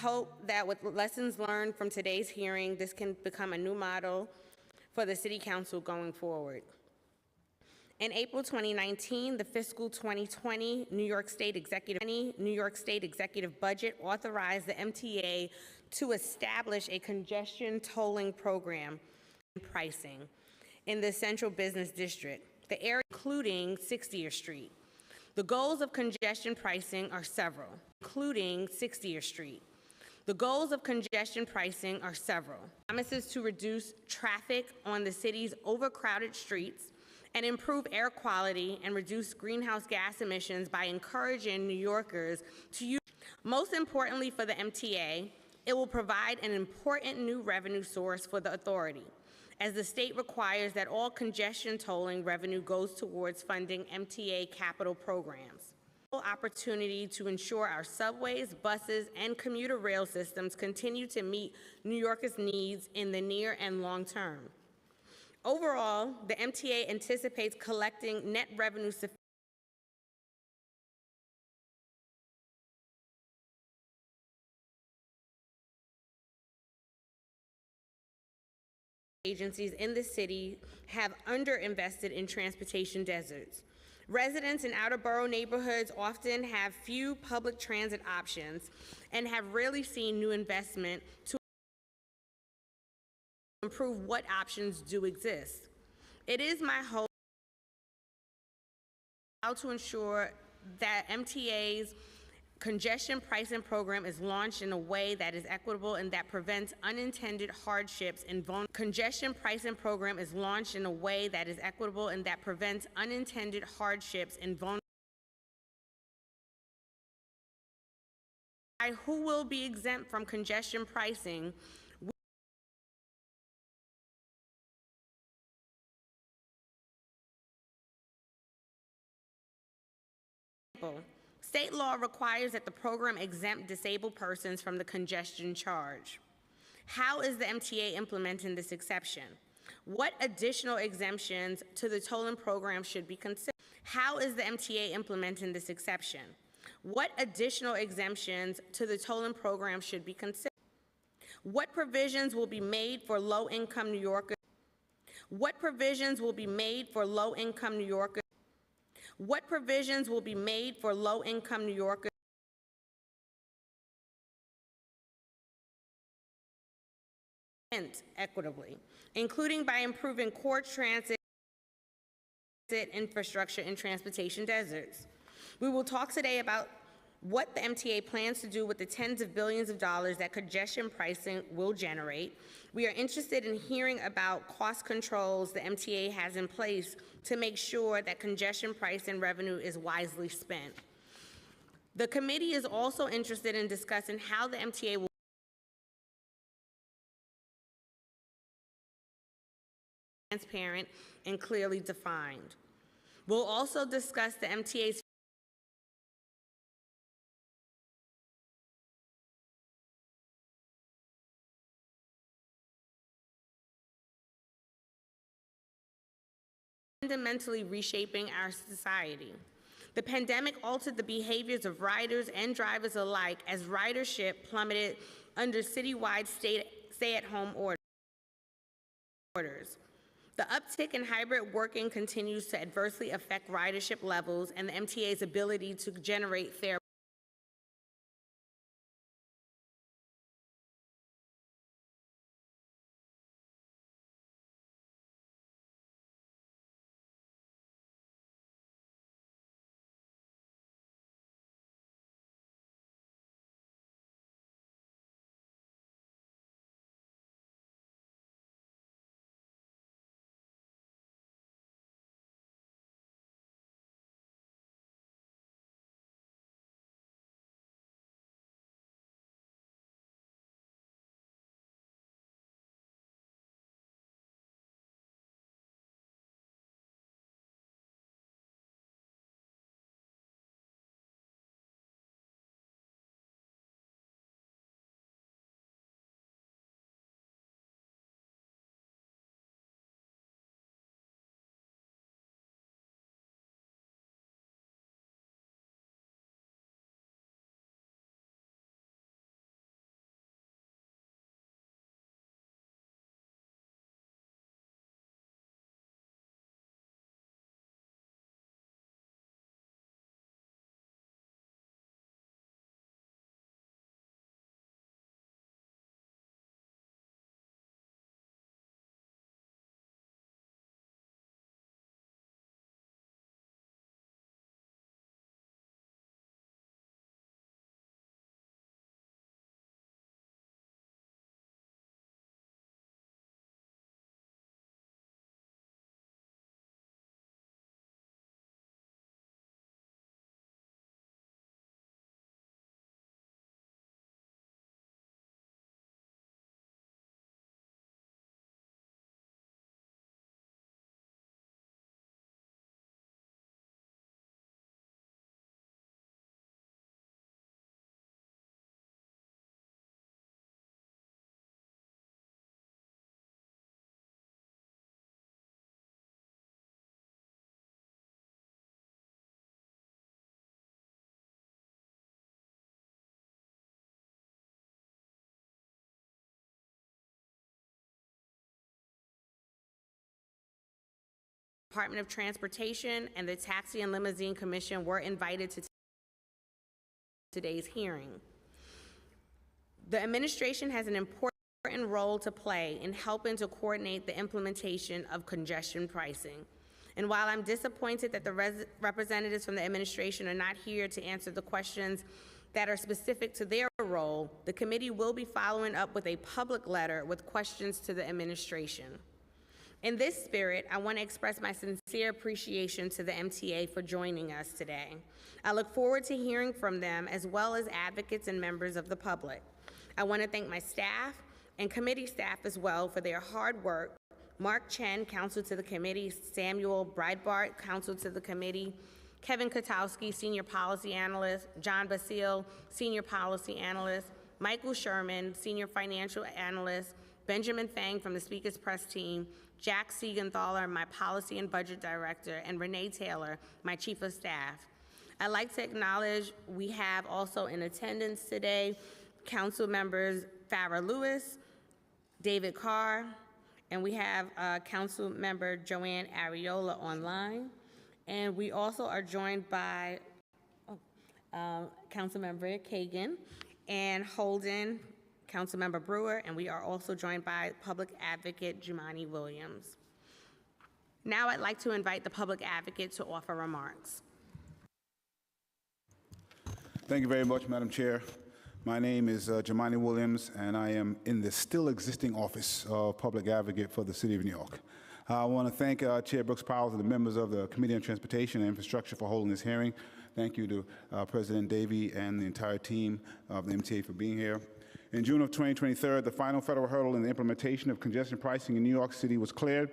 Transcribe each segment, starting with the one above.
hope that with lessons learned from today's hearing, this can become a new model for the City Council going forward. In April 2019, the fiscal 2020 New York State Executive Budget authorized the MTA to establish a congestion tolling program and pricing in the Central Business District, the area including 60th Street. The goals of congestion pricing are several, including 60th Street. The goals of congestion pricing are several. Promises to reduce traffic on the city's overcrowded streets and improve air quality and reduce greenhouse gas emissions by encouraging New Yorkers to use. Most importantly for the MTA, it will provide an important new revenue source for the authority, as the state requires that all congestion tolling revenue goes towards funding MTA capital programs. Opportunity to ensure our subways, buses, and commuter rail systems continue to meet New Yorkers' needs in the near and long term. Overall, the MTA anticipates collecting net revenue agencies in the city have underinvested in transportation deserts. Residents in outer borough neighborhoods often have few public transit options and have rarely seen new investment to improve what options do exist. It is my hope to ensure that MTA's congestion pricing program is launched in a way that is equitable and that prevents unintended hardships and congestion pricing program is launched in a way that is equitable and that prevents unintended hardships and who will be exempt from congestion pricing. State law requires that the program exempt disabled persons from the congestion charge. How is the MTA implementing this exception? What additional exemptions to the tolling program should be considered? How is the MTA implementing this exception? What additional exemptions to the tolling program should be considered? What provisions will be made for low-income New Yorkers? What provisions will be made for low-income New Yorkers? What provisions will be made for low-income New Yorkers equitably, including by improving core transit infrastructure in transportation deserts? We will talk today about what the MTA plans to do with the tens of billions of dollars that congestion pricing will generate. We are interested in hearing about cost controls the MTA has in place to make sure that congestion pricing revenue is wisely spent. The committee is also interested in discussing how the MTA will be transparent and clearly defined. We'll also discuss the MTA's fundamentally reshaping our society. The pandemic altered the behaviors of riders and drivers alike as ridership plummeted under citywide stay-at-home orders. The uptick in hybrid working continues to adversely affect ridership levels and the MTA's ability to generate fair Department of Transportation and the Taxi and Limousine Commission were invited to today's hearing. The administration has an important role to play in helping to coordinate the implementation of congestion pricing. And while I'm disappointed that the representatives from the administration are not here to answer the questions that are specific to their role, the committee will be following up with a public letter with questions to the administration. In this spirit, I want to express my sincere appreciation to the MTA for joining us today. I look forward to hearing from them as well as advocates and members of the public. I want to thank my staff and committee staff as well for their hard work. Mark Chen, counsel to the committee, Samuel Breitbart, counsel to the committee, Kevin Kotowski, senior policy analyst, John Basile, senior policy analyst, Michael Sherman, senior financial analyst, Benjamin Fang from the Speaker's Press team, Jack Siegenthaler, my policy and budget director, and Renee Taylor, my chief of staff. I'd like to acknowledge we have also in attendance today council members Farrah Lewis, David Carr, and we have council member Joanne Ariola online. And we also are joined by council member Kagan and Holden, council member Brewer, and we are also joined by public advocate Jumani Williams. Now I'd like to invite the public advocate to offer remarks. Thank you very much, Madam Chair. My name is Jumani Williams, and I am in the still existing office of Public Advocate for the City of New York. I want to thank Chair Brooks Powell and the members of the Committee on Transportation and Infrastructure for holding this hearing. Thank you to President Davey and the entire team of the MTA for being here. In June of 2023, the final federal hurdle in the implementation of congestion pricing in New York City was cleared,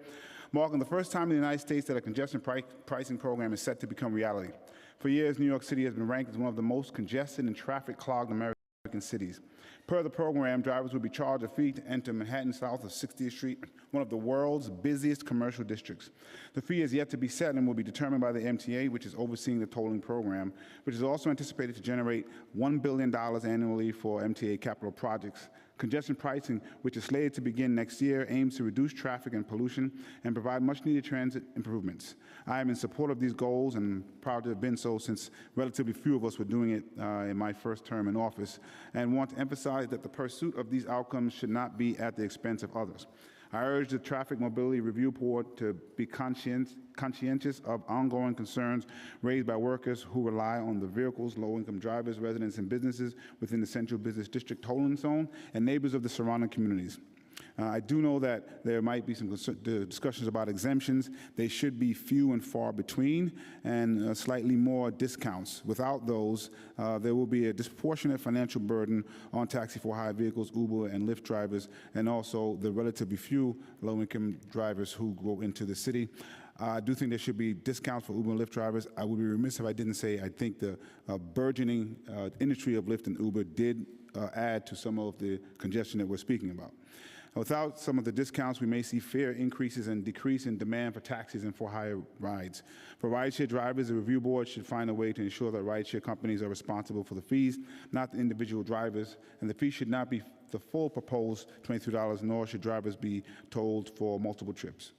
marking the first time in the United States that a congestion pricing program is set to become reality. For years, New York City has been ranked as one of the most congested and traffic-clogged American cities. Per the program, drivers would be charged a fee to enter Manhattan south of 60th Street, one of the world's busiest commercial districts. The fee is yet to be set and will be determined by the MTA, which is overseeing the tolling program, which is also anticipated to generate $1 billion annually for MTA capital projects. Congestion pricing, which is slated to begin next year, aims to reduce traffic and pollution and provide much-needed transit improvements. I am in support of these goals and proud to have been so since relatively few of us were doing it in my first term in office, and want to emphasize that the pursuit of these outcomes should not be at the expense of others. I urge the Traffic Mobility Review Board to be conscientious of ongoing concerns raised by workers who rely on the vehicles, low-income drivers, residents, and businesses within the Central Business District tolling zone, and neighbors of the surrounding communities. I do know that there might be some discussions about exemptions. They should be few and far between, and slightly more discounts. Without those, there will be a disproportionate financial burden on taxi for hire vehicles, Uber and Lyft drivers, and also the relatively few low-income drivers who go into the city. I do think there should be discounts for Uber and Lyft drivers. I would be remiss if I didn't say I think the burgeoning industry of Lyft and Uber did add to some of the congestion that we're speaking about. Without some of the discounts, we may see fare increases and decrease in demand for taxis and for hire rides. For rideshare drivers, the review board should find a way to ensure that rideshare companies are responsible for the fees, not the individual drivers, and the fee should not be the full proposed $23, nor should drivers be tolled for multiple trips.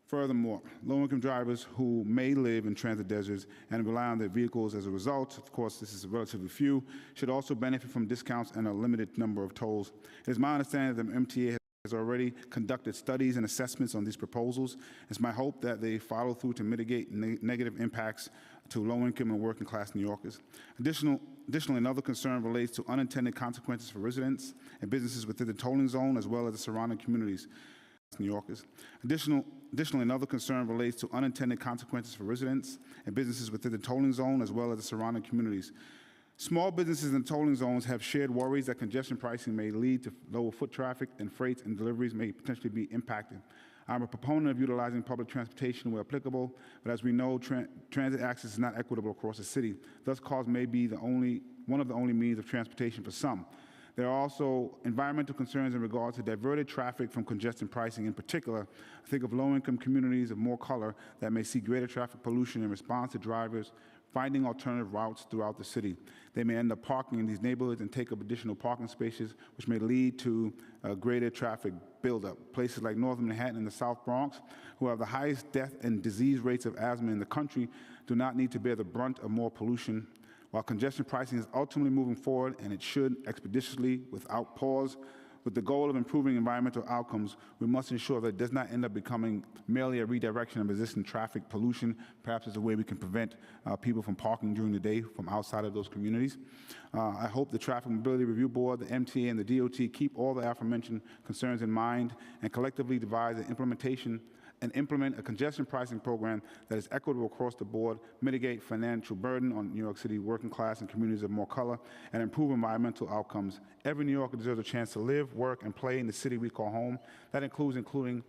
Furthermore, low-income drivers who may live in transit deserts and rely on their vehicles as a result, of course this is relatively few, should also benefit from discounts and a limited number of tolls. It is my understanding that the MTA has already conducted studies and assessments on these proposals. It's my hope that they follow through to mitigate negative impacts to low-income and working-class New Yorkers. Additionally, another concern relates to unintended consequences for residents and businesses within the tolling zone as well as the surrounding communities. New Yorkers. Additionally, another concern relates to unintended consequences for residents and businesses within the tolling zone as well as the surrounding communities. Small businesses in tolling zones have shared worries that congestion pricing may lead to lower foot traffic and freights and deliveries may potentially be impacted. I'm a proponent of utilizing public transportation where applicable, but as we know, transit access is not equitable across the city. Thus, cars may be one of the only means of transportation for some. There are also environmental concerns in regard to diverted traffic from congestion pricing. In particular, I think of low-income communities of more color that may see greater traffic pollution in response to drivers finding alternative routes throughout the city. They may end up parking in these neighborhoods and take up additional parking spaces, which may lead to greater traffic buildup. Places like North Manhattan and the South Bronx, who have the highest death and disease rates of asthma in the country, do not need to bear the brunt of more pollution. While congestion pricing is ultimately moving forward, and it should expeditiously, without pause, with the goal of improving environmental outcomes, we must ensure that it does not end up becoming merely a redirection of existing traffic pollution. Perhaps it's a way we can prevent people from parking during the day from outside of those communities. I hope the Traffic Mobility Review Board, the MTA, and the DOT keep all the aforementioned concerns in mind and collectively devise and implement a congestion pricing program that is equitable across the board, mitigate financial burden on New York City working class and communities of more color, and improve environmental outcomes. Every New Yorker deserves a chance to live, work, and play in the city we call home. That includes improving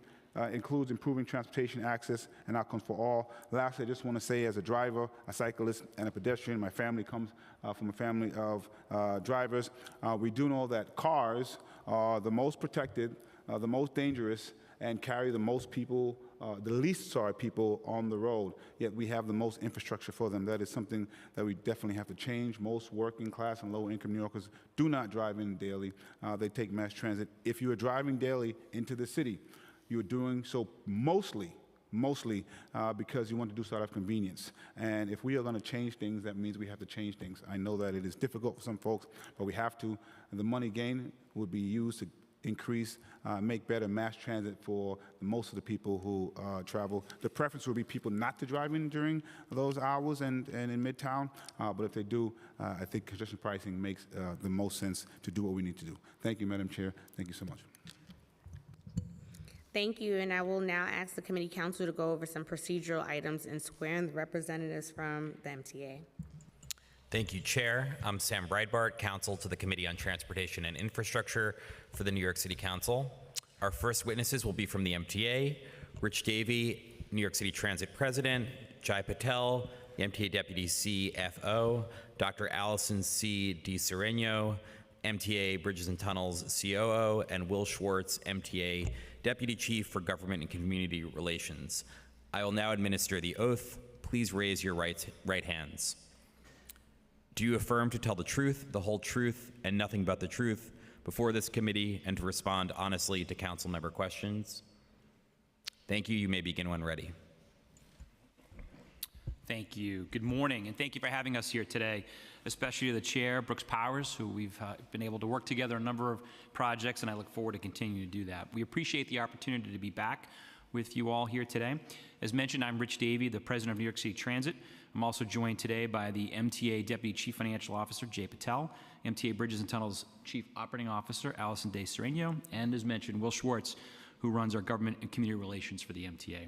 transportation access and outcomes for all. Lastly, I just want to say, as a driver, a cyclist, and a pedestrian, my family comes from a family of drivers. We do know that cars are the most protected, the most dangerous, and carry the most people, the least sorry people on the road, yet we have the most infrastructure for them. That is something that we definitely have to change. Most working class and low income New Yorkers do not drive in daily. They take mass transit. If you are driving daily into the city, you're doing so mostly because you want to do so out of convenience. And if we are going to change things, that means we have to change things. I know that it is difficult for some folks, but we have to. The money gained would be used to make better mass transit for most of the people who travel. The preference would be people not to drive in during those hours and in Midtown, but if they do, I think congestion pricing makes the most sense to do what we need to do. Thank you, Madam Chair. Thank you so much. Thank you, and I will now ask the committee counsel to go over some procedural items and swear in the representatives from the MTA. Thank you, Chair. I'm Sam Breitbart, counsel to the Committee on Transportation and Infrastructure for the New York City Council. Our first witnesses will be from the MTA, Rich Davey, New York City Transit President, Jai Patel, the MTA Deputy CFO, Dr. Allison C. DiSereno, MTA Bridges and Tunnels COO, and Will Schwartz, MTA Deputy Chief for Government and Community Relations. I will now administer the oath. Please raise your right hands. Do you affirm to tell the truth, the whole truth, and nothing but the truth before this committee and to respond honestly to council member questions? Thank you. You may begin when ready. Thank you. Good morning, and thank you for having us here today, especially to the chair, Brooks Powers, who we've been able to work together on a number of projects, and I look forward to continuing to do that. We appreciate the opportunity to be back with you all here today. As mentioned, I'm Rich Davey, the president of New York City Transit. I'm also joined today by the MTA Deputy Chief Financial Officer, Jai Patel, MTA Bridges and Tunnels Chief Operating Officer, Allison DiSereno, and as mentioned, Will Schwartz, who runs our government and community relations for the MTA.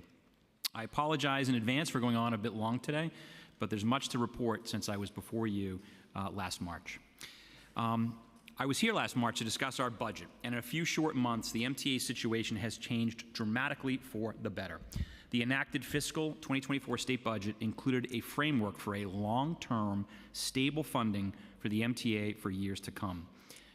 I apologize in advance for going on a bit long today, but there's much to report since I was before you last March. I was here last March to discuss our budget, and in a few short months, the MTA situation has changed dramatically for the better. The enacted fiscal 2024 state budget included a framework for a long-term, stable funding for the MTA for years to come.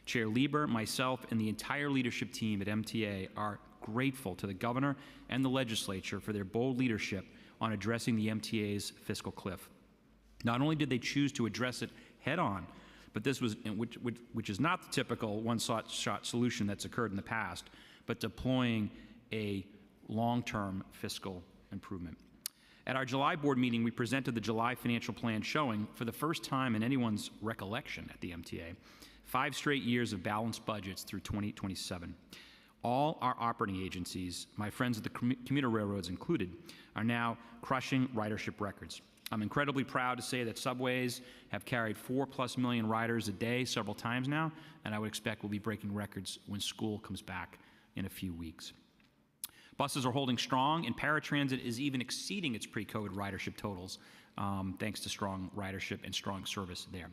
Chair Lieber, myself, and the entire leadership team at MTA are grateful to the governor and the legislature for their bold leadership on addressing the MTA's fiscal cliff. Not only did they choose to address it head-on, but this was, which is not the typical one-shot solution that's occurred in the past, but deploying a long-term fiscal improvement. At our July board meeting, we presented the July financial plan showing, for the first time in anyone's recollection at the MTA, 5 straight years of balanced budgets through 2027. All our operating agencies, my friends at the commuter railroads included, are now crushing ridership records. I'm incredibly proud to say that subways have carried 4+ million riders a day several times now, and I would expect we'll be breaking records when school comes back in a few weeks. Buses are holding strong, and paratransit is even exceeding its pre-COVID ridership totals, thanks to strong ridership and strong service there.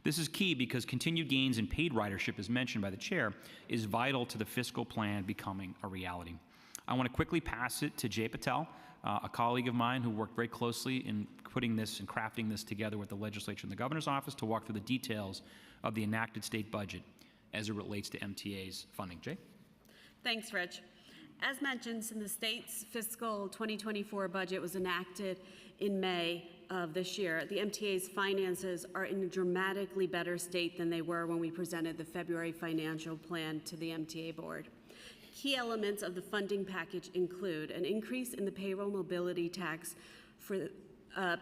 This is key because continued gains in paid ridership, as mentioned by the chair, is vital to the fiscal plan becoming a reality. I want to quickly pass it to Jai Patel, a colleague of mine who worked very closely in putting this and crafting this together with the legislature and the governor's office, to walk through the details of the enacted state budget as it relates to MTA's funding. Jai? Thanks, Rich. As mentioned, the state's fiscal 2024 budget was enacted in May of this year, the MTA's finances are in a dramatically better state than they were when we presented the February financial plan to the MTA board. Key elements of the funding package include an increase in the payroll mobility tax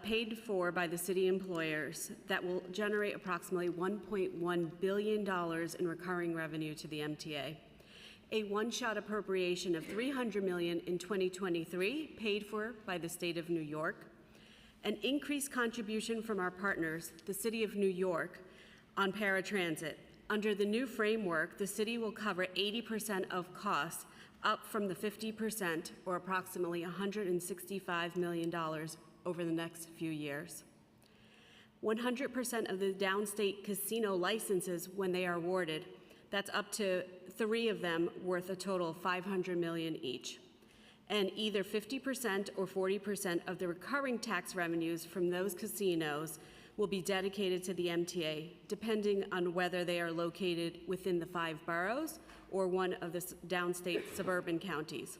paid for by the city employers that will generate approximately $1.1 billion in recurring revenue to the MTA. A one-shot appropriation of $300 million in 2023 paid for by the state of New York. An increased contribution from our partners, the City of New York, on paratransit. Under the new framework, the city will cover 80% of costs, up from the 50%, or approximately $165 million over the next few years. 100% of the downstate casino licenses, when they are awarded, that's up to 3 of them, worth a total of $500 million each. And either 50% or 40% of the recurring tax revenues from those casinos will be dedicated to the MTA, depending on whether they are located within the 5 boroughs or one of the downstate suburban counties.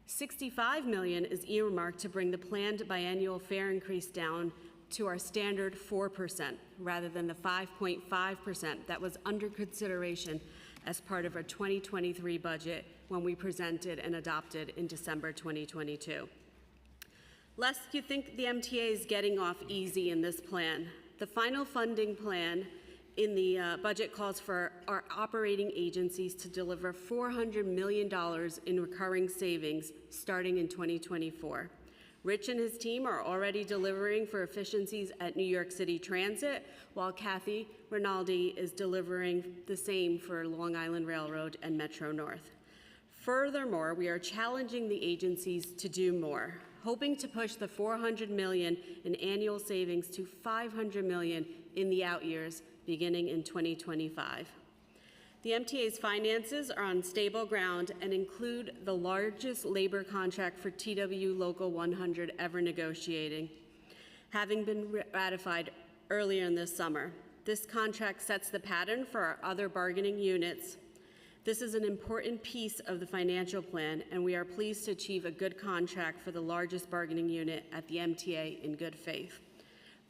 $65 million is earmarked to bring the planned biannual fare increase down to our standard 4%, rather than the 5.5% that was under consideration as part of our 2023 budget when we presented and adopted in December 2022. Lest you think the MTA is getting off easy in this plan, the final funding plan in the budget calls for our operating agencies to deliver $400 million in recurring savings starting in 2024. Rich and his team are already delivering for efficiencies at New York City Transit, while Kathy Rinaldi is delivering the same for Long Island Railroad and Metro North. Furthermore, we are challenging the agencies to do more, hoping to push the $400 million in annual savings to $500 million in the out years, beginning in 2025. The MTA's finances are on stable ground and include the largest labor contract for TW Local 100 ever negotiating, having been ratified earlier in this summer. This contract sets the pattern for our other bargaining units. This is an important piece of the financial plan, and we are pleased to achieve a good contract for the largest bargaining unit at the MTA in good faith.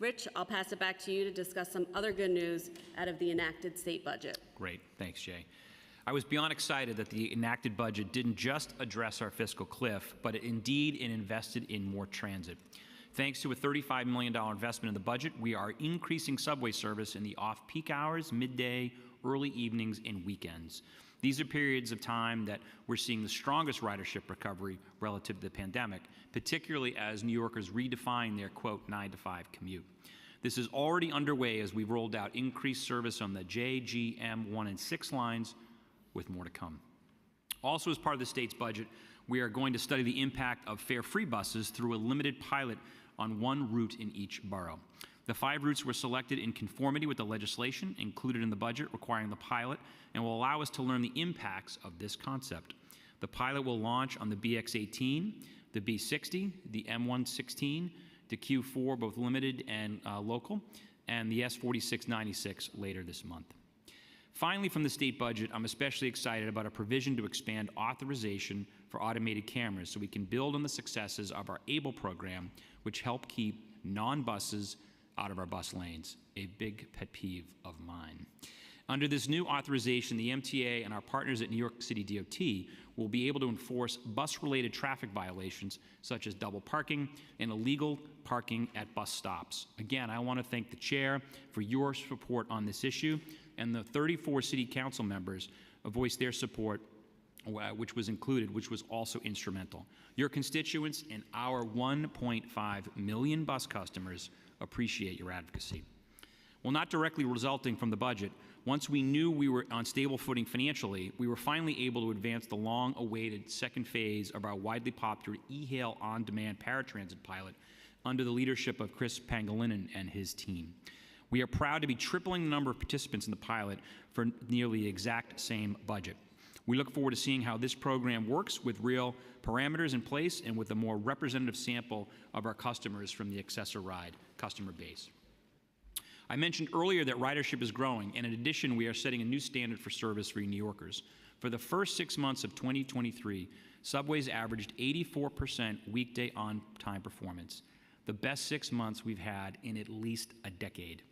Rich, I'll pass it back to you to discuss some other good news out of the enacted state budget. Great, thanks, Jay. I was beyond excited that the enacted budget didn't just address our fiscal cliff, but indeed it invested in more transit. Thanks to a $35 million investment in the budget, we are increasing subway service in the off-peak hours, midday, early evenings, and weekends. These are periods of time that we're seeing the strongest ridership recovery relative to the pandemic, particularly as New Yorkers redefine their, quote, 9-to-5 commute. This is already underway as we've rolled out increased service on the J, G, M, 1, and 6 lines, with more to come. Also, as part of the state's budget, we are going to study the impact of fare-free buses through a limited pilot on one route in each borough. The 5 routes were selected in conformity with the legislation included in the budget requiring the pilot and will allow us to learn the impacts of this concept. The pilot will launch on the BX18, the B60, the M116, the Q4, both limited and local, and the S4696 later this month. Finally, from the state budget, I'm especially excited about a provision to expand authorization for automated cameras so we can build on the successes of our ABLE program, which help keep non-buses out of our bus lanes, a big pet peeve of mine. Under this new authorization, the MTA and our partners at New York City DOT will be able to enforce bus-related traffic violations such as double parking and illegal parking at bus stops. Again, I want to thank the chair for your support on this issue, and the 34 city council members voiced their support, which was included, which was also instrumental. Your constituents and our 1.5 million bus customers appreciate your advocacy. Well, not directly resulting from the budget, once we knew we were on stable footing financially, we were finally able to advance the long-awaited second phase of our widely popular eHail on-demand paratransit pilot under the leadership of Chris Pangilinan and his team. We are proud to be tripling the number of participants in the pilot for nearly the exact same budget. We look forward to seeing how this program works with real parameters in place and with a more representative sample of our customers from the Access-a-Ride customer base. I mentioned earlier that ridership is growing, and in addition, we are setting a new standard for service for New Yorkers. For the first 6 months of 2023, subways averaged 84% weekday on-time performance. the best 6 months we've had in at least a decade.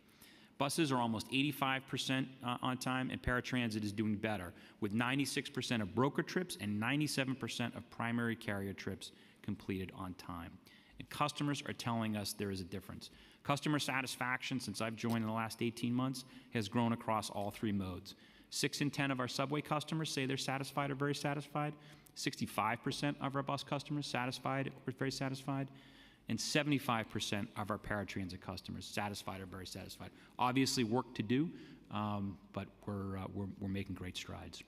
Buses are almost 85% on time, and paratransit is doing better, with 96% of broker trips and 97% of primary carrier trips completed on time. And customers are telling us there is a difference. Customer satisfaction since I've joined in the last 18 months has grown across all 3 modes. 6 in 10 of our subway customers say they're satisfied or very satisfied. 65% of our bus customers satisfied or very satisfied. And 75% of our paratransit customers satisfied or very satisfied. Obviously work to do, but we're making great strides.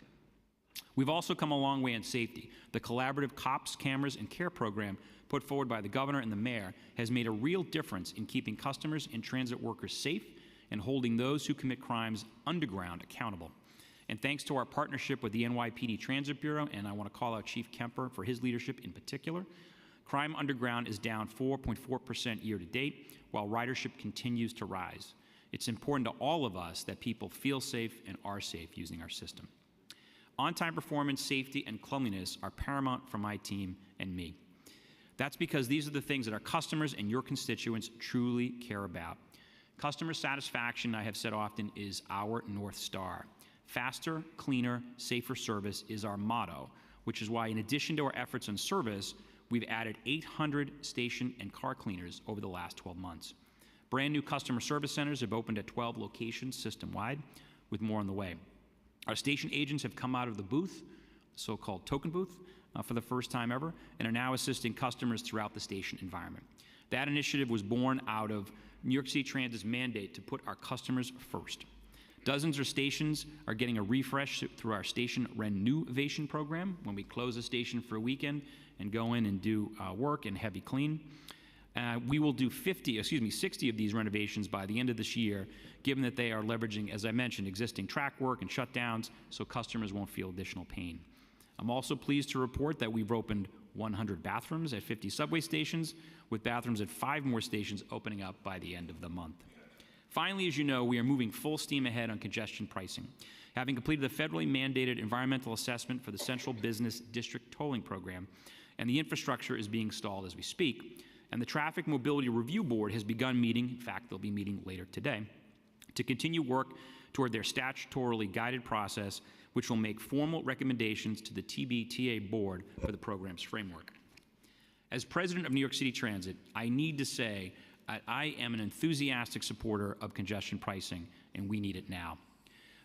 We've also come a long way in safety. The collaborative COPS, cameras, and care program put forward by the governor and the mayor has made a real difference in keeping customers and transit workers safe and holding those who commit crimes underground accountable. And thanks to our partnership with the NYPD Transit Bureau, and I want to call out Chief Kemper for his leadership in particular, crime underground is down 4.4% year to date, while ridership continues to rise. It's important to all of us that people feel safe and are safe using our system. On-time performance, safety, and cleanliness are paramount for my team and me. That's because these are the things that our customers and your constituents truly care about. Customer satisfaction, I have said often, is our North Star. Faster, cleaner, safer service is our motto, which is why in addition to our efforts on service, we've added 800 station and car cleaners over the last 12 months. Brand new customer service centers have opened at 12 locations system-wide, with more on the way. Our station agents have come out of the booth, so-called token booth, for the first time ever, and are now assisting customers throughout the station environment. That initiative was born out of New York City Transit's mandate to put our customers first. Dozens of stations are getting a refresh through our station renovation program when we close a station for a weekend and go in and do work and heavy clean. We will do 60 of these renovations by the end of this year, given that they are leveraging, as I mentioned, existing track work and shutdowns so customers won't feel additional pain. I'm also pleased to report that we've opened 100 bathrooms at 50 subway stations, with bathrooms at 5 more stations opening up by the end of the month. Finally, as you know, we are moving full steam ahead on congestion pricing. Having completed the federally mandated environmental assessment for the Central Business District Tolling Program, and the infrastructure is being installed as we speak, and the Traffic Mobility Review Board has begun meeting, in fact, they'll be meeting later today, to continue work toward their statutorily guided process, which will make formal recommendations to the TBTA board for the program's framework. As president of New York City Transit, I need to say I am an enthusiastic supporter of congestion pricing, and we need it now.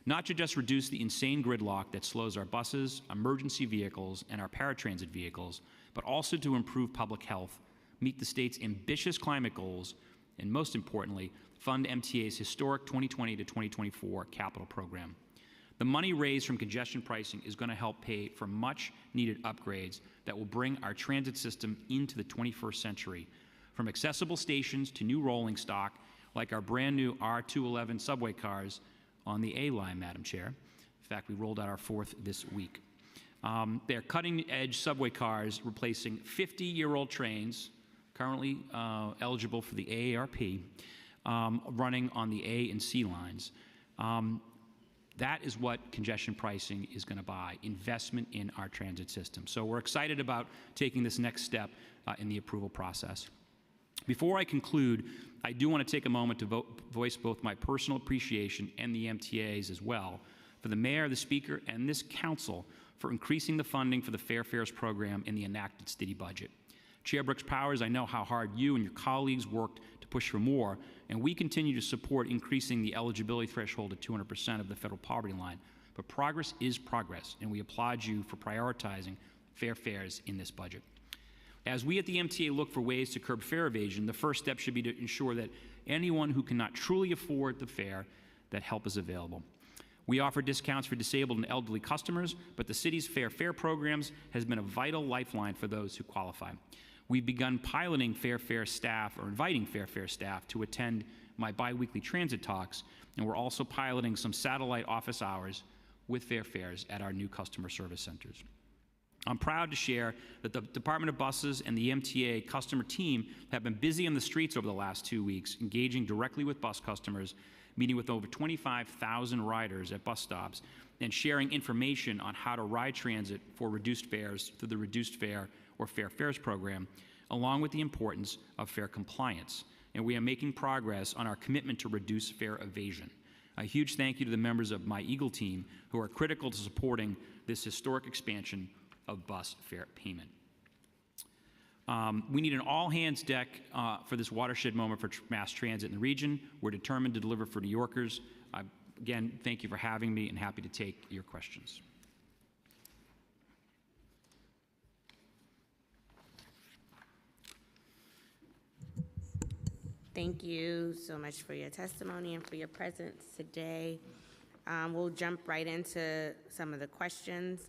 Not to just reduce the insane gridlock that slows our buses, emergency vehicles, and our paratransit vehicles, but also to improve public health, meet the state's ambitious climate goals, and most importantly, fund MTA's historic 2020 to 2024 capital program. The money raised from congestion pricing is going to help pay for much needed upgrades that will bring our transit system into the 21st century, from accessible stations to new rolling stock, like our brand new R211 subway cars on the A line, Madam Chair. In fact, we rolled out our 4th this week. They're cutting-edge subway cars replacing 50-year-old trains, currently eligible for the AARP, running on the A and C lines. That is what congestion pricing is going to buy, investment in our transit system. So we're excited about taking this next step in the approval process. Before I conclude, I do want to take a moment to voice both my personal appreciation and the MTA's as well for the mayor, the speaker, and this council for increasing the funding for the Fair Fares program in the enacted city budget. Chair Brooks Powers, I know how hard you and your colleagues worked to push for more, and we continue to support increasing the eligibility threshold to 200% of the federal poverty line. But progress is progress, and we applaud you for prioritizing fair fares in this budget. As we at the MTA look for ways to curb fare evasion, the first step should be to ensure that anyone who cannot truly afford the fare, that help is available. We offer discounts for disabled and elderly customers, but the city's fair fare programs has been a vital lifeline for those who qualify. We've begun piloting fair fare staff, or inviting fair fare staff to attend my biweekly transit talks, and we're also piloting some satellite office hours with fair fares at our new customer service centers. I'm proud to share that the Department of Buses and the MTA customer team have been busy on the streets over the last 2 weeks, engaging directly with bus customers, meeting with over 25,000 riders at bus stops, and sharing information on how to ride transit for reduced fares through the Reduced Fare or Fair Fares program, along with the importance of fare compliance. And we are making progress on our commitment to reduce fare evasion. A huge thank you to the members of my Eagle team who are critical to supporting this historic expansion of bus fare payment. We need an all-hands deck for this watershed moment for mass transit in the region. We're determined to deliver for New Yorkers. Again, thank you for having me, and happy to take your questions. Thank you so much for your testimony and for your presence today. We'll jump right into some of the questions.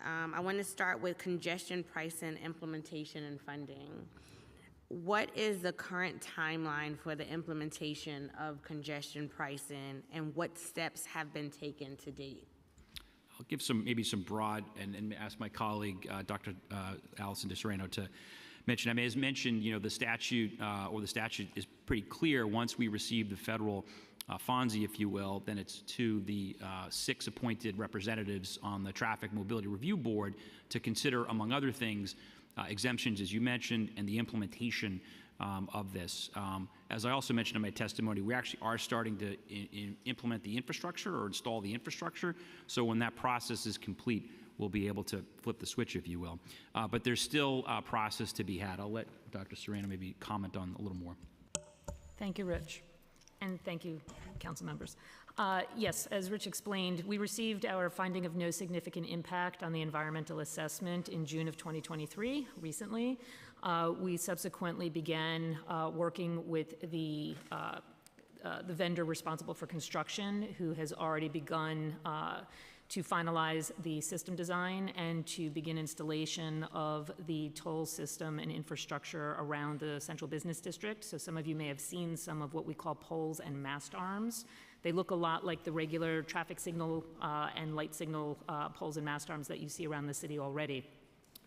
I want to start with congestion pricing, implementation, and funding. What is the current timeline for the implementation of congestion pricing, and what steps have been taken to date? I'll give maybe some broad, and ask my colleague, Dr. Allison DeSereno, to mention. I mean, as mentioned, the statute is pretty clear. Once we receive the federal FONSI, if you will, then it's to the 6 appointed representatives on the Traffic Mobility Review Board to consider, among other things, exemptions, as you mentioned, and the implementation of this. As I also mentioned in my testimony, we actually are starting to implement the infrastructure or install the infrastructure. So when that process is complete, we'll be able to flip the switch, if you will. But there's still a process to be had. I'll let Dr. Serrano maybe comment on a little more. Thank you, Rich. And thank you, council members. Yes, as Rich explained, we received our finding of no significant impact on the environmental assessment in June of 2023, recently. We subsequently began working with the vendor responsible for construction, who has already begun to finalize the system design and to begin installation of the toll system and infrastructure around the central business district. So some of you may have seen some of what we call poles and mast arms. They look a lot like the regular traffic signal and light signal poles and mast arms that you see around the city already,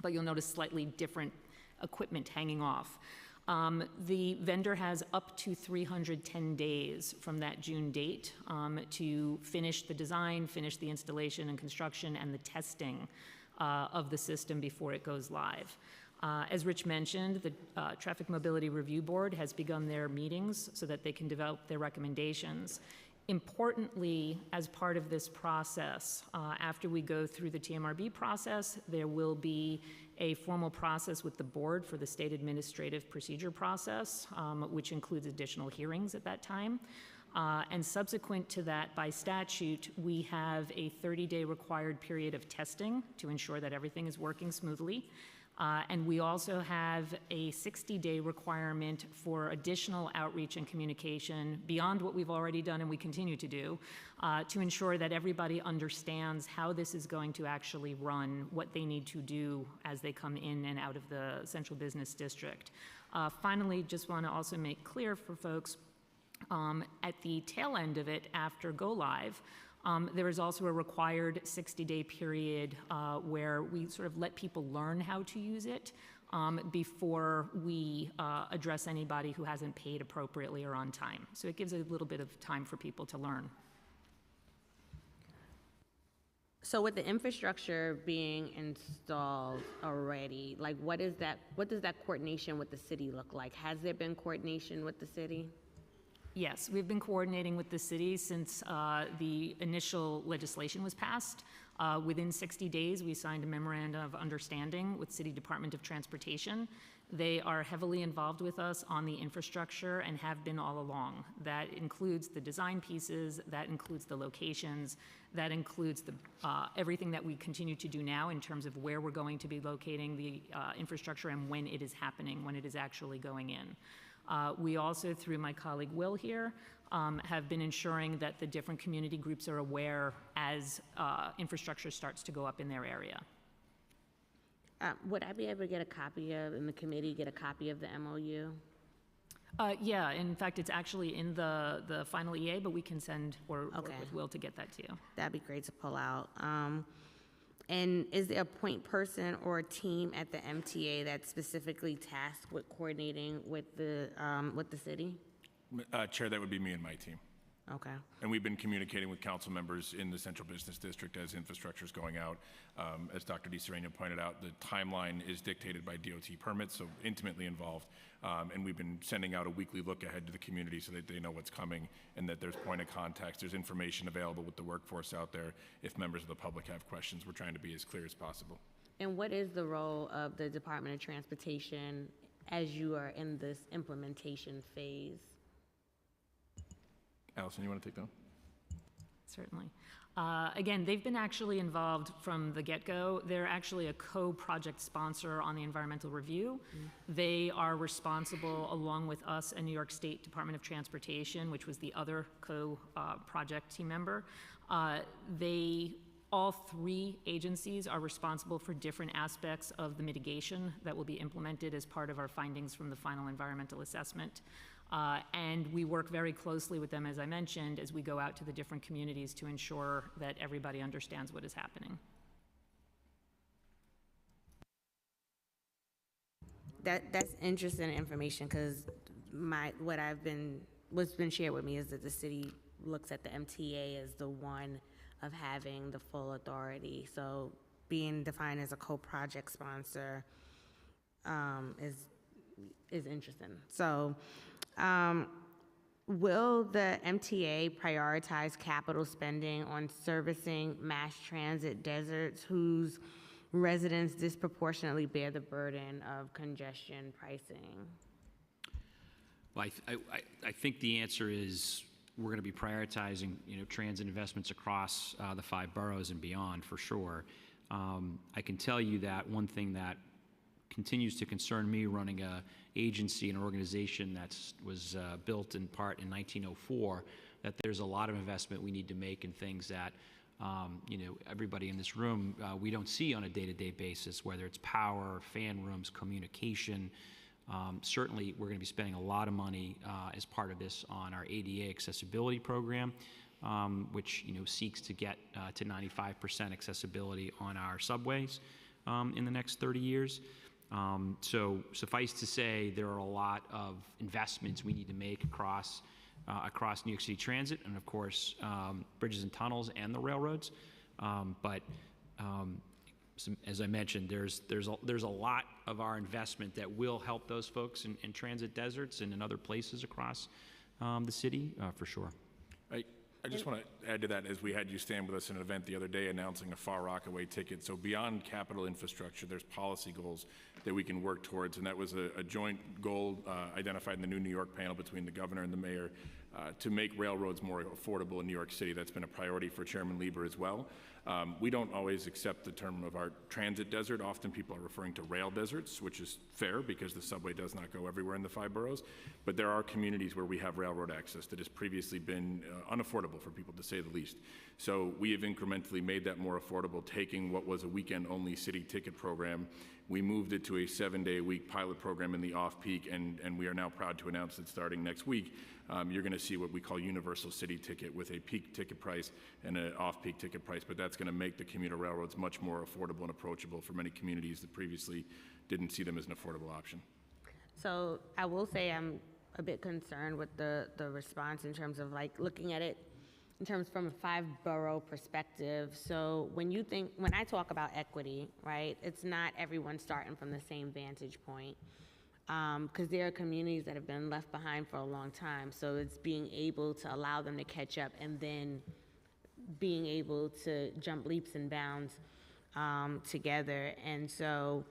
but you'll notice slightly different equipment hanging off. The vendor has up to 310 days from that June date to finish the design, finish the installation and construction, and the testing of the system before it goes live. As Rich mentioned, the Traffic Mobility Review Board has begun their meetings so that they can develop their recommendations. Importantly, as part of this process, after we go through the TMRB process, there will be a formal process with the board for the state administrative procedure process, which includes additional hearings at that time. And subsequent to that, by statute, we have a 30-day required period of testing to ensure that everything is working smoothly. And we also have a 60-day requirement for additional outreach and communication beyond what we've already done and we continue to do to ensure that everybody understands how this is going to actually run, what they need to do as they come in and out of the central business district. Finally, just want to also make clear for folks, at the tail end of it, after go live, there is also a required 60-day period where we sort of let people learn how to use it before we address anybody who hasn't paid appropriately or on time. So it gives a little bit of time for people to learn. So with the infrastructure being installed already, like what does that coordination with the city look like? Has there been coordination with the city? Yes, we've been coordinating with the city since the initial legislation was passed. Within 60 days, we signed a memorandum of understanding with City Department of Transportation. They are heavily involved with us on the infrastructure and have been all along. That includes the design pieces, that includes the locations, that includes the, everything that we continue to do now in terms of where we're going to be locating the infrastructure and when it is happening, when it is actually going in. We also, through my colleague Will here, have been ensuring that the different community groups are aware as infrastructure starts to go up in their area. Would I be able to get a copy of, in the committee, get a copy of the MOU? Yeah, in fact, it's actually in the final EA, but we can send or work with Will to get that to you. That'd be great to pull out. And is there a point person or a team at the MTA that's specifically tasked with coordinating with the city? Chair, that would be me and my team. Okay. And we've been communicating with council members in the Central Business District as infrastructure is going out. As Dr. DiSereno pointed out, the timeline is dictated by DOT permits, so intimately involved. And we've been sending out a weekly look ahead to the community so that they know what's coming and that there's point of contact. There's information available with the workforce out there. If members of the public have questions, we're trying to be as clear as possible. And what is the role of the Department of Transportation as you are in this implementation phase? Allison, you want to take that one? Certainly. Again, they've been actually involved from the get-go. They're actually a co-project sponsor on the environmental review. They are responsible, along with us and New York State Department of Transportation, which was the other co-project team member. All three agencies are responsible for different aspects of the mitigation that will be implemented as part of our findings from the final environmental assessment. And we work very closely with them, as I mentioned, as we go out to the different communities to ensure that everybody understands what is happening. That's interesting information, because what's been shared with me is that the city looks at the MTA as the one of having the full authority. So being defined as a co-project sponsor is interesting. So will the MTA prioritize capital spending on servicing mass transit deserts whose residents disproportionately bear the burden of congestion pricing? Well, I think the answer is we're going to be prioritizing, transit investments across the 5 boroughs and beyond, for sure. I can tell you that one thing that continues to concern me running a agency, an organization that was built in part in 1904, that there's a lot of investment we need to make in things that, everybody in this room, we don't see on a day-to-day basis, whether it's power, fan rooms, communication. Certainly, we're going to be spending a lot of money as part of this on our ADA accessibility program, which seeks to get to 95% accessibility on our subways in the next 30 years. So suffice to say, there are a lot of investments we need to make across New York City Transit, and of course, bridges and tunnels and the railroads. As I mentioned, there's a lot of our investment that will help those folks in transit deserts and in other places across the city, for sure. I just want to add to that, as we had you stand with us in an event the other day announcing a Far Rockaway ticket. So beyond capital infrastructure, there's policy goals that we can work towards, and that was a joint goal identified in the new New York panel between the governor and the mayor to make railroads more affordable in New York City. That's been a priority for Chairman Lieber as well. We don't always accept the term of our transit desert. Often people are referring to rail deserts, which is fair because the subway does not go everywhere in the 5 boroughs. But there are communities where we have railroad access that has previously been unaffordable for people, to say the least. So we have incrementally made that more affordable, taking what was a weekend-only city ticket program. We moved it to a 7-day-a-week pilot program in the off-peak, and we are now proud to announce that starting next week, you're going to see what we call universal city ticket with a peak ticket price and an off-peak ticket price, but that's going to make the commuter railroads much more affordable and approachable for many communities that previously didn't see them as an affordable option. So I will say I'm a bit concerned with the response in terms of looking at it in terms from a 5-borough perspective. So when I talk about equity, right, it's not everyone starting from the same vantage point. Because there are communities that have been left behind for a long time. So it's being able to allow them to catch up and then being able to jump leaps and bounds together. And so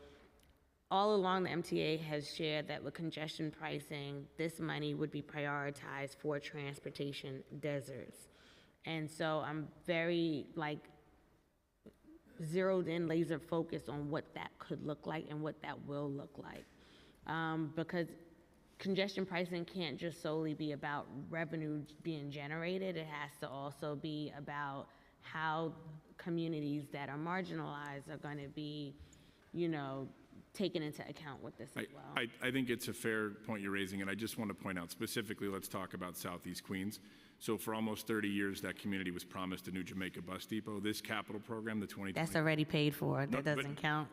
all along, the MTA has shared that with congestion pricing, this money would be prioritized for transportation deserts. And so I'm very zeroed in, laser focused on what that could look like and what that will look like. Because congestion pricing can't just solely be about revenue being generated. It has to also be about how communities that are marginalized are going to be, taken into account with this as well. I think it's a fair point you're raising, and I just want to point out specifically, let's talk about Southeast Queens. So for almost 30 years, that community was promised a new Jamaica bus depot. This capital program, the 2020... That's already paid for. That doesn't count.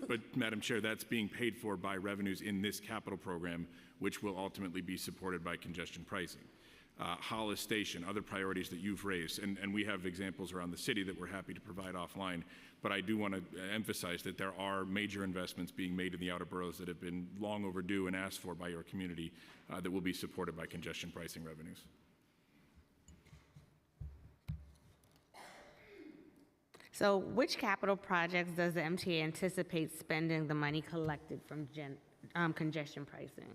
But Madam Chair, that's being paid for by revenues in this capital program, which will ultimately be supported by congestion pricing. Hollis Station, other priorities that you've raised, and we have examples around the city that we're happy to provide offline. But I do want to emphasize that there are major investments being made in the outer boroughs that have been long overdue and asked for by your community that will be supported by congestion pricing revenues. So which capital projects does the MTA anticipate spending the money collected from congestion pricing?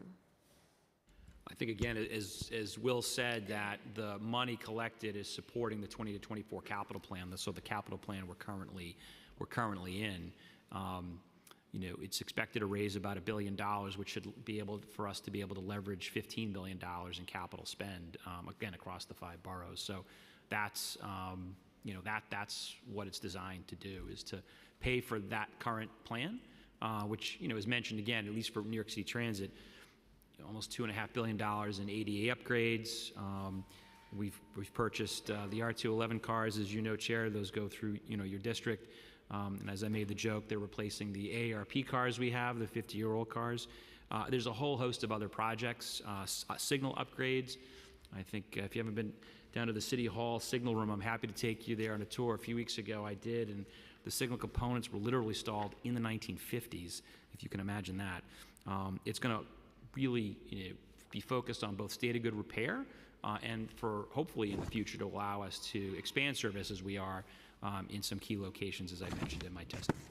I think, again, as Will said, that the money collected is supporting the 20 to 24 capital plan. So the capital plan we're currently in, it's expected to raise about $1 billion, which should be able for us to be able to leverage $15 billion in capital spend, again, across the 5 boroughs. So that's that's what it's designed to do, is to pay for that current plan, which is mentioned again, at least for New York City Transit. Almost $2.5 billion in ADA upgrades. We've purchased the R211 cars, as you know, Chair. Those go through your district. And as I made the joke, they're replacing the AARP cars we have, the 50-year-old cars. There's a whole host of other projects, signal upgrades. I think if you haven't been down to the City Hall signal room, I'm happy to take you there on a tour. A few weeks ago I did, and the signal components were literally installed in the 1950s, if you can imagine that. It's going to really be focused on both state of good repair and for hopefully in the future to allow us to expand service as we are in some key locations, as I mentioned in my testimony.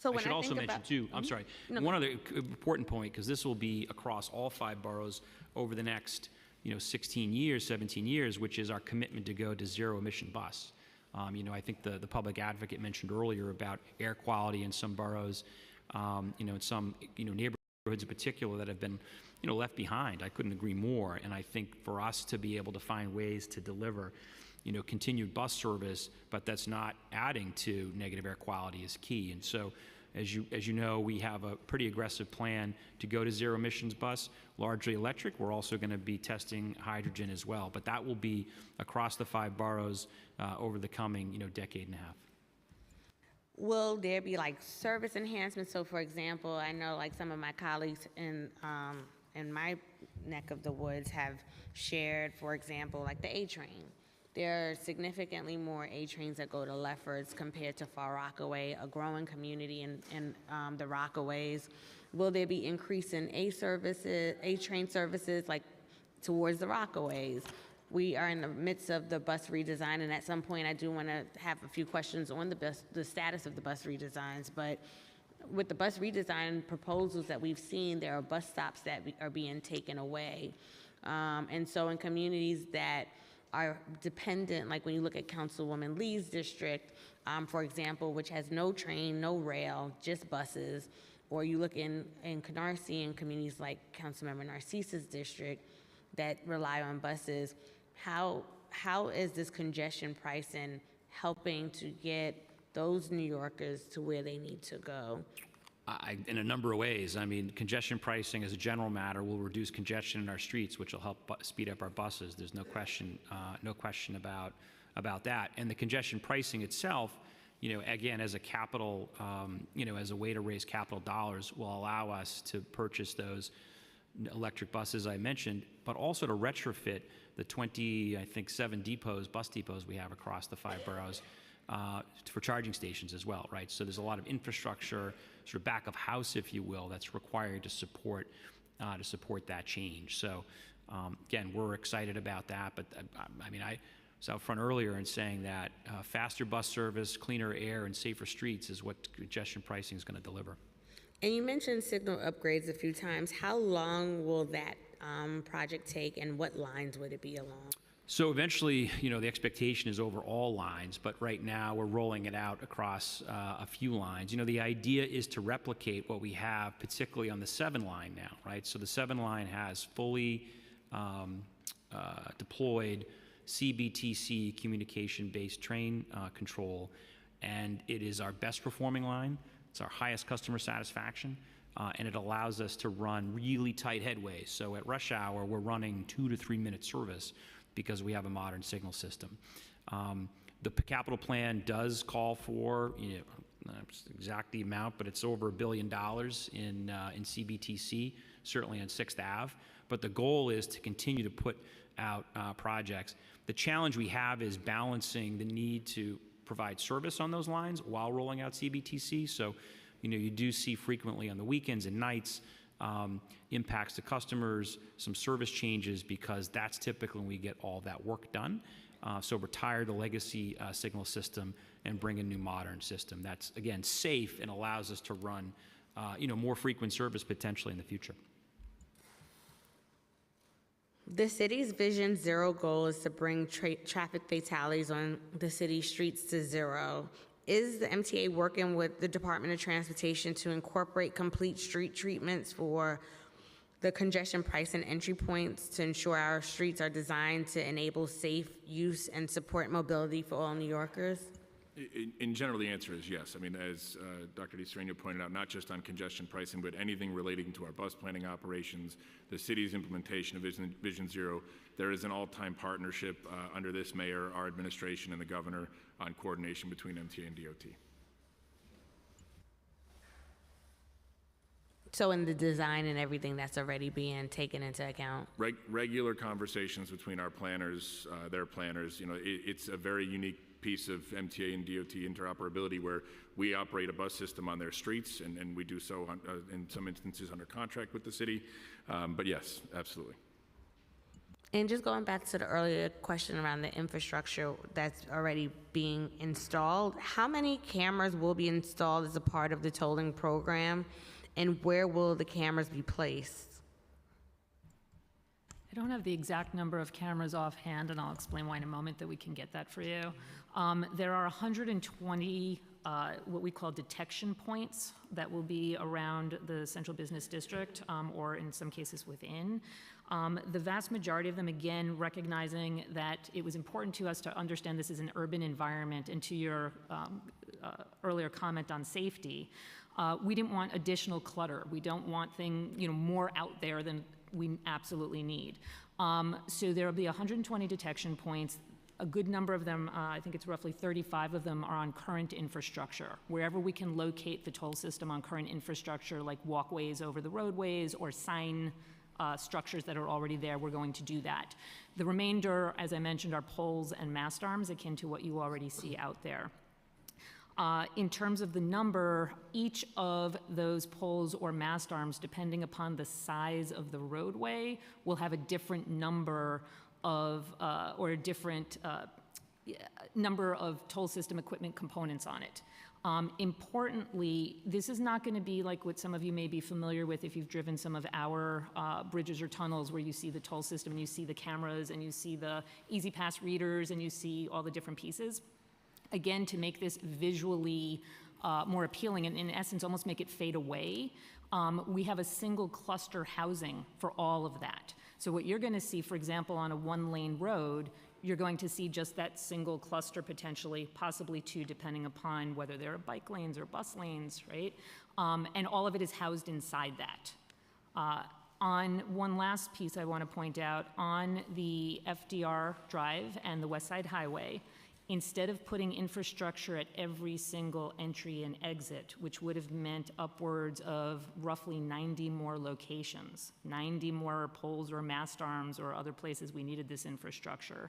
So I should also mention too, I'm sorry, one other important point, because this will be across all 5 boroughs over the next 16 years, 17 years, which is our commitment to go to zero emission bus. I think the public advocate mentioned earlier about air quality in some boroughs, in some neighborhoods in particular that have been left behind. I couldn't agree more. And I think for us to be able to find ways to deliver continued bus service, but that's not adding to negative air quality is key. And so as you know, we have a pretty aggressive plan to go to zero emissions bus, largely electric. We're also going to be testing hydrogen as well, but that will be across the 5 boroughs over the coming decade and a half. Will there be like service enhancements? So for example, I know like some of my colleagues in my neck of the woods have shared, for example, like the A train. There are significantly more A trains that go to Lefferts compared to Far Rockaway, a growing community in the Rockaways. Will there be increase in A train services like towards the Rockaways? We are in the midst of the bus redesign, and at some point I do want to have a few questions on the status of the bus redesigns. But with the bus redesign proposals that we've seen, there are bus stops that are being taken away. And so in communities that are dependent, like when you look at Councilwoman Lee's district, for example, which has no train, no rail, just buses, or you look in Canarsie and communities like Councilmember Narcisse's district that rely on buses, how is this congestion pricing helping to get those New Yorkers to where they need to go? In a number of ways. I mean, congestion pricing as a general matter will reduce congestion in our streets, which will help speed up our buses. There's no question about that. And the congestion pricing itself, again, as a capital, as a way to raise capital dollars, will allow us to purchase those electric buses I mentioned, but also to retrofit the 7 bus depots we have across the 5 boroughs for charging stations as well, right? So there's a lot of infrastructure, sort of back of house, if you will, that's required to support that change. So again, we're excited about that, but I mean, I was out front earlier in saying that faster bus service, cleaner air, and safer streets is what congestion pricing is going to deliver. And you mentioned signal upgrades a few times. How long will that project take, and what lines would it be along? So eventually, the expectation is over all lines, but right now we're rolling it out across a few lines. The idea is to replicate what we have, particularly on the 7 line now, right? So the 7 line has fully deployed CBTC communication-based train control, and it is our best performing line. It's our highest customer satisfaction, and it allows us to run really tight headways. So at rush hour, we're running 2 to 3 minute service because we have a modern signal system. The capital plan does call for, not exact the amount, but it's over $1 billion in CBTC, certainly on 6th Ave. But the goal is to continue to put out projects. The challenge we have is balancing the need to provide service on those lines while rolling out CBTC. So, you do see frequently on the weekends and nights impacts to customers, some service changes, because that's typically when we get all that work done. So retire the legacy signal system and bring a new modern system that's, again, safe and allows us to run more frequent service potentially in the future. The city's Vision Zero goal is to bring traffic fatalities on the city streets to zero. Is the MTA working with the Department of Transportation to incorporate complete street treatments for the congestion price and entry points to ensure our streets are designed to enable safe use and support mobility for all New Yorkers? In general, the answer is yes. I mean, as Dr. DiSereno pointed out, not just on congestion pricing, but anything relating to our bus planning operations, the city's implementation of Vision Zero, there is an all-time partnership under this mayor, our administration, and the governor on coordination between MTA and DOT. So in the design and everything, that's already being taken into account? Regular conversations between our planners, their planners. It's a very unique piece of MTA and DOT interoperability where we operate a bus system on their streets, and we do so in some instances under contract with the city. But yes, absolutely. And just going back to the earlier question around the infrastructure that's already being installed, how many cameras will be installed as a part of the tolling program, and where will the cameras be placed? I don't have the exact number of cameras offhand, and I'll explain why in a moment that we can get that for you. There are 120 what we call detection points that will be around the central business district, or in some cases within. The vast majority of them, again, recognizing that it was important to us to understand this is an urban environment, and to your earlier comment on safety, we didn't want additional clutter. We don't want more out there than we absolutely need. So there will be 120 detection points. A good number of them, I think it's roughly 35 of them, are on current infrastructure. Wherever we can locate the toll system on current infrastructure, like walkways over the roadways or sign structures that are already there, we're going to do that. The remainder, as I mentioned, are poles and mast arms, akin to what you already see out there. In terms of the number, each of those poles or mast arms, depending upon the size of the roadway, will have a different number of, or a different number of toll system equipment components on it. Importantly, this is not going to be like what some of you may be familiar with if you've driven some of our bridges or tunnels, where you see the toll system and you see the cameras and you see the Easy Pass readers and you see all the different pieces. Again, to make this visually more appealing and in essence almost make it fade away, we have a single cluster housing for all of that. So what you're going to see, for example, on a one-lane road, you're going to see just that single cluster, potentially, possibly two, depending upon whether there are bike lanes or bus lanes, right? And all of it is housed inside that. On one last piece I want to point out, on the FDR Drive and the West Side Highway, instead of putting infrastructure at every single entry and exit, which would have meant upwards of roughly 90 more locations, 90 more poles or mast arms or other places we needed this infrastructure.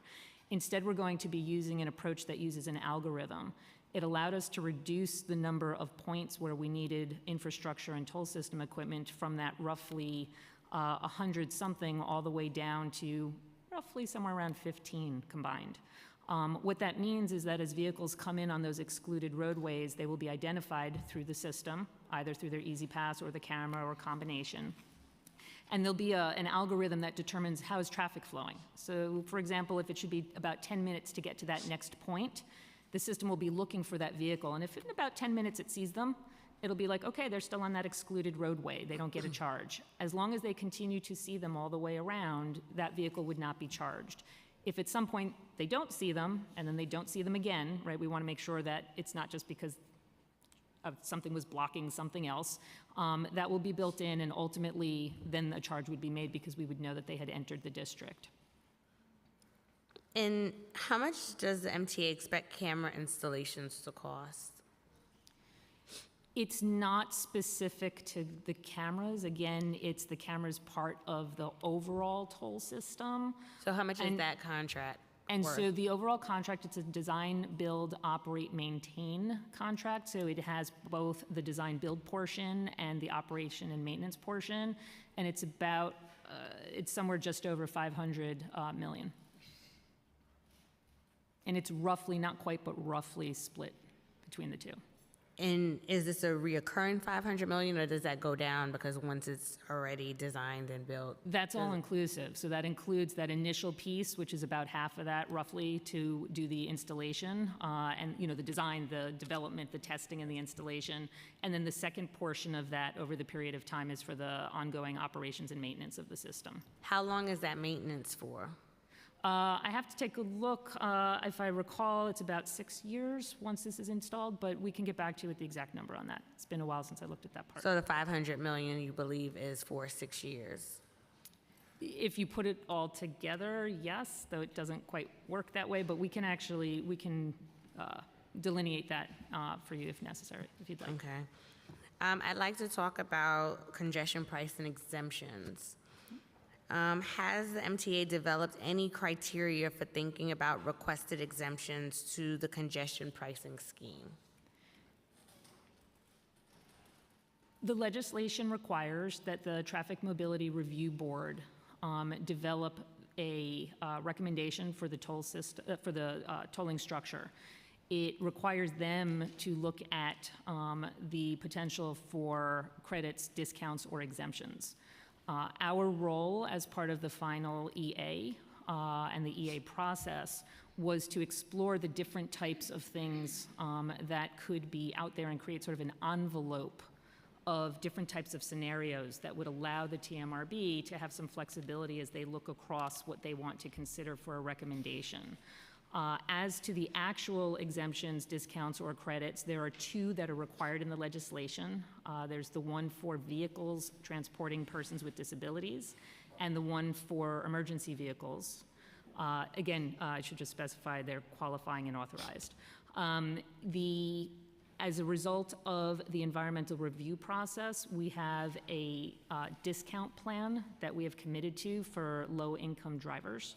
Instead, we're going to be using an approach that uses an algorithm. It allowed us to reduce the number of points where we needed infrastructure and toll system equipment from that roughly 100-something all the way down to roughly somewhere around 15 combined. What that means is that as vehicles come in on those excluded roadways, they will be identified through the system, either through their Easy Pass or the camera or a combination. And there'll be an algorithm that determines how is traffic flowing. So, for example, if it should be about 10 minutes to get to that next point, the system will be looking for that vehicle. And if in about 10 minutes it sees them, it'll be like, okay, they're still on that excluded roadway. They don't get a charge. As long as they continue to see them all the way around, that vehicle would not be charged. If at some point they don't see them, and then they don't see them again, right, we want to make sure that it's not just because something was blocking something else. That will be built in, and ultimately then a charge would be made because we would know that they had entered the district. And how much does the MTA expect camera installations to cost? It's not specific to the cameras. Again, it's the cameras part of the overall toll system. So how much is that contract And worth? so the overall contract, it's a design, build, operate, maintain contract. So it has both the design build portion and the operation and maintenance portion. And it's about, it's somewhere just over 500 million. And it's roughly, not quite, but roughly split between the two. And is this a reoccurring 500 million, or does that go down because once it's already designed and built? That's all inclusive. So that includes that initial piece, which is about half of that roughly to do the installation and, you know, the design, the development, the testing, and the installation. And then the second portion of that over the period of time is for the ongoing operations and maintenance of the system. How long is that maintenance for? I have to take a look. If I recall, it's about 6 years once this is installed, but we can get back to you with the exact number on that. It's been a while since I looked at that part. So the 500 million you believe is for 6 years? If you put it all together, yes, though it doesn't quite work that way, but we can actually, delineate that for you if necessary, if you'd like. Okay. I'd like to talk about congestion price and exemptions. Has the MTA developed any criteria for thinking about requested exemptions to the congestion pricing scheme? The legislation requires that the Traffic Mobility Review Board develop a recommendation for the toll system, for the tolling structure. It requires them to look at the potential for credits, discounts, or exemptions. Our role as part of the final EA and the EA process was to explore the different types of things that could be out there and create sort of an envelope of different types of scenarios that would allow the TMRB to have some flexibility as they look across what they want to consider for a recommendation. As to the actual exemptions, discounts, or credits, there are two that are required in the legislation. There's the one for vehicles transporting persons with disabilities and the one for emergency vehicles. Again, I should just specify they're qualifying and authorized. As a result of the environmental review process, we have a discount plan that we have committed to for low-income drivers.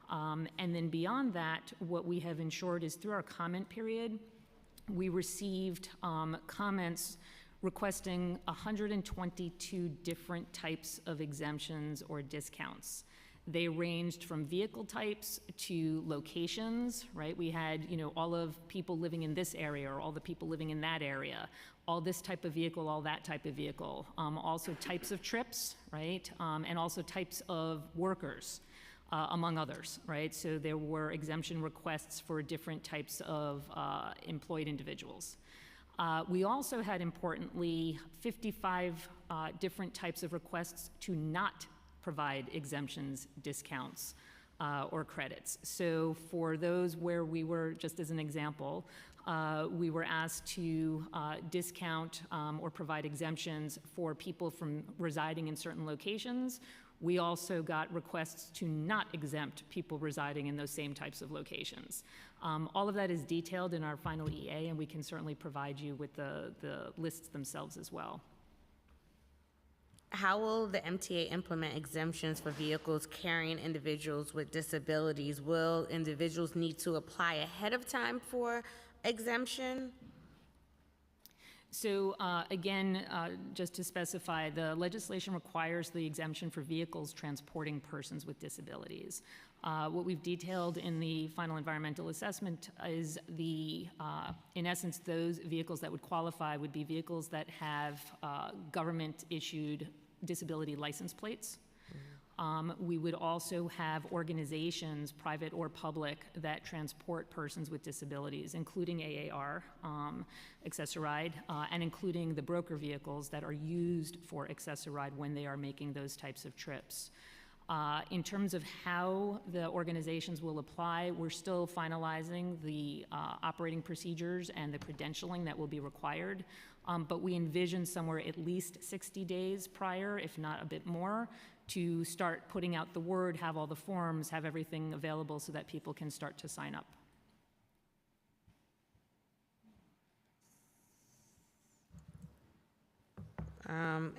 And then beyond that, what we have ensured is through our comment period, we received comments requesting 122 different types of exemptions or discounts. They ranged from vehicle types to locations, right? We had, you know, all of people living in this area or all the people living in that area, all this type of vehicle, all that type of vehicle. Also types of trips, right? And also types of workers. Among others, right? So there were exemption requests for different types of employed individuals. We also had, importantly, 55 different types of requests to not provide exemptions, discounts, or credits. So for those where we were, just as an example, we were asked to discount or provide exemptions for people from residing in certain locations. We also got requests to not exempt people residing in those same types of locations. All of that is detailed in our final EA, and we can certainly provide you with the lists themselves as well. How will the MTA implement exemptions for vehicles carrying individuals with disabilities? Will individuals need to apply ahead of time for exemption? So again, just to specify, the legislation requires the exemption for vehicles transporting persons with disabilities. What we've detailed in the final environmental assessment is in essence, those vehicles that would qualify would be vehicles that have government-issued disability license plates. We would also have organizations, private or public, that transport persons with disabilities, including AAR, Accessoride, and including the broker vehicles that are used for Accessoride when they are making those types of trips. In terms of how the organizations will apply, we're still finalizing the operating procedures and the credentialing that will be required, but we envision somewhere at least 60 days prior, if not a bit more, to start putting out the word, have all the forms, have everything available so that people can start to sign up.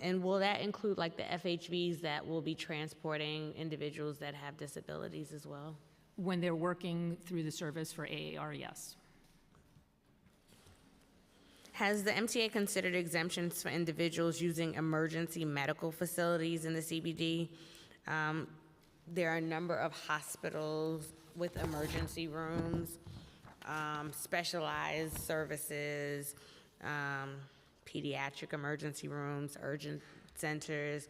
And will that include like the FHVs that will be transporting individuals that have disabilities as well? When they're working through the service for AAR, yes. Has the MTA considered exemptions for individuals using emergency medical facilities in the CBD? There are a number of hospitals with emergency rooms, specialized services, pediatric emergency rooms, urgent centers.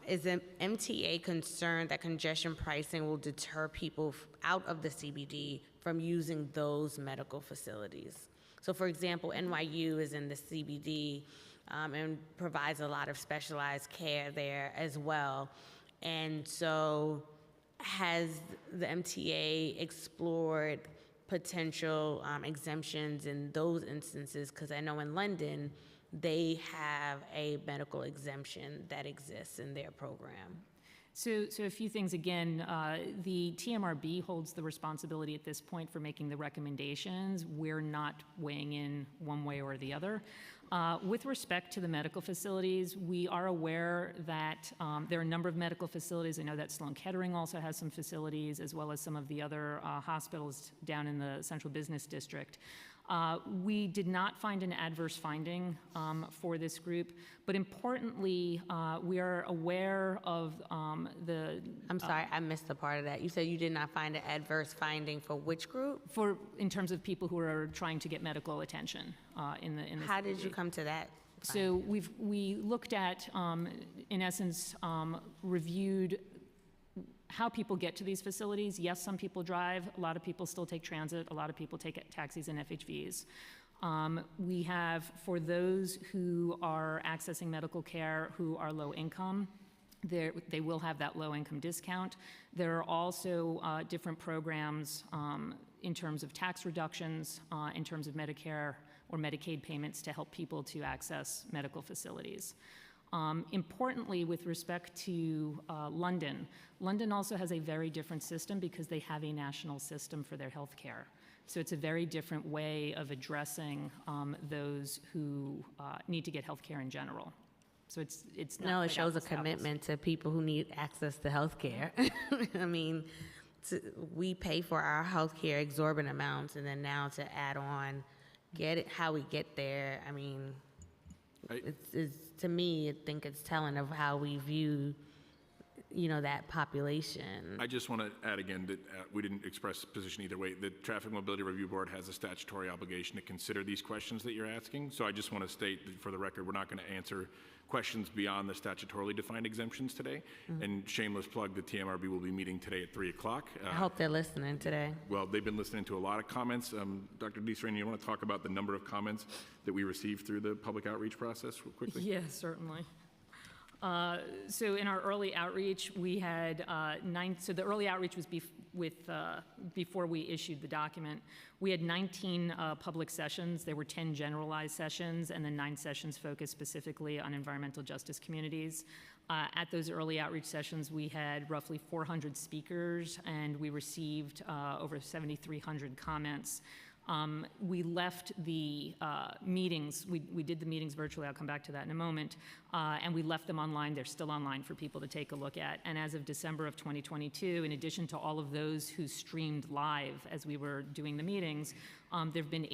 Is the MTA concerned that congestion pricing will deter people out of the CBD from using those medical facilities? So for example, NYU is in the CBD and provides a lot of specialized care there as well. And so has the MTA explored potential exemptions in those instances? Because I know in London, they have a medical exemption that exists in their program. So a few things again. The TMRB holds the responsibility at this point for making the recommendations. We're not weighing in one way or the other. With respect to the medical facilities, we are aware that there are a number of medical facilities. I know that Sloan Kettering also has some facilities, as well as some of the other hospitals down in the Central Business District. We did not find an adverse finding for this group, but importantly, we are aware of the... I'm sorry, I missed the part of that. You said you did not find an adverse finding for which group? In terms of people who are trying to get medical attention in the How did you come to that? So we looked at, in essence, reviewed how people get to these facilities. Yes, some people drive. A lot of people still take transit. A lot of people take taxis and FHVs. We have, for those who are accessing medical care who are low income, they will have that low income discount. There are also different programs in terms of tax reductions, in terms of Medicare or Medicaid payments to help people to access medical facilities. Importantly, with respect to London, London also has a very different system because they have a national system for their health care. So it's a very different way of addressing those who need to get health care in general. So it's not No, it like shows a apples to apples. commitment to people who need access to health care. I mean, we pay for our health care exorbitant amounts, and then now to add on, get it how we get there, I mean, it's to me, I think it's telling of how we view, that population. I just want to add again that we didn't express position either way. The Traffic Mobility Review Board has a statutory obligation to consider these questions that you're asking. So I just want to state that for the record, we're not going to answer questions beyond the statutorily defined exemptions today. And shameless plug, the TMRB will be meeting today at 3 o'clock. I hope they're listening today. Well, they've been listening to a lot of comments. Dr. DeSereni, you want to talk about the number of comments that we received through the public outreach process real quickly? Yeah, certainly. So in our early outreach, we had so the early outreach was before we issued the document. We had 19 public sessions. There were 10 generalized sessions, and then 9 sessions focused specifically on environmental justice communities. At those early outreach sessions, we had roughly 400 speakers, and we received over 7,300 comments. We left the meetings, we did the meetings virtually, I'll come back to that in a moment, and we left them online. They're still online for people to take a look at. And as of December of 2022, in addition to all of those who streamed live as we were doing the meetings, there have been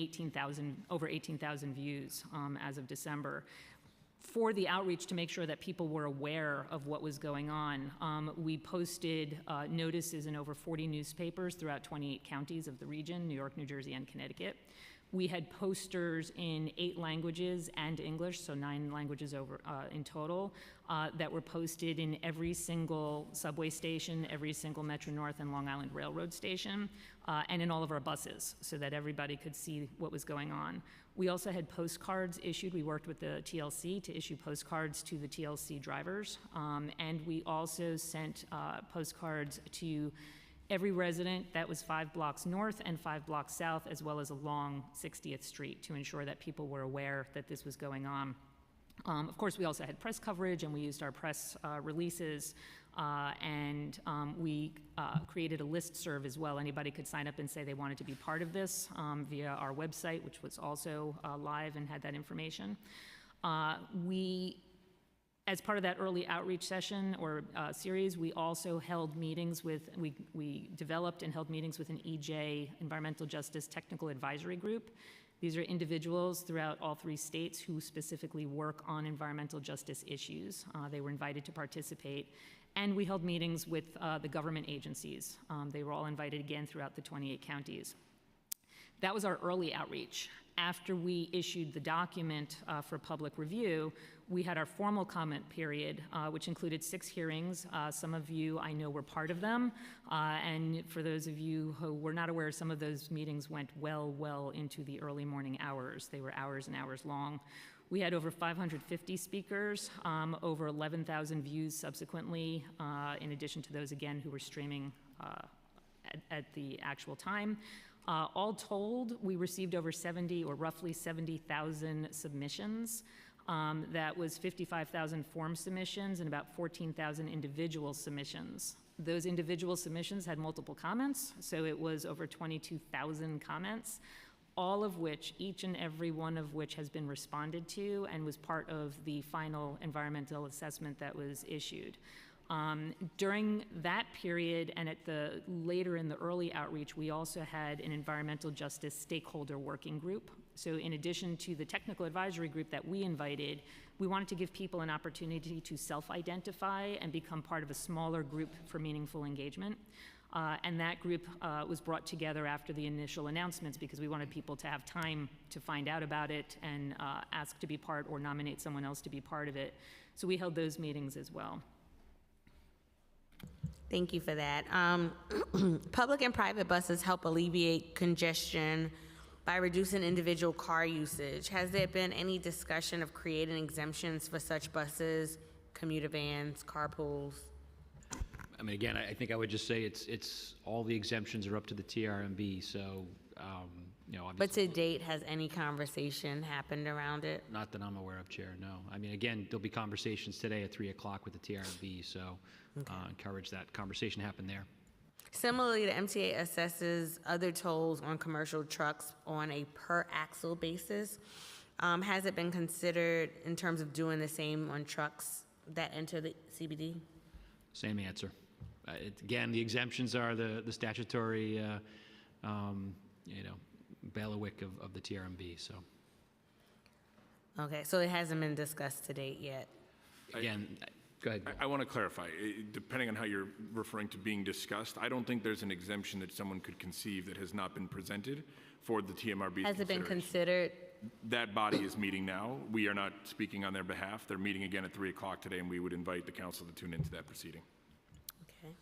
over 18,000 views as of December. For the outreach, to make sure that people were aware of what was going on, we posted notices in over 40 newspapers throughout 28 counties of the region, New York, New Jersey, and Connecticut. We had posters in 8 languages and English, so 9 languages in total, that were posted in every single subway station, every single Metro North and Long Island Railroad station, and in all of our buses, so that everybody could see what was going on. We also had postcards issued. We worked with the TLC to issue postcards to the TLC drivers, and we also sent postcards to every resident that was 5 blocks north and 5 blocks south, as well as along 60th Street, to ensure that people were aware that this was going on. Of course, we also had press coverage, and we used our press releases, and we created a listserv as well. Anybody could sign up and say they wanted to be part of this via our website, which was also live and had that information. As part of that early outreach session or series, we also held meetings with, we developed and held meetings with an EJ, Environmental Justice Technical Advisory Group. These are individuals throughout all 3 states who specifically work on environmental justice issues. They were invited to participate. And we held meetings with the government agencies. They were all invited again throughout the 28 counties. That was our early outreach. After we issued the document for public review, we had our formal comment period, which included 6 hearings. Some of you, I know, were part of them. And for those of you who were not aware, some of those meetings went well into the early morning hours. They were hours and hours long. We had over 550 speakers, over 11,000 views subsequently, in addition to those, again, who were streaming at the actual time. All told, we received over 70 or roughly 70,000 submissions. That was 55,000 form submissions and about 14,000 individual submissions. Those individual submissions had multiple comments, so it was over 22,000 comments, all of which, each and every one of which has been responded to and was part of the final environmental assessment that was issued. During that period and later in the early outreach, we also had an environmental justice stakeholder working group. So in addition to the technical advisory group that we invited, we wanted to give people an opportunity to self-identify and become part of a smaller group for meaningful engagement. And that group was brought together after the initial announcements because we wanted people to have time to find out about it and ask to be part or nominate someone else to be part of it. So we held those meetings as well. Thank you for that. Public and private buses help alleviate congestion by reducing individual car usage. Has there been any discussion of creating exemptions for such buses, commuter vans, carpools? I mean, again, I think I would just say it's all the exemptions are up to the TRMB, so, you know, But obviously. to date, has any conversation happened around it? Not that I'm aware of, Chair, no. I mean, again, there'll be conversations today at 3 o'clock with the TRMB, so encourage that conversation to happen there. Similarly, the MTA assesses other tolls on commercial trucks on a per axle basis. Has it been considered in terms of doing the same on trucks that enter the CBD? Same answer. Again, the exemptions are the statutory, you know, bailiwick of the TRMB, so. Okay, so it hasn't been discussed to date yet. Again, go ahead. I want to clarify, depending on how you're referring to being discussed, I don't think there's an exemption that someone could conceive that has not been presented for the TMRB's Has it been consideration. considered? That body is meeting now. We are not speaking on their behalf. They're meeting again at 3 o'clock today, and we would invite the council to tune into that proceeding. Okay.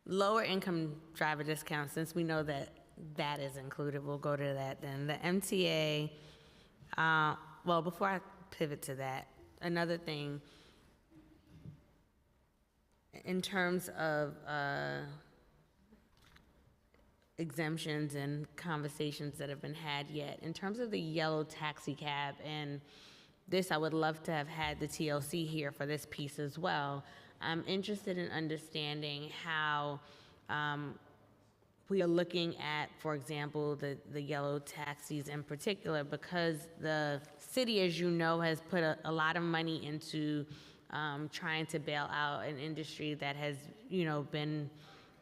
Lower income driver discounts, since we know that that is included, we'll go to that then. The MTA, well, before I pivot to that, another thing, in terms of exemptions and conversations that have been had yet, in terms of the yellow taxi cab, and this I would love to have had the TLC here for this piece as well. I'm interested in understanding how we are looking at, for example, the yellow taxis in particular, because the city, as you know, has put a lot of money into trying to bail out an industry that has, you know, been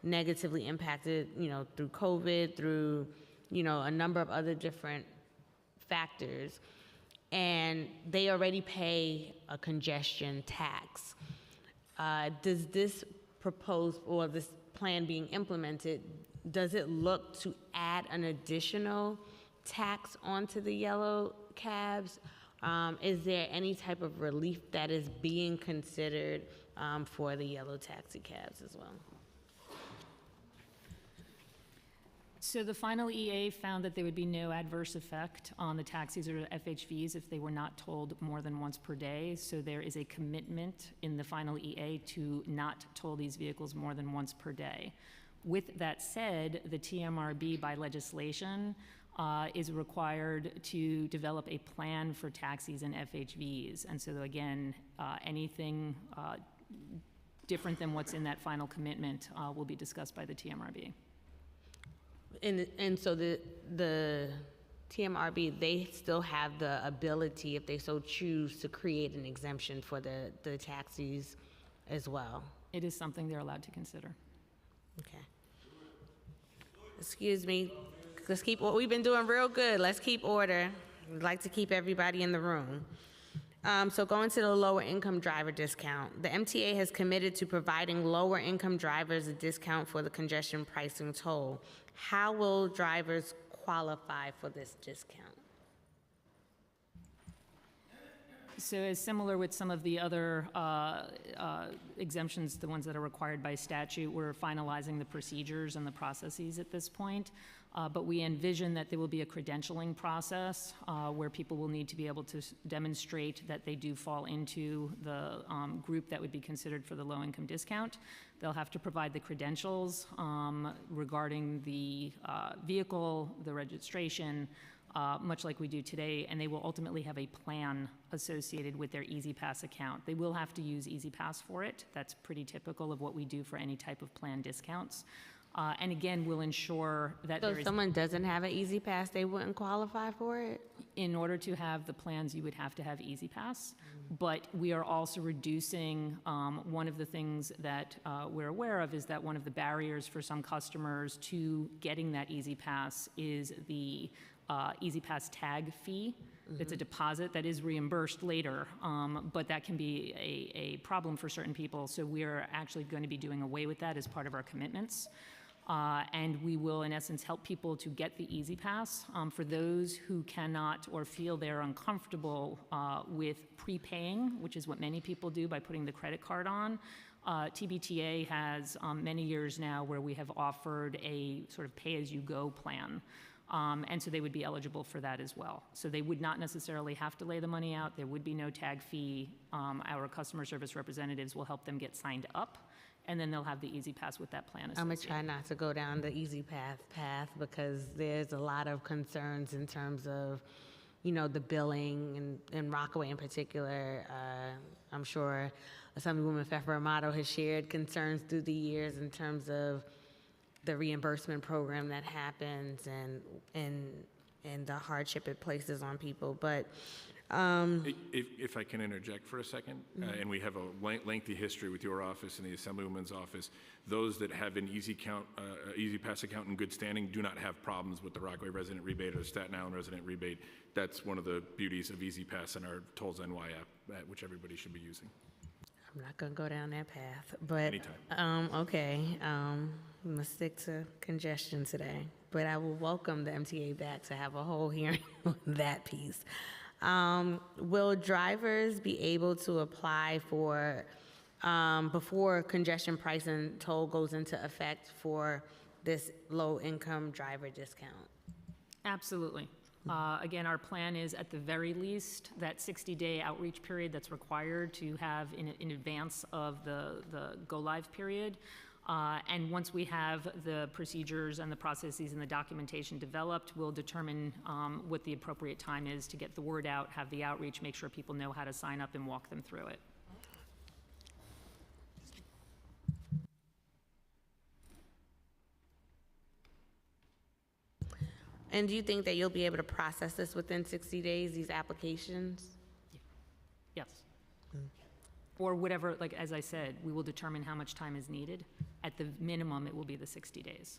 negatively impacted, you know, through COVID, through, you know, a number of other different factors. And they already pay a congestion tax. Does this proposed, or this plan being implemented, does it look to add an additional tax onto the yellow cabs? Is there any type of relief that is being considered for the yellow taxi cabs as well? So the final EA found that there would be no adverse effect on the taxis or FHVs if they were not tolled more than once per day. So there is a commitment in the final EA to not toll these vehicles more than once per day. With that said, the TMRB by legislation is required to develop a plan for taxis and FHVs. And so again, anything different than what's in that final commitment will be discussed by the TMRB. And so the TMRB, they still have the ability, if they so choose, to create an exemption for the taxis as well. It is something they're allowed to consider. Okay. Excuse me. Let's keep what we've been doing real good. Let's keep order. We'd like to keep everybody in the room. So going to the lower income driver discount. The MTA has committed to providing lower income drivers a discount for the congestion pricing toll. How will drivers qualify for this discount? So as similar with some of the other exemptions, the ones that are required by statute, we're finalizing the procedures and the processes at this point. But we envision that there will be a credentialing process where people will need to be able to demonstrate that they do fall into the group that would be considered for the low-income discount. They'll have to provide the credentials regarding the vehicle, the registration, much like we do today, and they will ultimately have a plan associated with their EasyPass account. They will have to use EasyPass for it. That's pretty typical of what we do for any type of plan discounts. And again, we'll ensure that So there if is, someone, someone doesn't have an EasyPass, they wouldn't qualify for it? in order to have the plans, you would have to have EasyPass. But we are also reducing, one of the things that we're aware of is that one of the barriers for some customers to getting that EasyPass is the EasyPass tag fee. It's a deposit that is reimbursed later, but that can be a problem for certain people. So we're actually going to be doing away with that as part of our commitments. And we will, in essence, help people to get the EasyPass. For those who cannot or feel they're uncomfortable with prepaying, which is what many people do by putting the credit card on, TBTA has many years now where we have offered a sort of pay-as-you-go plan. And so they would be eligible for that as well. So they would not necessarily have to lay the money out. There would be no tag fee. Our customer service representatives will help them get signed up, and then they'll have the EasyPass with that plan I'm associated. gonna try not to go down the EasyPass path because there's a lot of concerns in terms of, you know, the billing and Rockaway in particular. I'm sure Assemblywoman Pfeffer Amato has shared concerns through the years in terms of the reimbursement program that happens and the hardship it places on people. But If I can interject for a second, and we have a lengthy history with your office and the Assemblywoman's office, those that have an EasyPass account in good standing do not have problems with the Rockaway resident rebate or the Staten Island resident rebate. That's one of the beauties of EasyPass and our Tolls NY app, which everybody should be using. I'm not gonna go down that path. But Anytime. okay, I'm gonna stick to congestion today. But I will welcome the MTA back to have a whole hearing on that piece. Will drivers be able to apply for, before congestion price and toll goes into effect for this low-income driver discount? Absolutely. Again, our plan is at the very least that 60-day outreach period that's required to have in advance of the go-live period. And once we have the procedures and the processes and the documentation developed, we'll determine what the appropriate time is to get the word out, have the outreach, make sure people know how to sign up and walk them through it. And do you think that you'll be able to process this within 60 days, these applications? Yes. Or whatever, like, as I said, we will determine how much time is needed. At the minimum, it will be the 60 days.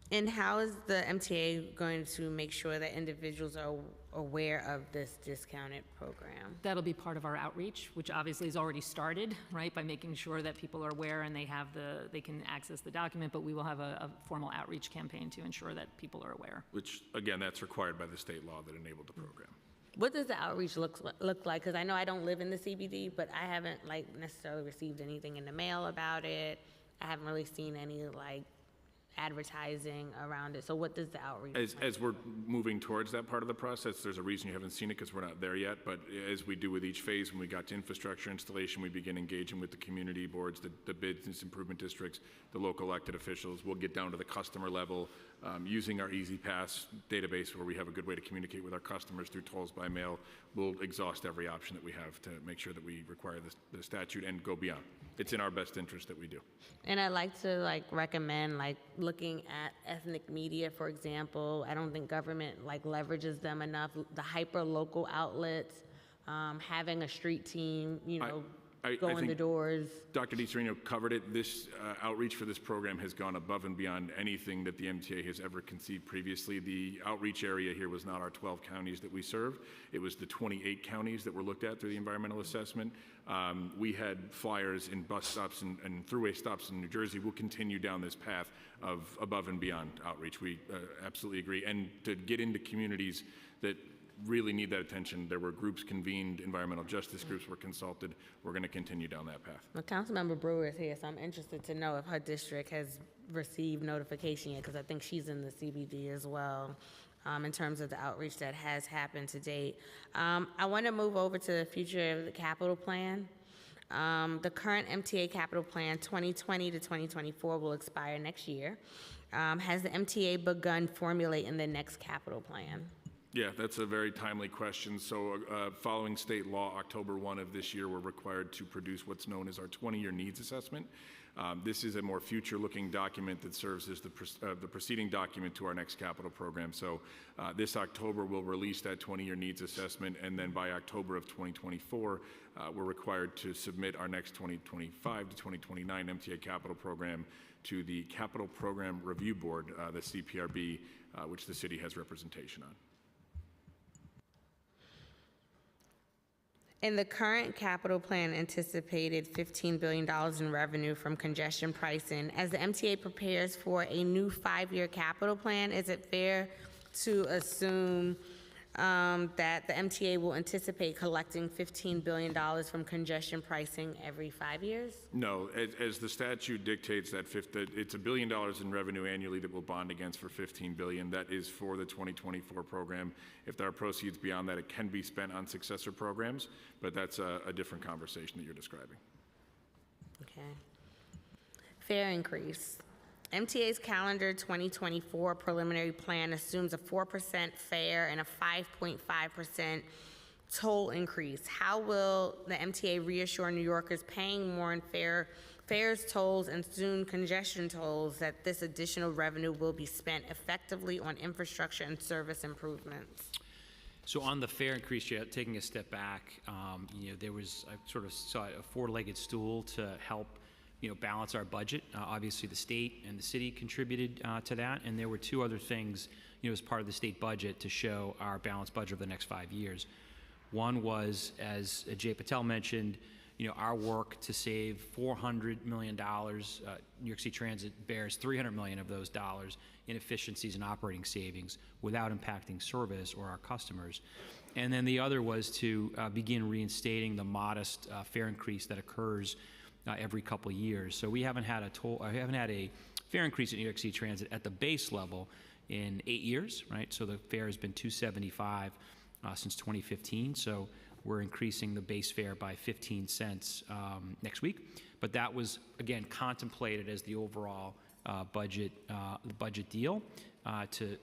And how is the MTA going to make sure that individuals are aware of this discounted program? That'll be part of our outreach, which obviously has already started, right, by making sure that people are aware and they can access the document, but we will have a formal outreach campaign to ensure that people are aware. Which, again, that's required by the state law that enabled the program. What does the outreach look like? Because I know I don't live in the CBD, but I haven't necessarily received anything in the mail about it. I haven't really seen any advertising around it. So what does the outreach look like? As we're moving towards that part of the process, there's a reason you haven't seen it because we're not there yet. But as we do with each phase, when we got to infrastructure installation, we begin engaging with the community boards, the business improvement districts, the local elected officials. We'll get down to the customer level using our Easy Pass database, where we have a good way to communicate with our customers through tolls by mail, we'll exhaust every option that we have to make sure that we require the statute and go beyond. It's in our best interest that we do. And I'd like to recommend looking at ethnic media, for example. I don't think government leverages them enough. The hyper local outlets, having a street team, go in the doors. Dr. DiSereno covered it. This outreach for this program has gone above and beyond anything that the MTA has ever conceived previously. The outreach area here was not our 12 counties that we serve. It was the 28 counties that were looked at through the environmental assessment. We had flyers in bus stops and thruway stops in New Jersey. We'll continue down this path of above and beyond outreach. We absolutely agree. And to get into communities that really need that attention. There were groups convened, environmental justice groups were consulted. We're going to continue down that path. Well, Councilmember Brewer is here, so I'm interested to know if her district has received notification yet, because I think she's in the CBD as well, in terms of the outreach that has happened to date. I want to move over to the future of the capital plan. The current MTA capital plan 2020 to 2024 will expire next year. Has the MTA begun formulating the next capital plan? Yeah, that's a very timely question. So following state law, October 1 of this year, we're required to produce what's known as our 20-year needs assessment. This is a more future-looking document that serves as the preceding document to our next capital program. So this October, we'll release that 20-year needs assessment, and then by October of 2024, we're required to submit our next 2025 to 2029 MTA capital program to the Capital Program Review Board, the CPRB, which the city has representation on. In the current capital plan anticipated $15 billion in revenue from congestion pricing. As the MTA prepares for a new 5-year capital plan, is it fair to assume that the MTA will anticipate collecting $15 billion from congestion pricing every 5 years? No, as the statute dictates, that it's $1 billion in revenue annually that we'll bond against for $15 billion. That is for the 2024 program. If there are proceeds beyond that, it can be spent on successor programs, but that's a different conversation that you're describing. Okay. Fare increase. MTA's calendar 2024 preliminary plan assumes a 4% fare and a 5.5% toll increase. How will the MTA reassure New Yorkers paying more in fares, tolls, and soon congestion tolls that this additional revenue will be spent effectively on infrastructure and service improvements? So on the fare increase, taking a step back, there was, I sort of saw a four-legged stool to help balance our budget. Obviously, the state and the city contributed to that, and there were two other things, as part of the state budget to show our balanced budget over the next 5 years. One was, as Jay Patel mentioned, our work to save $400 million. New York City Transit bears $300 million of those dollars in efficiencies and operating savings without impacting service or our customers. And then the other was to begin reinstating the modest fare increase that occurs every couple of years. So we haven't had a fare increase at New York City Transit at the base level in 8 years, right? So the fare has been $2.75 since 2015. So we're increasing the base fare by 15 cents next week. But that was, again, contemplated as the overall budget deal to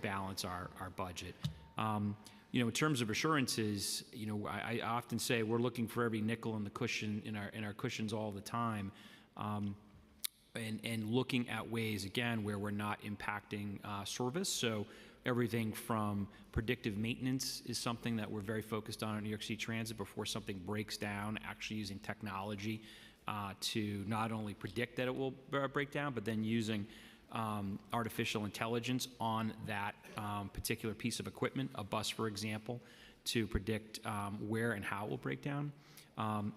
balance our budget. In terms of assurances, I often say we're looking for every nickel in the cushion in our cushions all the time, and looking at ways again where we're not impacting service. So everything from predictive maintenance is something that we're very focused on at New York City Transit before something breaks down. Actually using technology to not only predict that it will break down, but then using artificial intelligence on that particular piece of equipment, a bus, for example, to predict where and how it will break down.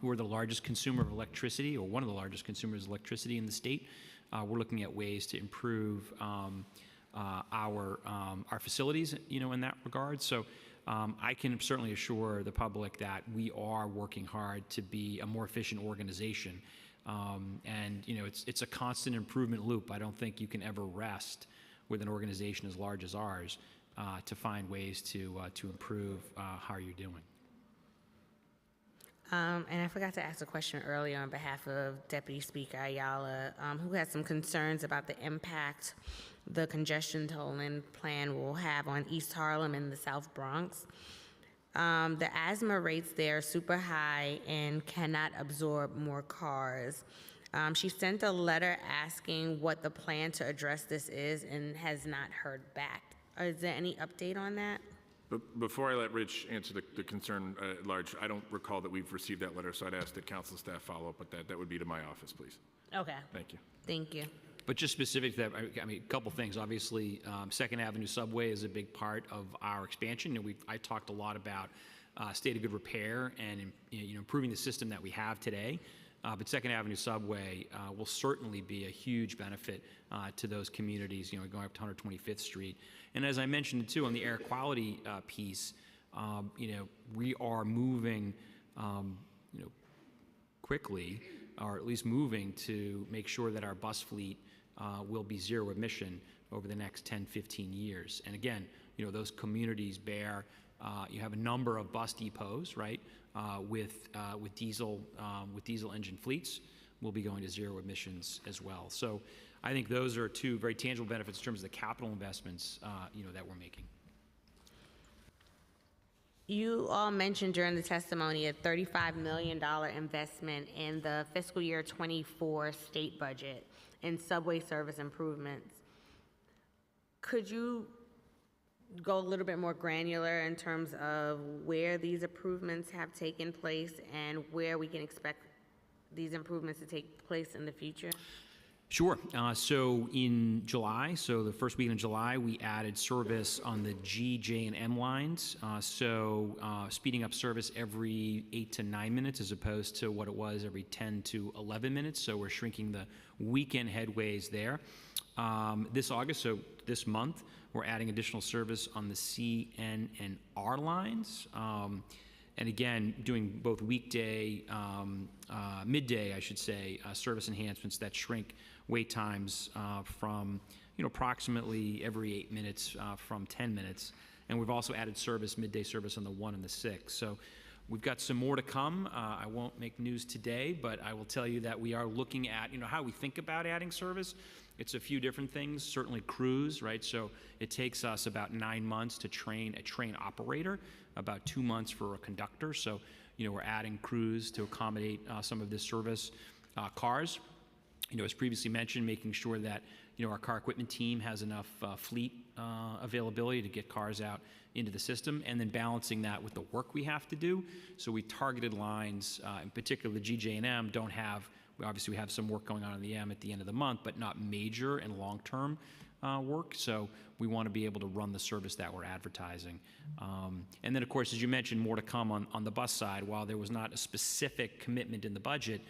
We're the largest consumer of electricity, or one of the largest consumers of electricity in the state. We're looking at ways to improve our facilities, in that regard. So I can certainly assure the public that we are working hard to be a more efficient organization. And it's a constant improvement loop. I don't think you can ever rest with an organization as large as ours to find ways to improve how you're doing. And I forgot to ask a question earlier on behalf of Deputy Speaker Ayala, who had some concerns about the impact the congestion tolling plan will have on East Harlem and the South Bronx. The asthma rates there are super high and cannot absorb more cars. She sent a letter asking what the plan to address this is and has not heard back. Is there any update on that? But before I let Rich answer the concern at large, I don't recall that we've received that letter, so I'd ask that council staff follow up with that. That would be to my office, please. Okay. Thank you. Thank you. But just specific to that, I mean, a couple things. Obviously, Second Avenue subway is a big part of our expansion. And I talked a lot about state of good repair and improving the system that we have today. But Second Avenue subway will certainly be a huge benefit to those communities, going up to 125th Street. And as I mentioned too, on the air quality piece, we are moving, quickly, or at least moving to make sure that our bus fleet will be zero emission over the next 10, 15 years. And again, those communities bear, you have a number of bus depots, right, with diesel engine fleets. We'll be going to zero emissions as well. So I think those are two very tangible benefits in terms of the capital investments, that we're making. You all mentioned during the testimony a $35 million investment in the fiscal year 24 state budget in subway service improvements. Could you go a little bit more granular in terms of where these improvements have taken place and where we can expect these improvements to take place in the future? Sure. So in July, so the first week in July, we added service on the G, J, and M lines. Speeding up service every 8 to 9 minutes as opposed to what it was every 10 to 11 minutes. So we're shrinking the weekend headways there. This August, so this month, we're adding additional service on the C, N, and R lines. And again, doing both weekday, midday, I should say, service enhancements that shrink wait times from approximately every 8 minutes from 10 minutes. And we've also added service, midday service on the 1 and the 6. So we've got some more to come. I won't make news today, but I will tell you that we are looking at how we think about adding service. It's a few different things, certainly crews, right? So it takes us about 9 months to train a train operator, about 2 months for a conductor. So, we're adding crews to accommodate some of this service. Cars, as previously mentioned, making sure that, our car equipment team has enough fleet availability to get cars out into the system, and then balancing that with the work we have to do. So we targeted lines, in particular the GJ and M don't have, obviously we have some work going on in the M at the end of the month, but not major and long-term work. So we want to be able to run the service that we're advertising. And then, of course, as you mentioned, more to come on the bus side. While there was not a specific commitment in the budget,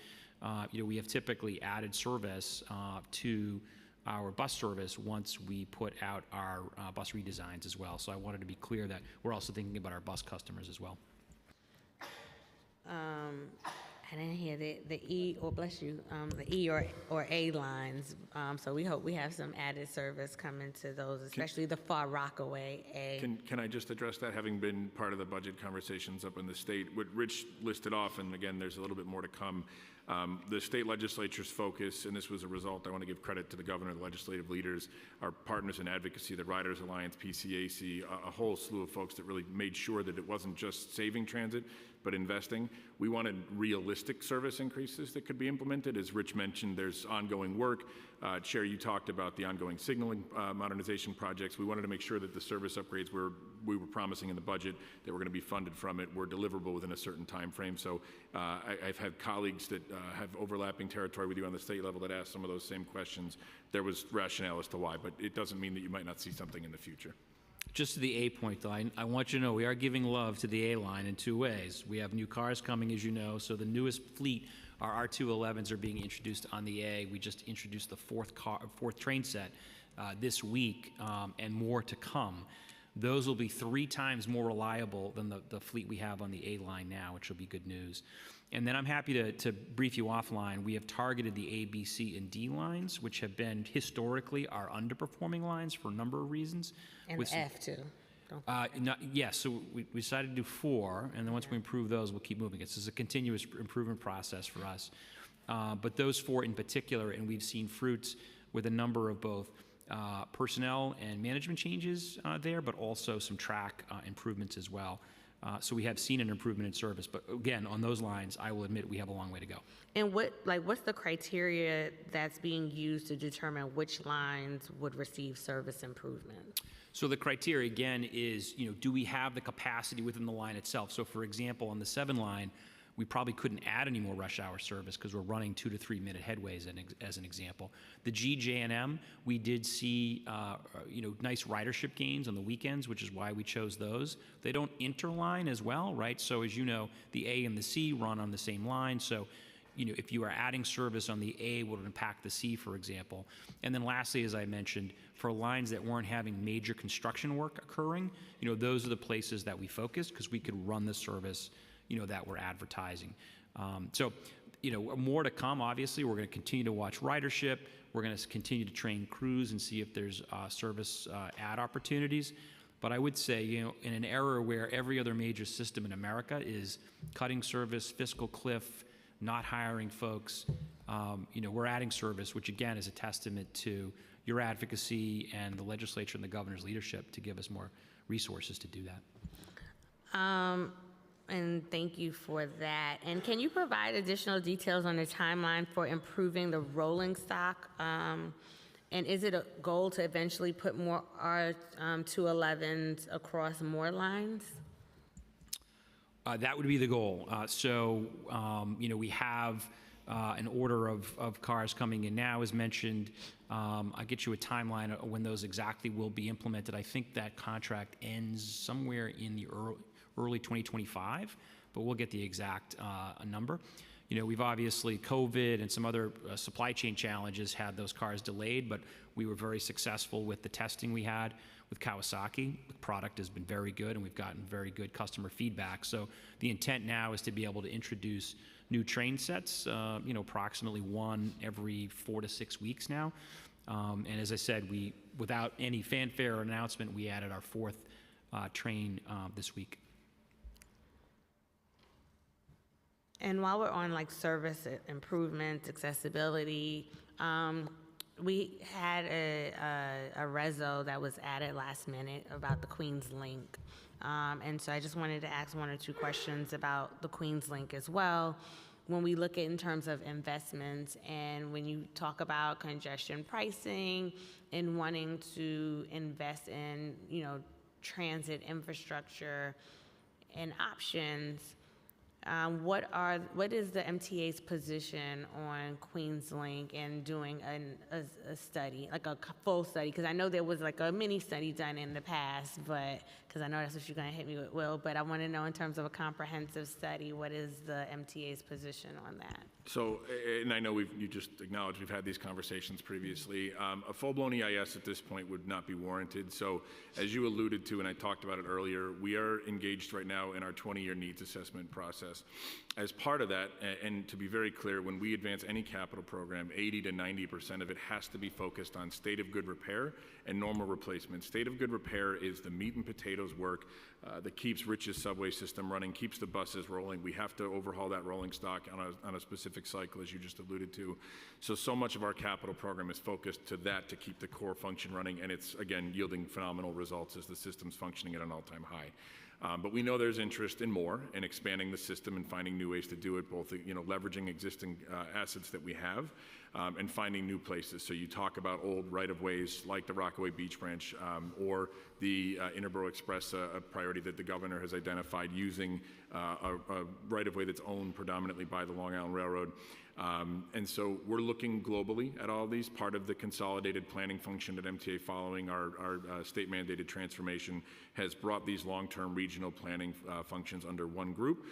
we have typically added service to our bus service once we put out our bus redesigns as well. So I wanted to be clear that we're also thinking about our bus customers as well. I didn't hear the E, or bless you, the E or A lines. So we hope we have some added service coming to those, especially the Far Rockaway A. Can I just address that, having been part of the budget conversations up in the state? What Rich listed off, and again, there's a little bit more to come. The state legislature's focus, and this was a result, I want to give credit to the governor, the legislative leaders, our partners in advocacy, the Riders Alliance, PCAC, a whole slew of folks that really made sure that it wasn't just saving transit, but investing. We wanted realistic service increases that could be implemented. As Rich mentioned, there's ongoing work. Chair, you talked about the ongoing signaling modernization projects. We wanted to make sure that the service upgrades we were promising in the budget that were going to be funded from it were deliverable within a certain time frame. So I've had colleagues that have overlapping territory with you on the state level that asked some of those same questions. There was rationale as to why, but it doesn't mean that you might not see something in the future. Just to the A point, though, I want you to know we are giving love to the A line in two ways. We have new cars coming, as you know, so the newest fleet, our R211s, are being introduced on the A. We just introduced the fourth train set this week, and more to come. Those will be 3 times more reliable than the fleet we have on the A line now, which will be good news. And then I'm happy to brief you offline. We have targeted the A, B, C, and D lines, which have been historically our underperforming lines for a number of reasons. And the F, too. Yes, so we decided to do 4, and then once we improve those, we'll keep moving. This is a continuous improvement process for us. But those 4 in particular, and we've seen fruits with a number of both personnel and management changes there, but also some track improvements as well. So we have seen an improvement in service, but again, on those lines, I will admit we have a long way to go. And what's the criteria that's being used to determine which lines would receive service improvement? So the criteria, again, is, do we have the capacity within the line itself? So for example, on the 7 line, we probably couldn't add any more rush hour service because we're running 2 to 3 minute headways as an example. The G, J, and M, we did see, nice ridership gains on the weekends, which is why we chose those. They don't interline as well, right? So as you know, the A and the C run on the same line. So, if you are adding service on the A, would impact the C, for example. And then lastly, as I mentioned, for lines that weren't having major construction work occurring, those are the places that we focused because we could run the service that we're advertising. So, more to come, obviously. We're going to continue to watch ridership. We're going to continue to train crews and see if there's service ad opportunities. But I would say, in an era where every other major system in America is cutting service, fiscal cliff, not hiring folks, we're adding service, which again is a testament to your advocacy and the legislature and the governor's leadership to give us more resources to do that. And thank you for that. And can you provide additional details on the timeline for improving the rolling stock? And is it a goal to eventually put more R211s across more lines? That would be the goal. We have an order of cars coming in now, as mentioned. I'll get you a timeline of when those exactly will be implemented. I think that contract ends somewhere in the early 2025, but we'll get the exact number. We've obviously, COVID and some other supply chain challenges had those cars delayed, but we were very successful with the testing we had with Kawasaki. The product has been very good, and we've gotten very good customer feedback. So the intent now is to be able to introduce new train sets, approximately 1 every 4 to 6 weeks now. And as I said, without any fanfare or announcement, we added our 4th train this week. And while we're on service improvements, accessibility, we had a reso that was added last minute about the Queens Link. And so I just wanted to ask 1 or 2 questions about the Queens Link as well. When we look at in terms of investments and when you talk about congestion pricing and wanting to invest in, transit infrastructure and options, what is the MTA's position on Queens Link and doing a study, like a full study? Because I know there was a mini study done in the past, but because I know that's what you're going to hit me with, Will. But I want to know in terms of a comprehensive study, what is the MTA's position on that? So, and I know you just acknowledged we've had these conversations previously. A full-blown EIS at this point would not be warranted. So, as you alluded to, and I talked about it earlier, we are engaged right now in our 20-year needs assessment process. As part of that, and to be very clear, when we advance any capital program, 80 to 90% of it has to be focused on state of good repair and normal replacement. State of good repair is the meat and potatoes work that keeps Rich's subway system running, keeps the buses rolling. We have to overhaul that rolling stock on a specific cycle, as you just alluded to. So much of our capital program is focused to that to keep the core function running, and it's, again, yielding phenomenal results as the system's functioning at an all-time high. But we know there's interest in more, in expanding the system and finding new ways to do it, both leveraging existing assets that we have and finding new places. So you talk about old right-of-ways like the Rockaway Beach Branch or the Interborough Express, a priority that the governor has identified using a right-of-way that's owned predominantly by the Long Island Railroad. And so we're looking globally at all these. Part of the consolidated planning function at MTA following our state-mandated transformation has brought these long-term regional planning functions under one group,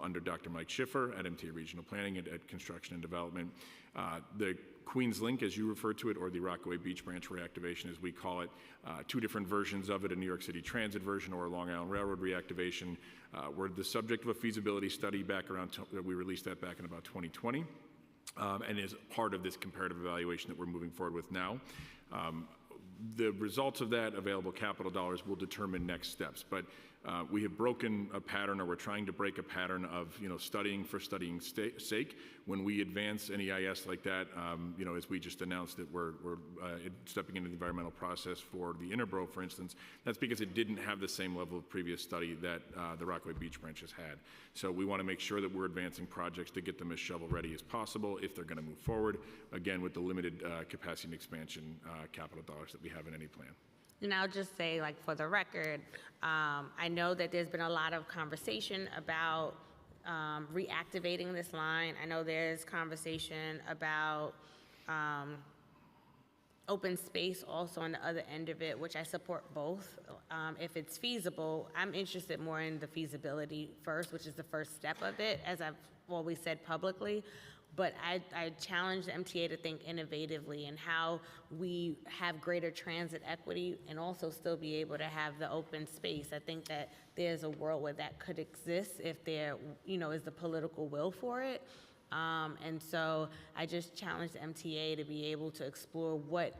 under Dr. Mike Schiffer at MTA Regional Planning at Construction and Development. The Queens Link, as you refer to it, or the Rockaway Beach Branch reactivation, as we call it, 2 different versions of it, a New York City Transit version or a Long Island Railroad reactivation, were the subject of a feasibility study we released that back in about 2020. And is part of this comparative evaluation that we're moving forward with now. The results of that, available capital dollars, will determine next steps. But we have broken a pattern, or we're trying to break a pattern of, studying for studying's sake. When we advance an EIS like that, as we just announced that we're stepping into the environmental process for the Interborough, for instance, that's because it didn't have the same level of previous study that the Rockaway Beach branch has had. So we want to make sure that we're advancing projects to get them as shovel-ready as possible if they're going to move forward, again, with the limited capacity and expansion capital dollars that we have in any plan. And I'll just say, like, for the record, I know that there's been a lot of conversation about reactivating this line. I know there's conversation about open space also on the other end of it, which I support both. If it's feasible, I'm interested more in the feasibility first, which is the first step of it, as I've always said publicly. But I challenge the MTA to think innovatively in how we have greater transit equity and also still be able to have the open space. I think that there's a world where that could exist if there, is the political will for it. And so I just challenge the MTA to be able to explore what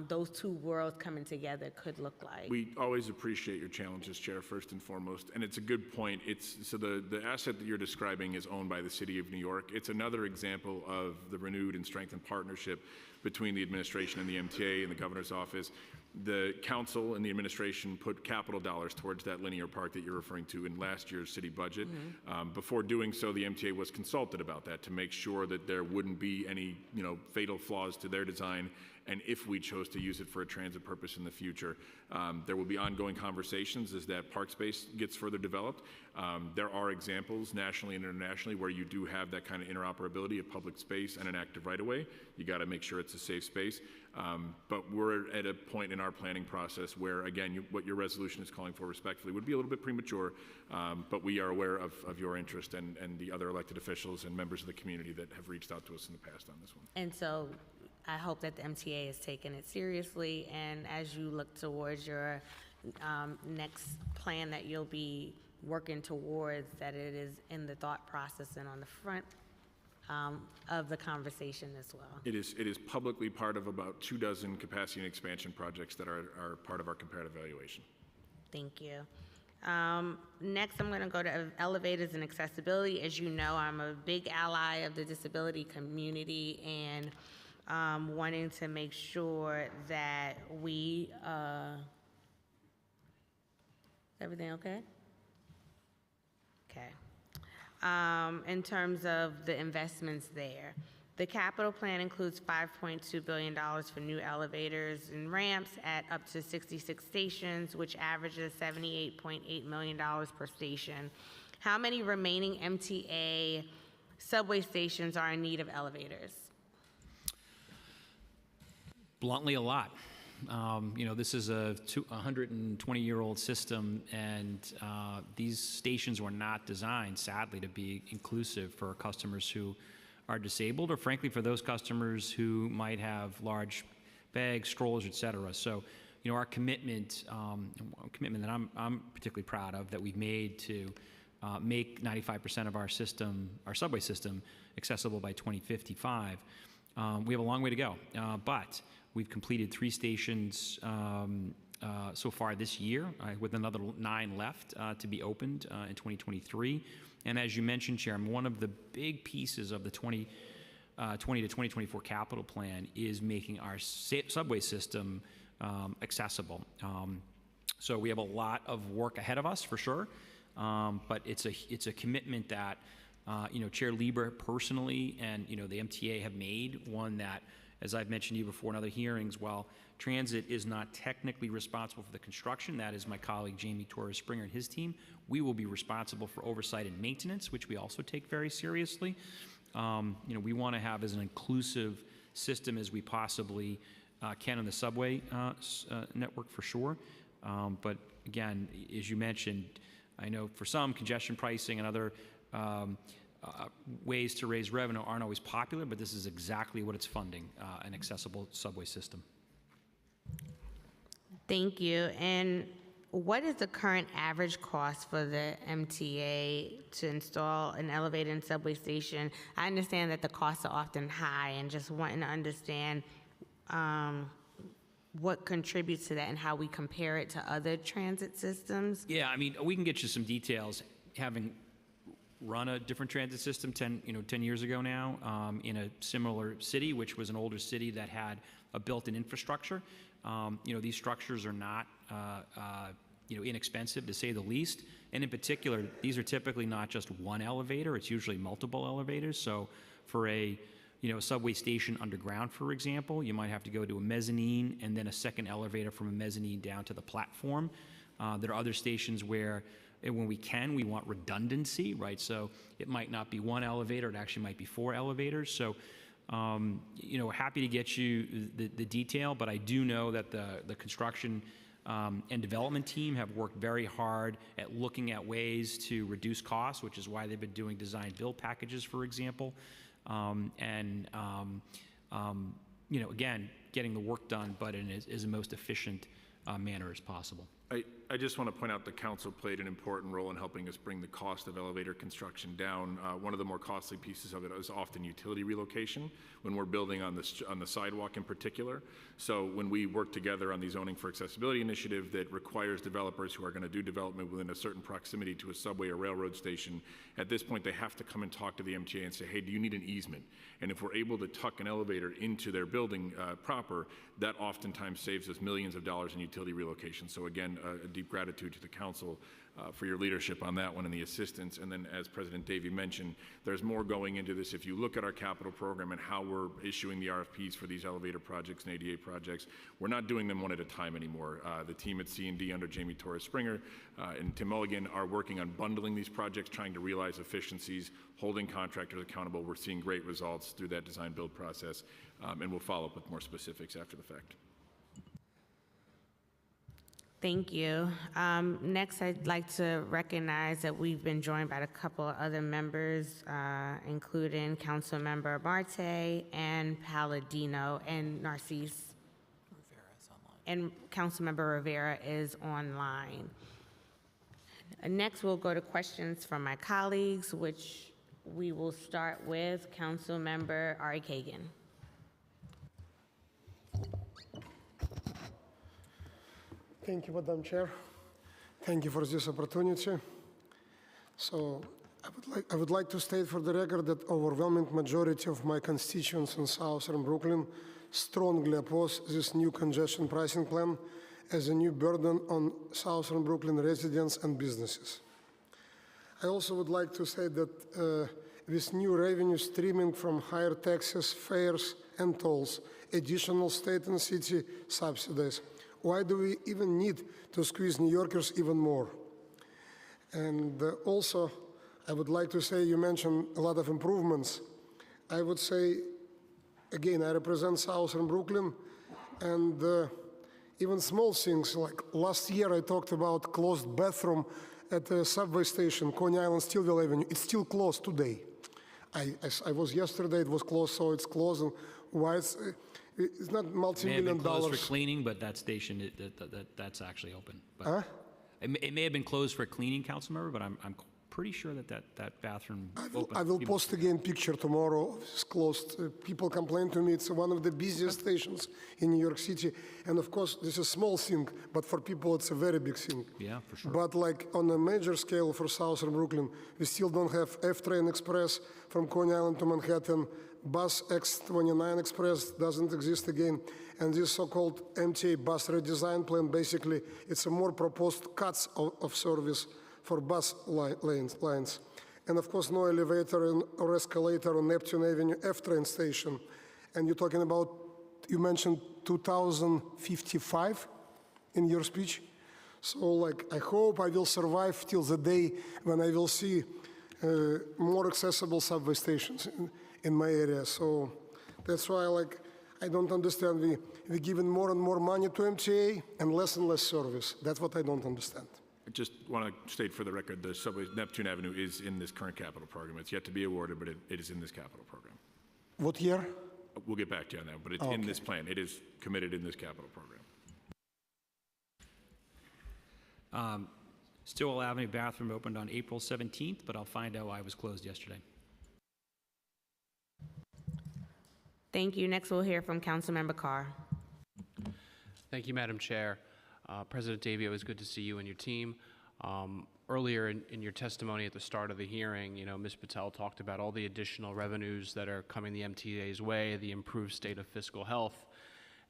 those two worlds coming together could look like. We always appreciate your challenges, Chair, first and foremost, and it's a good point. So the asset that you're describing is owned by the City of New York. It's another example of the renewed and strengthened partnership between the administration and the MTA and the governor's office. The council and the administration put capital dollars towards that linear park that you're referring to in last year's city budget. Before doing so, the MTA was consulted about that to make sure that there wouldn't be any, fatal flaws to their design. And if we chose to use it for a transit purpose in the future, there will be ongoing conversations as that park space gets further developed. There are examples nationally and internationally where you do have that kind of interoperability of public space and an active right-of-way. You got to make sure it's a safe space. But we're at a point in our planning process where, again, what your resolution is calling for respectfully would be a little bit premature, but we are aware of your interest and the other elected officials and members of the community that have reached out to us in the past on this one. And so I hope that the MTA is taking it seriously, and as you look towards your next plan that you'll be working towards, that it is in the thought process and on the front of the conversation as well. It is publicly part of about 24 capacity and expansion projects that are part of our comparative evaluation. Thank you. Next, I'm going to go to elevators and accessibility. As you know, I'm a big ally of the disability community, and wanting to make sure that we, is everything okay? Okay. In terms of the investments there, the capital plan includes $5.2 billion for new elevators and ramps at up to 66 stations, which averages $78.8 million per station. How many remaining MTA subway stations are in need of elevators? Bluntly, a lot. This is a 120-year-old system, and these stations were not designed, sadly, to be inclusive for customers who are disabled, or frankly, for those customers who might have large bags, strollers, et cetera. So, our commitment, that I'm particularly proud of, that we've made to make 95% of our system, our subway system, accessible by 2055. We have a long way to go, but we've completed 3 stations so far this year, with another 9 left to be opened in 2023. And as you mentioned, Chairman, one of the big pieces of the 2020 to 2024 capital plan is making our subway system accessible. So we have a lot of work ahead of us, for sure, but it's a commitment that Chair Lieber personally and the MTA have made, one that, as I've mentioned to you before in other hearings, while transit is not technically responsible for the construction, that is my colleague Jamie Torres-Springer and his team, we will be responsible for oversight and maintenance, which we also take very seriously. We want to have as an inclusive system as we possibly can in the subway network, for sure. But again, as you mentioned, I know for some, congestion pricing and other ways to raise revenue aren't always popular, but this is exactly what it's funding, an accessible subway system. Thank you. And what is the current average cost for the MTA to install an elevator and subway station? I understand that the costs are often high, and just wanting to understand what contributes to that and how we compare it to other transit systems? Yeah, I mean, we can get you some details, having run a different transit system 10 years ago now, in a similar city, which was an older city that had a built-in infrastructure. These structures are not, inexpensive, to say the least. And in particular, these are typically not just one elevator, it's usually multiple elevators. So for a subway station underground, for example, you might have to go to a mezzanine and then a second elevator from a mezzanine down to the platform. There are other stations where, when we want redundancy, right? So it might not be one elevator, it actually might be 4 elevators. So, happy to get you the detail, but I do know that the construction and development team have worked very hard at looking at ways to reduce costs, which is why they've been doing design build packages, for example. Again, getting the work done, but in as the most efficient manner as possible. I just want to point out the council played an important role in helping us bring the cost of elevator construction down. One of the more costly pieces of it is often utility relocation when we're building on the sidewalk in particular. So when we work together on the Zoning for Accessibility initiative that requires developers who are going to do development within a certain proximity to a subway or railroad station, at this point they have to come and talk to the MTA and say, hey, do you need an easement? And if we're able to tuck an elevator into their building proper, that oftentimes saves us millions of dollars in utility relocation. So again, a deep gratitude to the council for your leadership on that one and the assistance. And then, as President Davey mentioned, there's more going into this. If you look at our capital program and how we're issuing the RFPs for these elevator projects and ADA projects, we're not doing them one at a time anymore. The team at C&D under Jamie Torres-Springer and Tim Mulligan are working on bundling these projects, trying to realize efficiencies, holding contractors accountable. We're seeing great results through that design build process, and we'll follow up with more specifics after the fact. Thank you. Next, I'd like to recognize that we've been joined by a couple of other members, including Councilmember Marte and Palladino and Narcisse. And Councilmember Rivera is online. Next, we'll go to questions from my colleagues, which we will start with Councilmember Ari Kagan. Thank you, Madam Chair. Thank you for this opportunity. So I would like to state for the record that overwhelming majority of my constituents in Southern Brooklyn strongly oppose this new congestion pricing plan as a new burden on Southern Brooklyn residents and businesses. I also would like to say that with new revenue streaming from higher taxes, fares, and tolls, additional state and city subsidies, why do we even need to squeeze New Yorkers even more? And also, I would like to say, you mentioned a lot of improvements. I would say, again, I represent Southern Brooklyn, and even small things, like last year I talked about closed bathroom at a subway station, Coney Island, Steelville Avenue. It's still closed today. I was yesterday, it was closed, so it's closed. And why it's not multi-million dollars. It may have been closed dollars. for cleaning, but that station, that's actually open. But Huh? it may have been closed for cleaning, Councilmember, but I'm pretty sure that bathroom opened. I will post again picture tomorrow. It's closed. People complain to me. It's one of the busiest stations in New York City. And of course, this is a small thing, but for people, it's a very big thing. Yeah, for sure. But like on a major scale for Southern Brooklyn, we still don't have F-Train Express from Coney Island to Manhattan. Bus X29 Express doesn't exist again. And this so-called MTA bus redesign plan, basically, it's a more proposed cuts of service for bus lines. And of course, no elevator or escalator on Neptune Avenue F-train station. And you're talking about, you mentioned 2055 in your speech. So like, I hope I will survive till the day when I will see more accessible subway stations in my area. So that's why I don't understand. We're giving more and more money to MTA and less service. That's what I don't understand. I just want to state for the record, the subway Neptune Avenue is in this current capital program. It's yet to be awarded, but it is in this capital program. What year? We'll get back to you on that, but it's in this plan. It is committed in this capital program. Stillwell Avenue bathroom opened on April 17th, but I'll find out why it was closed yesterday. Thank you. Next, we'll hear from Councilmember Carr. Thank you, Madam Chair. President Davey, it was good to see you and your team. Earlier in your testimony at the start of the hearing, Ms. Patel talked about all the additional revenues that are coming the MTA's way, the improved state of fiscal health,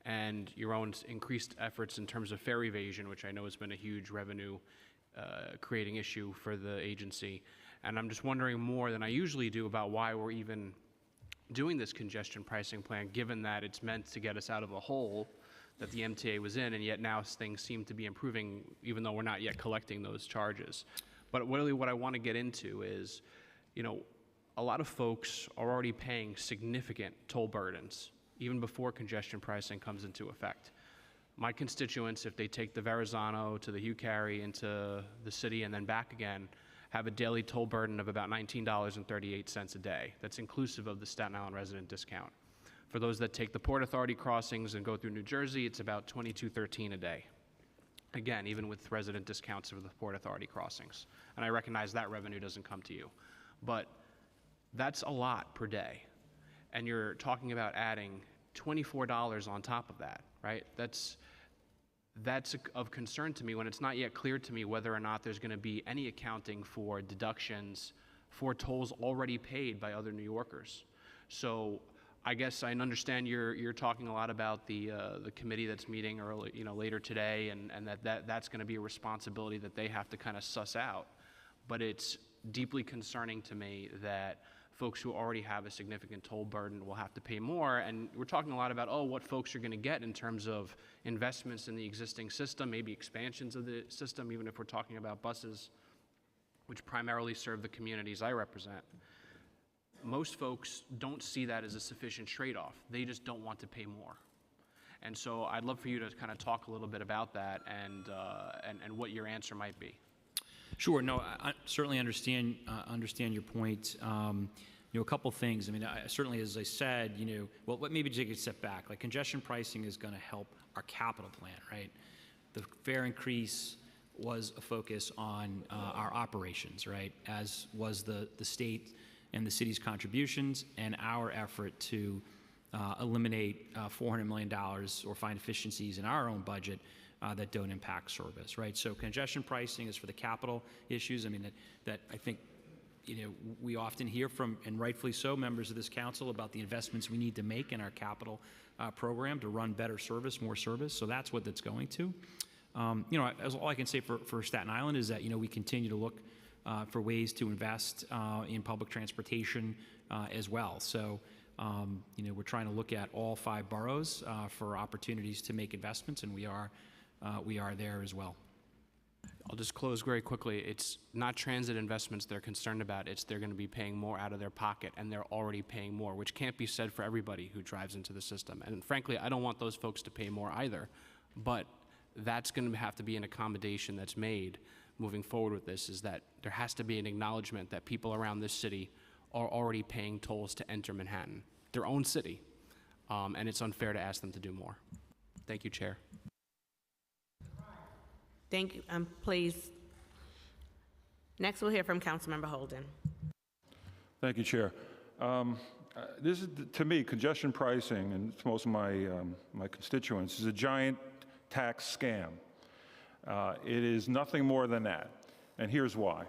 and your own increased efforts in terms of fare evasion, which I know has been a huge revenue creating issue for the agency. And I'm just wondering more than I usually do about why we're even doing this congestion pricing plan, given that it's meant to get us out of a hole that the MTA was in, and yet now things seem to be improving, even though we're not yet collecting those charges. But really what I want to get into is, a lot of folks are already paying significant toll burdens, even before congestion pricing comes into effect. My constituents, if they take the Verrazano to the Hugh Carey into the city and then back again, have a daily toll burden of about $19.38 a day. That's inclusive of the Staten Island resident discount. For those that take the Port Authority crossings and go through New Jersey, it's about $22.13 a day. Again, even with resident discounts for the Port Authority crossings. And I recognize that revenue doesn't come to you. But that's a lot per day. And you're talking about adding $24 on top of that, right? That's of concern to me when it's not yet clear to me whether or not there's going to be any accounting for deductions for tolls already paid by other New Yorkers. So I guess I understand you're talking a lot about the committee that's meeting early, later today, and that's going to be a responsibility that they have to kind of suss out. But it's deeply concerning to me that folks who already have a significant toll burden will have to pay more. And we're talking a lot about, what folks are going to get in terms of investments in the existing system, maybe expansions of the system, even if we're talking about buses, which primarily serve the communities I represent. Most folks don't see that as a sufficient trade-off. They just don't want to pay more. And so I'd love for you to kind of talk a little bit about that and what your answer might be. Sure. No, I certainly understand your point. A couple things. I mean, certainly, as I said, well, maybe take a step back. Like, congestion pricing is going to help our capital plan, right? The fare increase was a focus on our operations, right? As was the state and the city's contributions and our effort to eliminate $400 million or find efficiencies in our own budget that don't impact service, right? So congestion pricing is for the capital issues. I mean, that I think, we often hear from, and rightfully so, members of this council about the investments we need to make in our capital program to run better service, more service. So that's what that's going to. As all I can say for Staten Island is that, we continue to look for ways to invest in public transportation as well. So, we're trying to look at all 5 boroughs for opportunities to make investments, and we are there as well. I'll just close very quickly. It's not transit investments they're concerned about. It's they're going to be paying more out of their pocket, and they're already paying more, which can't be said for everybody who drives into the system. And frankly, I don't want those folks to pay more either. But that's going to have to be an accommodation that's made moving forward with this, is that there has to be an acknowledgement that people around this city are already paying tolls to enter Manhattan, their own city, and it's unfair to ask them to do more. Thank you, Chair. Thank you. Please. Next, we'll hear from Councilmember Holden. Thank you, Chair. This is, to me, congestion pricing, and to most of my constituents, is a giant tax scam. It is nothing more than that, and here's why.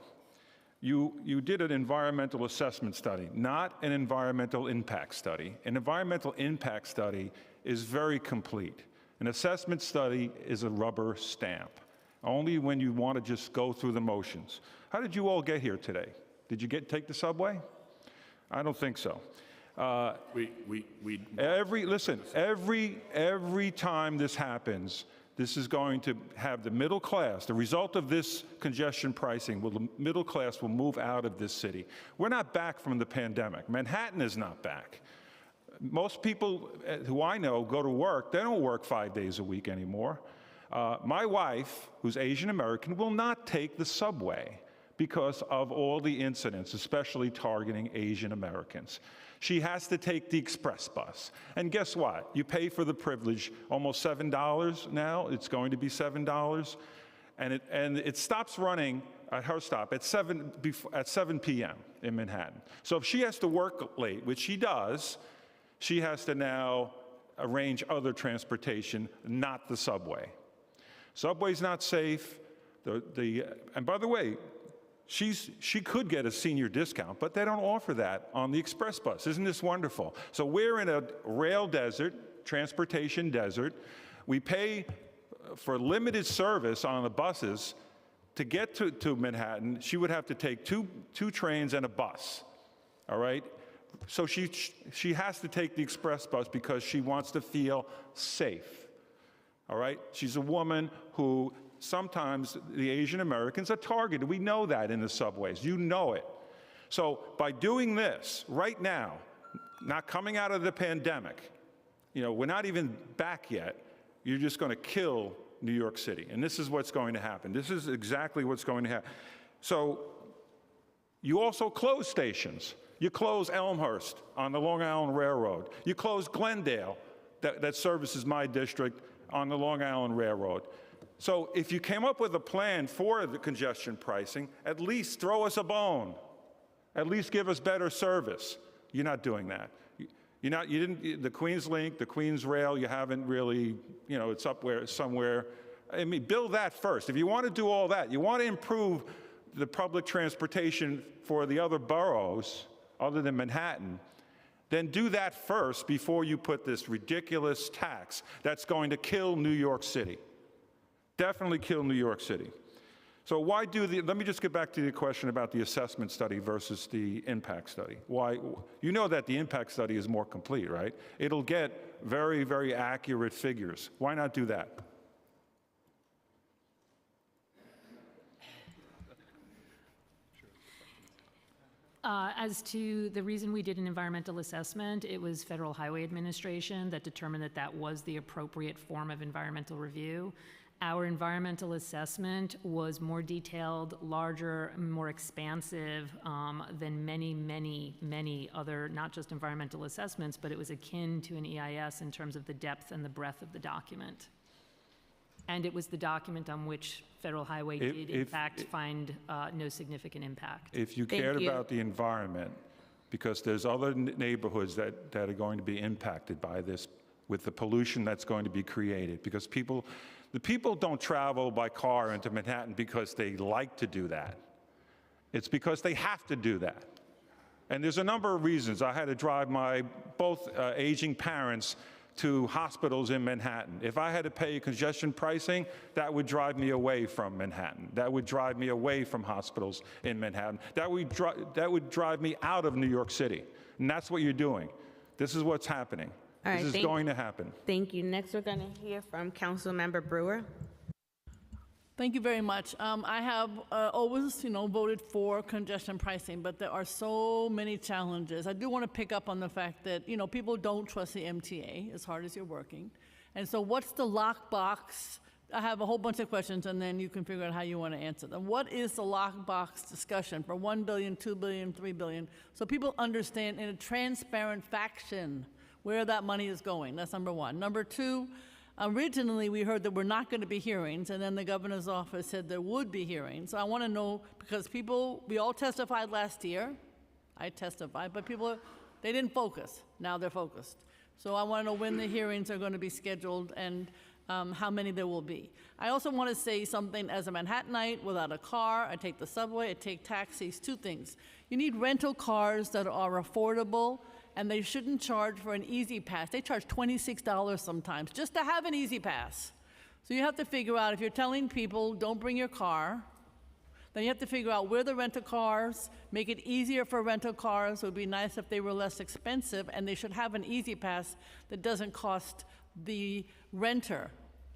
You did an environmental assessment study, not an environmental impact study. An environmental impact study is very complete. An assessment study is a rubber stamp, only when you want to just go through the motions. How did you all get here today? Did you take the subway? I don't think so. Every time this happens, this is going to have the middle class. The result of this congestion pricing, the middle class will move out of this city. We're not back from the pandemic. Manhattan is not back. Most people who I know go to work. They don't work 5 days a week anymore. My wife, who's Asian American, will not take the subway because of all the incidents, especially targeting Asian Americans. She has to take the express bus. And guess what? You pay for the privilege almost $7 now. It's going to be $7. And it stops running at her stop at 7 p.m. in Manhattan. So if she has to work late, which she does, she has to now arrange other transportation, not the subway. Subway's not safe. And by the way, she could get a senior discount, but they don't offer that on the express bus. Isn't this wonderful? So we're in a rail desert, transportation desert. We pay for limited service on the buses. To get to Manhattan, she would have to take two trains and a bus, all right? So she has to take the express bus because she wants to feel safe, all right? She's a woman who sometimes the Asian Americans are targeted. We know that in the subways. You know it. So by doing this right now, not coming out of the pandemic, we're not even back yet, you're just going to kill New York City. And this is what's going to happen. This is exactly what's going to happen. So you also close stations. You close Elmhurst on the Long Island Railroad. You close Glendale, that services my district, on the Long Island Railroad. So if you came up with a plan for the congestion pricing, at least throw us a bone. At least give us better service. You're not doing that. The Queens Link, the Queens Rail, you haven't really, it's up somewhere. I mean, build that first. If you want to do all that, you want to improve the public transportation for the other boroughs, other than Manhattan, then do that first before you put this ridiculous tax that's going to kill New York City. Definitely kill New York City. So let me just get back to the question about the assessment study versus the impact study. Why? You know that the impact study is more complete, right? It'll get very, very accurate figures. Why not do that? As to the reason we did an environmental assessment, it was Federal Highway Administration that determined that that was the appropriate form of environmental review. Our environmental assessment was more detailed, larger, more expansive than many, many, many other, not just environmental assessments, but it was akin to an EIS in terms of the depth and the breadth of the document. And it was the document on which Federal Highway did, in fact, find no significant impact. If you cared about the environment, because there's other neighborhoods that are going to be impacted by this with the pollution that's going to be created, because the people don't travel by car into Manhattan because they like to do that. It's because they have to do that. And there's a number of reasons. I had to drive my both aging parents to hospitals in Manhattan. If I had to pay congestion pricing, that would drive me away from Manhattan. That would drive me away from hospitals in Manhattan. That would drive me out of New York City. And that's what you're doing. This is what's happening. All right, this is going to happen. Thank you. Next, we're going to hear from Councilmember Brewer. Thank you very much. I have always, voted for congestion pricing, but there are so many challenges. I do want to pick up on the fact that, people don't trust the MTA as hard as you're working. And so what's the lockbox? I have a whole bunch of questions, and then you can figure out how you want to answer them. What is the lockbox discussion for $1 billion, $2 billion, $3 billion? So people understand in a transparent fashion where that money is going. That's number one. Number two, originally we heard that we're not going to be hearings, and then the governor's office said there would be hearings. So I want to know, because we all testified last year. I testified, but they didn't focus. Now they're focused. So I want to know when the hearings are going to be scheduled and how many there will be. I also want to say something as a Manhattanite without a car. I take the subway, I take taxis. Two things. You need rental cars that are affordable, and they shouldn't charge for an Easy Pass. They charge $26 sometimes just to have an Easy Pass. So you have to figure out, if you're telling people don't bring your car, then you have to figure out where the rental cars, make it easier for rental cars. It would be nice if they were less expensive, and they should have an Easy Pass that doesn't cost the renter.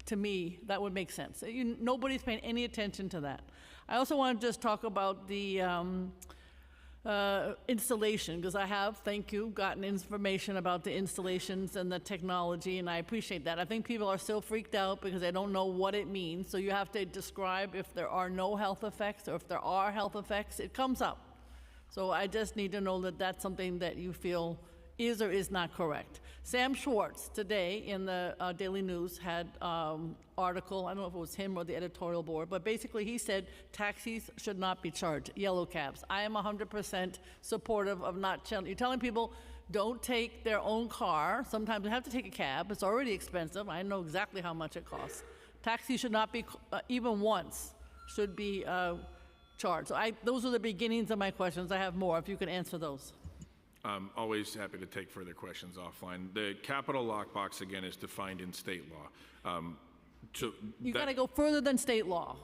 To me, that would make sense. Nobody's paying any attention to that. I also want to just talk about the installation, because I have, thank you, gotten information about the installations and the technology, and I appreciate that. I think people are still freaked out because they don't know what it means. So you have to describe if there are no health effects or if there are health effects. It comes up. So I just need to know that that's something that you feel is or is not correct. Sam Schwartz today in the Daily News had article, I don't know if it was him or the editorial board, but basically he said taxis should not be charged, yellow cabs. I am 100% supportive of not charging. You're telling people don't take their own car. Sometimes they have to take a cab. It's already expensive. I know exactly how much it costs. Taxi should not be, even once, should be charged. So those are the beginnings of my questions. I have more, if you could answer those. I'm always happy to take further questions offline. The capital lockbox, again, is defined in state law. You got to go further than state law.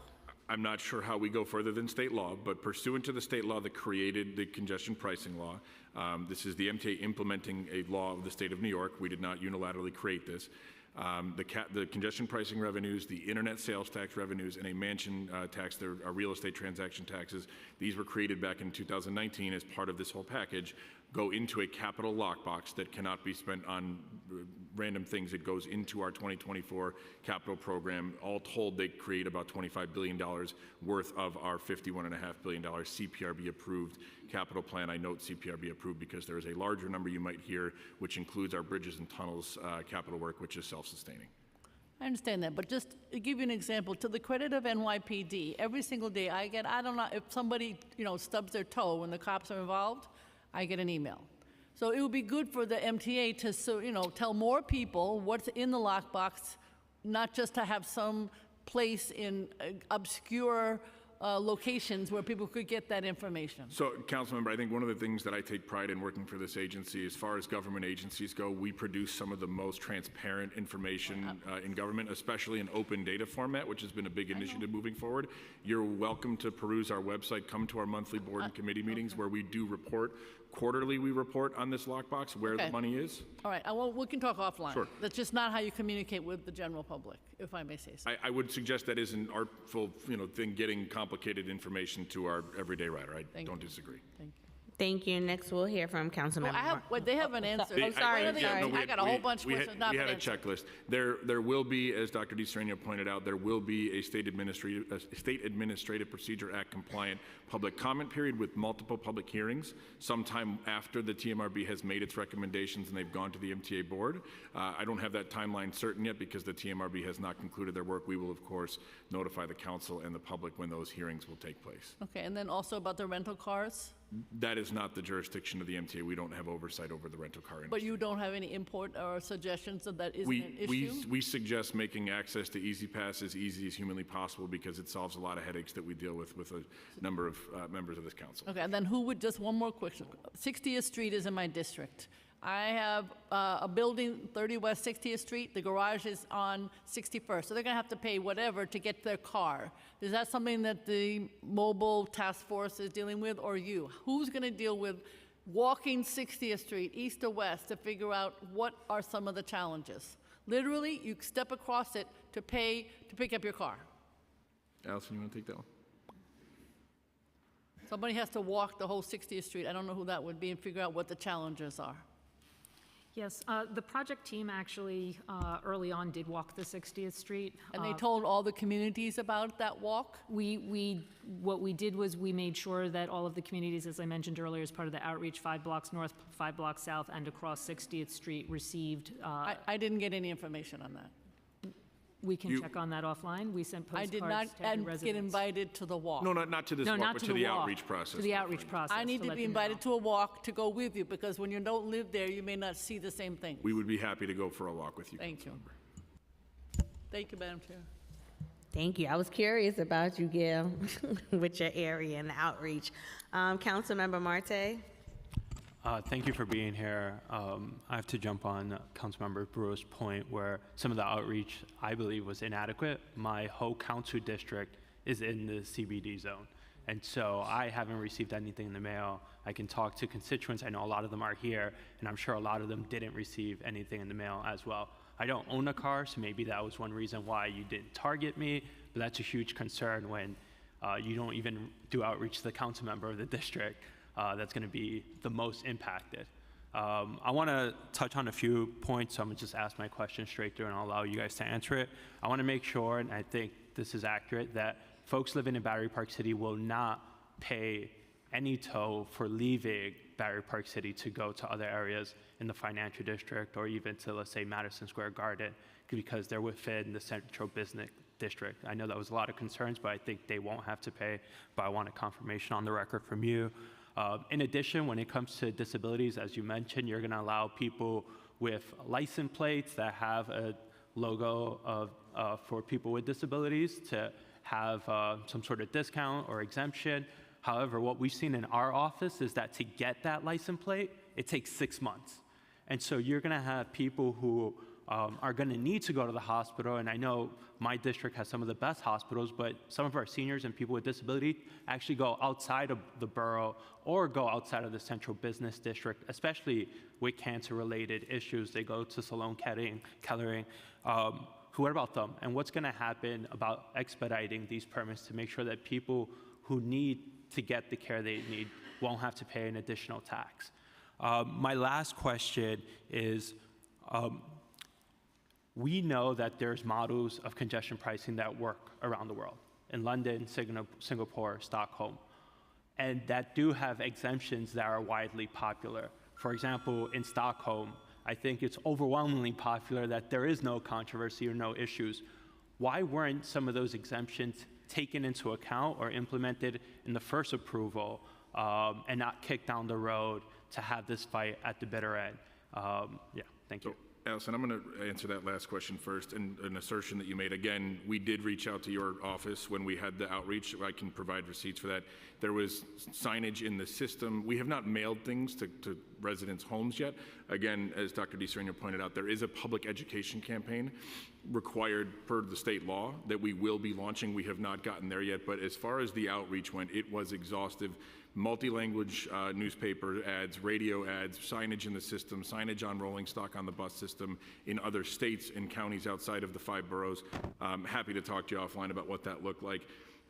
I'm not sure how we go further than state law, but pursuant to the state law that created the congestion pricing law, this is the MTA implementing a law of the state of New York. We did not unilaterally create this. The congestion pricing revenues, the internet sales tax revenues, and a mansion tax, there are real estate transaction taxes. These were created back in 2019 as part of this whole package, go into a capital lockbox that cannot be spent on random things. It goes into our 2024 capital program. All told, they create about $25 billion worth of our $51.5 billion CPRB approved capital plan. I note CPRB approved because there is a larger number you might hear, which includes our bridges and tunnels capital work, which is self-sustaining. I understand that, but just to give you an example, to the credit of NYPD, every single day I don't know, if somebody, stubs their toe when the cops are involved, I get an email. So it would be good for the MTA to, tell more people what's in the lockbox, not just to have some place in obscure locations where people could get that information. So, Councilmember, I think one of the things that I take pride in working for this agency, as far as government agencies go, we produce some of the most transparent information in government, especially in open data format, which has been a big initiative moving forward. You're welcome to peruse our website, come to our monthly board and committee meetings where we do report. Quarterly, we report on this lockbox where the money is. All right, we can talk offline. Sure. That's just not how you communicate with the general public, if I may say so. I would suggest that is an artful, thing, getting complicated information to our everyday rider. I don't disagree. Thank you. Thank you. Next, we'll hear from Councilmember. They haven't answered. sorry. I got a whole bunch of questions not We been had a answered. checklist. There will be, as Dr. DiSereno pointed out, there will be a State Administrative Procedure Act compliant public comment period with multiple public hearings sometime after the TMRB has made its recommendations and they've gone to the MTA board. I don't have that timeline certain yet because the TMRB has not concluded their work. We will, of course, notify the council and the public when those hearings will take place. Okay, and then also about the rental cars? That is not the jurisdiction of the MTA. We don't have oversight over the rental car industry. But you don't have any input or suggestions that that isn't an issue? We suggest making access to Easy Pass as easy as humanly possible because it solves a lot of headaches that we deal with a number of members of this council. Okay, and then just one more question. 60th Street is in my district. I have a building, 30 West 60th Street. The garage is on 61st. So they're going to have to pay whatever to get their car. Is that something that the mobile task force is dealing with, or you? Who's going to deal with walking 60th Street, east or west, to figure out what are some of the challenges? Literally, you step across it to pay to pick up your car. Allison, you want to take that one? Somebody has to walk the whole 60th Street. I don't know who that would be, and figure out what the challenges are. Yes, the project team actually early on did walk the 60th Street. And they told all the communities about that walk? What we did was we made sure that all of the communities, as I mentioned earlier, as part of the outreach, 5 blocks north, 5 blocks south, and across 60th Street received. I didn't get any information on that. We can check on that offline. We sent postcards to every resident. I did not get invited to the walk. No, not to this walk, but to the outreach process. To the outreach process. I need to be invited to a walk to go with you, because when you don't live there, you may not see the same thing. We would be happy to go for a walk with you. Thank you. Thank you, Madam Chair. Thank you. I was curious about you, Gail, with your area and the outreach. Councilmember Marte. Thank you for being here. I have to jump on Councilmember Brewer's point where some of the outreach, I believe, was inadequate. My whole council district is in the CBD zone. And so I haven't received anything in the mail. I can talk to constituents. I know a lot of them are here, and I'm sure a lot of them didn't receive anything in the mail as well. I don't own a car, so maybe that was one reason why you didn't target me, but that's a huge concern when you don't even do outreach to the council member of the district. That's going to be the most impacted. I want to touch on a few points, so I'm going to just ask my question straight through and I'll allow you guys to answer it. I want to make sure, and I think this is accurate, that folks living in Battery Park City will not pay any toll for leaving Battery Park City to go to other areas in the financial district or even to, let's say, Madison Square Garden, because they're within the central business district. I know that was a lot of concerns, but I think they won't have to pay, but I want a confirmation on the record from you. In addition, when it comes to disabilities, as you mentioned, you're going to allow people with license plates that have a logo for people with disabilities to have some sort of discount or exemption. However, what we've seen in our office is that to get that license plate, it takes 6 months. And so you're going to have people who are going to need to go to the hospital, and I know my district has some of the best hospitals, but some of our seniors and people with disability actually go outside of the borough or go outside of the central business district, especially with cancer-related issues. They go to Sloan Kettering. What about them? And what's going to happen about expediting these permits to make sure that people who need to get the care they need won't have to pay an additional tax? My last question is, we know that there's models of congestion pricing that work around the world, in London, Singapore, Stockholm, and that do have exemptions that are widely popular. For example, in Stockholm, I think it's overwhelmingly popular that there is no controversy or no issues. Why weren't some of those exemptions taken into account or implemented in the first approval and not kicked down the road to have this fight at the bitter end? Thank you. Allison, I'm going to answer that last question first, and an assertion that you made. Again, we did reach out to your office when we had the outreach. I can provide receipts for that. There was signage in the system. We have not mailed things to residents' homes yet. Again, as Dr. DiSereno pointed out, there is a public education campaign required per the state law that we will be launching. We have not gotten there yet, but as far as the outreach went, it was exhaustive. Multi-language newspaper ads, radio ads, signage in the system, signage on rolling stock on the bus system in other states and counties outside of the 5 boroughs. I'm happy to talk to you offline about what that looked like.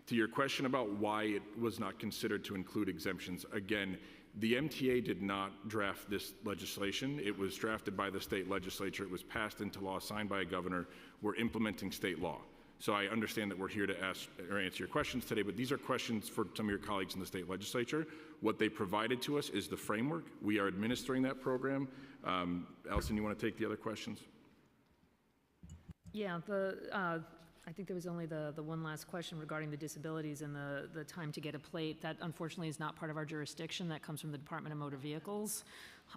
To your question about why it was not considered to include exemptions, again, the MTA did not draft this legislation. It was drafted by the state legislature. It was passed into law, signed by a governor. We're implementing state law. So I understand that we're here to ask or answer your questions today, but these are questions for some of your colleagues in the state legislature. What they provided to us is the framework. We are administering that program. Allison, you want to take the other questions? Yeah, I think there was only the one last question regarding the disabilities and the time to get a plate. That unfortunately is not part of our jurisdiction. That comes from the Department of Motor Vehicles.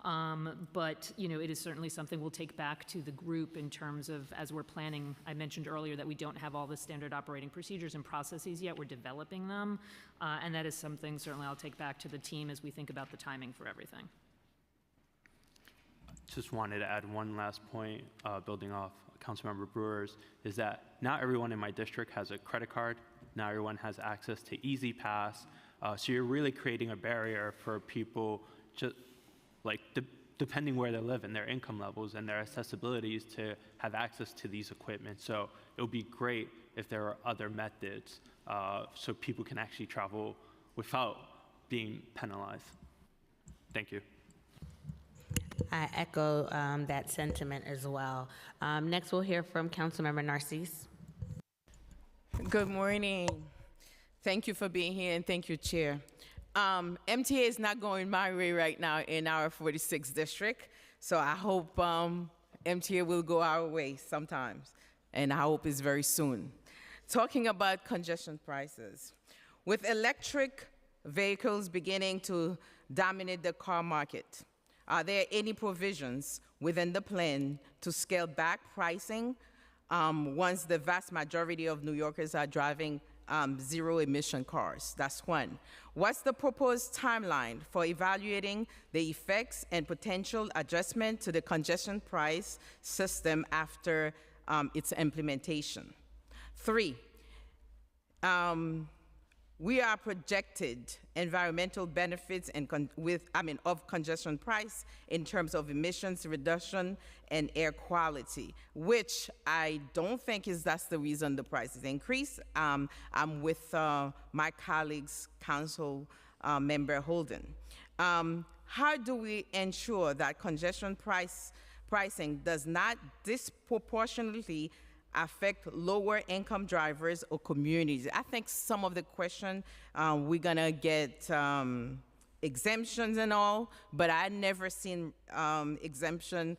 But it is certainly something we'll take back to the group in terms of, as we're planning. I mentioned earlier that we don't have all the standard operating procedures and processes yet. We're developing them. And that is something certainly I'll take back to the team as we think about the timing for everything. Just wanted to add one last point, building off Councilmember Brewer's, is that not everyone in my district has a credit card. Not everyone has access to Easy Pass. So you're really creating a barrier for people, just depending where they live and their income levels and their accessibilities, to have access to these equipment. So it would be great if there are other methods so people can actually travel without being penalized. Thank you. I echo that sentiment as well. Next, we'll hear from Councilmember Narcisse. Good morning. Thank you for being here, and thank you, Chair. MTA is not going my way right now in our 46th district, so I hope MTA will go our way sometimes, and I hope it's very soon. Talking about congestion prices. With electric vehicles beginning to dominate the car market, are there any provisions within the plan to scale back pricing once the vast majority of New Yorkers are driving zero-emission cars? That's one. What's the proposed timeline for evaluating the effects and potential adjustment to the congestion price system after its implementation? 3, we are projected environmental benefits of congestion price in terms of emissions reduction and air quality, which I don't think that's the reason the prices increase. I'm with my colleagues, Council Member Holden. How do we ensure that congestion pricing does not disproportionately affect lower income drivers or communities? I think some of the question, we're gonna get exemptions and all, but I never seen exemption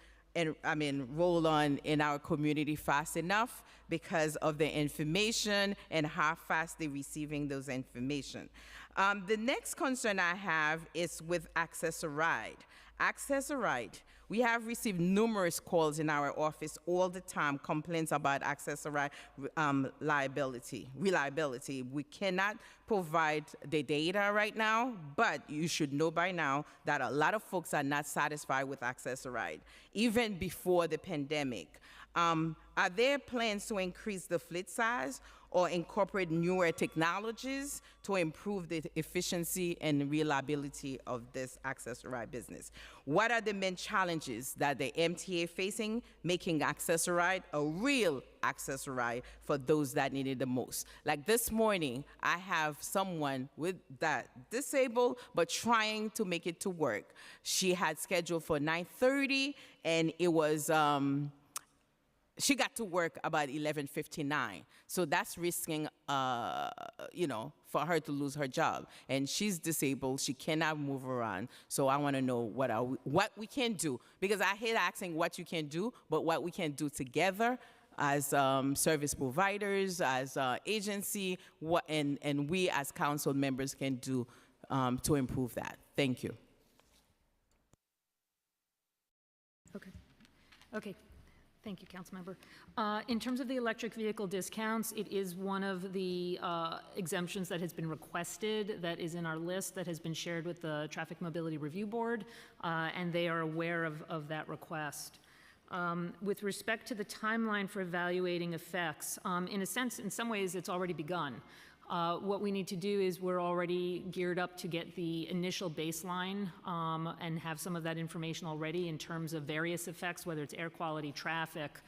roll on in our community fast enough because of the information and how fast they're receiving those information. The next concern I have is with Access-a-Ride. Access-a-Ride, we have received numerous calls in our office all the time, complaints about Access-a-Ride reliability. We cannot provide the data right now, but you should know by now that a lot of folks are not satisfied with Access-a-Ride, even before the pandemic. Are there plans to increase the fleet size or incorporate newer technologies to improve the efficiency and reliability of this Access-a-Ride business? What are the main challenges that the MTA facing, making Access-a-Ride a real Access-a-Ride for those that need it the most? Like this morning, I have someone with that disabled, but trying to make it to work. She had scheduled for 9:30, and it was, she got to work about 11:59. So that's risking, for her to lose her job. And she's disabled, she cannot move around. So I wanna know what we can do. Because I hate asking what you can do, but what we can do together as service providers, as agency, and we as council members can do to improve that. Thank you. Okay. Thank you, Councilmember. In terms of the electric vehicle discounts, it is one of the exemptions that has been requested, that is in our list, that has been shared with the Traffic Mobility Review Board, and they are aware of that request. With respect to the timeline for evaluating effects, in a sense, in some ways, it's already begun. What we need to do is we're already geared up to get the initial baseline and have some of that information already in terms of various effects, whether it's air quality, traffic,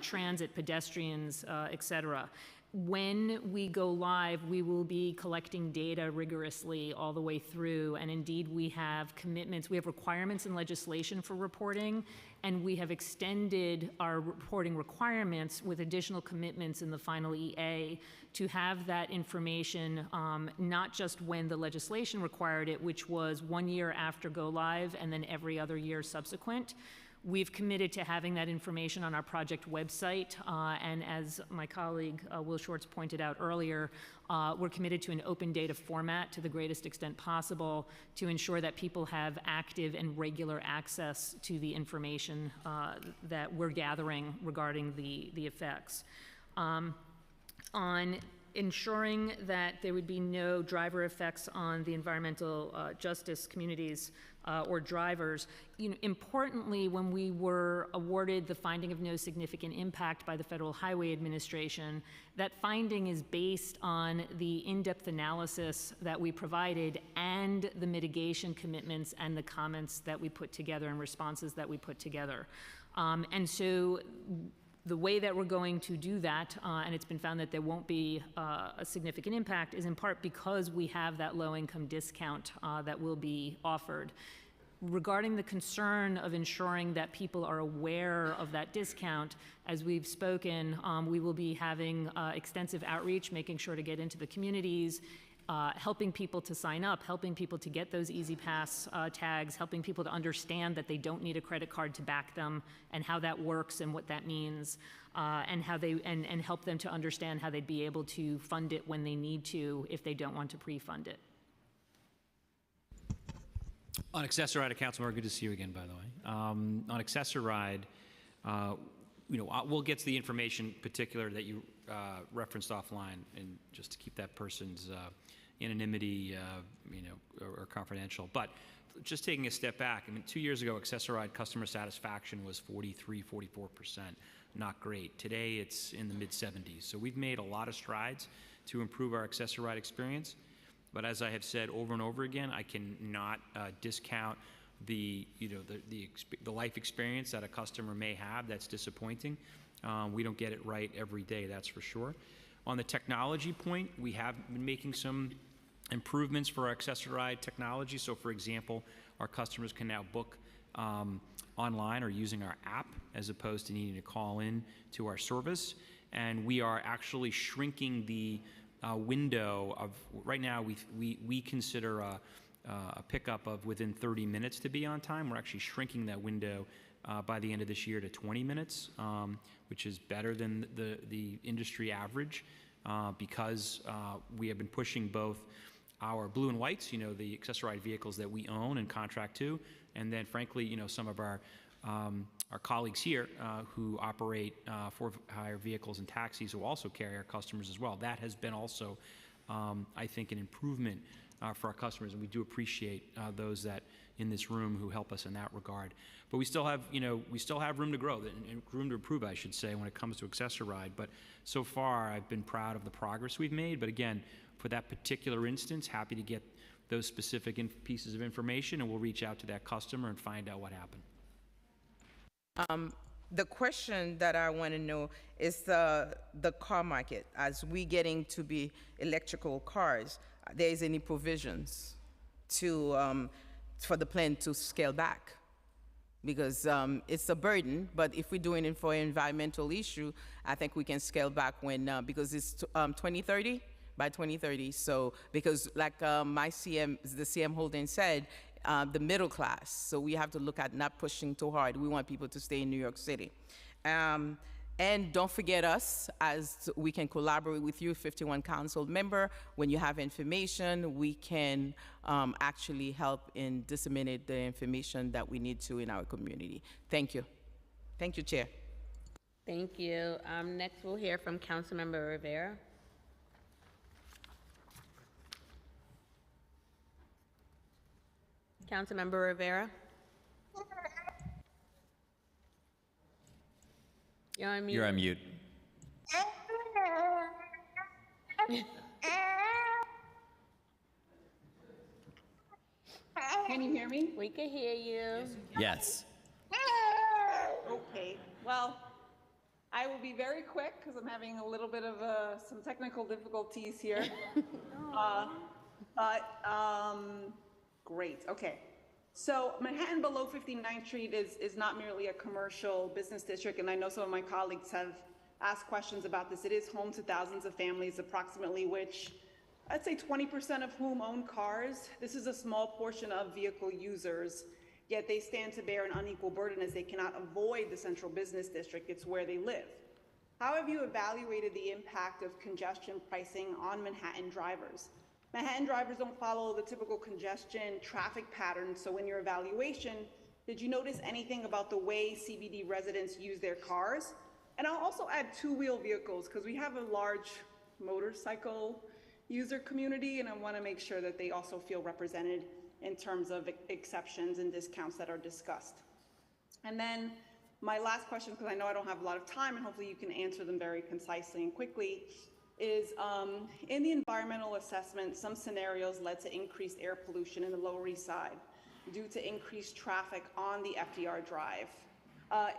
transit, pedestrians, et cetera. When we go live, we will be collecting data rigorously all the way through, and indeed we have commitments, we have requirements in legislation for reporting, and we have extended our reporting requirements with additional commitments in the final EA to have that information not just when the legislation required it, which was 1 year after go live and then every other year subsequent. We've committed to having that information on our project website, and as my colleague Will Schwartz pointed out earlier, we're committed to an open data format to the greatest extent possible to ensure that people have active and regular access to the information that we're gathering regarding the effects. On ensuring that there would be no driver effects on the environmental justice communities or drivers. Importantly, when we were awarded the finding of no significant impact by the Federal Highway Administration, that finding is based on the in-depth analysis that we provided and the mitigation commitments and the comments that we put together and responses that we put together. And so the way that we're going to do that, and it's been found that there won't be a significant impact, is in part because we have that low-income discount that will be offered. Regarding the concern of ensuring that people are aware of that discount, as we've spoken, we will be having extensive outreach, making sure to get into the communities, helping people to sign up, helping people to get those Easy Pass tags, helping people to understand that they don't need a credit card to back them and how that works and what that means, and how they and help them to understand how they'd be able to fund it when they need to if they don't want to pre-fund it. On Access-a-Ride, Councilmember, good to see you again, by the way. On Access-a-Ride, we'll get to the information particular that you referenced offline, and just to keep that person's anonymity, or confidential. But just taking a step back, 2 years ago, Access-a-Ride customer satisfaction was 43, 44%, not great. Today, it's in the mid-70s. So we've made a lot of strides to improve our Access-a-Ride experience. But as I have said over and over again, I cannot discount the life experience that a customer may have that's disappointing. We don't get it right every day, that's for sure. On the technology point, we have been making some improvements for our Access-a-Ride technology. So for example, our customers can now book online or using our app as opposed to needing to call in to our service. And we are actually shrinking the window of, right now we consider a pickup of within 30 minutes to be on time. We're actually shrinking that window by the end of this year to 20 minutes, which is better than the industry average because we have been pushing both our blue and whites, the accessorized vehicles that we own and contract to, and then frankly, some of our colleagues here who operate for-hire vehicles and taxis who also carry our customers as well. That has been also, I think, an improvement for our customers, and we do appreciate those that in this room who help us in that regard. But we still have, room to grow, and room to improve, I should say, when it comes to Access-a-Ride. But so far, I've been proud of the progress we've made. But again, for that particular instance, happy to get those specific pieces of information, and we'll reach out to that customer and find out what happened. The question that I want to know is the car market. As we getting to be electrical cars, there is any provisions to for the plan to scale back? Because it's a burden, but if we're doing it for an environmental issue, I think we can scale back when, because it's 2030, by 2030. So, because like the CM Holden said, the middle class, so we have to look at not pushing too hard. We want people to stay in New York City. And don't forget us, as we can collaborate with you, 51 council member. When you have information, we can actually help in disseminate the information that we need to in our community. Thank you. Thank you, Chair. Thank you. Next, we'll hear from Councilmember Rivera. Councilmember Rivera. You're on mute. You're on mute. Can you hear me? We can hear you. Yes. Okay, well, I will be very quick because I'm having a little bit of some technical difficulties here. Great, okay. So Manhattan below 59th Street is not merely a commercial business district, and I know some of my colleagues have asked questions about this. It is home to thousands of families, approximately which I'd say 20% of whom own cars. This is a small portion of vehicle users, yet they stand to bear an unequal burden as they cannot avoid the central business district. It's where they live. How have you evaluated the impact of congestion pricing on Manhattan drivers? Manhattan drivers don't follow the typical congestion traffic patterns, so in your evaluation, did you notice anything about the way CBD residents use their cars? And I'll also add two-wheel vehicles, because we have a large motorcycle user community, and I want to make sure that they also feel represented in terms of exceptions and discounts that are discussed. And then my last question, because I know I don't have a lot of time, and hopefully you can answer them very concisely and quickly, is in the environmental assessment, some scenarios led to increased air pollution in the Lower East Side due to increased traffic on the FDR Drive.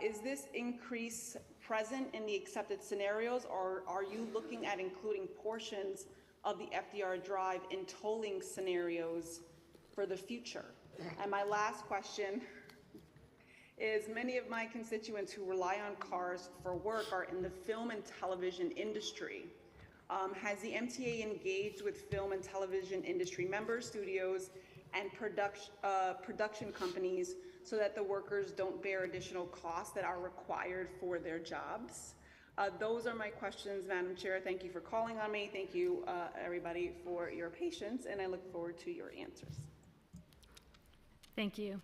Is this increase present in the accepted scenarios, or are you looking at including portions of the FDR Drive in tolling scenarios for the future? And my last question is, many of my constituents who rely on cars for work are in the film and television industry. Has the MTA engaged with film and television industry members, studios, and production companies so that the workers don't bear additional costs that are required for their jobs? Those are my questions, Madam Chair. Thank you for calling on me. Thank you, everybody, for your patience, and I look forward to your answers. Thank you.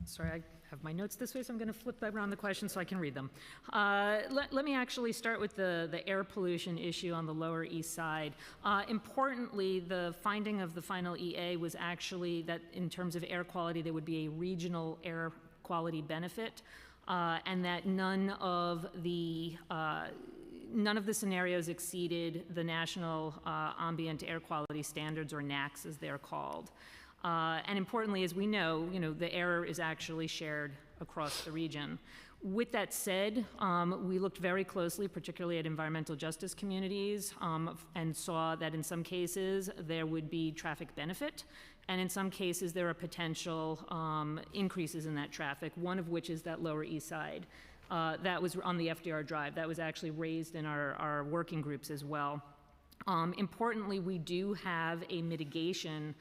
Sorry, I have my notes this way, so I'm going to flip around the questions so I can read them. Let me actually start with the air pollution issue on the Lower East Side. Importantly, the finding of the final EA was actually that in terms of air quality, there would be a regional air quality benefit, and that none of the scenarios exceeded the National Ambient Air Quality Standards, or NAAQS as they're called. And importantly, as we know, the error is actually shared across the region. With that said, we looked very closely, particularly at environmental justice communities, and saw that in some cases there would be traffic benefit, and in some cases there are potential increases in that traffic, one of which is that Lower East Side. That was on the FDR Drive. That was actually raised in our working groups as well. Importantly, we do have a mitigation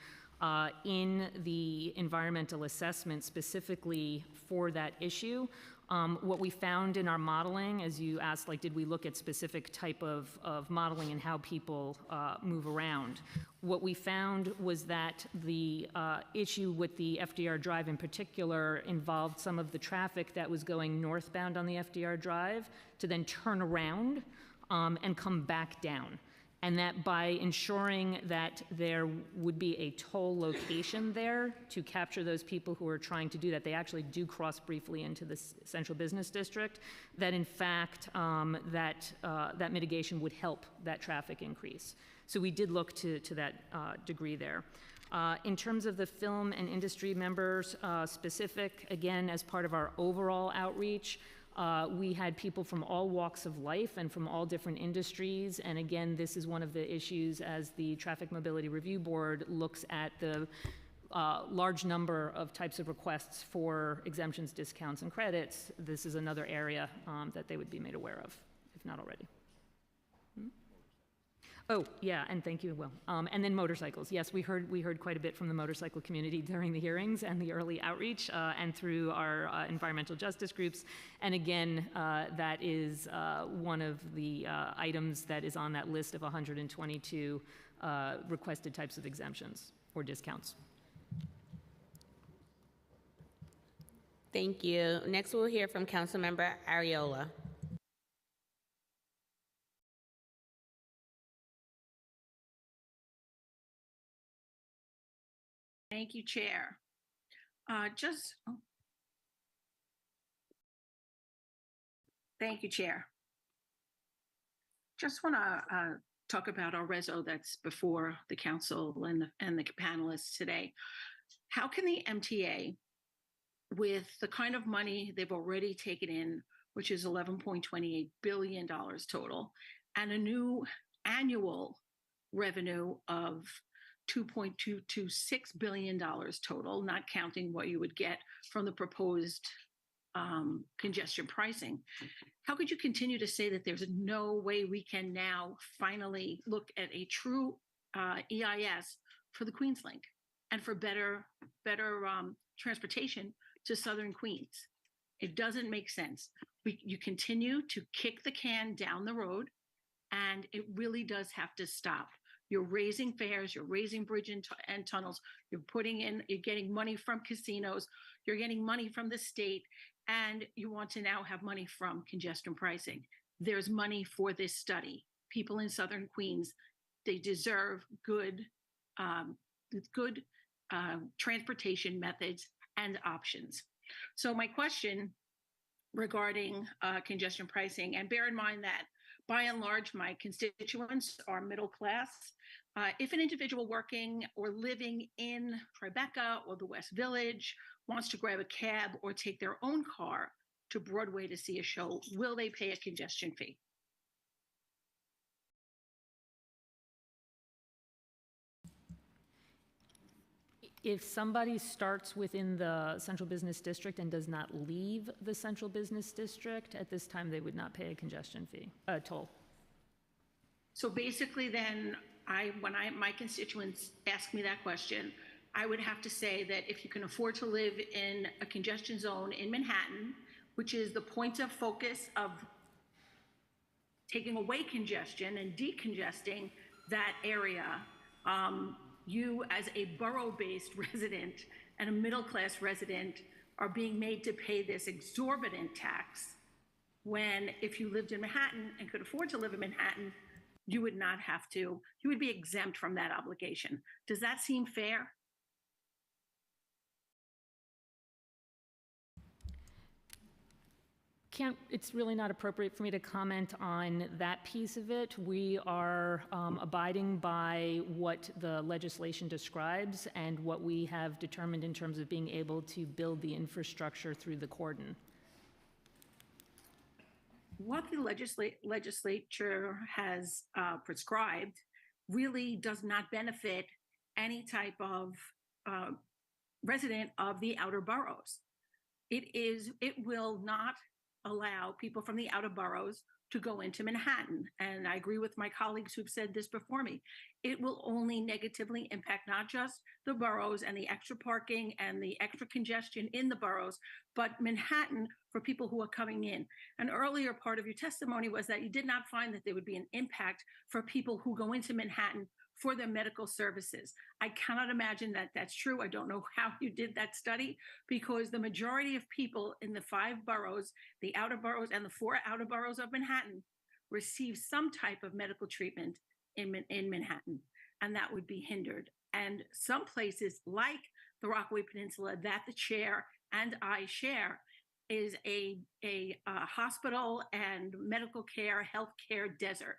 in the environmental assessment specifically for that issue. What we found in our modeling, as you asked, like, did we look at specific type of modeling and how people move around? What we found was that the issue with the FDR Drive in particular involved some of the traffic that was going northbound on the FDR Drive to then turn around and come back down. And that by ensuring that there would be a toll location there to capture those people who are trying to do that, they actually do cross briefly into the central business district, that in fact that mitigation would help that traffic increase. So we did look to that degree there. In terms of the film and industry members specific, again, as part of our overall outreach, we had people from all walks of life and from all different industries. And again, this is one of the issues as the Traffic Mobility Review Board looks at the large number of types of requests for exemptions, discounts, and credits. This is another area that they would be made aware of, if not already. Oh, yeah, and thank you, Will. And then motorcycles. Yes, we heard quite a bit from the motorcycle community during the hearings and the early outreach and through our environmental justice groups. And again, that is one of the items that is on that list of 122 requested types of exemptions or discounts. Thank you. Next, we'll hear from Councilmember Ariola. Thank you, Chair. Thank you, Chair. Just want to talk about our reso that's before the council and the panelists today. How can the MTA, with the kind of money they've already taken in, which is $11.28 billion total, and a new annual revenue of $2.226 billion total, not counting what you would get from the proposed congestion pricing. How could you continue to say that there's no way we can now finally look at a true EIS for the Queens Link and for better transportation to Southern Queens? It doesn't make sense. You continue to kick the can down the road, and it really does have to stop. You're raising fares, you're raising bridge and tunnels, you're getting money from casinos, you're getting money from the state, and you want to now have money from congestion pricing. There's money for this study. People in Southern Queens, they deserve good transportation methods and options. So my question regarding congestion pricing, and bear in mind that by and large, my constituents are middle class. If an individual working or living in Tribeca or the West Village wants to grab a cab or take their own car to Broadway to see a show, will they pay a congestion fee? If somebody starts within the central business district and does not leave the central business district, at this time they would not pay a congestion fee, toll. So basically then, when my constituents ask me that question, I would have to say that if you can afford to live in a congestion zone in Manhattan, which is the point of focus of taking away congestion and decongesting that area, you as a borough-based resident and a middle-class resident are being made to pay this exorbitant tax when if you lived in Manhattan and could afford to live in Manhattan, you would not have to, you would be exempt from that obligation. Does that seem fair? It's really not appropriate for me to comment on that piece of it. We are abiding by what the legislation describes and what we have determined in terms of being able to build the infrastructure through the cordon. What the legislature has prescribed really does not benefit any type of resident of the outer boroughs. It will not allow people from the outer boroughs to go into Manhattan. And I agree with my colleagues who've said this before me. It will only negatively impact not just the boroughs and the extra parking and the extra congestion in the boroughs, but Manhattan for people who are coming in. An earlier part of your testimony was that you did not find that there would be an impact for people who go into Manhattan for their medical services. I cannot imagine that that's true. I don't know how you did that study, because the majority of people in the 5 boroughs, the outer boroughs and the 4 outer boroughs of Manhattan, receive some type of medical treatment in Manhattan, and that would be hindered. And some places like the Rockaway Peninsula that the chair and I share is a hospital and medical care, healthcare desert.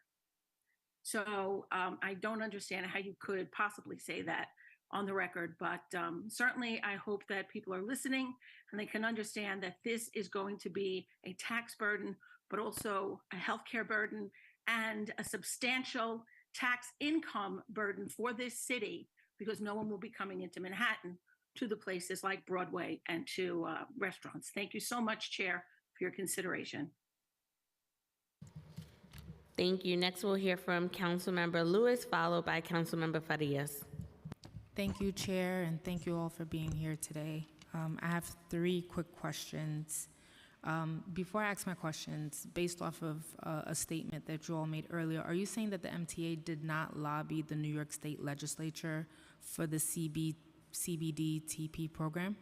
So I don't understand how you could possibly say that on the record, but certainly I hope that people are listening and they can understand that this is going to be a tax burden, but also a healthcare burden and a substantial tax income burden for this city, because no one will be coming into Manhattan to the places like Broadway and to restaurants. Thank you so much, Chair, for your consideration. Thank you. Next, we'll hear from Councilmember Lewis, followed by Councilmember Farias. Thank you, Chair, and thank you all for being here today. I have 3 quick questions. Before I ask my questions, based off of a statement that you all made earlier, are you saying that the MTA did not lobby the New York State Legislature for the CBD-TP program?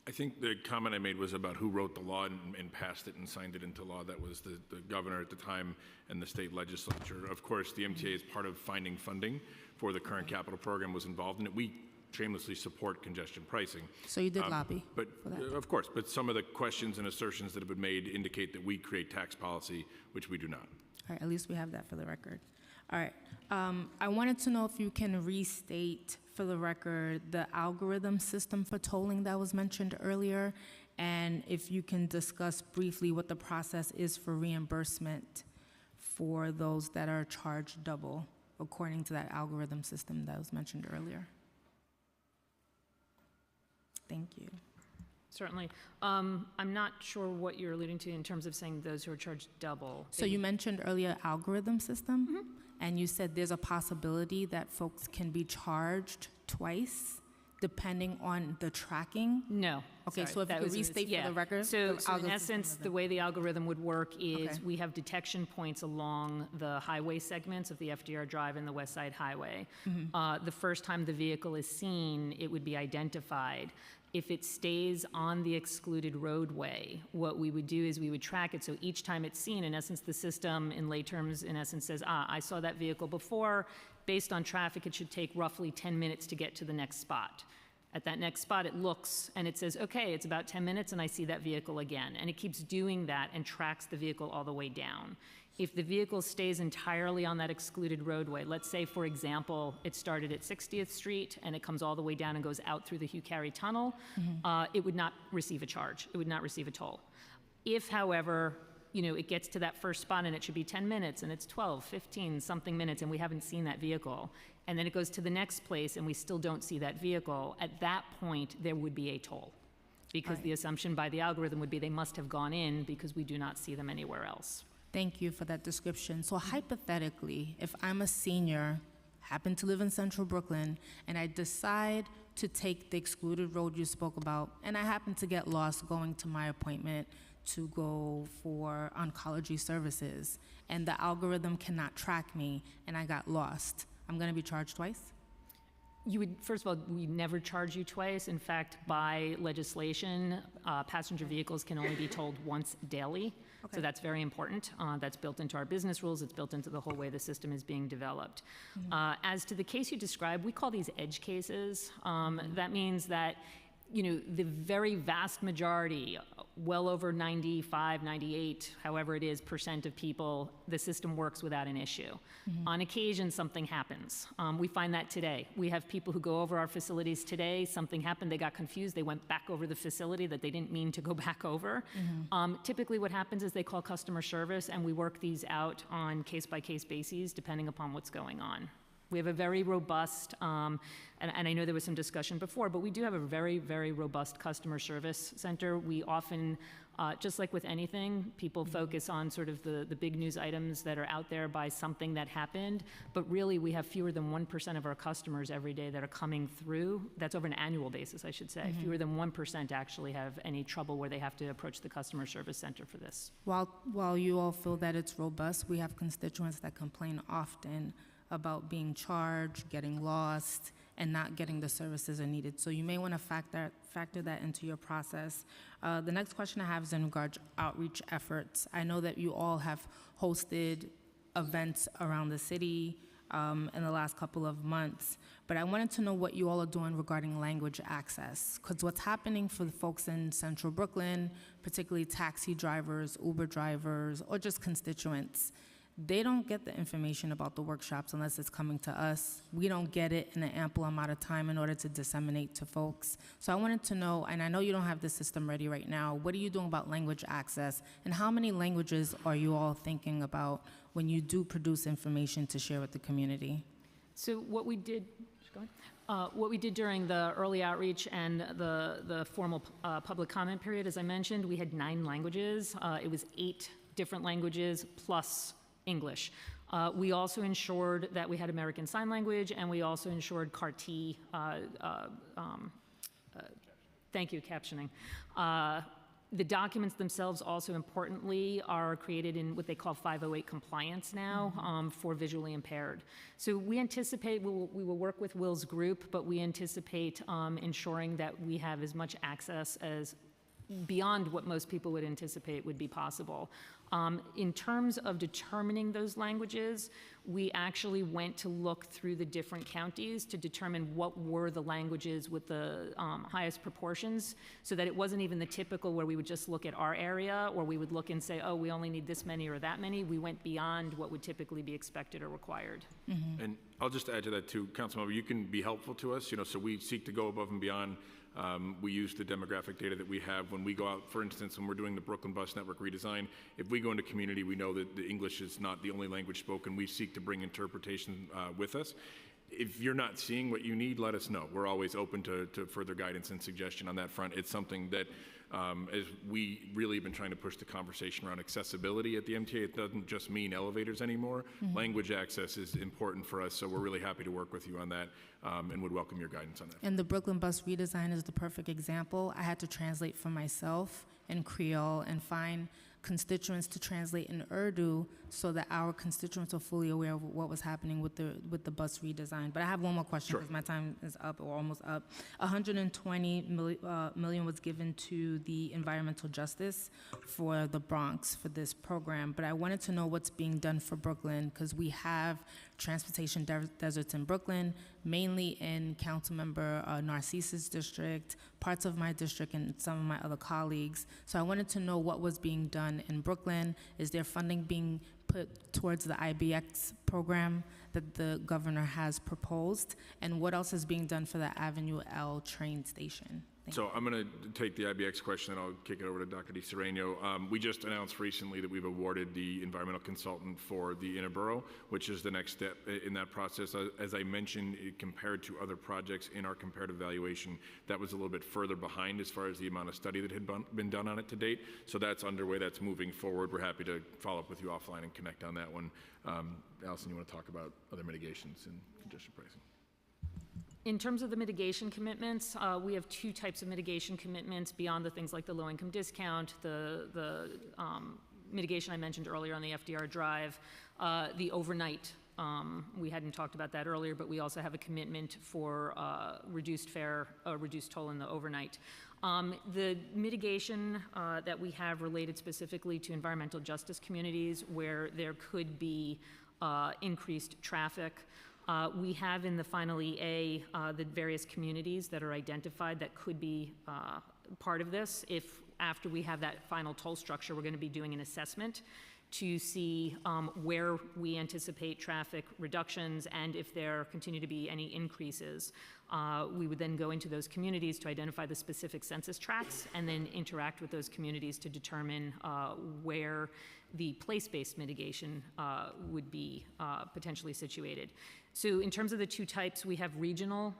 I think the comment I made was about who wrote the law and passed it and signed it into law. That was the governor at the time and the state legislature. Of course, the MTA is part of finding funding for the current capital program, was involved in it. We shamelessly support congestion pricing. So you did lobby but for that? Of course, but some of the questions and assertions that have been made indicate that we create tax policy, which we do not. All right, at least we have that for the record. All right, I wanted to know if you can restate for the record the algorithm system for tolling that was mentioned earlier, and if you can discuss briefly what the process is for reimbursement for those that are charged double according to that algorithm system that was mentioned earlier. Thank you. Certainly. I'm not sure what you're alluding to in terms of saying those who are charged double. So you mentioned earlier algorithm system, and you said there's a possibility that folks can be charged twice depending on the tracking? No. Okay, sorry, so if you could restate for the record? So the in algorithm essence, system. the way the algorithm would work is Okay. we have detection points along the highway segments of the FDR Drive and the West Side Highway. The first time the vehicle is seen, it would be identified. If it stays on the excluded roadway, what we would do is we would track it. So each time it's seen, in essence, the system in lay terms, in essence, says, I saw that vehicle before. Based on traffic, it should take roughly 10 minutes to get to the next spot. At that next spot, it looks and it says, okay, it's about 10 minutes and I see that vehicle again. And it keeps doing that and tracks the vehicle all the way down. If the vehicle stays entirely on that excluded roadway, let's say, for example, it started at 60th Street and it comes all the way down and goes out through the Hugh Carey Tunnel, it would not receive a charge. It would not receive a toll. If, however, it gets to that first spot and it should be 10 minutes and it's 12, 15 something minutes and we haven't seen that vehicle, and then it goes to the next place and we still don't see that vehicle, at that point there would be a toll, because the assumption by the algorithm would be they must have gone in because we do not see them anywhere else. Thank you for that description. So hypothetically, if I'm a senior, happen to live in central Brooklyn, and I decide to take the excluded road you spoke about, and I happen to get lost going to my appointment to go for oncology services, and the algorithm cannot track me, and I got lost, I'm gonna be charged twice? You would, first of all, we never charge you twice. In fact, by legislation, passenger vehicles can only be tolled once daily. Okay. So that's very important. That's built into our business rules. It's built into the whole way the system is being developed. As to the case you described, we call these edge cases. That means that the very vast majority, well over 95, 98, however it is, % of people, the system works without an issue. On occasion, something happens. We find that today. We have people who go over our facilities today, something happened, they got confused, they went back over the facility that they didn't mean to go back over. Typically what happens is they call customer service and we work these out on case-by-case basis depending upon what's going on. We have a very robust, and I know there was some discussion before, but we do have a very, very robust customer service center. We often Just like with anything, people focus on sort of the big news items that are out there by something that happened, but really we have fewer than 1% of our customers every day that are coming through. That's over an annual basis, I should say. Fewer than 1% actually have any trouble where they have to approach the customer service center for this. While you all feel that it's robust, we have constituents that complain often about being charged, getting lost, and not getting the services that are needed. So you may want to factor that into your process. The next question I have is in regard to outreach efforts. I know that you all have hosted events around the city in the last couple of months, but I wanted to know what you all are doing regarding language access, because what's happening for the folks in Central Brooklyn, particularly taxi drivers, Uber drivers, or just constituents, they don't get the information about the workshops unless it's coming to us. We don't get it in an ample amount of time in order to disseminate to folks. So I wanted to know, and I know you don't have the system ready right now, what are you doing about language access, and how many languages are you all thinking about when you do produce information to share with the community? So what we did, what we did during the early outreach and the formal public comment period, as I mentioned, we had 9 languages. It was 8 different languages plus English. We also ensured that we had American Sign Language, and we also ensured CAR-T, thank you, captioning. The documents themselves also importantly are created in what they call 508 compliance now for visually impaired. So we anticipate, we will work with Will's group, but we anticipate ensuring that we have as much access as beyond what most people would anticipate would be possible. In terms of determining those languages, we actually went to look through the different counties to determine what were the languages with the highest proportions, so that it wasn't even the typical where we would just look at our area, or we would look and say, oh, we only need this many or that many. We went beyond what would typically be expected or required. And I'll just add to that too, Councilmember, you can be helpful to us, so we seek to go above and beyond. We use the demographic data that we have when we go out, for instance, when we're doing the Brooklyn Bus Network redesign. If we go into community, we know that the English is not the only language spoken. We seek to bring interpretation with us. If you're not seeing what you need, let us know. We're always open to further guidance and suggestion on that front. It's something that, as we really have been trying to push the conversation around accessibility at the MTA, it doesn't just mean elevators anymore. Language access is important for us, so we're really happy to work with you on that and would welcome your guidance on that. And the Brooklyn Bus redesign is the perfect example. I had to translate for myself in Creole and find constituents to translate in Urdu so that our constituents are fully aware of what was happening with the bus redesign. But I have one more question because my time is up or almost up. 120 million was given to the environmental justice for the Bronx for this program, but I wanted to know what's being done for Brooklyn, because we have transportation deserts in Brooklyn, mainly in Councilmember Narcisse's district, parts of my district, and some of my other colleagues. So I wanted to know what was being done in Brooklyn. Is there funding being put towards the IBX program that the governor has proposed? And what else is being done for the Avenue L train station? So I'm going to take the IBX question and I'll kick it over to Dr. DiSereno. We just announced recently that we've awarded the environmental consultant for the inner borough, which is the next step in that process. As I mentioned, compared to other projects in our comparative evaluation, that was a little bit further behind as far as the amount of study that had been done on it to date. So that's underway, that's moving forward. We're happy to follow up with you offline and connect on that one. Allison, you want to talk about other mitigations and congestion pricing? In terms of the mitigation commitments, we have 2 types of mitigation commitments beyond the things like the low-income discount, the mitigation I mentioned earlier on the FDR drive, the overnight. We hadn't talked about that earlier, but we also have a commitment for reduced fare, reduced toll in the overnight. The mitigation that we have related specifically to environmental justice communities where there could be increased traffic. We have in the final EA the various communities that are identified that could be part of this. If after we have that final toll structure, we're going to be doing an assessment to see where we anticipate traffic reductions and if there continue to be any increases. We would then go into those communities to identify the specific census tracts and then interact with those communities to determine where the place-based mitigation would be potentially situated. So in terms of the 2 types, we have regional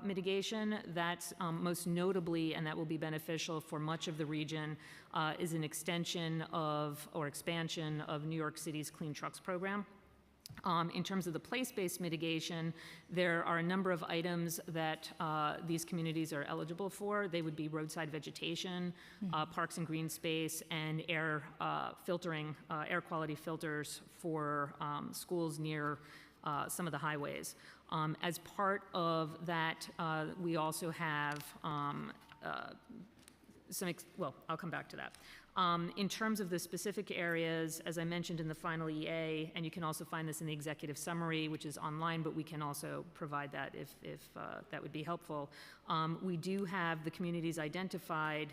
mitigation. That's most notably, and that will be beneficial for much of the region, is an extension of or expansion of New York City's Clean Trucks program. In terms of the place-based mitigation, there are a number of items that these communities are eligible for. They would be roadside vegetation, parks and green space, and air filtering, air quality filters for schools near some of the highways. As part of that, we also have well, I'll come back to that. In terms of the specific areas, as I mentioned in the final EA, and you can also find this in the executive summary, which is online, but we can also provide that if that would be helpful. We do have the communities identified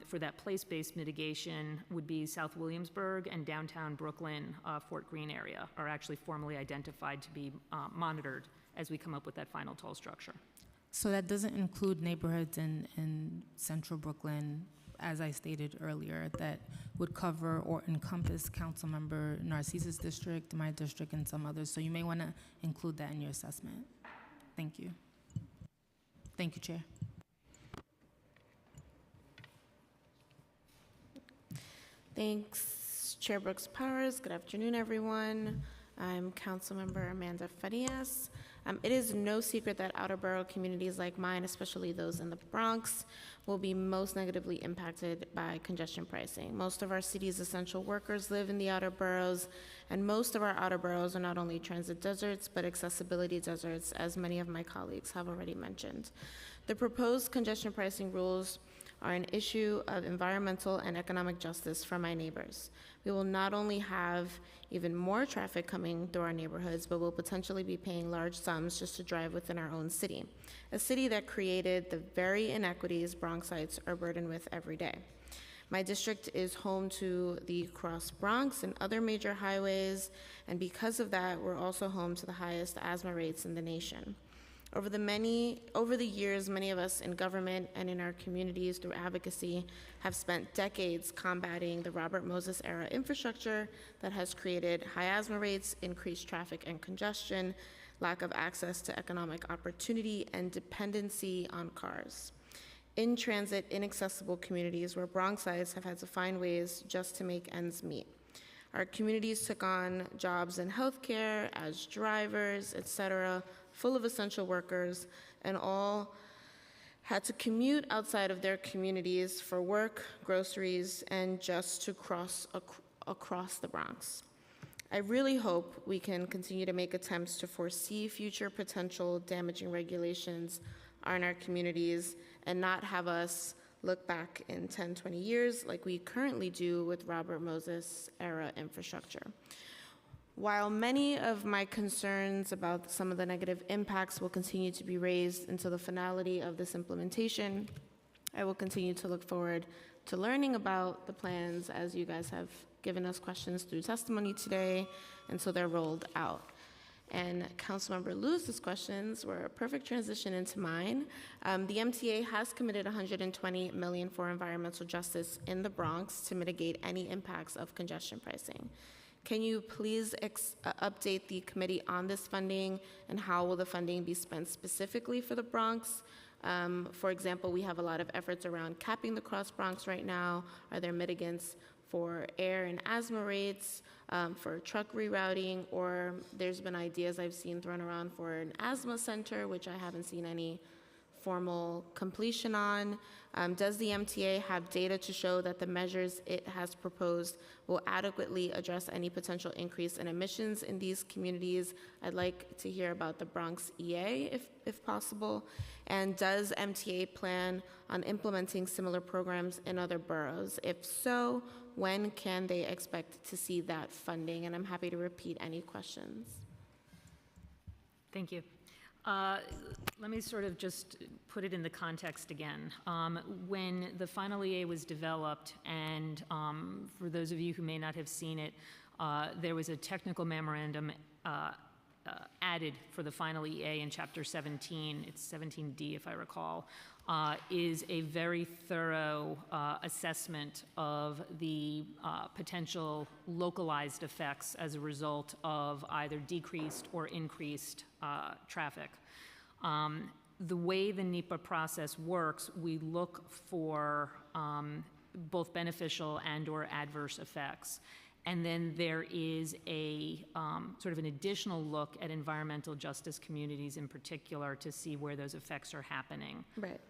for that place-based mitigation would be South Williamsburg and downtown Brooklyn, Fort Greene area are actually formally identified to be monitored as we come up with that final toll structure. So that doesn't include neighborhoods in central Brooklyn, as I stated earlier, that would cover or encompass Councilmember Narcise's district, my district, and some others. So you may want to include that in your assessment. Thank you. Thank you, Chair. Thanks, Chair Brooks Powers. Good afternoon, everyone. I'm Councilmember Amanda Farias. It is no secret that outer borough communities like mine, especially those in the Bronx, will be most negatively impacted by congestion pricing. Most of our city's essential workers live in the outer boroughs, and most of our outer boroughs are not only transit deserts, but accessibility deserts, as many of my colleagues have already mentioned. The proposed congestion pricing rules are an issue of environmental and economic justice for my neighbors. We will not only have even more traffic coming through our neighborhoods, but will potentially be paying large sums just to drive within our own city, a city that created the very inequities Bronxites are burdened with every day. My district is home to the Cross Bronx and other major highways, and because of that, we're also home to the highest asthma rates in the nation. Over the years, many of us in government and in our communities through advocacy have spent decades combating the Robert Moses era infrastructure that has created high asthma rates, increased traffic and congestion, lack of access to economic opportunity, and dependency on cars. In transit, inaccessible communities where Bronxites have had to find ways just to make ends meet. Our communities took on jobs in healthcare, as drivers, et cetera, full of essential workers, and all had to commute outside of their communities for work, groceries, and just to cross across the Bronx. I really hope we can continue to make attempts to foresee future potential damaging regulations on our communities and not have us look back in 10, 20 years like we currently do with Robert Moses era infrastructure. While many of my concerns about some of the negative impacts will continue to be raised until the finality of this implementation, I will continue to look forward to learning about the plans as you guys have given us questions through testimony today until they're rolled out. And Councilmember Lewis's questions were a perfect transition into mine. The MTA has committed $120 million for environmental justice in the Bronx to mitigate any impacts of congestion pricing. Can you please update the committee on this funding, and how will the funding be spent specifically for the Bronx? For example, we have a lot of efforts around capping the Cross Bronx right now. Are there mitigants for air and asthma rates, for truck rerouting, or there's been ideas I've seen thrown around for an asthma center, which I haven't seen any formal completion on. Does the MTA have data to show that the measures it has proposed will adequately address any potential increase in emissions in these communities? I'd like to hear about the Bronx EA if possible. And does MTA plan on implementing similar programs in other boroughs? If so, when can they expect to see that funding? And I'm happy to repeat any questions. Thank you. Let me sort of just put it in the context again. When the final EA was developed, and for those of you who may not have seen it, there was a technical memorandum added for the final EA in Chapter 17, it's 17D if I recall, is a very thorough assessment of the potential localized effects as a result of either decreased or increased traffic. The way the NEPA process works, we look for both beneficial and/or adverse effects. And then there is a sort of an additional look at environmental justice communities in particular to see where those effects are happening. Right.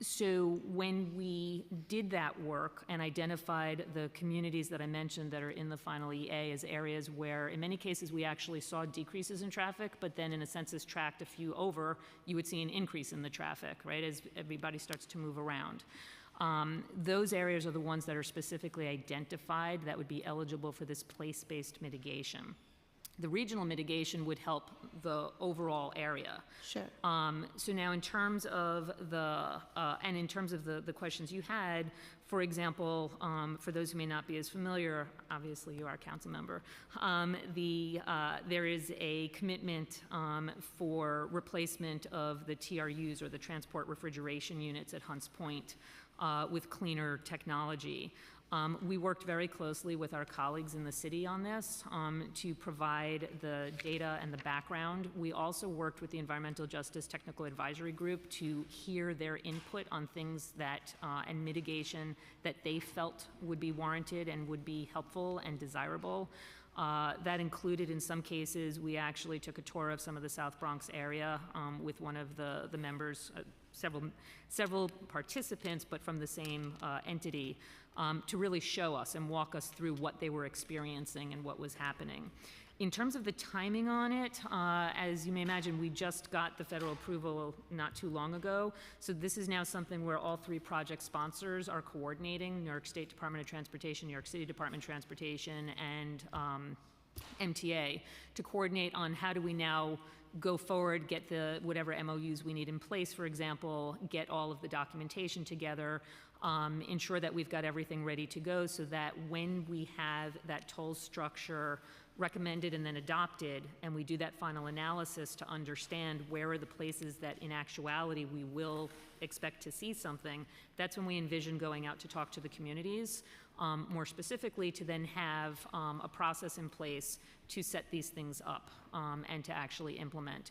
So when we did that work and identified the communities that I mentioned that are in the final EA as areas where, in many cases, we actually saw decreases in traffic, but then in a census tract a few over, you would see an increase in the traffic, right, as everybody starts to move around. Those areas are the ones that are specifically identified that would be eligible for this place-based mitigation. The regional mitigation would help the overall area. Sure. So now in terms of the questions you had, for example, for those who may not be as familiar, obviously you are a council member, there is a commitment for replacement of the TRUs, or the transport refrigeration units at Hunts Point, with cleaner technology. We worked very closely with our colleagues in the city on this to provide the data and the background. We also worked with the Environmental Justice Technical Advisory Group to hear their input on things that, and mitigation that they felt would be warranted and would be helpful and desirable. That included, in some cases, we actually took a tour of some of the South Bronx area with one of the members, several participants, but from the same entity, to really show us and walk us through what they were experiencing and what was happening. In terms of the timing on it, as you may imagine, we just got the federal approval not too long ago. So this is now something where all three project sponsors are coordinating: New York State Department of Transportation, New York City Department of Transportation, and MTA, to coordinate on how do we now go forward, get the whatever MOUs we need in place, for example, get all of the documentation together, ensure that we've got everything ready to go so that when we have that toll structure recommended and then adopted, and we do that final analysis to understand where are the places that in actuality we will expect to see something, that's when we envision going out to talk to the communities, more specifically to then have a process in place to set these things up and to actually implement.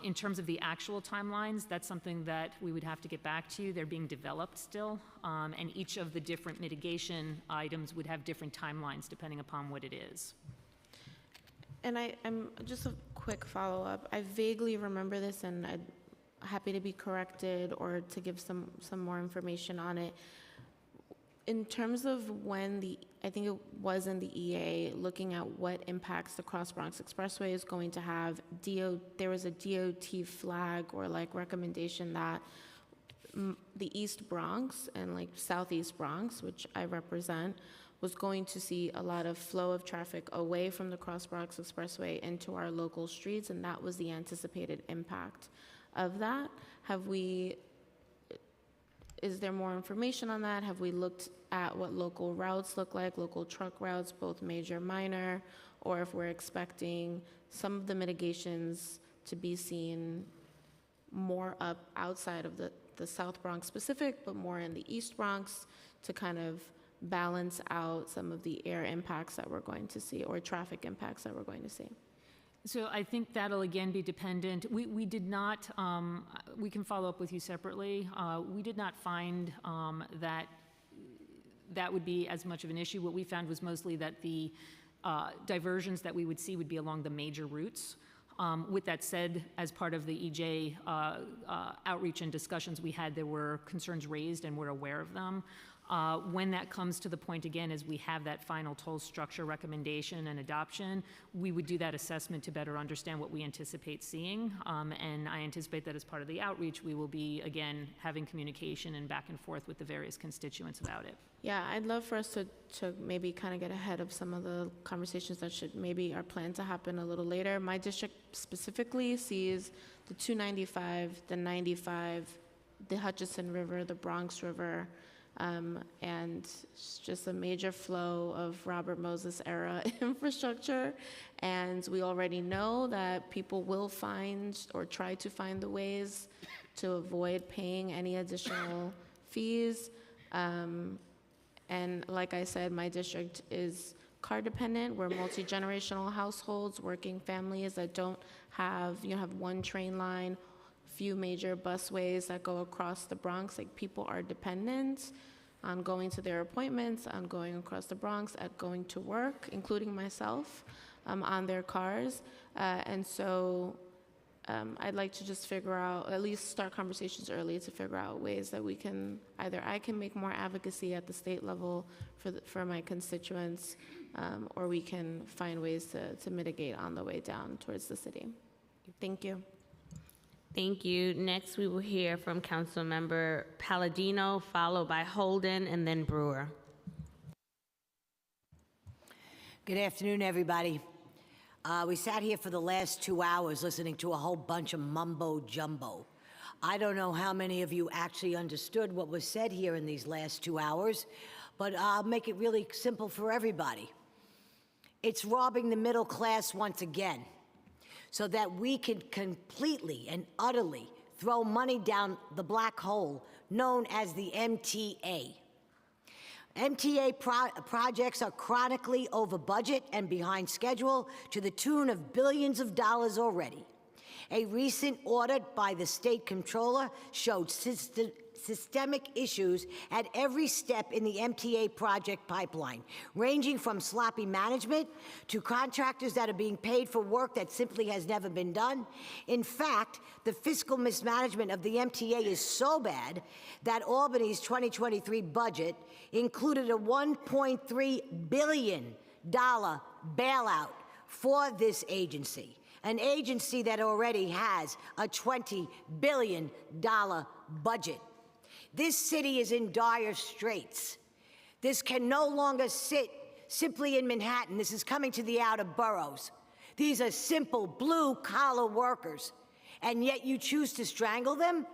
In terms of the actual timelines, that's something that we would have to get back to. They're being developed still, and each of the different mitigation items would have different timelines depending upon what it is. And I'm just a quick follow-up. I vaguely remember this, and I'm happy to be corrected or to give some more information on it. In terms of when I think it was in the EA, looking at what impacts the Cross Bronx Expressway is going to have, there was a DOT flag or like recommendation that the East Bronx and like Southeast Bronx, which I represent, was going to see a lot of flow of traffic away from the Cross Bronx Expressway into our local streets, and that was the anticipated impact of that. Is there more information on that? Have we looked at what local routes look like, local truck routes, both major, minor, or if we're expecting some of the mitigations to be seen more up outside of the South Bronx specific, but more in the East Bronx to kind of balance out some of the air impacts that we're going to see or traffic impacts that we're going to see? So I think that'll again be dependent. We did not, we can follow up with you separately. We did not find that would be as much of an issue. What we found was mostly that the diversions that we would see would be along the major routes. With that said, as part of the EJ outreach and discussions we had, there were concerns raised and we're aware of them. When that comes to the point again, as we have that final toll structure recommendation and adoption, we would do that assessment to better understand what we anticipate seeing. And I anticipate that as part of the outreach, we will be, again, having communication and back and forth with the various constituents about it. Yeah, I'd love for us to maybe kind of get ahead of some of the conversations that maybe are planned to happen a little later. My district specifically sees the 295, the 95, the Hutchinson River, the Bronx River, and it's just a major flow of Robert Moses era infrastructure. And we already know that people will find or try to find the ways to avoid paying any additional fees. And like I said, my district is car dependent. We're multi-generational households, working families that don't have, have one train line, few major busways that go across the Bronx. Like, people are dependent on going to their appointments, on going across the Bronx, at going to work, including myself, on their cars. And so I'd like to just figure out, at least start conversations early to figure out ways that we can, either I can make more advocacy at the state level for my constituents, or we can find ways to mitigate on the way down towards the city. Thank you. Thank you. Next, we will hear from Councilmember Palladino, followed by Holden, and then Brewer. Good afternoon, everybody. We sat here for the last 2 hours listening to a whole bunch of mumbo jumbo. I don't know how many of you actually understood what was said here in these last 2 hours, but I'll make it really simple for everybody. It's robbing the middle class once again, so that we can completely and utterly throw money down the black hole known as the MTA. MTA projects are chronically over budget and behind schedule to the tune of billions of dollars already. A recent audit by the state comptroller showed systemic issues at every step in the MTA project pipeline, ranging from sloppy management to contractors that are being paid for work that simply has never been done. In fact, the fiscal mismanagement of the MTA is so bad that Albany's 2023 budget included a $1.3 billion bailout for this agency, an agency that already has a $20 billion budget. This city is in dire straits. This can no longer sit simply in Manhattan. This is coming to the outer boroughs. These are simple blue-collar workers, and yet you choose to strangle them?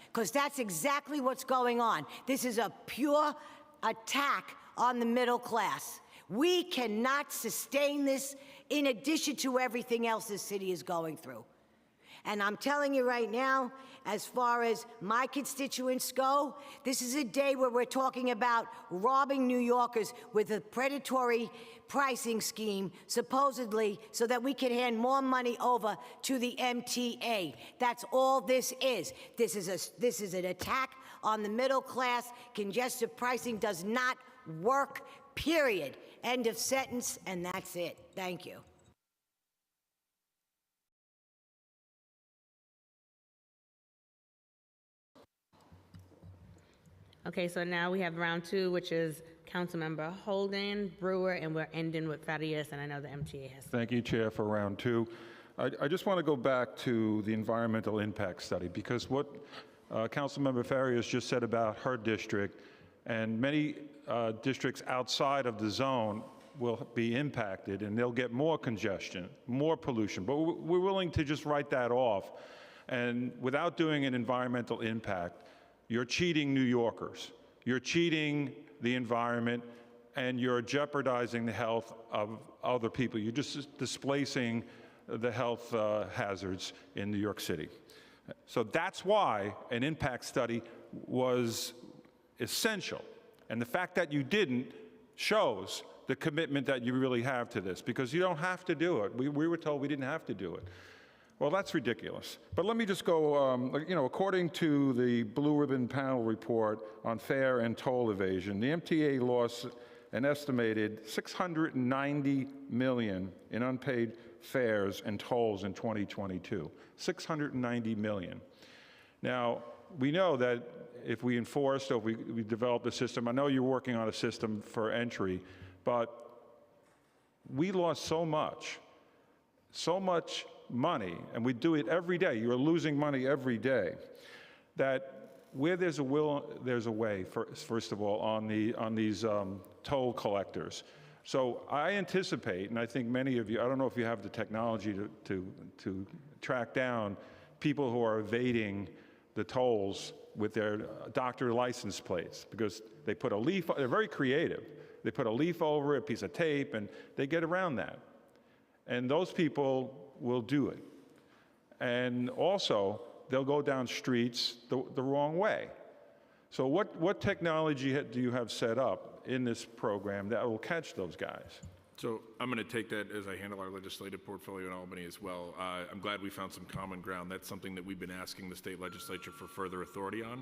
Because that's exactly what's going on. This is a pure attack on the middle class. We cannot sustain this in addition to everything else this city is going through. And I'm telling you right now, as far as my constituents go, this is a day where we're talking about robbing New Yorkers with a predatory pricing scheme, supposedly, so that we can hand more money over to the MTA. That's all this is. This is an attack on the middle class. Congestive pricing does not work, period. End of sentence, and that's it. Thank you. Okay, so now we have round two, which is Councilmember Holden, Brewer, and we're ending with Farias, and I know the MTA has. Thank you, Chair, for round two. I just want to go back to the environmental impact study, because what Councilmember Farias just said about her district and many districts outside of the zone will be impacted, and they'll get more congestion, more pollution. But we're willing to just write that off. And without doing an environmental impact, you're cheating New Yorkers. You're cheating the environment, and you're jeopardizing the health of other people. You're just displacing the health hazards in New York City. So that's why an impact study was essential. And the fact that you didn't shows the commitment that you really have to this, because you don't have to do it. We were told we didn't have to do it. Well, that's ridiculous. But let me just go, according to the Blue Ribbon Panel report on fare and toll evasion, the MTA lost an estimated $690 million in unpaid fares and tolls in 2022. $690 million. Now, we know that if we enforced or we developed a system, I know you're working on a system for entry, but we lost so much money, and we do it every day. You're losing money every day. That where there's a will, there's a way. First of all, on these toll collectors. So I anticipate, and I think many of you, I don't know if you have the technology to track down people who are evading the tolls with their doctor license plates, because they put a leaf. They're very creative. They put a leaf over it, a piece of tape, and they get around that. And those people will do it. And also, they'll go down streets the wrong way. So what technology do you have set up in this program that will catch those guys? So I'm going to take that as I handle our legislative portfolio in Albany as well. I'm glad we found some common ground. That's something that we've been asking the state legislature for further authority on.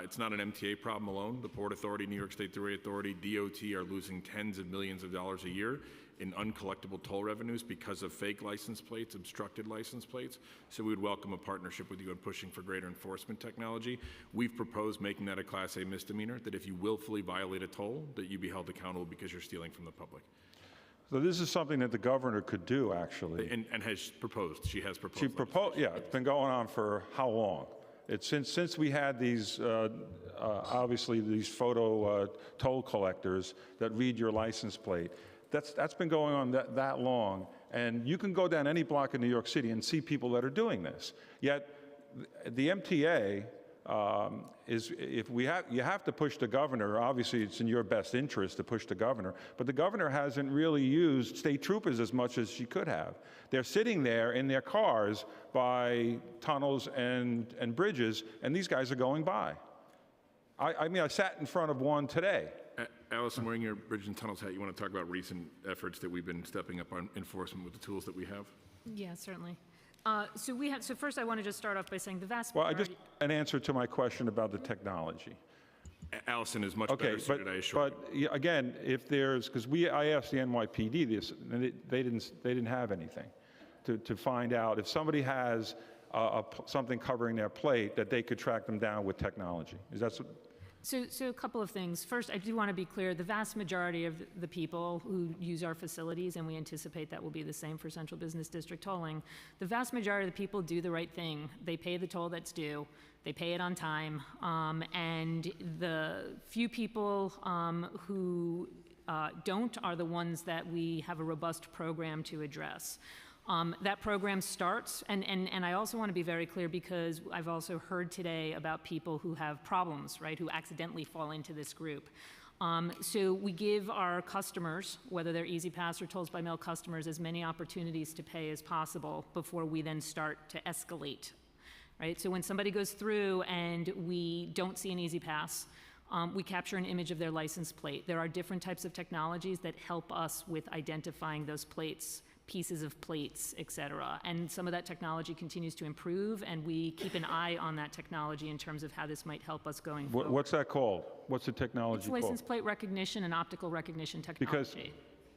It's not an MTA problem alone. The Port Authority, New York State Thruway Authority, DOT are losing tens of millions of dollars a year in uncollectible toll revenues because of fake license plates, obstructed license plates. So we would welcome a partnership with you in pushing for greater enforcement technology. We've proposed making that a Class A misdemeanor, that if you willfully violate a toll, that you be held accountable because you're stealing from the public. So this is something that the governor could do, actually. And has proposed. She has proposed. She proposed, yeah, it's been going on for how long? It's since we had these, obviously, these photo toll collectors that read your license plate. That's been going on that long. And you can go down any block in New York City and see people that are doing this. Yet the MTA you have to push the governor. Obviously, it's in your best interest to push the governor, but the governor hasn't really used state troopers as much as she could have. They're sitting there in their cars by tunnels and bridges, and these guys are going by. I mean, I sat in front of one today. Allison, wearing your bridge and tunnels hat, you want to talk about recent efforts that we've been stepping up on enforcement with the tools that we have? Yeah, certainly. So first I want to just start off by saying the vast Well, majority. an answer to my question about the technology. Allison is much better suited, I assure you. But again, if there's, because I asked the NYPD this, and they didn't have anything to find out if somebody has something covering their plate that they could track them down with technology. Is that So a couple of things. First, I do want to be clear, the vast majority of the people who use our facilities, and we anticipate that will be the same for Central Business District tolling, the vast majority of the people do the right thing. They pay the toll that's due. They pay it on time. And the few people who don't are the ones that we have a robust program to address. That program starts, and I also want to be very clear because I've also heard today about people who have problems, right, who accidentally fall into this group. So we give our customers, whether they're Easy Pass or Tolls by Mail customers, as many opportunities to pay as possible before we then start to escalate, right? So when somebody goes through and we don't see an Easy Pass, we capture an image of their license plate. There are different types of technologies that help us with identifying those plates, pieces of plates, et cetera. And some of that technology continues to improve, and we keep an eye on that technology in terms of how this might help us going forward. What's that called? What's the technology It's called? license plate recognition and optical recognition technology. Because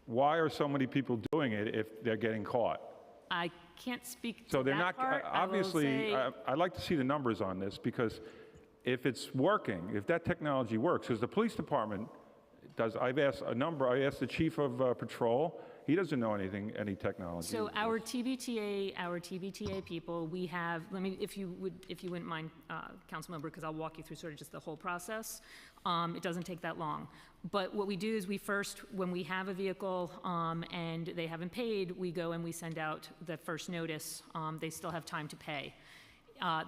why are so many people doing it if they're getting caught? I can't speak to So they're that not, part. obviously, I'd like to see the numbers on this, because if it's working, if that technology works, because the police department does, I asked the chief of patrol, he doesn't know any technology. So our TBTA people, we have, if you wouldn't mind, Councilmember, because I'll walk you through sort of just the whole process. It doesn't take that long. But what we do is when we have a vehicle and they haven't paid, we go and we send out the first notice. They still have time to pay.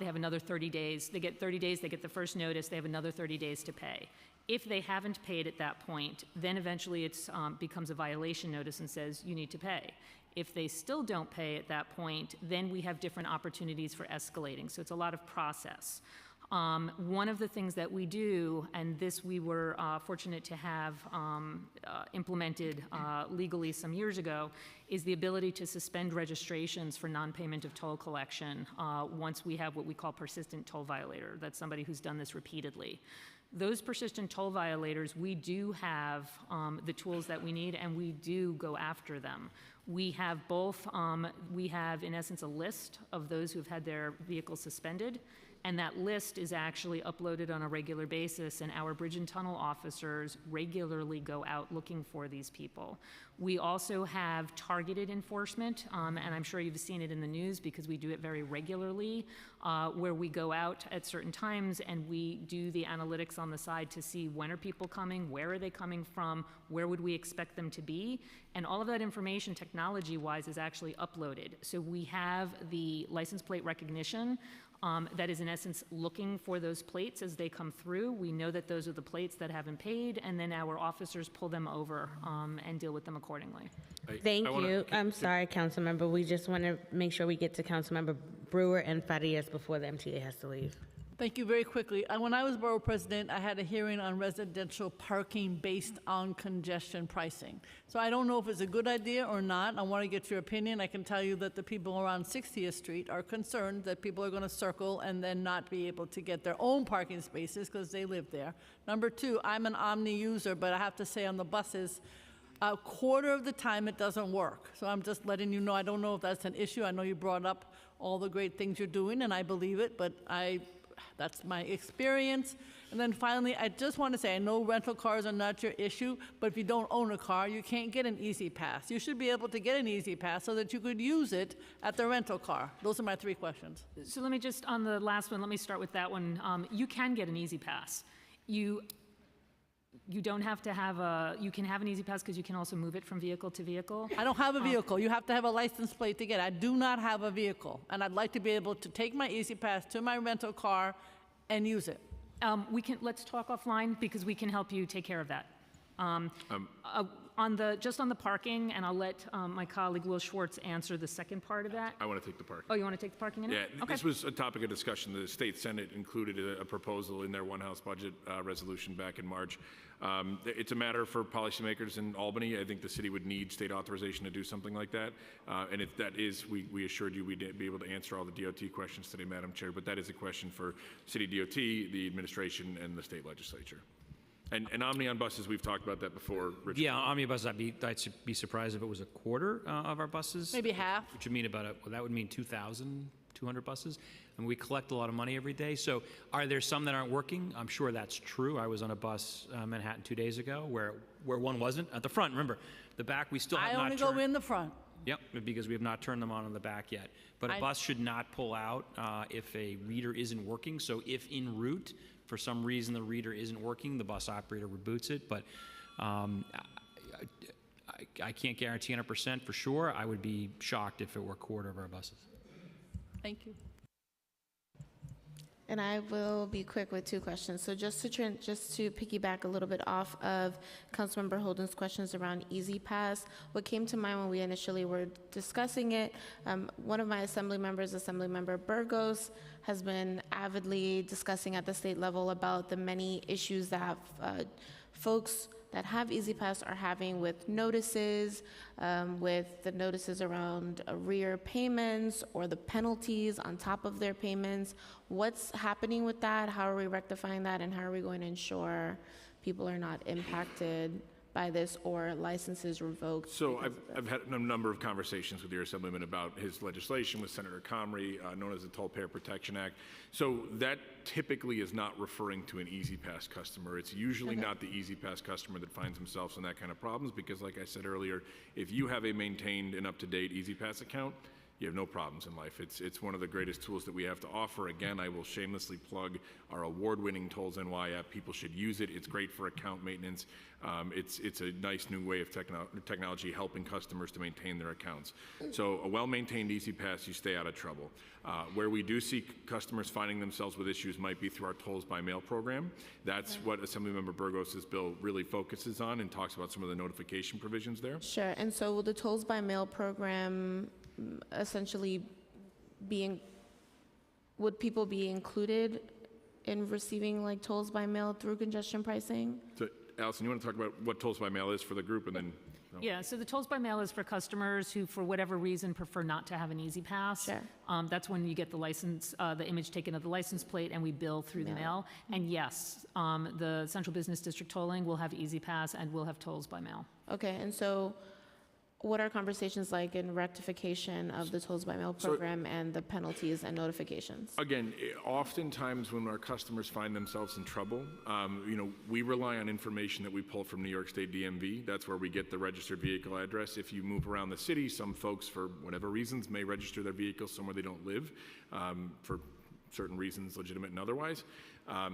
They have another 30 days. They get 30 days, they get the first notice, they have another 30 days to pay. If they haven't paid at that point, then eventually it becomes a violation notice and says you need to pay. If they still don't pay at that point, then we have different opportunities for escalating. So it's a lot of process. One of the things that we do, and this we were fortunate to have implemented legally some years ago, is the ability to suspend registrations for non-payment of toll collection once we have what we call persistent toll violator. That's somebody who's done this repeatedly. Those persistent toll violators, we do have the tools that we need, and we do go after them. We have both, we have in essence a list of those who have had their vehicles suspended, and that list is actually uploaded on a regular basis, and our bridge and tunnel officers regularly go out looking for these people. We also have targeted enforcement, and I'm sure you've seen it in the news because we do it very regularly, where we go out at certain times and we do the analytics on the side to see when are people coming, where are they coming from, where would we expect them to be, and all of that information technology-wise is actually uploaded. So we have the license plate recognition that is in essence looking for those plates as they come through. We know that those are the plates that haven't paid, and then our officers pull them over and deal with them accordingly. Thank you. I'm sorry, Councilmember. We just want to make sure we get to Councilmember Brewer and Farias before the MTA has to leave. Thank you. Very quickly. When I was borough president, I had a hearing on residential parking based on congestion pricing. So I don't know if it's a good idea or not. I want to get your opinion. I can tell you that the people around 60th Street are concerned that people are going to circle and then not be able to get their own parking spaces because they live there. Number two, I'm an Omni user, but I have to say on the buses, a quarter of the time it doesn't work. So I'm just letting you know, I don't know if that's an issue. I know you brought up all the great things you're doing, and I believe it, but that's my experience. And then finally, I just want to say, I know rental cars are not your issue, but if you don't own a car, you can't get an Easy Pass. You should be able to get an Easy Pass so that you could use it at the rental car. Those are my 3 questions. So let me just, on the last one, let me start with that one. You can get an Easy Pass. You don't have to have you can have an Easy Pass because you can also move it from vehicle to vehicle. I don't have a vehicle. You have to have a license plate to get it. I do not have a vehicle, and I'd like to be able to take my Easy Pass to my rental car and use it. Let's talk offline because we can help you take care of that. Just on the parking, and I'll let my colleague Will Schwartz answer the second part of that. I want to take the parking. Oh, you want to take the parking in it? Yeah, this was a topic of discussion. The state Senate included a proposal in their one-house budget resolution back in March. It's a matter for policymakers in Albany. I think the city would need state authorization to do something like that. And if that is, we assured you we'd be able to answer all the DOT questions today, Madam Chair, but that is a question for City DOT, the administration, and the state legislature. And Omni on buses, we've talked about that before, Richard. Yeah, Omni buses, I'd be surprised if it was a quarter of our buses. Maybe half. Which would mean that would mean 2,200 buses. And we collect a lot of money every day. So are there some that aren't working? I'm sure that's true. I was on a bus Manhattan 2 days ago where one wasn't. At the front, remember, the back we still have not I only go in the front. Yep, because we have not turned them on the back yet. But a bus should not pull out if a reader isn't working. So if en route, for some reason the reader isn't working, the bus operator reboots it. But I can't guarantee 100% for sure. I would be shocked if it were a quarter of our buses. Thank you. And I will be quick with 2 questions. So just to piggyback a little bit off of Councilmember Holden's questions around Easy Pass, what came to mind when we initially were discussing it, one of my assembly members, Assemblymember Burgos, has been avidly discussing at the state level about the many issues that folks that have Easy Pass are having with notices, with the notices around arrear payments or the penalties on top of their payments. What's happening with that? How are we rectifying that? And how are we going to ensure people are not impacted by this or licenses revoked? So I've had a number of conversations with your Assemblyman about his legislation with Senator Comrie, known as the Toll Payer Protection Act. So that typically is not referring to an Easy Pass customer. It's usually not the Easy Pass customer that finds themselves in that kind of problems because, like I said earlier, if you have a maintained and up-to-date Easy Pass account, you have no problems in life. It's one of the greatest tools that we have to offer. Again, I will shamelessly plug our award-winning Tolls NY app. People should use it. It's great for account maintenance. It's a nice new way of technology helping customers to maintain their accounts. So a well-maintained Easy Pass, you stay out of trouble. Where we do see customers finding themselves with issues might be through our Tolls by Mail program. That's what Assemblymember Burgos' bill really focuses on and talks about some of the notification provisions there. Sure. And so will the Tolls by Mail program essentially would people be included in receiving like tolls by mail through congestion pricing? So, Allison, you want to talk about what Tolls by Mail is for the group and then? No. Yeah, so the tolls by mail is for customers who, for whatever reason, prefer not to have an Easy Pass. Sure. That's when you get the license, the image taken of the license plate, and we bill through the mail. And yes, the Central Business District tolling will have Easy Pass and will have tolls by mail. Okay, and so what are conversations like in rectification of the tolls by mail program and the penalties and notifications? Again, oftentimes when our customers find themselves in trouble, we rely on information that we pull from New York State DMV. That's where we get the registered vehicle address. If you move around the city, some folks, for whatever reasons, may register their vehicle somewhere they don't live for certain reasons, legitimate and otherwise.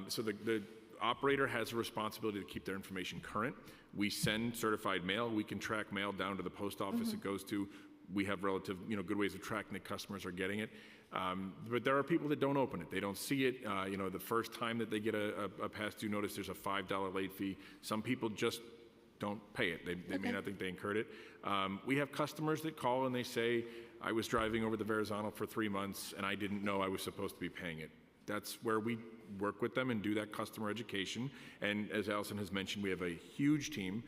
So the operator has a responsibility to keep their information current. We send certified mail. We can track mail down to the post office it goes to. We have relative, good ways of tracking that customers are getting it. But there are people that don't open it. They don't see it. The first time that they get a past due notice, there's a $5 late fee. Some people just don't pay it. They may not think they incurred it. We have customers that call and they say, I was driving over the Verrazano for 3 months, and I didn't know I was supposed to be paying it. That's where we work with them and do that customer education. And as Allison has mentioned, we have a huge team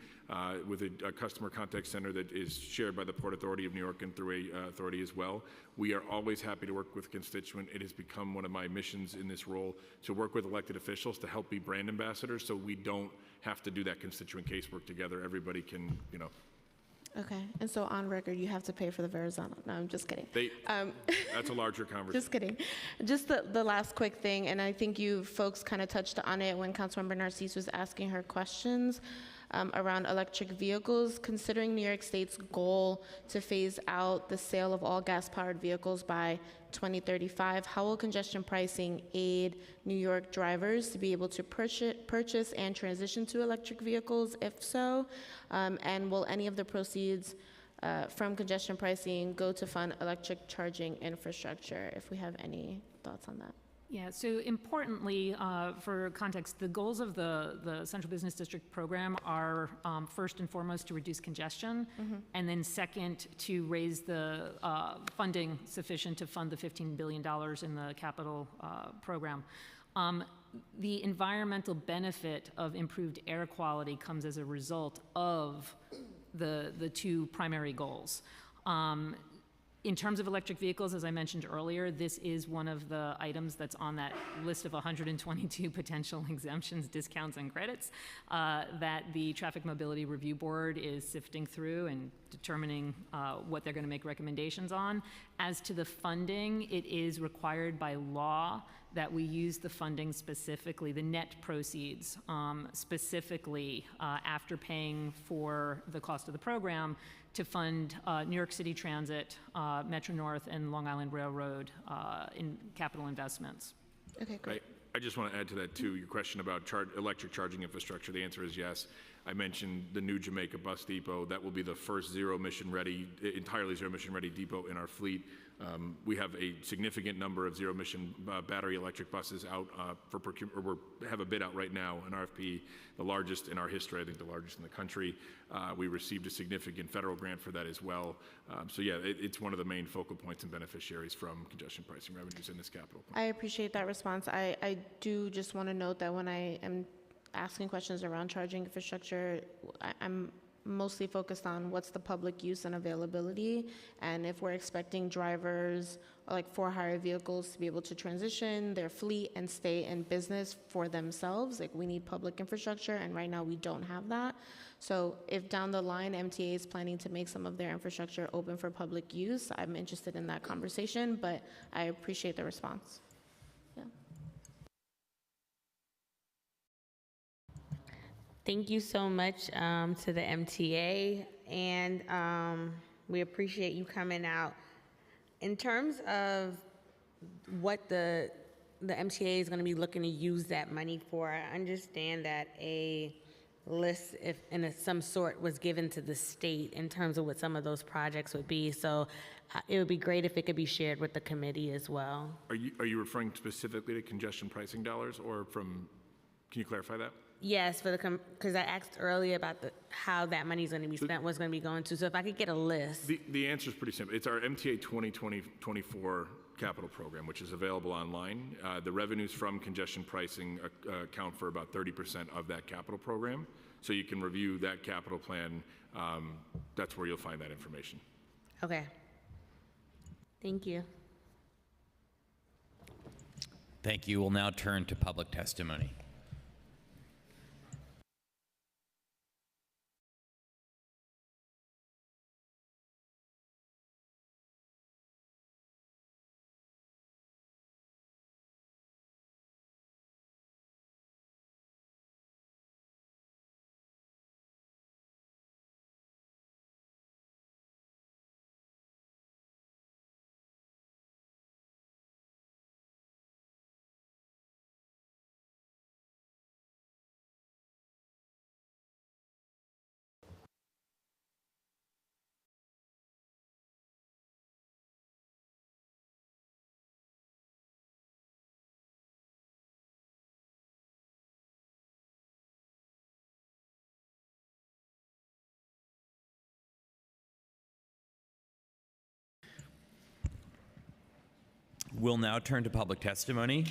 with a customer contact center that is shared by the Port Authority of New York and through a authority as well. We are always happy to work with constituent. It has become one of my missions in this role to work with elected officials to help be brand ambassadors, so we don't have to do that constituent casework together. Everybody can, Okay, and so on record, you have to pay for the Verrazano. No, I'm just kidding. That's a larger conversation. Just kidding. Just the last quick thing, and I think you folks kind of touched on it when Councilmember Narcisse was asking her questions around electric vehicles. Considering New York State's goal to phase out the sale of all gas-powered vehicles by 2035, how will congestion pricing aid New York drivers to be able to purchase and transition to electric vehicles, if so? And will any of the proceeds from congestion pricing go to fund electric charging infrastructure, if we have any thoughts on that? Yeah, so importantly, for context, the goals of the Central Business District program are first and foremost to reduce congestion, and then second, to raise the funding sufficient to fund the $15 billion in the capital program. The environmental benefit of improved air quality comes as a result of the two primary goals. In terms of electric vehicles, as I mentioned earlier, this is one of the items that's on that list of 122 potential exemptions, discounts, and credits that the Traffic Mobility Review Board is sifting through and determining what they're going to make recommendations on. As to the funding, it is required by law that we use the funding specifically, the net proceeds, specifically after paying for the cost of the program, to fund New York City Transit, Metro North, and Long Island Railroad in capital investments. Okay, great. I just want to add to that, too, your question about electric charging infrastructure. The answer is yes. I mentioned the new Jamaica bus depot. That will be the first entirely zero-emission ready depot in our fleet. We have a significant number of zero-emission battery electric buses out for procurement, or we have a bid out right now, an RFP, the largest in our history, I think the largest in the country. We received a significant federal grant for that as well. So yeah, it's one of the main focal points and beneficiaries from congestion pricing revenues in this capital plan. I appreciate that response. I do just want to note that when I am asking questions around charging infrastructure, I'm mostly focused on what's the public use and availability, and if we're expecting drivers or like for-hire vehicles to be able to transition their fleet and stay in business for themselves, like we need public infrastructure, and right now we don't have that. So if down the line MTA is planning to make some of their infrastructure open for public use, I'm interested in that conversation, but I appreciate the response. Yeah. Thank you so much to the MTA, and we appreciate you coming out. In terms of what the MTA is going to be looking to use that money for, I understand that a list some sort was given to the state in terms of what some of those projects would be, so it would be great if it could be shared with the committee as well. Are you referring specifically to congestion pricing dollars, or can you clarify that? Yes, because I asked earlier about how that money is going to be spent, what's going to be going to. So if I could get a list. The answer is pretty simple. It's our MTA 2020-24 capital program, which is available online. The revenues from congestion pricing account for about 30% of that capital program. So you can review that capital plan. That's where you'll find that information. Okay. Thank you. Thank you. We'll now turn to public testimony. We'll now turn to public testimony.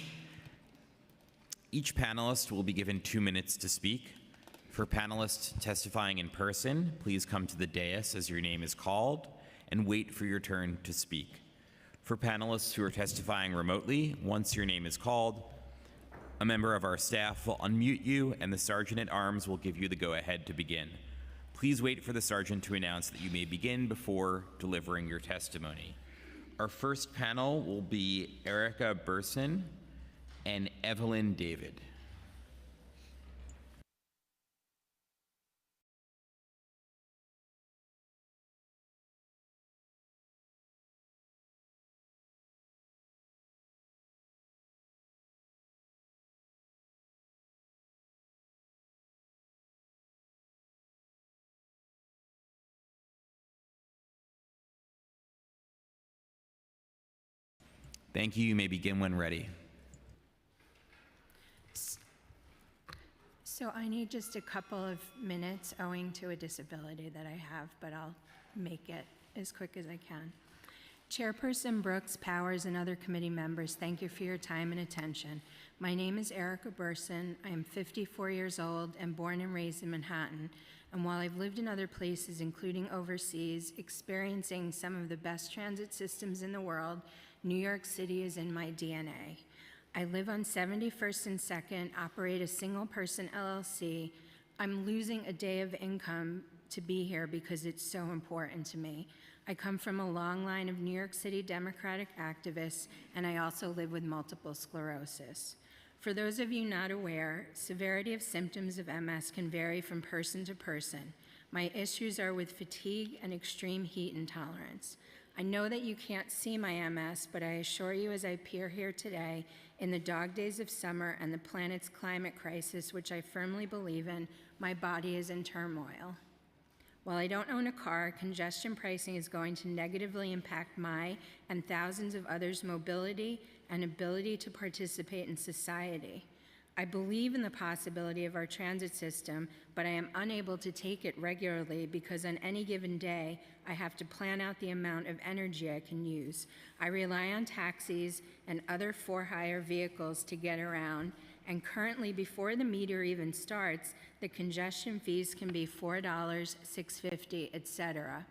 Each panelist will be given 2 minutes to speak. For panelists testifying in person, please come to the dais as your name is called and wait for your turn to speak. For panelists who are testifying remotely, once your name is called, a member of our staff will unmute you and the Sergeant at Arms will give you the go-ahead to begin. Please wait for the Sergeant to announce that you may begin before delivering your testimony. Our first panel will be Erica Burson and Evelyn David. Thank you. You may begin when ready. So I need just a couple of minutes owing to a disability that I have, but I'll make it as quick as I can. Chairperson Brooks, Powers, and other committee members, thank you for your time and attention. My name is Erica Burson. I am 54 years old and born and raised in Manhattan. And while I've lived in other places, including overseas, experiencing some of the best transit systems in the world, New York City is in my DNA. I live on 71st and 2nd, operate a single-person LLC. I'm losing a day of income to be here because it's so important to me. I come from a long line of New York City Democratic activists, and I also live with multiple sclerosis. For those of you not aware, severity of symptoms of MS can vary from person to person. My issues are with fatigue and extreme heat intolerance. I know that you can't see my MS, but I assure you as I appear here today, in the dog days of summer and the planet's climate crisis, which I firmly believe in, my body is in turmoil. While I don't own a car, congestion pricing is going to negatively impact my and thousands of others' mobility and ability to participate in society. I believe in the possibility of our transit system, but I am unable to take it regularly because on any given day, I have to plan out the amount of energy I can use. I rely on taxis and other for-hire vehicles to get around, and currently, before the meter even starts, the congestion fees can be $4, $6.50, etc.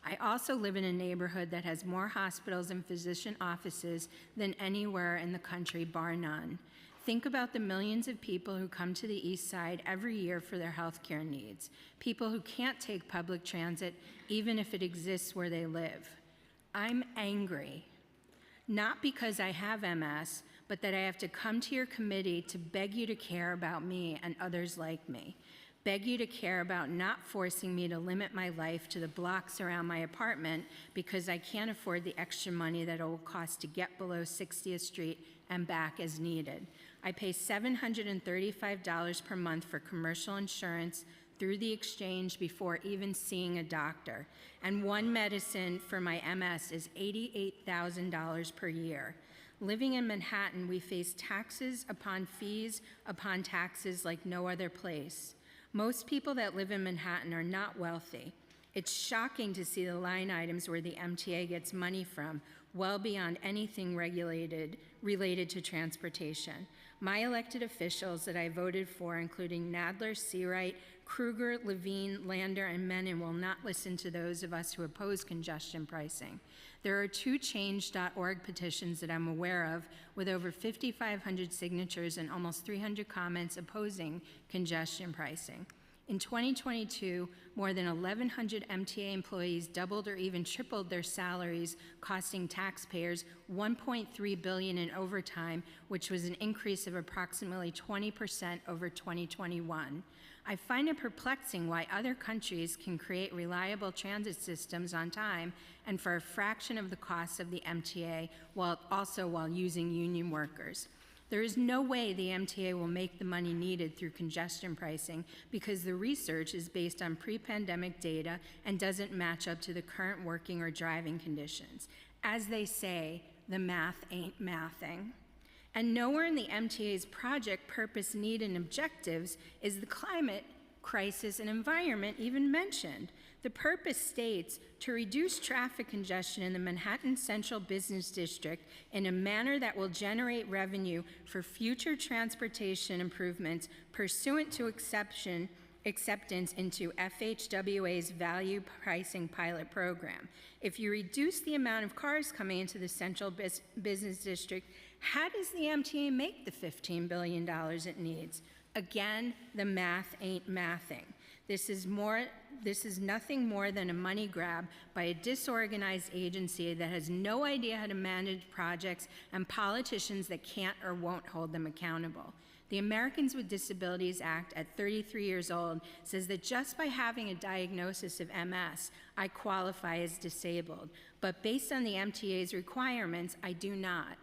I also live in a neighborhood that has more hospitals and physician offices than anywhere in the country, bar none. Think about the millions of people who come to the East Side every year for their health care needs, people who can't take public transit even if it exists where they live. I'm angry, not because I have MS, but that I have to come to your committee to beg you to care about me and others like me. Beg you to care about not forcing me to limit my life to the blocks around my apartment because I can't afford the extra money that it will cost to get below 60th Street and back as needed. I pay $735 per month for commercial insurance through the exchange before even seeing a doctor. And one medicine for my MS is $88,000 per year. Living in Manhattan, we face taxes upon fees upon taxes like no other place. Most people that live in Manhattan are not wealthy. It's shocking to see the line items where the MTA gets money from, well beyond anything related to transportation. My elected officials that I voted for, including Nadler, Seawright, Kruger, Levine, Lander, and Menon, will not listen to those of us who oppose congestion pricing. There are 2 change.org petitions that I'm aware of with over 5,500 signatures and almost 300 comments opposing congestion pricing. In 2022, more than 1,100 MTA employees doubled or even tripled their salaries, costing taxpayers $1.3 billion in overtime, which was an increase of approximately 20% over 2021. I find it perplexing why other countries can create reliable transit systems on time and for a fraction of the cost of the MTA, while using union workers. There is no way the MTA will make the money needed through congestion pricing because the research is based on pre-pandemic data and doesn't match up to the current working or driving conditions. As they say, the math ain't mathing. And nowhere in the MTA's project purpose, need, and objectives is the climate crisis, and environment even mentioned. The purpose states to reduce traffic congestion in the Manhattan Central Business District in a manner that will generate revenue for future transportation improvements pursuant to acceptance into FHWA's value pricing pilot program. If you reduce the amount of cars coming into the Central Business District, how does the MTA make the $15 billion it needs? Again, the math ain't mathing. This is nothing more than a money grab by a disorganized agency that has no idea how to manage projects and politicians that can't or won't hold them accountable. The Americans with Disabilities Act at 33 years old says that just by having a diagnosis of MS, I qualify as disabled. But based on the MTA's requirements, I do not.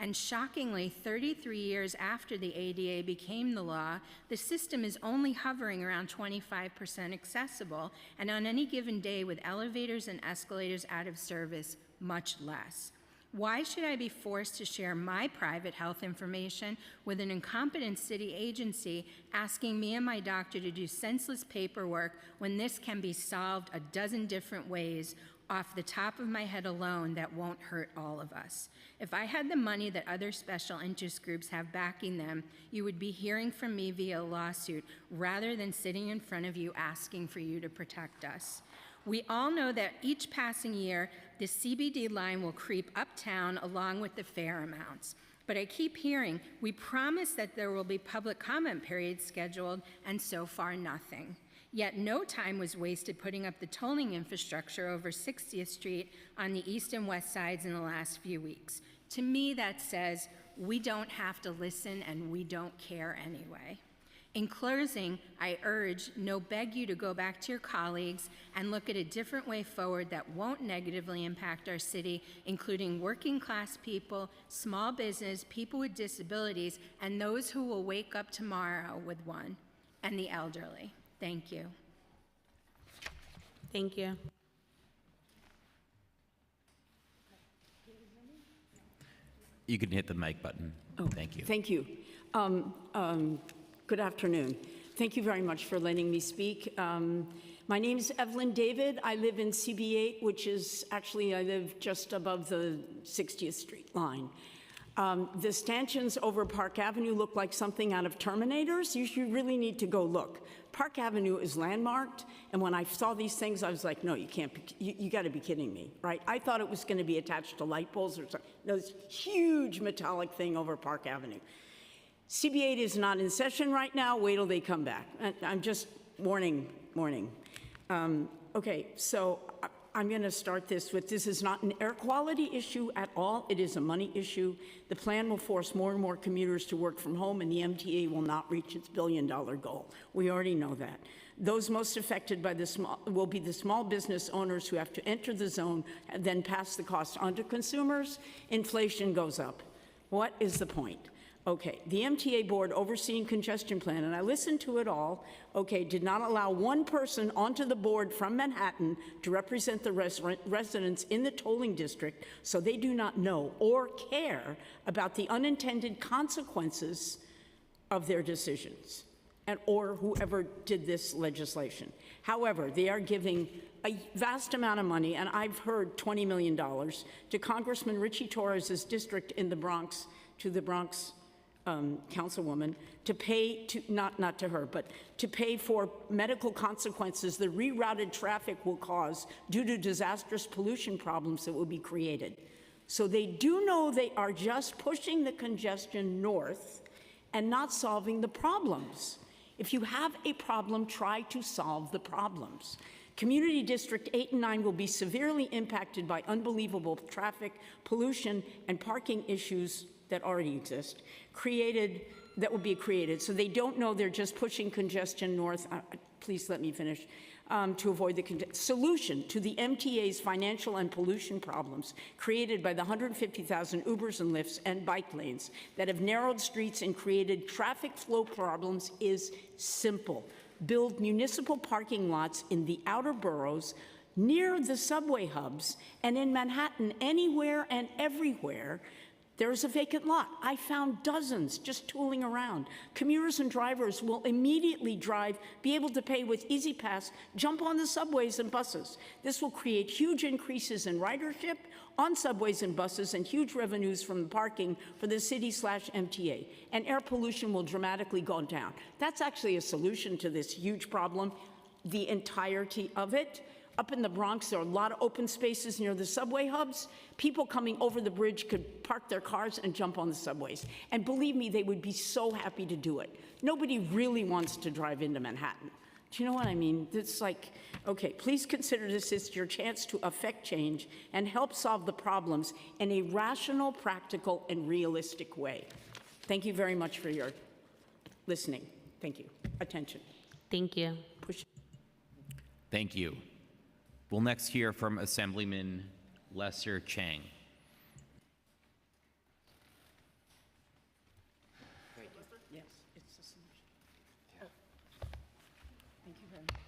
And shockingly, 33 years after the ADA became the law, the system is only hovering around 25% accessible, and on any given day with elevators and escalators out of service, much less. Why should I be forced to share my private health information with an incompetent city agency asking me and my doctor to do senseless paperwork when this can be solved a dozen different ways off the top of my head alone that won't hurt all of us? If I had the money that other special interest groups have backing them, you would be hearing from me via lawsuit rather than sitting in front of you asking for you to protect us. We all know that each passing year, the CBD line will creep uptown along with the fare amounts. But I keep hearing, we promise that there will be public comment periods scheduled, and so far nothing. Yet no time was wasted putting up the tolling infrastructure over 60th Street on the east and west sides in the last few weeks. To me, that says we don't have to listen and we don't care anyway. In closing, I beg you to go back to your colleagues and look at a different way forward that won't negatively impact our city, including working class people, small business, people with disabilities, and those who will wake up tomorrow with one, and the elderly. Thank you. Thank you. You can hit the mic button. Oh, thank you. Thank you. Good afternoon. Thank you very much for letting me speak. My name is Evelyn David. I live in CB8, which is actually, I live just above the 60th Street line. The stanchions over Park Avenue look like something out of Terminators. You really need to go look. Park Avenue is landmarked, and when I saw these things, I was like, no, you can't, you gotta be kidding me, right? I thought it was gonna be attached to light poles or something. No, this huge metallic thing over Park Avenue. CB8 is not in session right now. Wait till they come back. I'm just warning. Okay, so I'm going to start this with, this is not an air quality issue at all. It is a money issue. The plan will force more and more commuters to work from home, and the MTA will not reach its billion-dollar goal. We already know that. Those most affected by will be the small business owners who have to enter the zone and then pass the cost on to consumers. Inflation goes up. What is the point? Okay, the MTA board overseeing congestion plan, and I listened to it all, okay, did not allow one person onto the board from Manhattan to represent the residents in the tolling district, so they do not know or care about the unintended consequences of their decisions, or whoever did this legislation. However, they are giving a vast amount of money, and I've heard $20 million, to Congressman Richie Torres's district in the Bronx, to the Bronx councilwoman, to pay to, not to her, but to pay for medical consequences the rerouted traffic will cause due to disastrous pollution problems that will be created. So they do know they are just pushing the congestion north and not solving the problems. If you have a problem, try to solve the problems. Community District 8 and 9 will be severely impacted by unbelievable traffic, pollution, and parking issues that already exist, that will be created. So they don't know they're just pushing congestion north. Please let me finish. To avoid the solution to the MTA's financial and pollution problems created by the 150,000 Ubers and Lyfts and bike lanes that have narrowed streets and created traffic flow problems is simple. Build municipal parking lots in the outer boroughs near the subway hubs and in Manhattan anywhere and everywhere There's a vacant lot. I found dozens just tooling around. Commuters and drivers will immediately be able to pay with Easy Pass, jump on the subways and buses. This will create huge increases in ridership on subways and buses and huge revenues from the parking for the city/MTA. And air pollution will dramatically go down. That's actually a solution to this huge problem, the entirety of it. Up in the Bronx, there are a lot of open spaces near the subway hubs. People coming over the bridge could park their cars and jump on the subways. And believe me, they would be so happy to do it. Nobody really wants to drive into Manhattan. Do you know what I mean? It's like, okay, please consider this as your chance to affect change and help solve the problems in a rational, practical, and realistic way. Thank you very much for your listening. Thank you. Attention. Thank you. Thank you. We'll next hear from Assemblyman Lesser Chang. Yes, it's a solution. Oh. Thank you very much.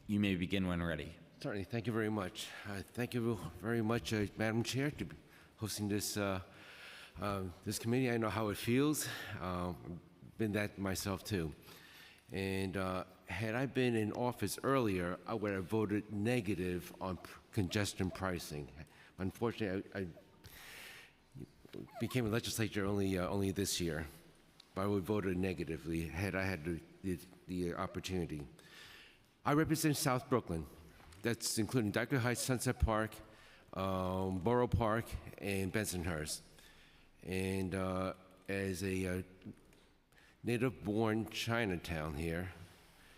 You may begin when ready. Certainly. Thank you very much. Thank you very much, Madam Chair, to be hosting this this committee. I know how it feels. Been that myself too. And had I been in office earlier, I would have voted negative on congestion pricing. Unfortunately, I became a legislator only this year, but I would have voted negatively had I had the opportunity. I represent South Brooklyn. That's including Dyker Heights, Sunset Park, Borough Park, and Bensonhurst. And as a native-born Chinatown here,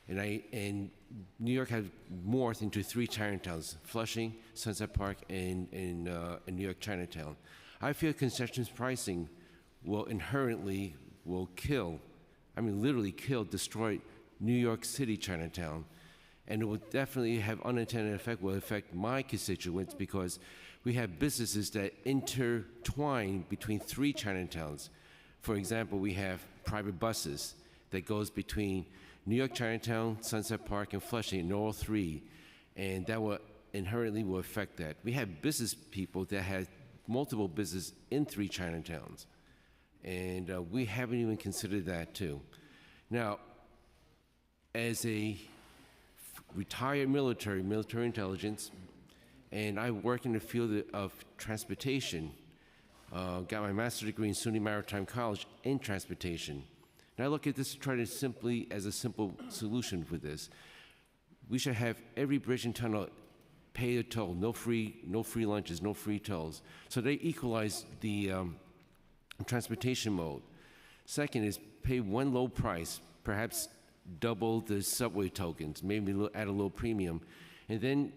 and New York has morphed into 3 Chinatowns: Flushing, Sunset Park, and New York Chinatown. I feel concessions pricing will inherently kill, I mean literally kill, destroy New York City Chinatown. And it will definitely have unintended effect, will affect my constituents because we have businesses that intertwine between 3 Chinatowns. For example, we have private buses that goes between New York Chinatown, Sunset Park, and Flushing, and all 3. And that will inherently affect that. We have business people that have multiple businesses in 3 Chinatowns. And we haven't even considered that too. Now, as a retired military intelligence, and I work in the field of transportation. Got my master's degree in SUNY Maritime College in transportation. And I look at this as a simple solution for this. We should have every bridge and tunnel pay a toll, no free lunches, no free tolls. So they equalize the transportation mode. Second is pay one low price, perhaps double the subway tokens, maybe add a little premium, and then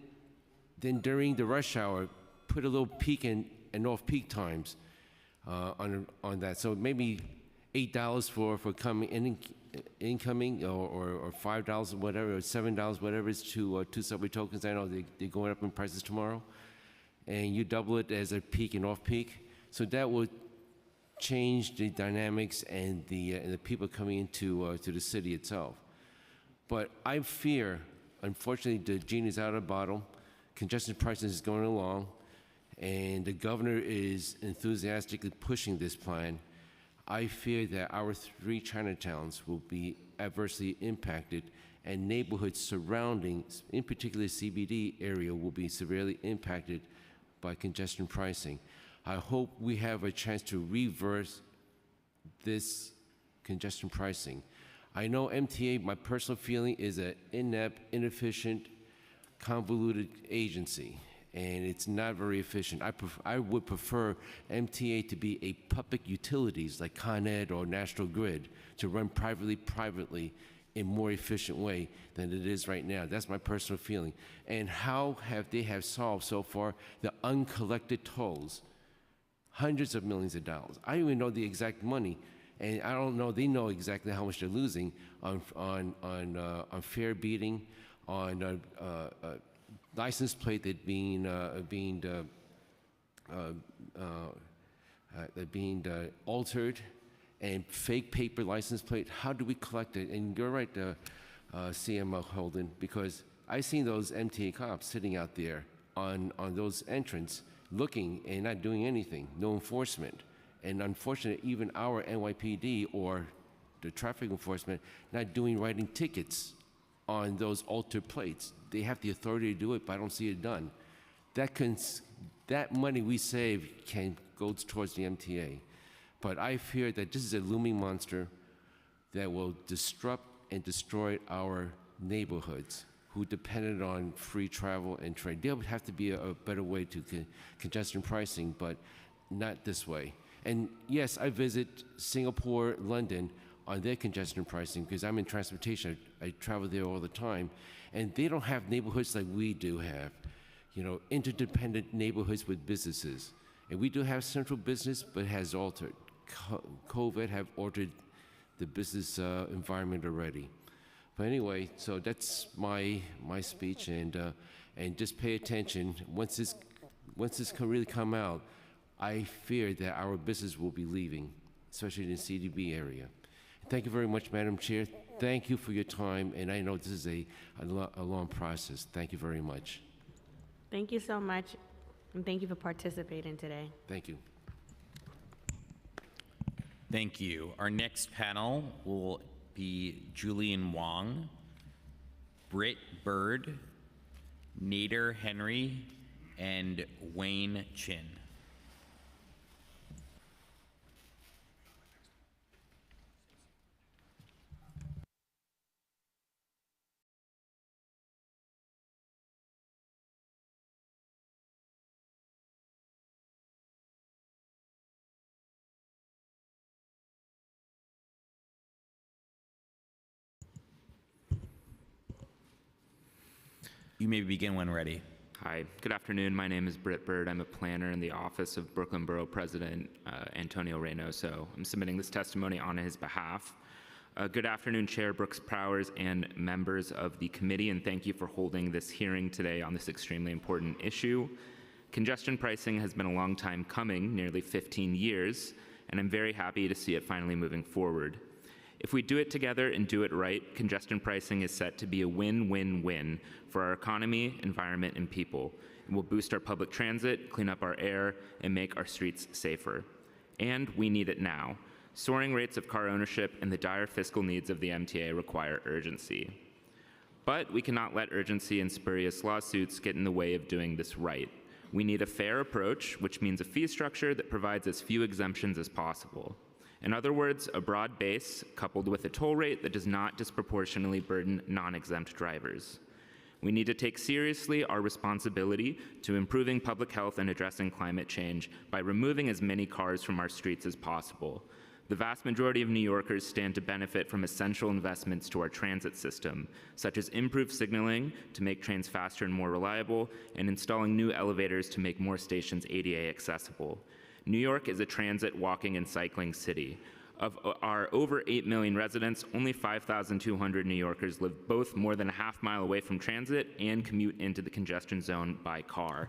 during the rush hour, put a little peak and off-peak times on that. So maybe $8 for incoming, or $5 or whatever, or $7 whatever is to 2 subway tokens. I know they're going up in prices tomorrow, and you double it as a peak and off-peak. So that would change the dynamics and the people coming into to the city itself. But I fear, unfortunately, the genie's out of the bottle. Congestion pricing is going along, and the governor is enthusiastically pushing this plan. I fear that our 3 Chinatowns will be adversely impacted, and neighborhoods surrounding, in particular CBD area, will be severely impacted by congestion pricing. I hope we have a chance to reverse this congestion pricing. I know MTA, my personal feeling, is an inept, inefficient, convoluted agency, and it's not very efficient. I would prefer MTA to be a public utilities like Con Ed or National Grid, to run privately in more efficient way than it is right now. That's my personal feeling. And how have they solved so far the uncollected tolls? Hundreds of millions of dollars. I don't even know the exact money, and I don't know they know exactly how much they're losing on fare beating, on license plate that being altered, and fake paper license plate. How do we collect it? And you're right, CMO Holden, because I've seen those MTA cops sitting out there on those entrance looking and not doing anything, no enforcement. And unfortunately, even our NYPD or the traffic enforcement not writing tickets on those altered plates. They have the authority to do it, but I don't see it done. That money we save goes towards the MTA. But I fear that this is a looming monster that will disrupt and destroy our neighborhoods who depended on free travel and trade. There would have to be a better way to congestion pricing, but not this way. And yes, I visit Singapore, London on their congestion pricing because I'm in transportation. I travel there all the time. And they don't have neighborhoods like we do have, interdependent neighborhoods with businesses. And we do have central business, but it has altered. COVID have altered the business environment already. But anyway, so that's my speech, and just pay attention. Once this can really come out, I fear that our business will be leaving, especially in the CDB area. Thank you very much, Madam Chair. Thank you for your time, and I know this is a long process. Thank you very much. Thank you so much, and thank you for participating today. Thank you. Thank you. Our next panel will be Julian Wong, Britt Bird, Nader Henry, and Wayne Chin. You may begin when ready. Hi, good afternoon. My name is Britt Bird. I'm a planner in the office of Brooklyn Borough President Antonio Reynoso. I'm submitting this testimony on his behalf. Good afternoon, Chair Brooks Powers and members of the committee, and thank you for holding this hearing today on this extremely important issue. Congestion pricing has been a long time coming, nearly 15 years, and I'm very happy to see it finally moving forward. If we do it together and do it right, congestion pricing is set to be a win-win-win for our economy, environment, and people. It will boost our public transit, clean up our air, and make our streets safer. And we need it now. Soaring rates of car ownership and the dire fiscal needs of the MTA require urgency. But we cannot let urgency and spurious lawsuits get in the way of doing this right. We need a fair approach, which means a fee structure that provides as few exemptions as possible. In other words, a broad base coupled with a toll rate that does not disproportionately burden non-exempt drivers. We need to take seriously our responsibility to improving public health and addressing climate change by removing as many cars from our streets as possible. The vast majority of New Yorkers stand to benefit from essential investments to our transit system, such as improved signaling to make trains faster and more reliable, and installing new elevators to make more stations ADA accessible. New York is a transit, walking, and cycling city. Of our over 8 million residents, only 5,200 New Yorkers live both more than a half-mile away from transit and commute into the congestion zone by car.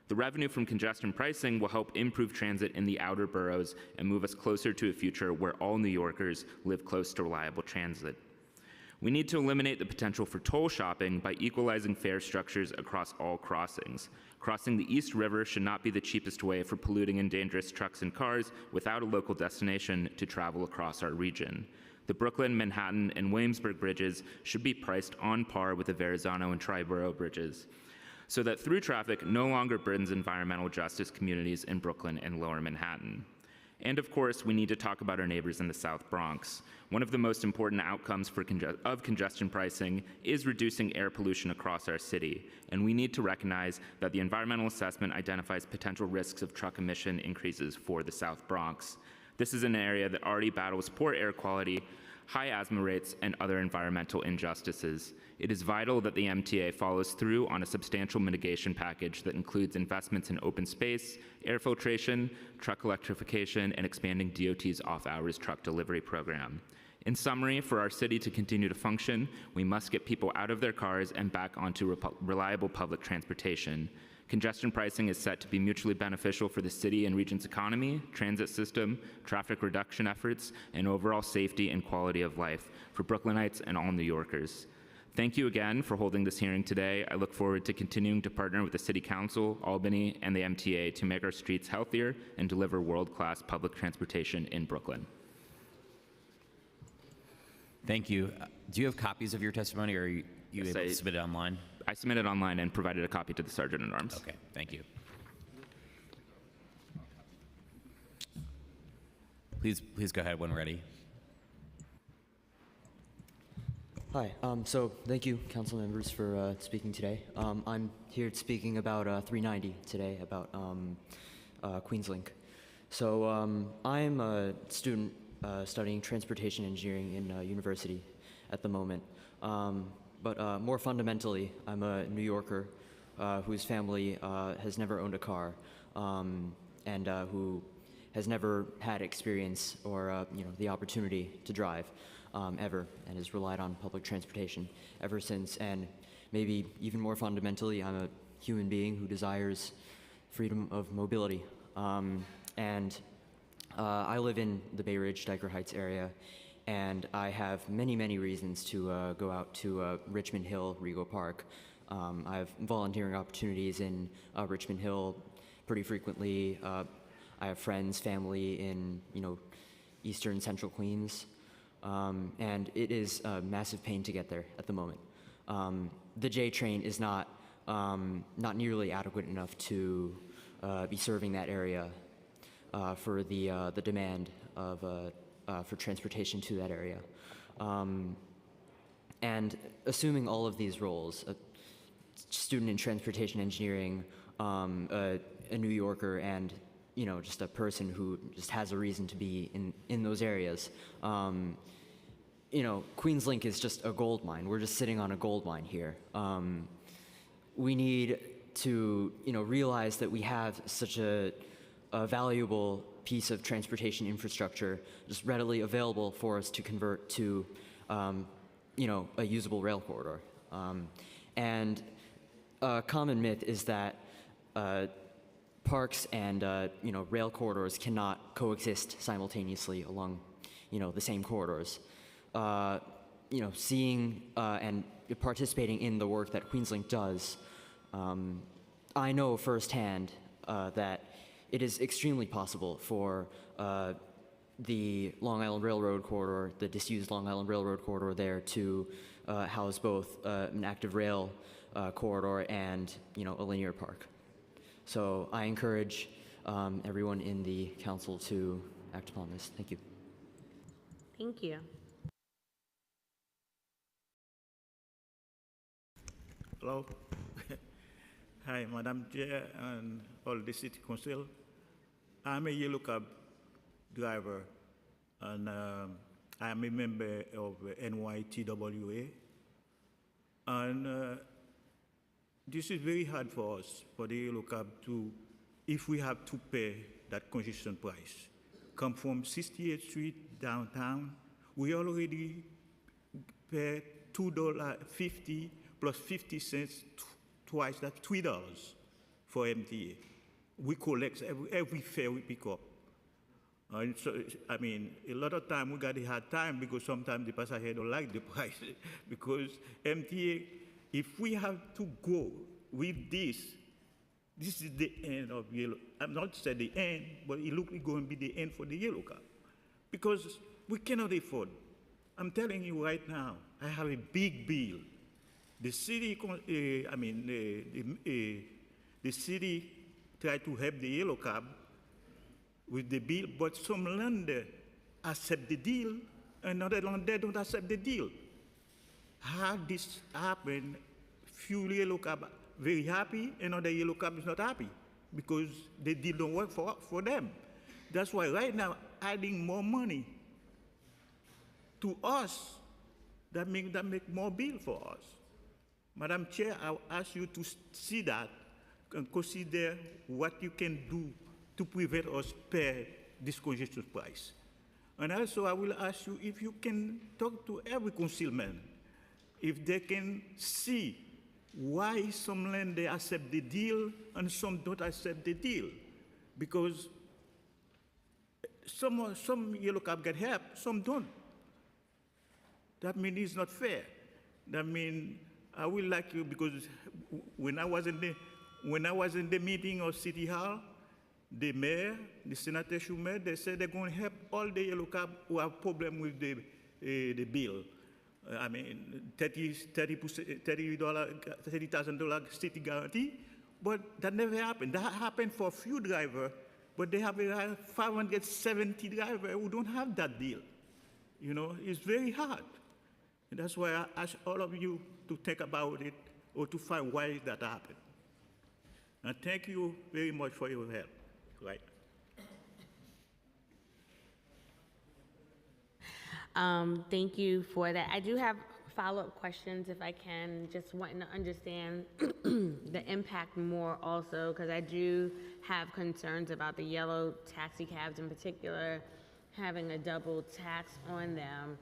The revenue from congestion pricing will help improve transit in the outer boroughs and move us closer to a future where all New Yorkers live close to reliable transit. We need to eliminate the potential for toll shopping by equalizing fare structures across all crossings. Crossing the East River should not be the cheapest way for polluting and dangerous trucks and cars without a local destination to travel across our region. The Brooklyn, Manhattan, and Williamsburg bridges should be priced on par with the Verrazano and Triborough bridges, so that through traffic no longer burdens environmental justice communities in Brooklyn and Lower Manhattan. And of course, we need to talk about our neighbors in the South Bronx. One of the most important outcomes of congestion pricing is reducing air pollution across our city. And we need to recognize that the environmental assessment identifies potential risks of truck emission increases for the South Bronx. This is an area that already battles poor air quality, high asthma rates, and other environmental injustices. It is vital that the MTA follows through on a substantial mitigation package that includes investments in open space, air filtration, truck electrification, and expanding DOT's off-hours truck delivery program. In summary, for our city to continue to function, we must get people out of their cars and back onto reliable public transportation. Congestion pricing is set to be mutually beneficial for the city and region's economy, transit system, traffic reduction efforts, and overall safety and quality of life for Brooklynites and all New Yorkers. Thank you again for holding this hearing today. I look forward to continuing to partner with the City Council, Albany, and the MTA to make our streets healthier and deliver world-class public transportation in Brooklyn. Thank you. Do you have copies of your testimony, or are you Yes, able to submit it online? I submitted online and provided a copy to the Sergeant at Arms. Okay, thank you. Please go ahead when ready. Hi, so thank you, council members, for speaking today. I'm here speaking about 390 today, about Queenslink. So I'm a student studying transportation engineering in university at the moment. But more fundamentally, I'm a New Yorker whose family has never owned a car and who has never had experience or the opportunity to drive ever, and has relied on public transportation ever since. And maybe even more fundamentally, I'm a human being who desires freedom of mobility. And I live in the Bay Ridge, Diker Heights area, and I have many, many reasons to go out to Richmond Hill, Rego Park. I have volunteering opportunities in Richmond Hill pretty frequently. I have friends, family in, eastern central Queens. And it is a massive pain to get there at the moment. The J train is not nearly adequate enough to be serving that area for the demand of for transportation to that area. And assuming all of these roles, a student in transportation engineering, a New Yorker, and just a person who just has a reason to be in those areas. Queenslink is just a gold mine. We're just sitting on a gold mine here. We need to, realize that we have such a valuable piece of transportation infrastructure just readily available for us to convert to, a usable rail corridor. And a common myth is that parks and rail corridors cannot coexist simultaneously along the same corridors. Seeing and participating in the work that Queenslink does, I know firsthand that it is extremely possible for the Long Island Railroad corridor, the disused Long Island Railroad corridor there, to house both an active rail corridor and a linear park. So I encourage everyone in the council to act upon this. Thank you. Thank you. Hello. Hi, Madam Chair and all the City Council. I'm a yellow cab driver, and I'm a member of NYTWA. And this is very hard for us, for the yellow cab, if we have to pay that congestion price. Come from 68th Street downtown, we already pay $2.50 plus 50 cents twice, that's $3 for MTA. We collect every fare we pick up. And so, a lot of time we got a hard time because sometimes the passenger don't like the price. Because MTA, if we have to go with this is the end of yellow. I'm not saying the end, but it looks like going to be the end for the yellow cab. Because we cannot afford. I'm telling you right now, I have a big bill. The city, the city tried to help the yellow cab with the bill, but some lender accept the deal, another lender don't accept the deal. How this happen? Few yellow cab very happy, another yellow cab is not happy because the deal don't work for them. That's why right now adding more money to us, that make more bill for us. Madam Chair, I'll ask you to see that and consider what you can do to prevent us pay this congestion price. And also, I will ask you if you can talk to every councilman, if they can see why some land they accept the deal and some don't accept the deal. Because some yellow cab get help, some don't. That means it's not fair. That means I will like you because when I was in the meeting of City Hall, the mayor, the Senator Schumer, they said they're going to help all the yellow cab who have problem with the bill. I mean, $30,000 city guarantee, but that never happened. That happened for a few drivers, but they have 570 drivers who don't have that deal. You know, it's very hard. And that's why I ask all of you to think about it or to find why that happened. And thank you very much for your help. Right. Thank you for that. I do have follow-up questions, if I can, just wanting to understand the impact more also, because I do have concerns about the yellow taxi cabs in particular, having a double tax on them.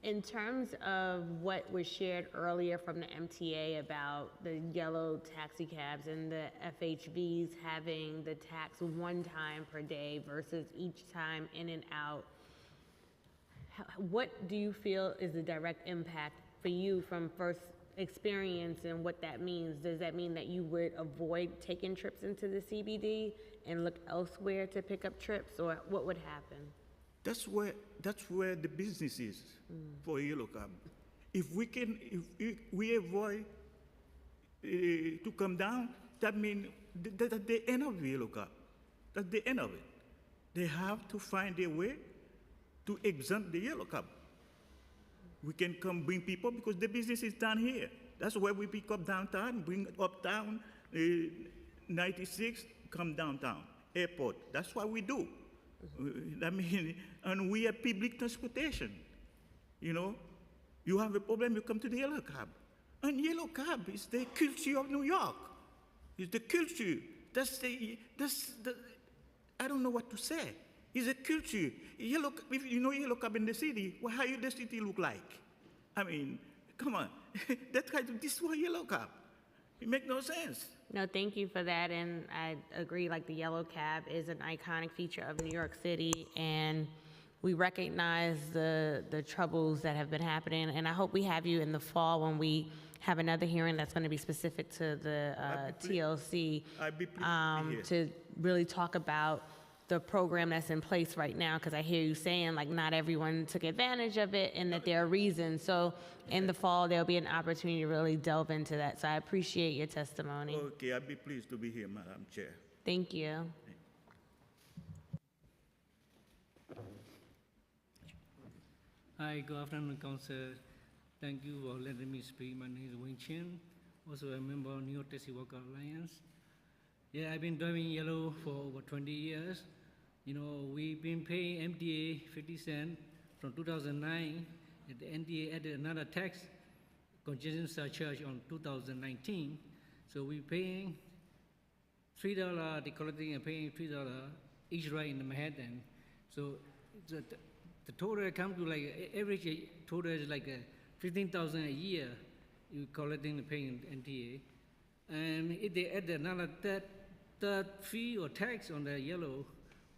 In terms of what was shared earlier from the MTA about the yellow taxi cabs and the FHVs having the tax one time per day versus each time in and out, what do you feel is the direct impact for you from first experience and what that means? Does that mean that you would avoid taking trips into the CBD and look elsewhere to pick up trips, or what would happen? That's where the business is for yellow cab. If we avoid to come down, that means that's the end of yellow cab. That's the end of it. They have to find a way to exempt the yellow cab. We can come bring people because the business is down here. That's where we pick up downtown, bring uptown, 96, come downtown, airport. That's what we do. I mean, and we have public transportation. You know, you have a problem, you come to the yellow cab. And yellow cab is the culture of New York. It's the culture. That's the I don't know what to say. It's a culture. Yellow, if you know yellow cab in the city, well, how the city look like? I mean, come on. This is what yellow cab. It makes no sense. No, thank you for that, and I agree, like the yellow cab is an iconic feature of New York City, and we recognize the troubles that have been happening, and I hope we have you in the fall when we have another hearing that's going to be specific to the TLC to really talk about the program that's in place right now, because I hear you saying like not everyone took advantage of it and that there are reasons. So in the fall, there'll be an opportunity to really delve into that. So I appreciate your testimony. Okay, I'd be pleased to be here, Madam Chair. Thank you. Hi, good afternoon, Council. Thank you for letting me speak. My name is Wayne Chen, also a member of New York Taxi Worker Alliance. Yeah, I've been driving yellow for over 20 years. You know, we've been paying MTA 50 cents from 2009. And the MTA added another tax, congestion surcharge on 2019. So we're paying $3, the collecting and paying $3 each ride in Manhattan. So the total comes to like, average total is like $15,000 a year you collecting and paying MTA. And if they add another third fee or tax on the yellow,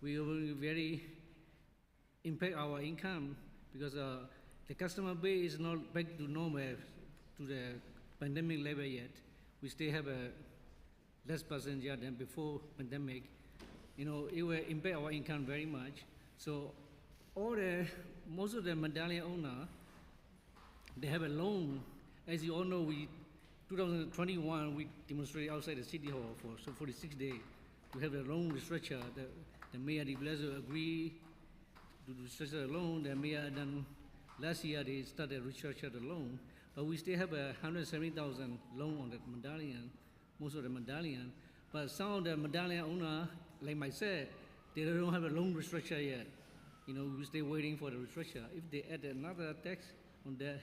we will very impact our income because the customer base is not back to normal, to the pandemic level yet. We still have a less passenger than before pandemic. You know, it will impact our income very much. So most of the medallion owner, they have a loan. As you all know, 2021, we demonstrated outside the City Hall for 46 days. We have a loan restructure. The Mayor de Blasio agreed to restructure the loan. The Mayor done last year, they started restructure the loan. But we still have a $170,000 loan on the medallion, most of the medallion. But some of the medallion owner, like myself, they don't have a loan restructure yet. You know, we're still waiting for the restructure. If they add another tax on that,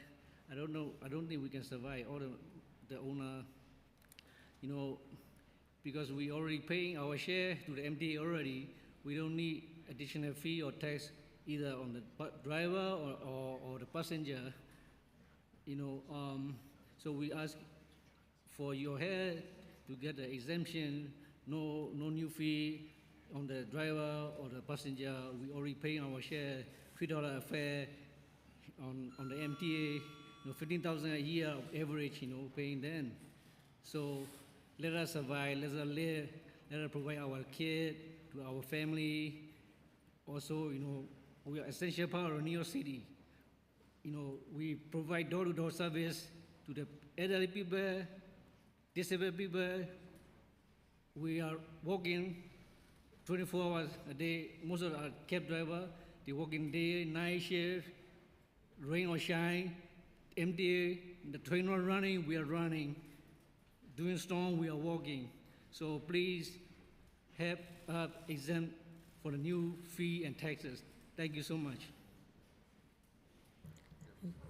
I don't know. I don't think we can survive. All the owner, you know, because we already paying our share to the MTA already. We don't need additional fee or tax either on the driver or the passenger. You know, So we ask for your help to get the exemption, no new fee on the driver or the passenger. We already paying our share, $3 a fare on the MTA, $15,000 a year of average, paying them. So let us survive, let us provide our care to our family. Also, we are essential part of New York City. We provide door-to-door service to the elderly people, disabled people. We are working 24 hours a day. Most of our cab driver, they working day, night shift, rain or shine. MTA, the train not running, we are running. During storm, we are walking. So please help us exempt for the new fee and taxes. Thank you so much.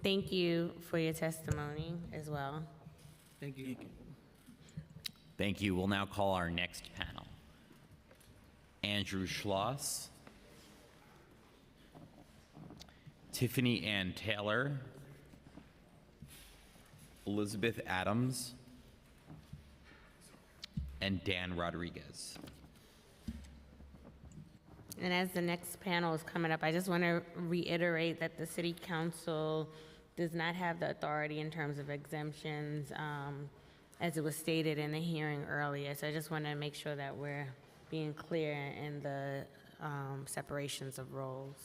Thank you for your testimony as well. Thank you. Thank you. We'll now call our next panel. Andrew Schloss, Tiffany Ann Taylor, Elizabeth Adams, and Dan Rodriguez. And as the next panel is coming up, I just want to reiterate that the City Council does not have the authority in terms of exemptions, as it was stated in the hearing earlier. So I just want to make sure that we're being clear in the separations of roles.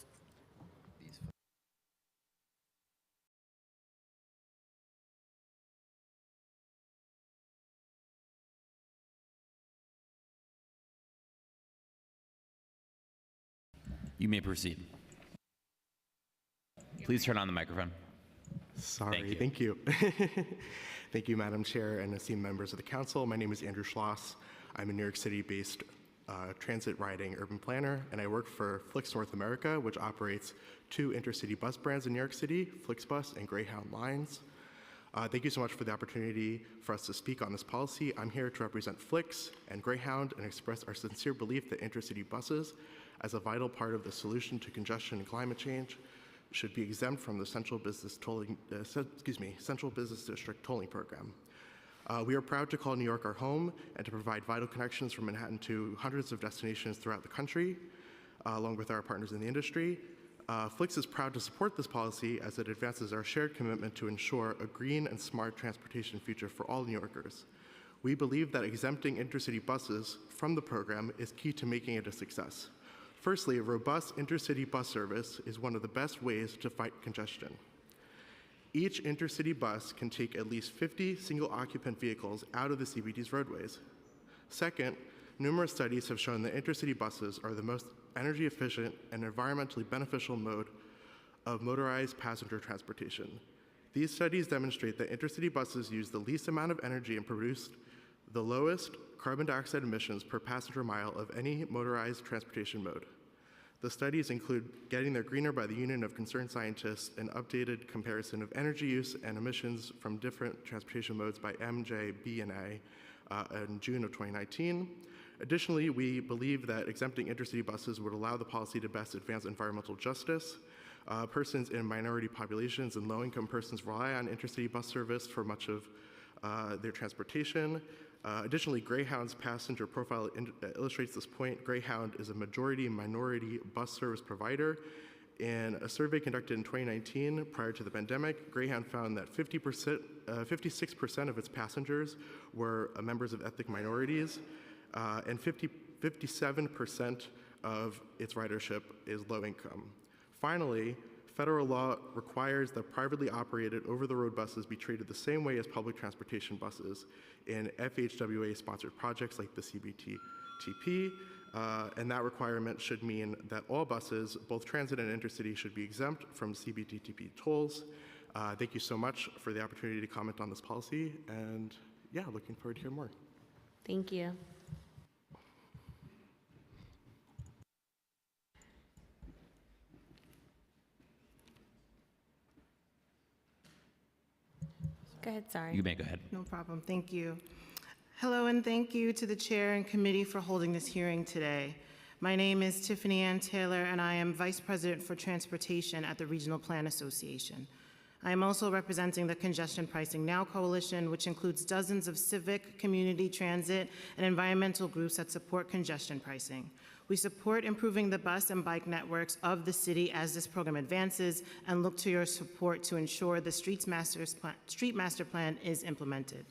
You may proceed. Please turn on the microphone. Sorry, thank you. Thank you, Madam Chair and esteemed members of the council. My name is Andrew Schloss. I'm a New York City-based transit riding urban planner, and I work for Flix North America, which operates 2 intercity bus brands in New York City, Flixbus and Greyhound Lines. Thank you so much for the opportunity for us to speak on this policy. I'm here to represent Flix and Greyhound and express our sincere belief that intercity buses, as a vital part of the solution to congestion and climate change, should be exempt from the Central Business District tolling program. We are proud to call New York our home and to provide vital connections from Manhattan to hundreds of destinations throughout the country, along with our partners in the industry. Flix is proud to support this policy as it advances our shared commitment to ensure a green and smart transportation future for all New Yorkers. We believe that exempting intercity buses from the program is key to making it a success. Firstly, a robust intercity bus service is one of the best ways to fight congestion. Each intercity bus can take at least 50 single-occupant vehicles out of the CBD's roadways. Second, numerous studies have shown that intercity buses are the most energy efficient and environmentally beneficial mode of motorized passenger transportation. These studies demonstrate that intercity buses use the least amount of energy and produce the lowest carbon dioxide emissions per passenger mile of any motorized transportation mode. The studies include Getting There Greener by the Union of Concerned Scientists, an updated comparison of energy use and emissions from different transportation modes by MJB&A in June of 2019. Additionally, we believe that exempting intercity buses would allow the policy to best advance environmental justice. Persons in minority populations and low-income persons rely on intercity bus service for much of their transportation. Additionally, Greyhound's passenger profile illustrates this point. Greyhound is a majority-minority bus service provider. In a survey conducted in 2019, prior to the pandemic, Greyhound found that 56% of its passengers were members of ethnic minorities, and 57% of its ridership is low income. Finally, federal law requires that privately operated over-the-road buses be treated the same way as public transportation buses in FHWA-sponsored projects like the CBTTP, and that requirement should mean that all buses, both transit and intercity, should be exempt from CBTTP tolls. Thank you so much for the opportunity to comment on this policy, and yeah, looking forward to hearing more. Thank you. Go ahead, sorry. You may go ahead. No problem, thank you. Hello, and thank you to the chair and committee for holding this hearing today. My name is Tiffany Ann Taylor, and I am Vice President for Transportation at the Regional Plan Association. I am also representing the Congestion Pricing Now Coalition, which includes dozens of civic, community, transit, and environmental groups that support congestion pricing. We support improving the bus and bike networks of the city as this program advances and look to your support to ensure the Street Master Plan is implemented.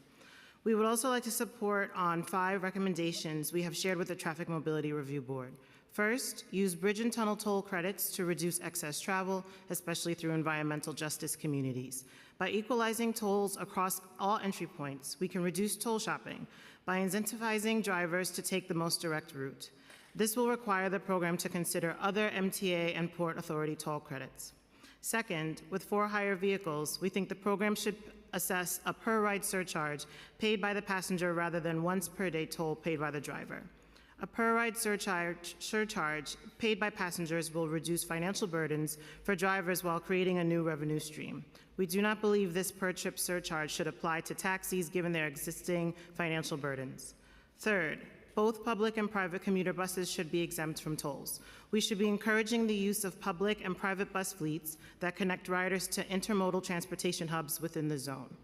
We would also like to support on 5 recommendations we have shared with the Traffic Mobility Review Board. First, use bridge and tunnel toll credits to reduce excess travel, especially through environmental justice communities. By equalizing tolls across all entry points, we can reduce toll shopping by incentivizing drivers to take the most direct route. This will require the program to consider other MTA and Port Authority toll credits. Second, with for-hire vehicles, we think the program should assess a per-ride surcharge paid by the passenger rather than once per day toll paid by the driver. A per-ride surcharge paid by passengers will reduce financial burdens for drivers while creating a new revenue stream. We do not believe this per-trip surcharge should apply to taxis given their existing financial burdens. Third, both public and private commuter buses should be exempt from tolls. We should be encouraging the use of public and private bus fleets that connect riders to intermodal transportation hubs within the zone.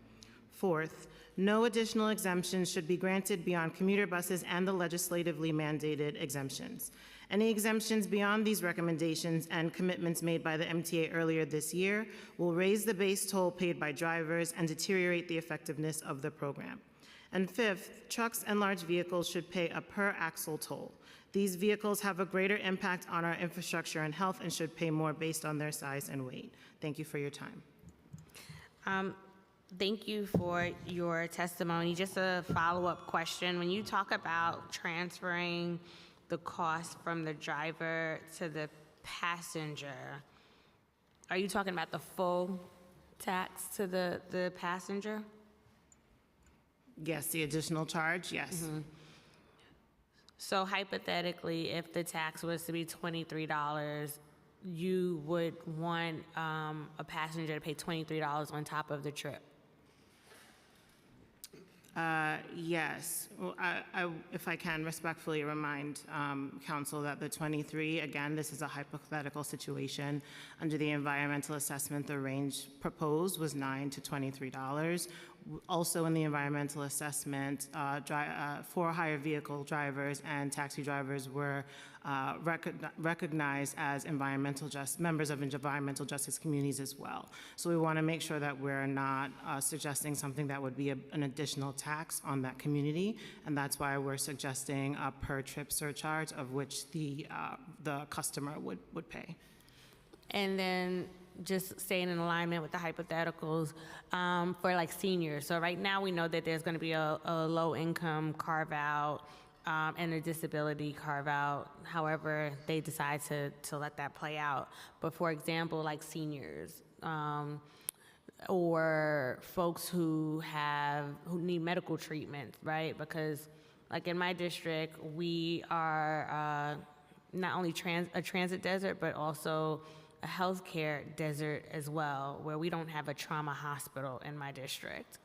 Fourth, no additional exemptions should be granted beyond commuter buses and the legislatively mandated exemptions. Any exemptions beyond these recommendations and commitments made by the MTA earlier this year will raise the base toll paid by drivers and deteriorate the effectiveness of the program. And fifth, trucks and large vehicles should pay a per-axle toll. These vehicles have a greater impact on our infrastructure and health and should pay more based on their size and weight. Thank you for your time. Thank you for your testimony. Just a follow-up question. When you talk about transferring the cost from the driver to the passenger, are you talking about the full tax to the passenger? Yes, the additional charge, yes. Mm-hmm. So hypothetically, if the tax was to be $23, you would want a passenger to pay $23 on top of the trip? Yes. Well, if I can respectfully remind Council that the 23, again, this is a hypothetical situation. Under the environmental assessment, the range proposed was $9 to $23. Also in the environmental assessment, for-hire vehicle drivers and taxi drivers were recognized as members of environmental justice communities as well. So we want to make sure that we're not suggesting something that would be an additional tax on that community, and that's why we're suggesting a per-trip surcharge of which the customer would pay. And then just staying in alignment with the hypotheticals for like seniors. So right now we know that there's going to be a low income carve out and a disability carve out, however they decide to let that play out. But for example, like seniors or folks who need medical treatment, right? Because like in my district, we are not only a transit desert, but also a healthcare desert as well, where we don't have a trauma hospital in my district.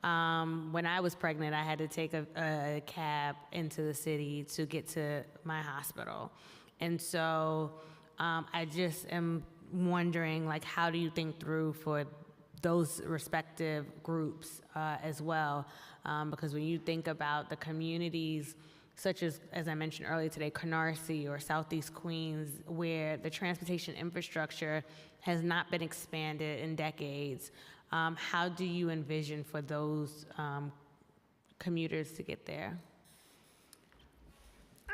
When I was pregnant, I had to take a cab into the city to get to my hospital. And so I just am wondering, like, how do you think through for those respective groups as well? Because when you think about the communities such as I mentioned earlier today, Canarsie or Southeast Queens, where the transportation infrastructure has not been expanded in decades. How do you envision for those commuters to get there?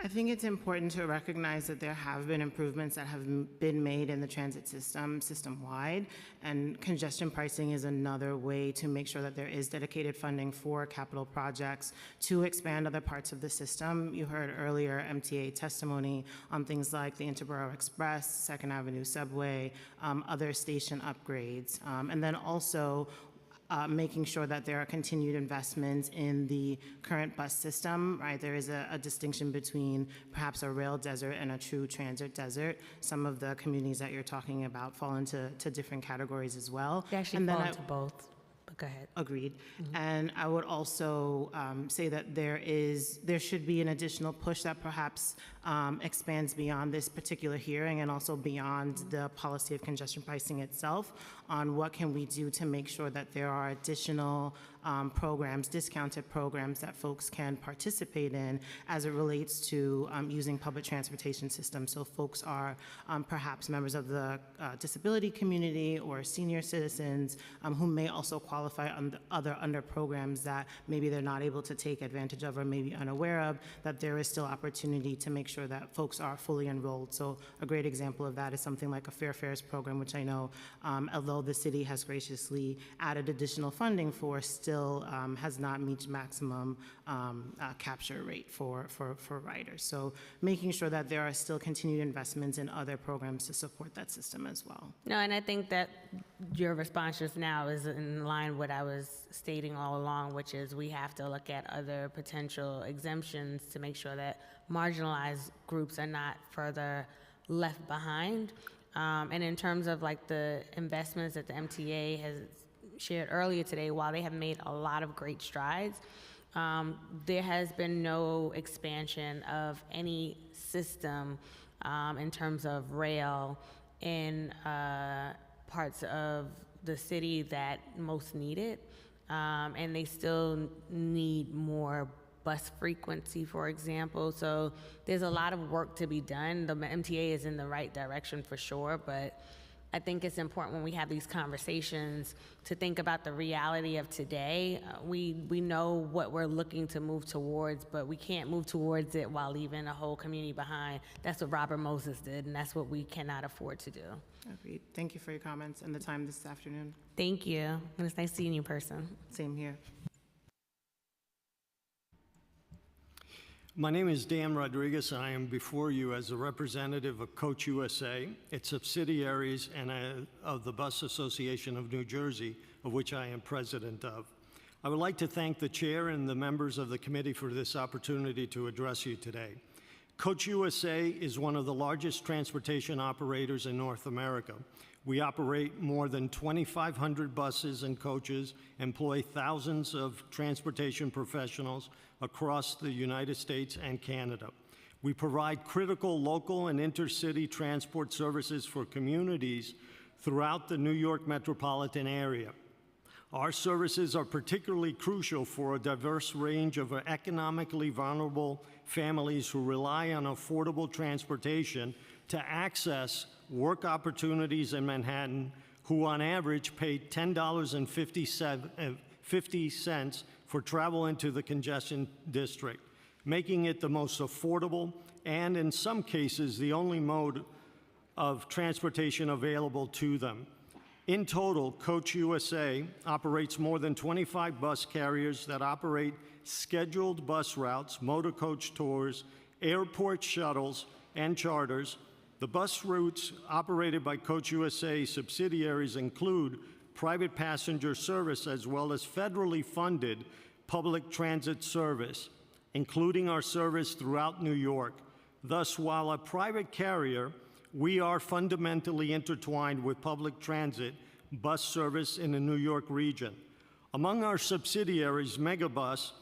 I think it's important to recognize that there have been improvements that have been made in the transit system-wide, and congestion pricing is another way to make sure that there is dedicated funding for capital projects to expand other parts of the system. You heard earlier MTA testimony on things like the Interborough Express, Second Avenue Subway, other station upgrades, and then also making sure that there are continued investments in the current bus system, right? There is a distinction between perhaps a rail desert and a true transit desert. Some of the communities that you're talking about fall into different categories as well. They actually fall into both. but go ahead. Agreed. And I would also say that there should be an additional push that perhaps expands beyond this particular hearing and also beyond the policy of congestion pricing itself on what can we do to make sure that there are additional programs, discounted programs that folks can participate in as it relates to using public transportation systems. So folks are perhaps members of the disability community or senior citizens who may also qualify under programs that maybe they're not able to take advantage of or maybe unaware of, that there is still opportunity to make sure that folks are fully enrolled. So a great example of that is something like a Fair Fares program, which I know, although the city has graciously added additional funding for, still has not reached maximum capture rate for riders. So making sure that there are still continued investments in other programs to support that system as well. No, and I think that your response just now is in line with what I was stating all along, which is we have to look at other potential exemptions to make sure that marginalized groups are not further left behind. And in terms of like the investments that the MTA has shared earlier today, while they have made a lot of great strides, there has been no expansion of any system in terms of rail in parts of the city that most need it. And they still need more bus frequency, for example. So there's a lot of work to be done. The MTA is in the right direction for sure, but I think it's important when we have these conversations to think about the reality of today. We know what we're looking to move towards, but we can't move towards it while leaving a whole community behind. That's what Robert Moses did, and that's what we cannot afford to do. Agreed. Thank you for your comments and the time this afternoon. Thank you. And it's nice seeing you in person. Same here. My name is Dan Rodriguez, and I am before you as a representative of Coach USA, its subsidiaries, and of the Bus Association of New Jersey, of which I am president of. I would like to thank the chair and the members of the committee for this opportunity to address you today. Coach USA is one of the largest transportation operators in North America. We operate more than 2,500 buses and coaches, employ thousands of transportation professionals across the United States and Canada. We provide critical local and intercity transport services for communities throughout the New York metropolitan area. Our services are particularly crucial for a diverse range of economically vulnerable families who rely on affordable transportation to access work opportunities in Manhattan, who on average pay $10.50 for travel into the congestion district, making it the most affordable and, in some cases, the only mode of transportation available to them. In total, Coach USA operates more than 25 bus carriers that operate scheduled bus routes, motor coach tours, airport shuttles, and charters. The bus routes operated by Coach USA subsidiaries include private passenger service as well as federally funded public transit service, including our service throughout New York. Thus, while a private carrier, we are fundamentally intertwined with public transit bus service in the New York region. Among our subsidiaries, Megabus,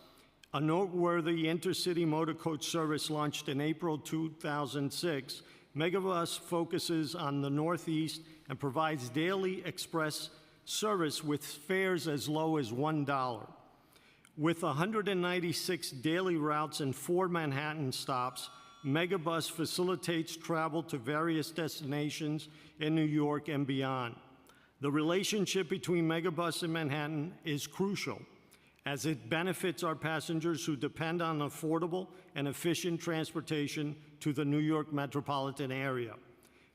a noteworthy intercity motor coach service launched in April 2006, Megabus focuses on the Northeast and provides daily express service with fares as low as $1. With 196 daily routes and 4 Manhattan stops, Megabus facilitates travel to various destinations in New York and beyond. The relationship between Megabus and Manhattan is crucial, as it benefits our passengers who depend on affordable and efficient transportation to the New York metropolitan area.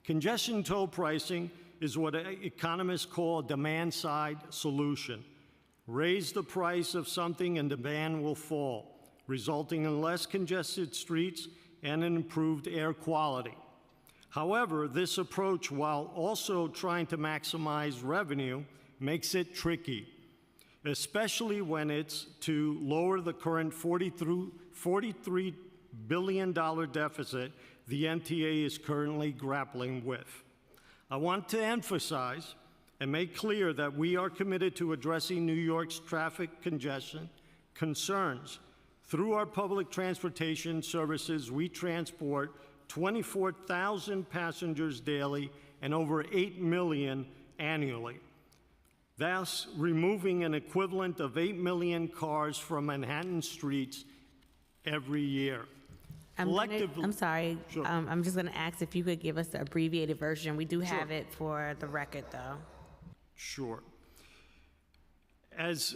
Congestion toll pricing is what economists call a demand-side solution. Raise the price of something and demand will fall, resulting in less congested streets and an improved air quality. However, this approach, while also trying to maximize revenue, makes it tricky, especially when it's to lower the current $43 billion deficit the MTA is currently grappling with. I want to emphasize, and make clear that we are committed to addressing New York's traffic congestion concerns. Through our public transportation services, we transport 24,000 passengers daily and over 8 million annually, thus removing an equivalent of 8 million cars from Manhattan streets every year. I'm sorry. Sure. I'm just going to ask if you could give us the abbreviated version. We do have it for the record, though. Sure. As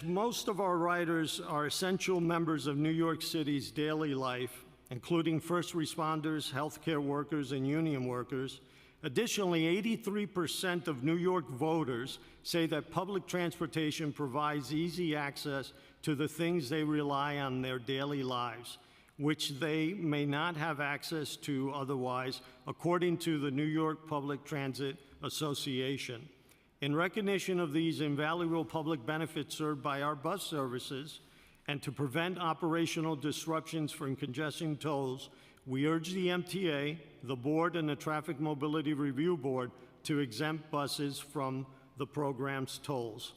most of our riders are essential members of New York City's daily life, including first responders, healthcare workers, and union workers, additionally, 83% of New York voters say that public transportation provides easy access to the things they rely on in their daily lives, which they may not have access to otherwise, according to the New York Public Transit Association. In recognition of these invaluable public benefits served by our bus services, and to prevent operational disruptions from congestion tolls, we urge the MTA, the board, and the Traffic Mobility Review Board to exempt buses from the program's tolls,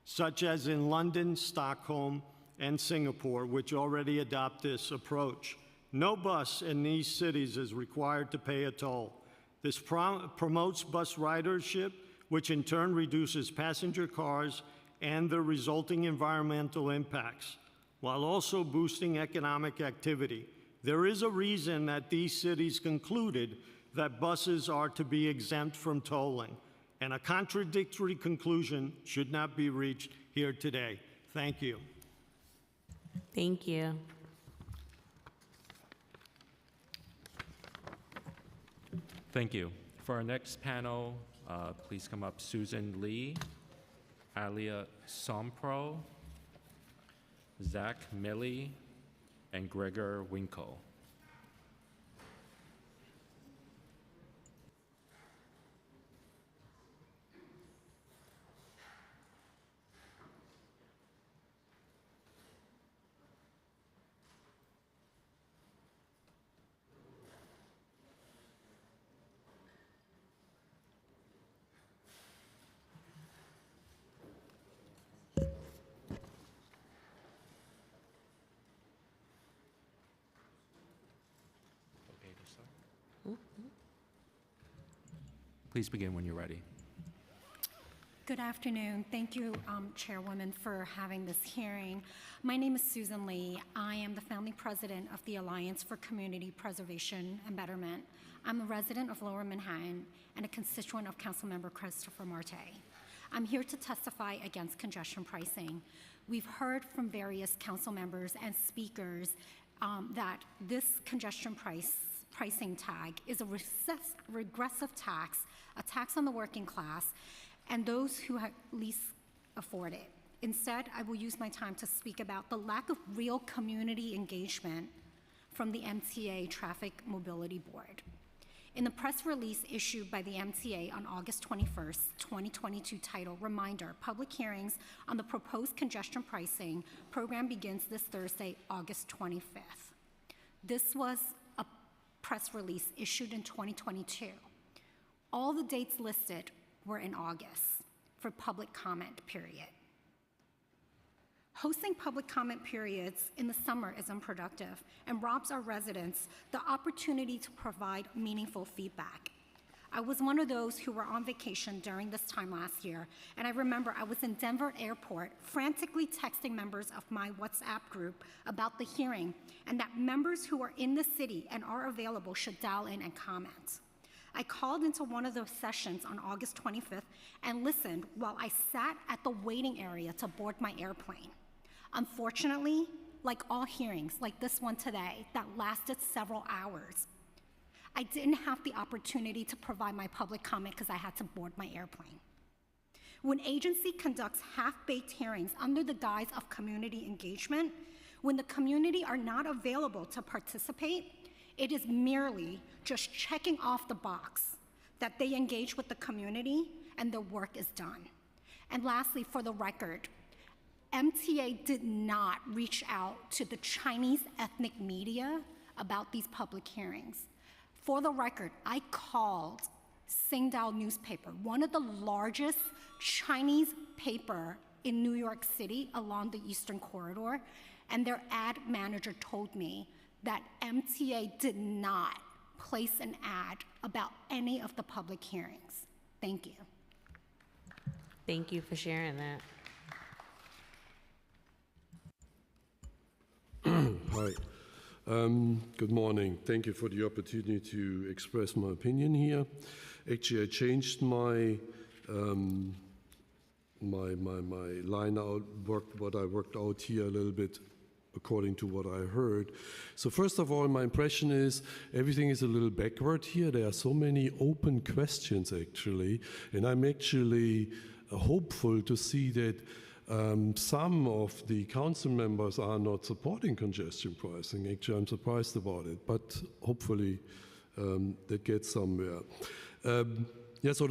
such as in London, Stockholm, and Singapore, which already adopt this approach. No bus in these cities is required to pay a toll. This promotes bus ridership, which in turn reduces passenger cars and the resulting environmental impacts, while also boosting economic activity. There is a reason that these cities concluded that buses are to be exempt from tolling, and a contradictory conclusion should not be reached here today. Thank you. Thank you. Thank you. For our next panel, please come up Susan Lee, Alia Sompro, Zach Milley, and Gregor Winkle. Please begin when you're ready. Good afternoon. Thank you, Chairwoman, for having this hearing. My name is Susan Lee. I am the founding president of the Alliance for Community Preservation and Betterment. I'm a resident of Lower Manhattan and a constituent of Councilmember Christopher Marte. I'm here to testify against congestion pricing. We've heard from various council members and speakers that this congestion pricing tag is a regressive tax, a tax on the working class, and those who least afford it. Instead, I will use my time to speak about the lack of real community engagement from the MTA Traffic Mobility Board. In the press release issued by the MTA on August 21st, 2022, titled Reminder, Public Hearings on the Proposed Congestion Pricing Program begins this Thursday, August 25th. This was a press release issued in 2022. All the dates listed were in August for public comment period. Hosting public comment periods in the summer is unproductive and robs our residents the opportunity to provide meaningful feedback. I was one of those who were on vacation during this time last year, and I remember I was in Denver Airport frantically texting members of my WhatsApp group about the hearing and that members who are in the city and are available should dial in and comment. I called into one of those sessions on August 25th and listened while I sat at the waiting area to board my airplane. Unfortunately, like all hearings, like this one today, that lasted several hours, I didn't have the opportunity to provide my public comment because I had to board my airplane. When agency conducts half-baked hearings under the guise of community engagement, when the community are not available to participate, it is merely just checking off the box that they engage with the community and the work is done. And lastly, for the record, MTA did not reach out to the Chinese ethnic media about these public hearings. For the record, I called Singdao newspaper, one of the largest Chinese paper in New York City along the Eastern Corridor, and their ad manager told me that MTA did not place an ad about any of the public hearings. Thank you. Thank you for sharing that. Hi. Good morning. Thank you for the opportunity to express my opinion here. Actually, I changed my my line out, what I worked out here a little bit according to what I heard. So first of all, my impression is everything is a little backward here. There are so many open questions actually, and I'm actually hopeful to see that some of the council members are not supporting congestion pricing. Actually, I'm surprised about it, but hopefully that gets somewhere. Yeah, so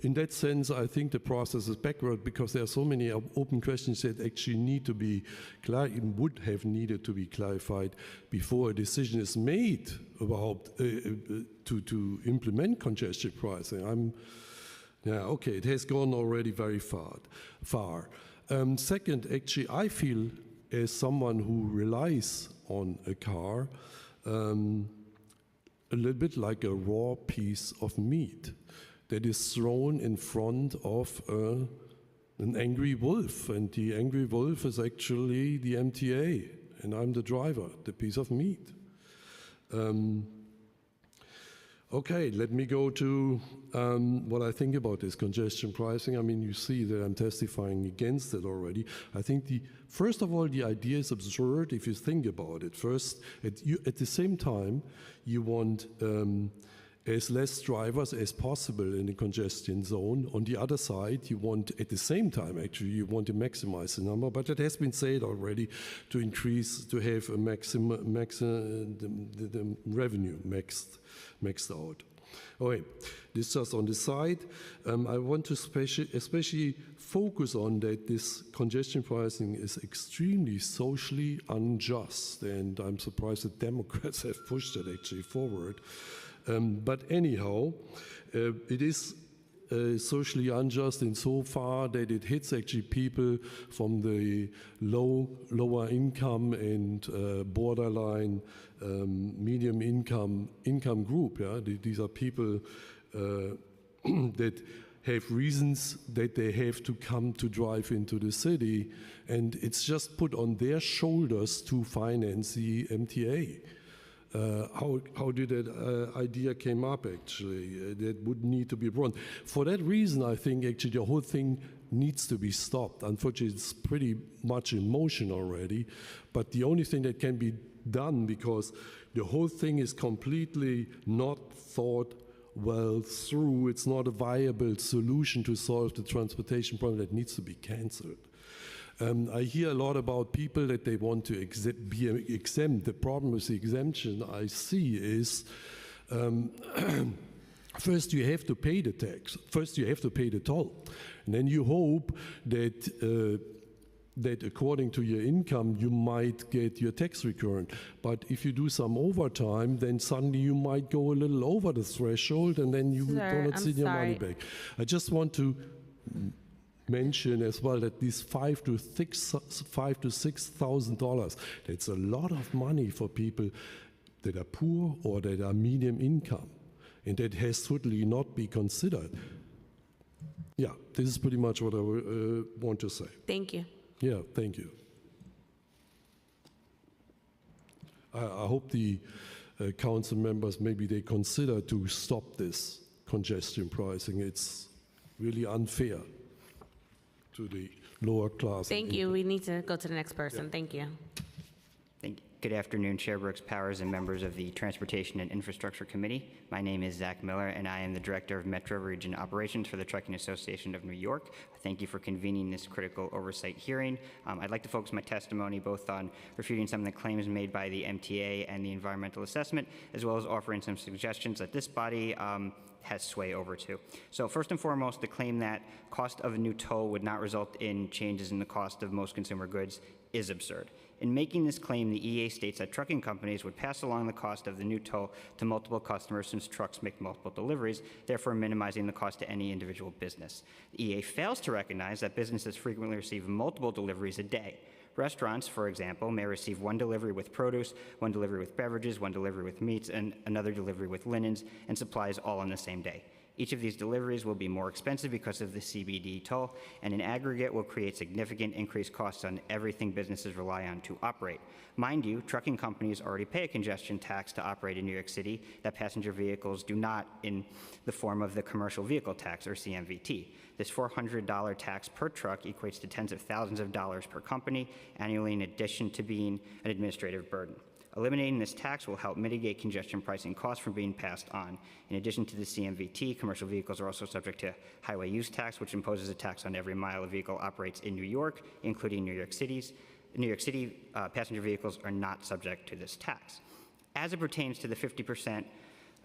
in that sense, I think the process is backward because there are so many open questions that actually need to be would have needed to be clarified before a decision is made about to implement congestion pricing. Yeah, okay, it has gone already very far. Second, actually, I feel as someone who relies on a car, a little bit like a raw piece of meat that is thrown in front of an angry wolf. And the angry wolf is actually the MTA, and I'm the driver, the piece of meat. Okay, let me go to what I think about this congestion pricing. I mean, you see that I'm testifying against it already. I think first of all, the idea is absurd if you think about it. First, at the same time, you want as less drivers as possible in the congestion zone. On the other side, you want, at the same time, actually, you want to maximize the number, but it has been said already to increase, to have a the revenue maxed out. Okay, this just on the side. I want to especially focus on that this congestion pricing is extremely socially unjust, and I'm surprised that Democrats have pushed it actually forward. But anyhow, it is socially unjust in so far that it hits actually people from the lower income and borderline medium income group. Yeah? These are people that have reasons that they have to come to drive into the city, and it's just put on their shoulders to finance the MTA. How did that idea came up, actually? That would need to be brought. For that reason, I think, actually, the whole thing needs to be stopped. Unfortunately, it's pretty much in motion already, but the only thing that can be done, because the whole thing is completely not thought well through, it's not a viable solution to solve the transportation problem, that needs to be canceled. I hear a lot about people that they want to be exempt. The problem with the exemption I see is first you have to pay the tax. First you have to pay the toll. And then you hope that that according to your income you might get your tax recurrent. But if you do some overtime, then suddenly you might go a little over the threshold, and then you don't see your money back. I just want to mention as well that these $5,000 to $6,000, that's a lot of money for people that are poor or that are medium income, and that has certainly not be considered. Yeah, this is pretty much what I want to say. Thank you. Yeah, thank you. I hope the council members, maybe they consider to stop this congestion pricing. It's really unfair to the lower class. Thank you. We need to go to the next person. Yeah. Thank you. Thank you. Good afternoon, Chair Brooks Powers and members of the Transportation and Infrastructure Committee. My name is Zach Miller, and I am the Director of Metro Region Operations for the Trucking Association of New York. Thank you for convening this critical oversight hearing. I'd like to focus my testimony both on refuting some of the claims made by the MTA and the environmental assessment, as well as offering some suggestions that this body has sway over to. So first and foremost, the claim that cost of a new toll would not result in changes in the cost of most consumer goods is absurd. In making this claim, the EA states that trucking companies would pass along the cost of the new toll to multiple customers since trucks make multiple deliveries, therefore minimizing the cost to any individual business. The EA fails to recognize that businesses frequently receive multiple deliveries a day. Restaurants, for example, may receive one delivery with produce, one delivery with beverages, one delivery with meats, and another delivery with linens and supplies all on the same day. Each of these deliveries will be more expensive because of the CBD toll, and in aggregate will create significant increased costs on everything businesses rely on to operate. Mind you, trucking companies already pay a congestion tax to operate in New York City that passenger vehicles do not, in the form of the commercial vehicle tax, or CMVT. This $400 tax per truck equates to tens of thousands of dollars per company annually, in addition to being an administrative burden. Eliminating this tax will help mitigate congestion pricing costs from being passed on. In addition to the CMVT, commercial vehicles are also subject to highway use tax, which imposes a tax on every mile a vehicle operates in New York, including New York City. Passenger vehicles are not subject to this tax. As it pertains to the 50%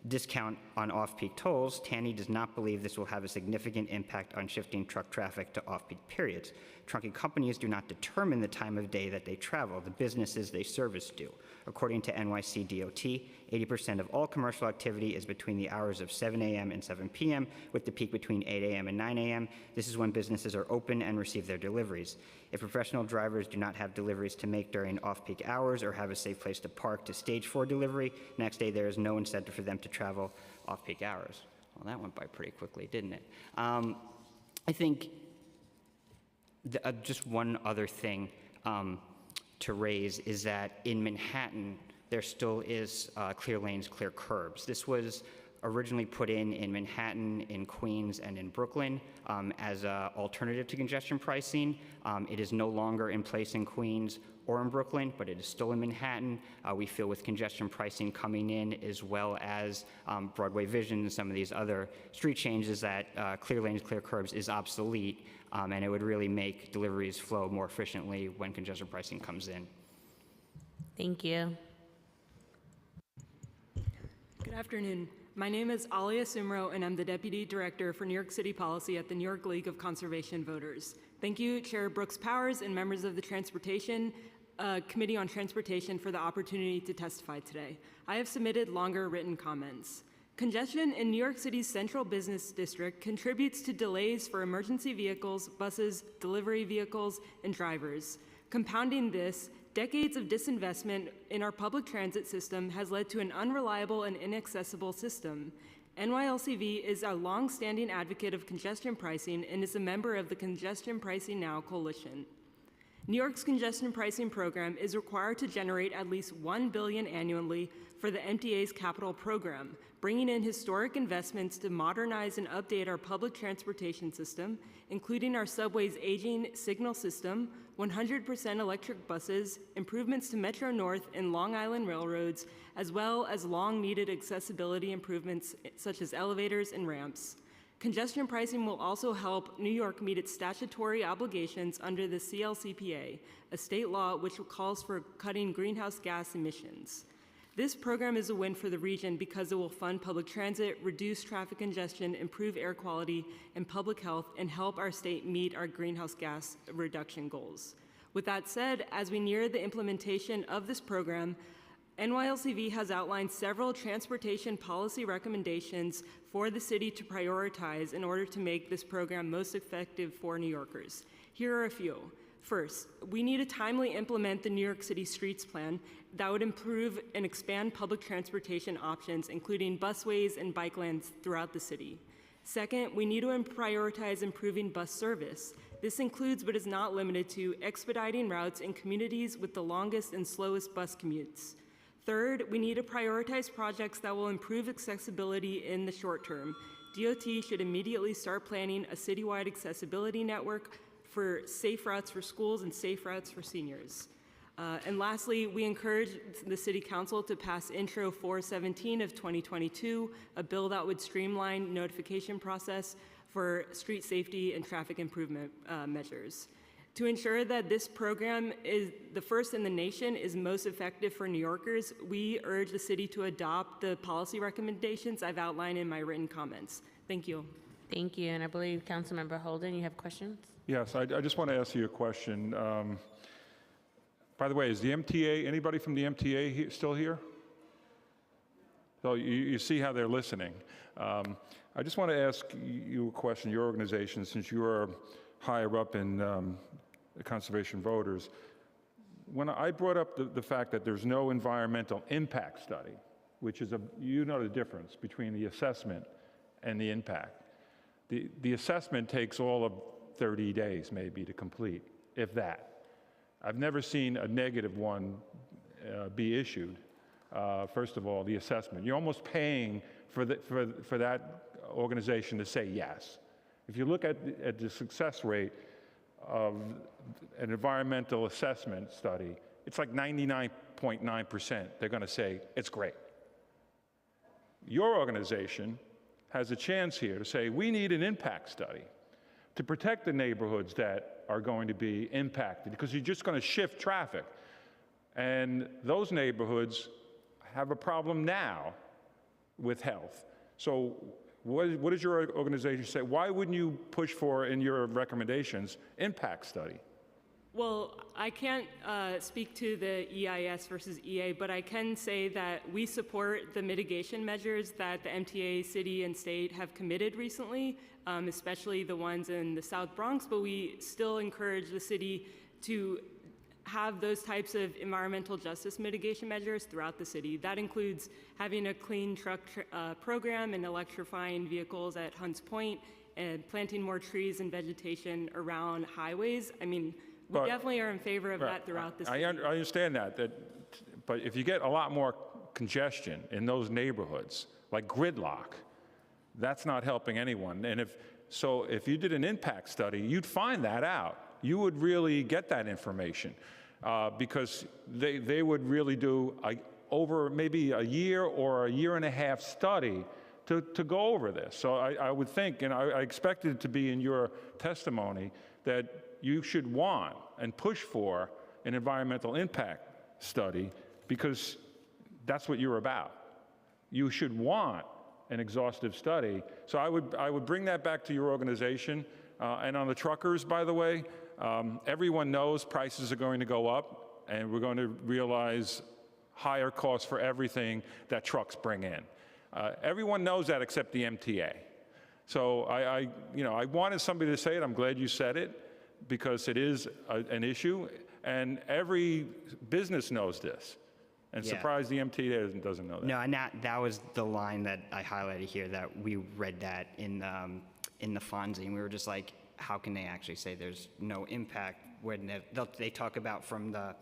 discount on off-peak tolls, Tanny does not believe this will have a significant impact on shifting truck traffic to off-peak periods. Trucking companies do not determine the time of day that they travel. The businesses they service do. According to NYC DOT, 80% of all commercial activity is between the hours of 7 a.m. and 7 p.m., with the peak between 8 a.m. and 9 a.m. This is when businesses are open and receive their deliveries. If professional drivers do not have deliveries to make during off-peak hours or have a safe place to park to stage for delivery, next day there is no incentive for them to travel off-peak hours. Well, that went by pretty quickly, didn't it? I think just one other thing to raise is that in Manhattan, there still is clear lanes, clear curbs. This was originally put in Manhattan, in Queens, and in Brooklyn as an alternative to congestion pricing. It is no longer in place in Queens or in Brooklyn, but it is still in Manhattan. We feel with congestion pricing coming in, as well as Broadway Vision and some of these other street changes, that clear lanes, clear curbs is obsolete, and it would really make deliveries flow more efficiently when congestion pricing comes in. Thank you. Good afternoon. My name is Alia Sumro, and I'm the Deputy Director for New York City Policy at the New York League of Conservation Voters. Thank you, Chair Brooks Powers and members of the Committee on Transportation for the opportunity to testify today. I have submitted longer written comments. Congestion in New York City's central business district contributes to delays for emergency vehicles, buses, delivery vehicles, and drivers. Compounding this, decades of disinvestment in our public transit system has led to an unreliable and inaccessible system. NYLCV is a long-standing advocate of congestion pricing and is a member of the Congestion Pricing Now Coalition. New York's congestion pricing program is required to generate at least $1 billion annually for the MTA's capital program, bringing in historic investments to modernize and update our public transportation system, including our subway's aging signal system, 100% electric buses, improvements to Metro North and Long Island railroads, as well as long-needed accessibility improvements such as elevators and ramps. Congestion pricing will also help New York meet its statutory obligations under the CLCPA, a state law which calls for cutting greenhouse gas emissions. This program is a win for the region because it will fund public transit, reduce traffic congestion, improve air quality and public health, and help our state meet our greenhouse gas reduction goals. With that said, as we near the implementation of this program, NYLCV has outlined several transportation policy recommendations for the city to prioritize in order to make this program most effective for New Yorkers. Here are a few. First, we need to timely implement the New York City Streets Plan that would improve and expand public transportation options, including busways and bike lanes throughout the city. Second, we need to prioritize improving bus service. This includes, but is not limited to, expediting routes in communities with the longest and slowest bus commutes. Third, we need to prioritize projects that will improve accessibility in the short term. DOT should immediately start planning a citywide accessibility network for safe routes for schools and safe routes for seniors. And lastly, we encourage the City Council to pass Intro 417 of 2022, a bill that would streamline notification process for street safety and traffic improvement measures. To ensure that this program is the first in the nation is most effective for New Yorkers, we urge the city to adopt the policy recommendations I've outlined in my written comments. Thank you. Thank you. And I believe Councilmember Holden, you have questions? Yes, I just want to ask you a question. By the way, is the MTA, anybody from the MTA still here? So you see how they're listening. I just want to ask you a question, your organization, since you are higher up in the conservation voters. When I brought up the fact that there's no environmental impact study, which is you know the difference between the assessment and the impact. The assessment takes all of 30 days maybe to complete, if that. I've never seen a negative one be issued. First of all, the assessment. You're almost paying for that organization to say yes. If you look at the success rate of an environmental assessment study, it's like 99.9%. They're going to say, it's great. Your organization has a chance here to say, we need an impact study to protect the neighborhoods that are going to be impacted, because you're just going to shift traffic. And those neighborhoods have a problem now with health. So what does your organization say? Why wouldn't you push for, in your recommendations, impact study? Well, I can't speak to the EIS versus EA, but I can say that we support the mitigation measures that the MTA, city, and state have committed recently, especially the ones in the South Bronx, but we still encourage the city to have those types of environmental justice mitigation measures throughout the city. That includes having a clean truck program and electrifying vehicles at Hunts Point and planting more trees and vegetation around highways. I mean, we definitely are in favor of that throughout the city. I understand that, but if you get a lot more congestion in those neighborhoods, like gridlock, that's not helping anyone. And if you did an impact study, you'd find that out. You would really get that information because they would really do over maybe a year or a year and a half study to go over this. So I would think, and I expected it to be in your testimony, that you should want and push for an environmental impact study, because that's what you're about. You should want an exhaustive study. So I would bring that back to your organization. And on the truckers, by the way, everyone knows prices are going to go up, and we're going to realize higher costs for everything that trucks bring in. Everyone knows that except the MTA. So I wanted somebody to say it. I'm glad you said it, because it is an issue, and every business knows this. And surprised the MTA doesn't know that. No, and that was the line that I highlighted here, that we read that in the FONSI, and we were just like, how can they actually say there's no impact when they talk about from the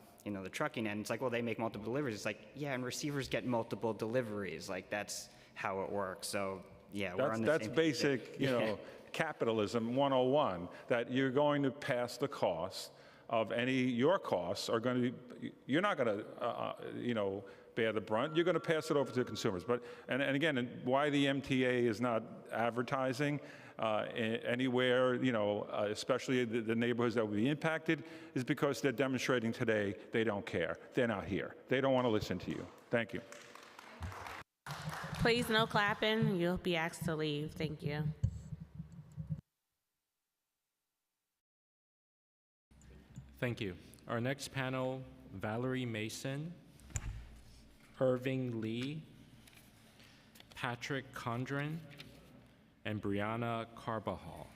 trucking end? It's like, well, they make multiple deliveries. It's like, yeah, and receivers get multiple deliveries. Like, that's how it works. So yeah, we're on the same page. That's basic, capitalism 101, that you're going to pass the cost of your costs are going to be, you're not going to, bear the brunt. You're going to pass it over to the consumers. But, and again, why the MTA is not advertising anywhere, especially the neighborhoods that will be impacted, is because they're demonstrating today they don't care. They're not here. They don't want to listen to you. Thank you. Please, no clapping. You'll be asked to leave. Thank you. Thank you. Our next panel, Valerie Mason, Irving Lee, Patrick Condren, and Brianna Carbajal.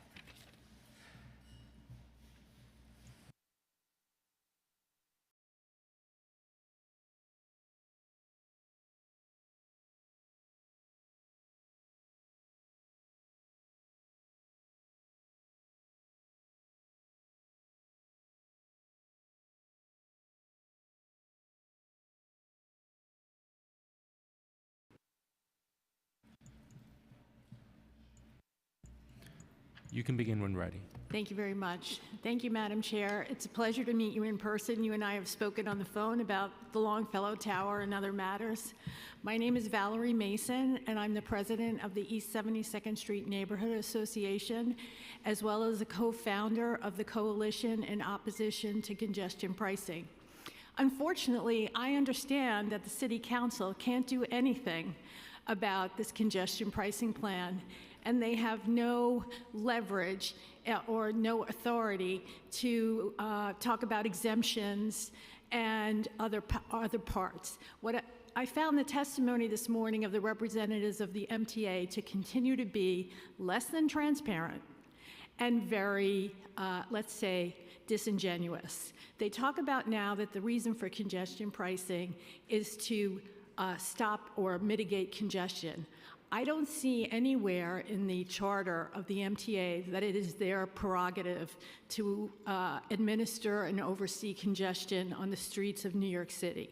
You can begin when ready. Thank you very much. Thank you, Madam Chair. It's a pleasure to meet you in person. You and I have spoken on the phone about the Longfellow Tower and other matters. My name is Valerie Mason, and I'm the president of the East 72nd Street Neighborhood Association, as well as a co-founder of the Coalition in Opposition to Congestion Pricing. Unfortunately, I understand that the City Council can't do anything about this congestion pricing plan, and they have no leverage or no authority to talk about exemptions and other parts. I found the testimony this morning of the representatives of the MTA to continue to be less than transparent and very, let's say, disingenuous. They talk about now that the reason for congestion pricing is to stop or mitigate congestion. I don't see anywhere in the charter of the MTA that it is their prerogative to administer and oversee congestion on the streets of New York City.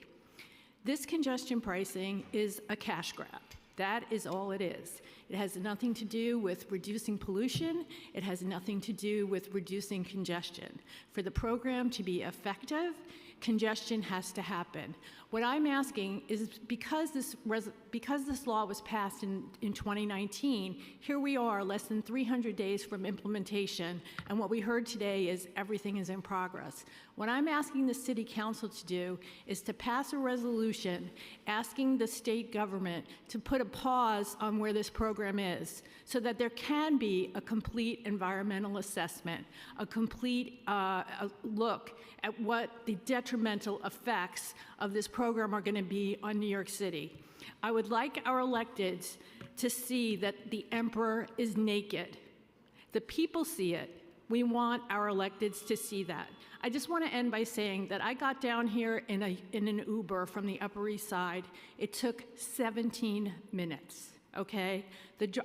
This congestion pricing is a cash grab. That is all it is. It has nothing to do with reducing pollution. It has nothing to do with reducing congestion. For the program to be effective, congestion has to happen. What I'm asking is because this law was passed in 2019, here we are less than 300 days from implementation, and what we heard today is everything is in progress. What I'm asking the City Council to do is to pass a resolution asking the state government to put a pause on where this program is so that there can be a complete environmental assessment, a complete look at what the detrimental effects of this program are going to be on New York City. I would like our electeds to see that the emperor is naked. The people see it. We want our electeds to see that. I just want to end by saying that I got down here in an Uber from the Upper East Side. It took 17 minutes, okay?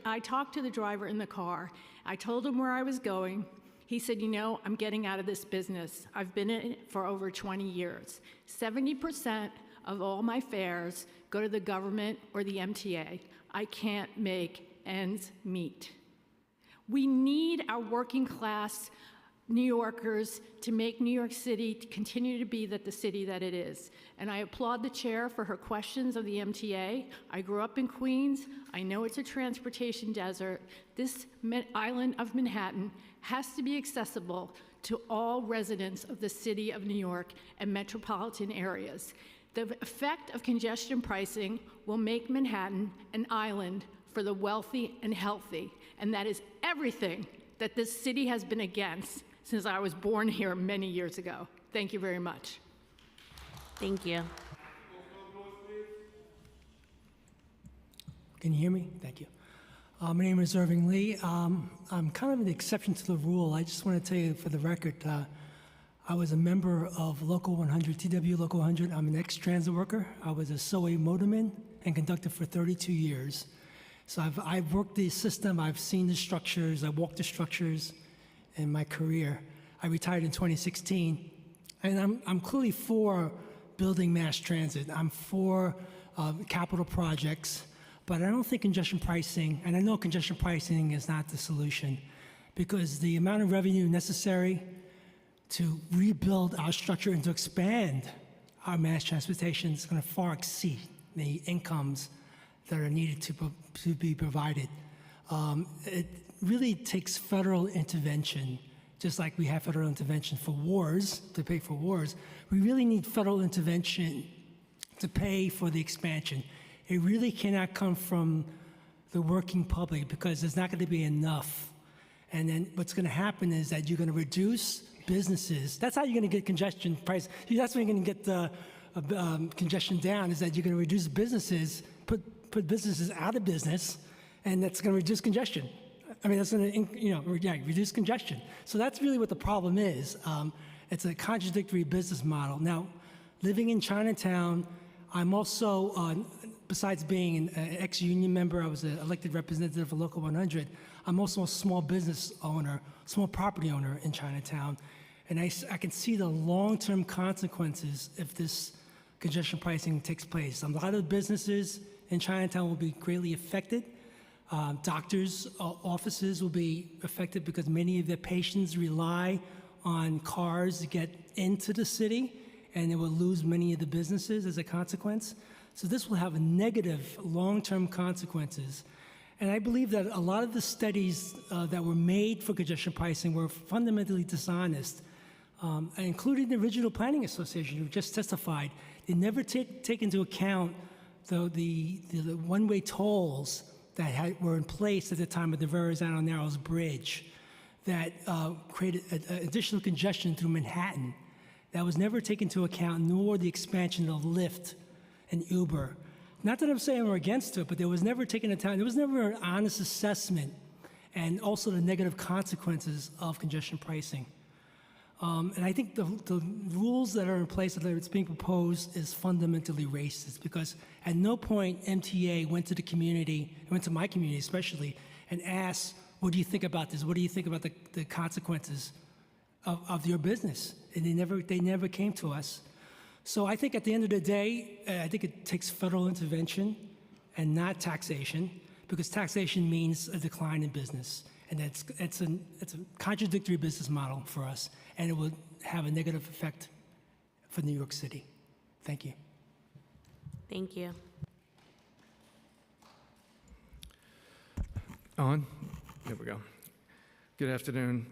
I talked to the driver in the car. I told him where I was going. He said, you know, I'm getting out of this business. I've been in it for over 20 years. 70% of all my fares go to the government or the MTA. I can't make ends meet. We need our working class New Yorkers to make New York City to continue to be the city that it is. And I applaud the chair for her questions of the MTA. I grew up in Queens. I know it's a transportation desert. This island of Manhattan has to be accessible to all residents of the city of New York and metropolitan areas. The effect of congestion pricing will make Manhattan an island for the wealthy and healthy, and that is everything that this city has been against since I was born here many years ago. Thank you very much. Thank you. Can you hear me? Thank you. My name is Irving Lee. I'm kind of an exception to the rule. I just want to tell you for the record, I was a member of Local 100, TW Local 100. I'm an ex-transit worker. I was a SOA motorman and conductor for 32 years. So I've worked the system, I've seen the structures, I've walked the structures in my career. I retired in 2016, and I'm clearly for building mass transit. I'm for capital projects, but I don't think congestion pricing, and I know congestion pricing is not the solution, because the amount of revenue necessary to rebuild our structure and to expand our mass transportation is going to far exceed the incomes that are needed to be provided. It really takes federal intervention, just like we have federal intervention for wars, to pay for wars. We really need federal intervention to pay for the expansion. It really cannot come from the working public because there's not going to be enough. And then what's going to happen is that you're going to reduce businesses. That's how you're going to get congestion price. That's when you're going to get the congestion down, is that you're going to reduce businesses, put businesses out of business, and that's going to reduce congestion. I mean, that's going to, reduce congestion. So that's really what the problem is. It's a contradictory business model. Now, living in Chinatown, I'm also, besides being an ex-union member, I was an elected representative for Local 100, I'm also a small business owner, small property owner in Chinatown. And I can see the long-term consequences if this congestion pricing takes place. A lot of businesses in Chinatown will be greatly affected. Doctors' offices will be affected because many of their patients rely on cars to get into the city, and they will lose many of the businesses as a consequence. So this will have negative long-term consequences. And I believe that a lot of the studies that were made for congestion pricing were fundamentally dishonest, including the Regional Planning Association, who just testified. They never take into account the one-way tolls that were in place at the time of the Verrazano Narrows Bridge that created additional congestion through Manhattan. That was never taken into account, nor the expansion of Lyft and Uber. Not that I'm saying we're against it, but there was never taken into account, there was never an honest assessment, and also the negative consequences of congestion pricing. And I think the rules that are in place that it's being proposed is fundamentally racist, because at no point MTA went to the community, went to my community especially, and asked, what do you think about this? What do you think about the consequences of your business? And they never came to us. So I think at the end of the day, I think it takes federal intervention and not taxation, because taxation means a decline in business. And it's a contradictory business model for us, and it will have a negative effect for New York City. Thank you. Thank you. On? There we go. Good afternoon,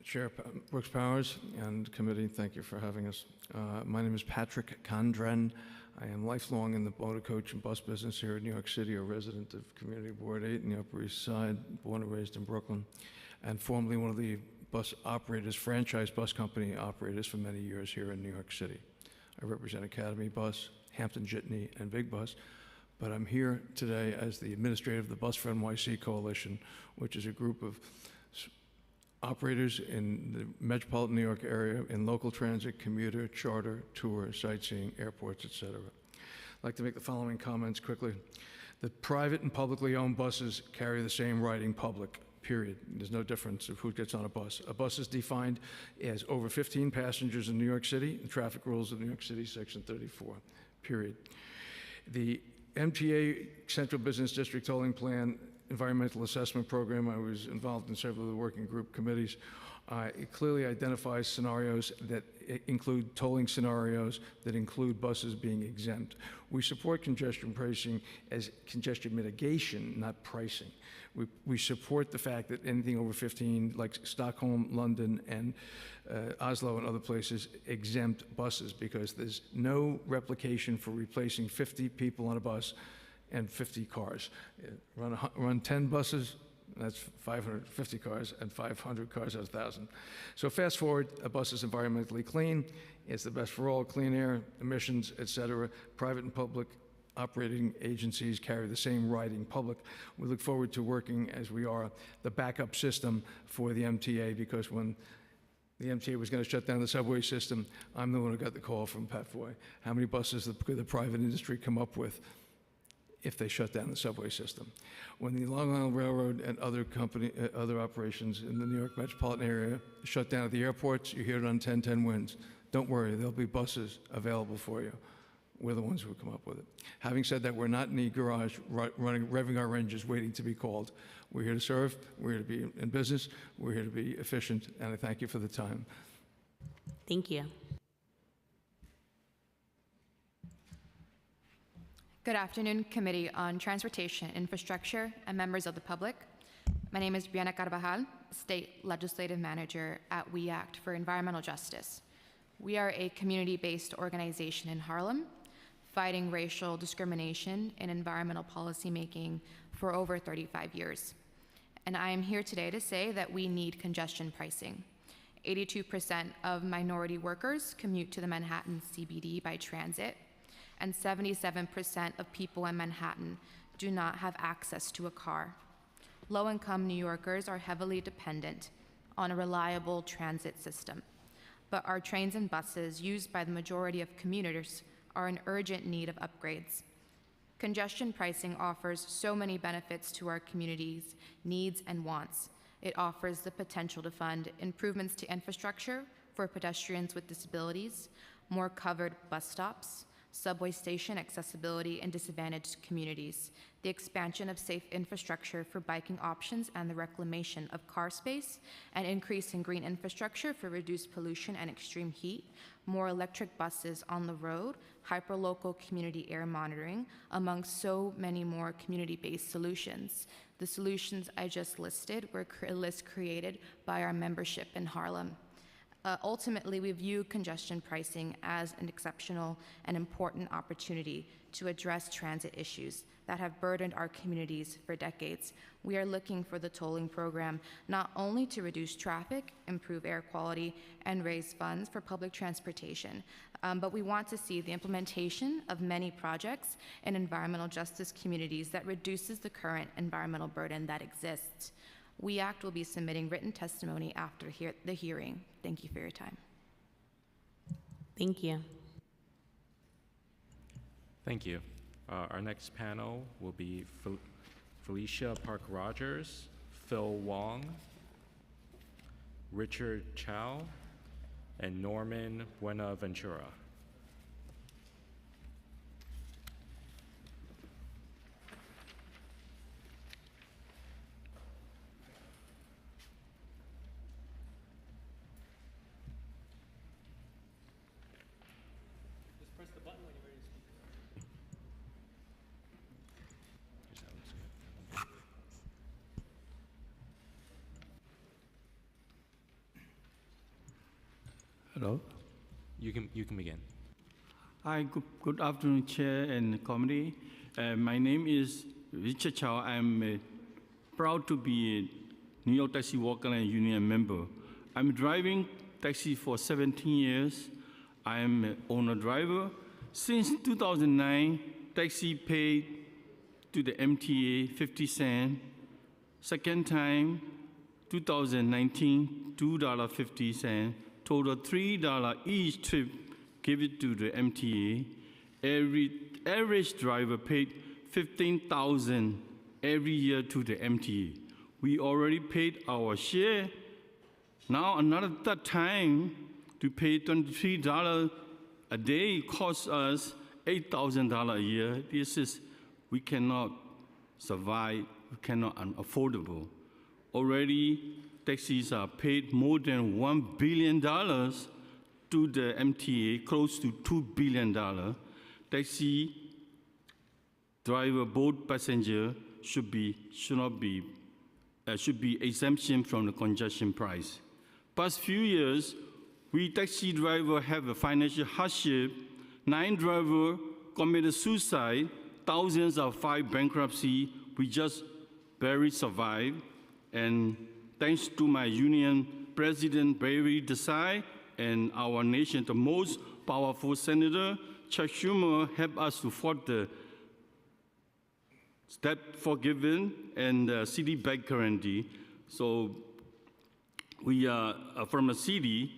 Chair Brooks Powers and committee. Thank you for having us. My name is Patrick Condren. I am lifelong in the motor coach and bus business here in New York City, a resident of Community Board 8 in the Upper East Side, born and raised in Brooklyn, and formerly one of the bus operators, franchise bus company operators for many years here in New York City. I represent Academy Bus, Hampton Jitney, and Big Bus, but I'm here today as the administrator of the Bus for NYC Coalition, which is a group of operators in the metropolitan New York area in local transit, commuter, charter, tour, sightseeing, airports, etc. I'd like to make the following comments quickly. The private and publicly owned buses carry the same riding public, period. There's no difference of who gets on a bus. A bus is defined as over 15 passengers in New York City, the traffic rules of New York City, section 34, period. The MTA Central Business District Tolling Plan Environmental Assessment Program, I was involved in several of the working group committees. It clearly identifies scenarios that include tolling scenarios that include buses being exempt. We support congestion pricing as congestion mitigation, not pricing. We support the fact that anything over 15, like Stockholm, London, and Oslo and other places, exempt buses, because there's no replication for replacing 50 people on a bus and 50 cars. Run 10 buses, that's 550 cars, and 500 cars at 1,000. So fast forward, a bus is environmentally clean. It's the best for all, clean air, emissions, et cetera. Private and public operating agencies carry the same riding public. We look forward to working, as we are, the backup system for the MTA, because when the MTA was going to shut down the subway system, I'm the one who got the call from Pat Foy. How many buses could the private industry come up with if they shut down the subway system? When the Long Island Railroad and other operations in the New York metropolitan area shut down at the airports, you hear it on 1010 Winds. Don't worry, there'll be buses available for you. We're the ones who come up with it. Having said that, we're not in the garage revving our engines waiting to be called. We're here to serve, we're here to be in business, we're here to be efficient, and I thank you for the time. Thank you. Good afternoon, Committee on Transportation, Infrastructure, and members of the public. My name is Brianna Carvajal, State Legislative Manager at We Act for Environmental Justice. We are a community-based organization in Harlem, fighting racial discrimination in environmental policymaking for over 35 years. And I am here today to say that we need congestion pricing. 82% of minority workers commute to the Manhattan CBD by transit, and 77% of people in Manhattan do not have access to a car. Low-income New Yorkers are heavily dependent on a reliable transit system, but our trains and buses used by the majority of commuters are in urgent need of upgrades. Congestion pricing offers so many benefits to our community's needs and wants. It offers the potential to fund improvements to infrastructure for pedestrians with disabilities, more covered bus stops, subway station accessibility in disadvantaged communities, the expansion of safe infrastructure for biking options and the reclamation of car space, an increase in green infrastructure for reduced pollution and extreme heat, more electric buses on the road, hyperlocal community air monitoring, among so many more community-based solutions. The solutions I just listed were a list created by our membership in Harlem. Ultimately, we view congestion pricing as an exceptional and important opportunity to address transit issues that have burdened our communities for decades. We are looking for the tolling program not only to reduce traffic, improve air quality, and raise funds for public transportation, but we want to see the implementation of many projects in environmental justice communities that reduces the current environmental burden that exists. WEACT will be submitting written testimony after the hearing. Thank you for your time. Thank you. Thank you. Our next panel will be Felicia Park-Rogers, Phil Wong, Richard Chow, and Norman Buenaventura. Hello? You can begin. Hi, good afternoon, Chair and Committee. My name is Richard Chow. I'm proud to be a New York Taxi Worker and Union member. I'm driving taxi for 17 years. I am an owner-driver. Since 2009, taxi paid to the MTA 50 cents. Second time, 2019, $2.50. Total $3 each trip, give it to the MTA. Every average driver paid $15,000 every year to the MTA. We already paid our share. Now another third time to pay $23 a day costs us $8,000 a year. We cannot survive, we cannot unaffordable. Already taxis are paid more than $1 billion to the MTA, close to $2 billion. Taxi driver, both passenger should be exemption from the congestion price. Past few years, we taxi driver have a financial hardship. 9 drivers committed suicide, thousands have filed bankruptcy. We just barely survived. And thanks to my union president, Barry Desai, and our nation, the most powerful senator, Chuck Schumer, helped us to fought the debt forgiven and city bank guarantee. So we are from the city,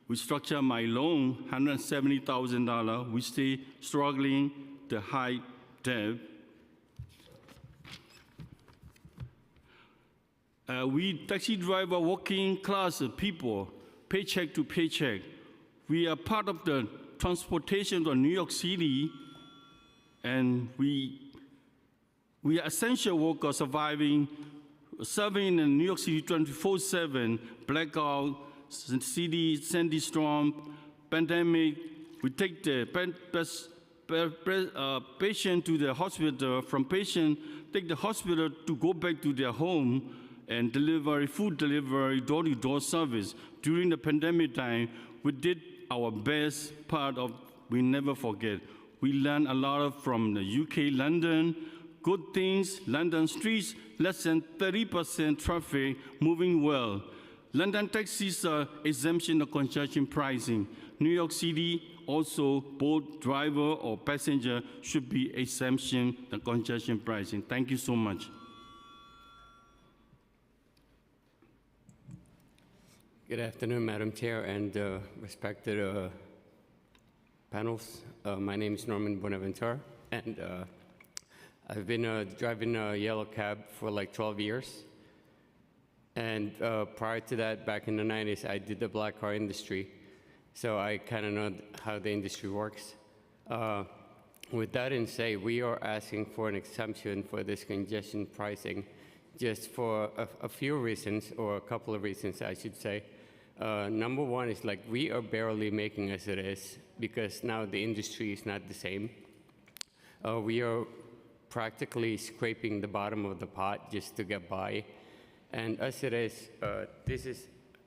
we structure my loan, $170,000. We stay struggling the high debt. We taxi driver, working class people, paycheck to paycheck. We are part of the transportation of New York City, and we are essential workers serving in New York City 24/7, blackout, city, sandy storm, pandemic. We take the patient to the hospital, from patient, take the hospital to go back to their home, and food delivery, door-to-door service. During the pandemic time, we did our best part of, we never forget. We learned a lot from the UK, London, good things, London streets, less than 30% traffic, moving well. London taxis are exemption of congestion pricing. New York City, also both driver or passenger should be exemption of congestion pricing. Thank you so much. Good afternoon, Madam Chair and respected panels. My name is Norman Buenaventura, and I've been driving a yellow cab for like 12 years. And prior to that, back in the 90s, I did the black car industry. So I kind of know how the industry works. With that in say, we are asking for an exemption for this congestion pricing just for a few reasons, or a couple of reasons, I should say. Number one is like we are barely making as it is because now the industry is not the same. We are practically scraping the bottom of the pot just to get by. And as it is,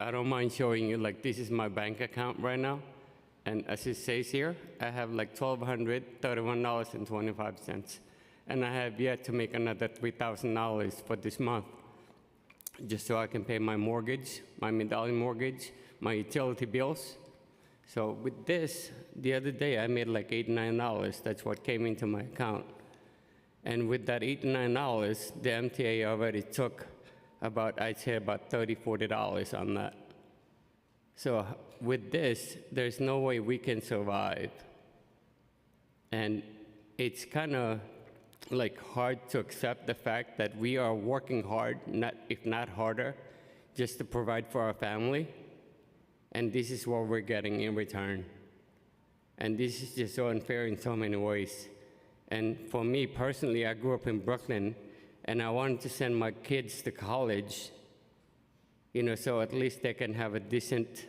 I don't mind showing you, like, this is my bank account right now. And as it says here, I have like $1,231.25. And I have yet to make another $3,000 for this month, just so I can pay my mortgage, my medallion mortgage, my utility bills. So with this, the other day I made like $89. That's what came into my account. And with that $89, the MTA already took about, I'd say about $30, $40 on that. So with this, there's no way we can survive. And it's kind of like hard to accept the fact that we are working hard, if not harder, just to provide for our family. And this is what we're getting in return. And this is just so unfair in so many ways. And for me personally, I grew up in Brooklyn, and I wanted to send my kids to college, so at least they can have a decent,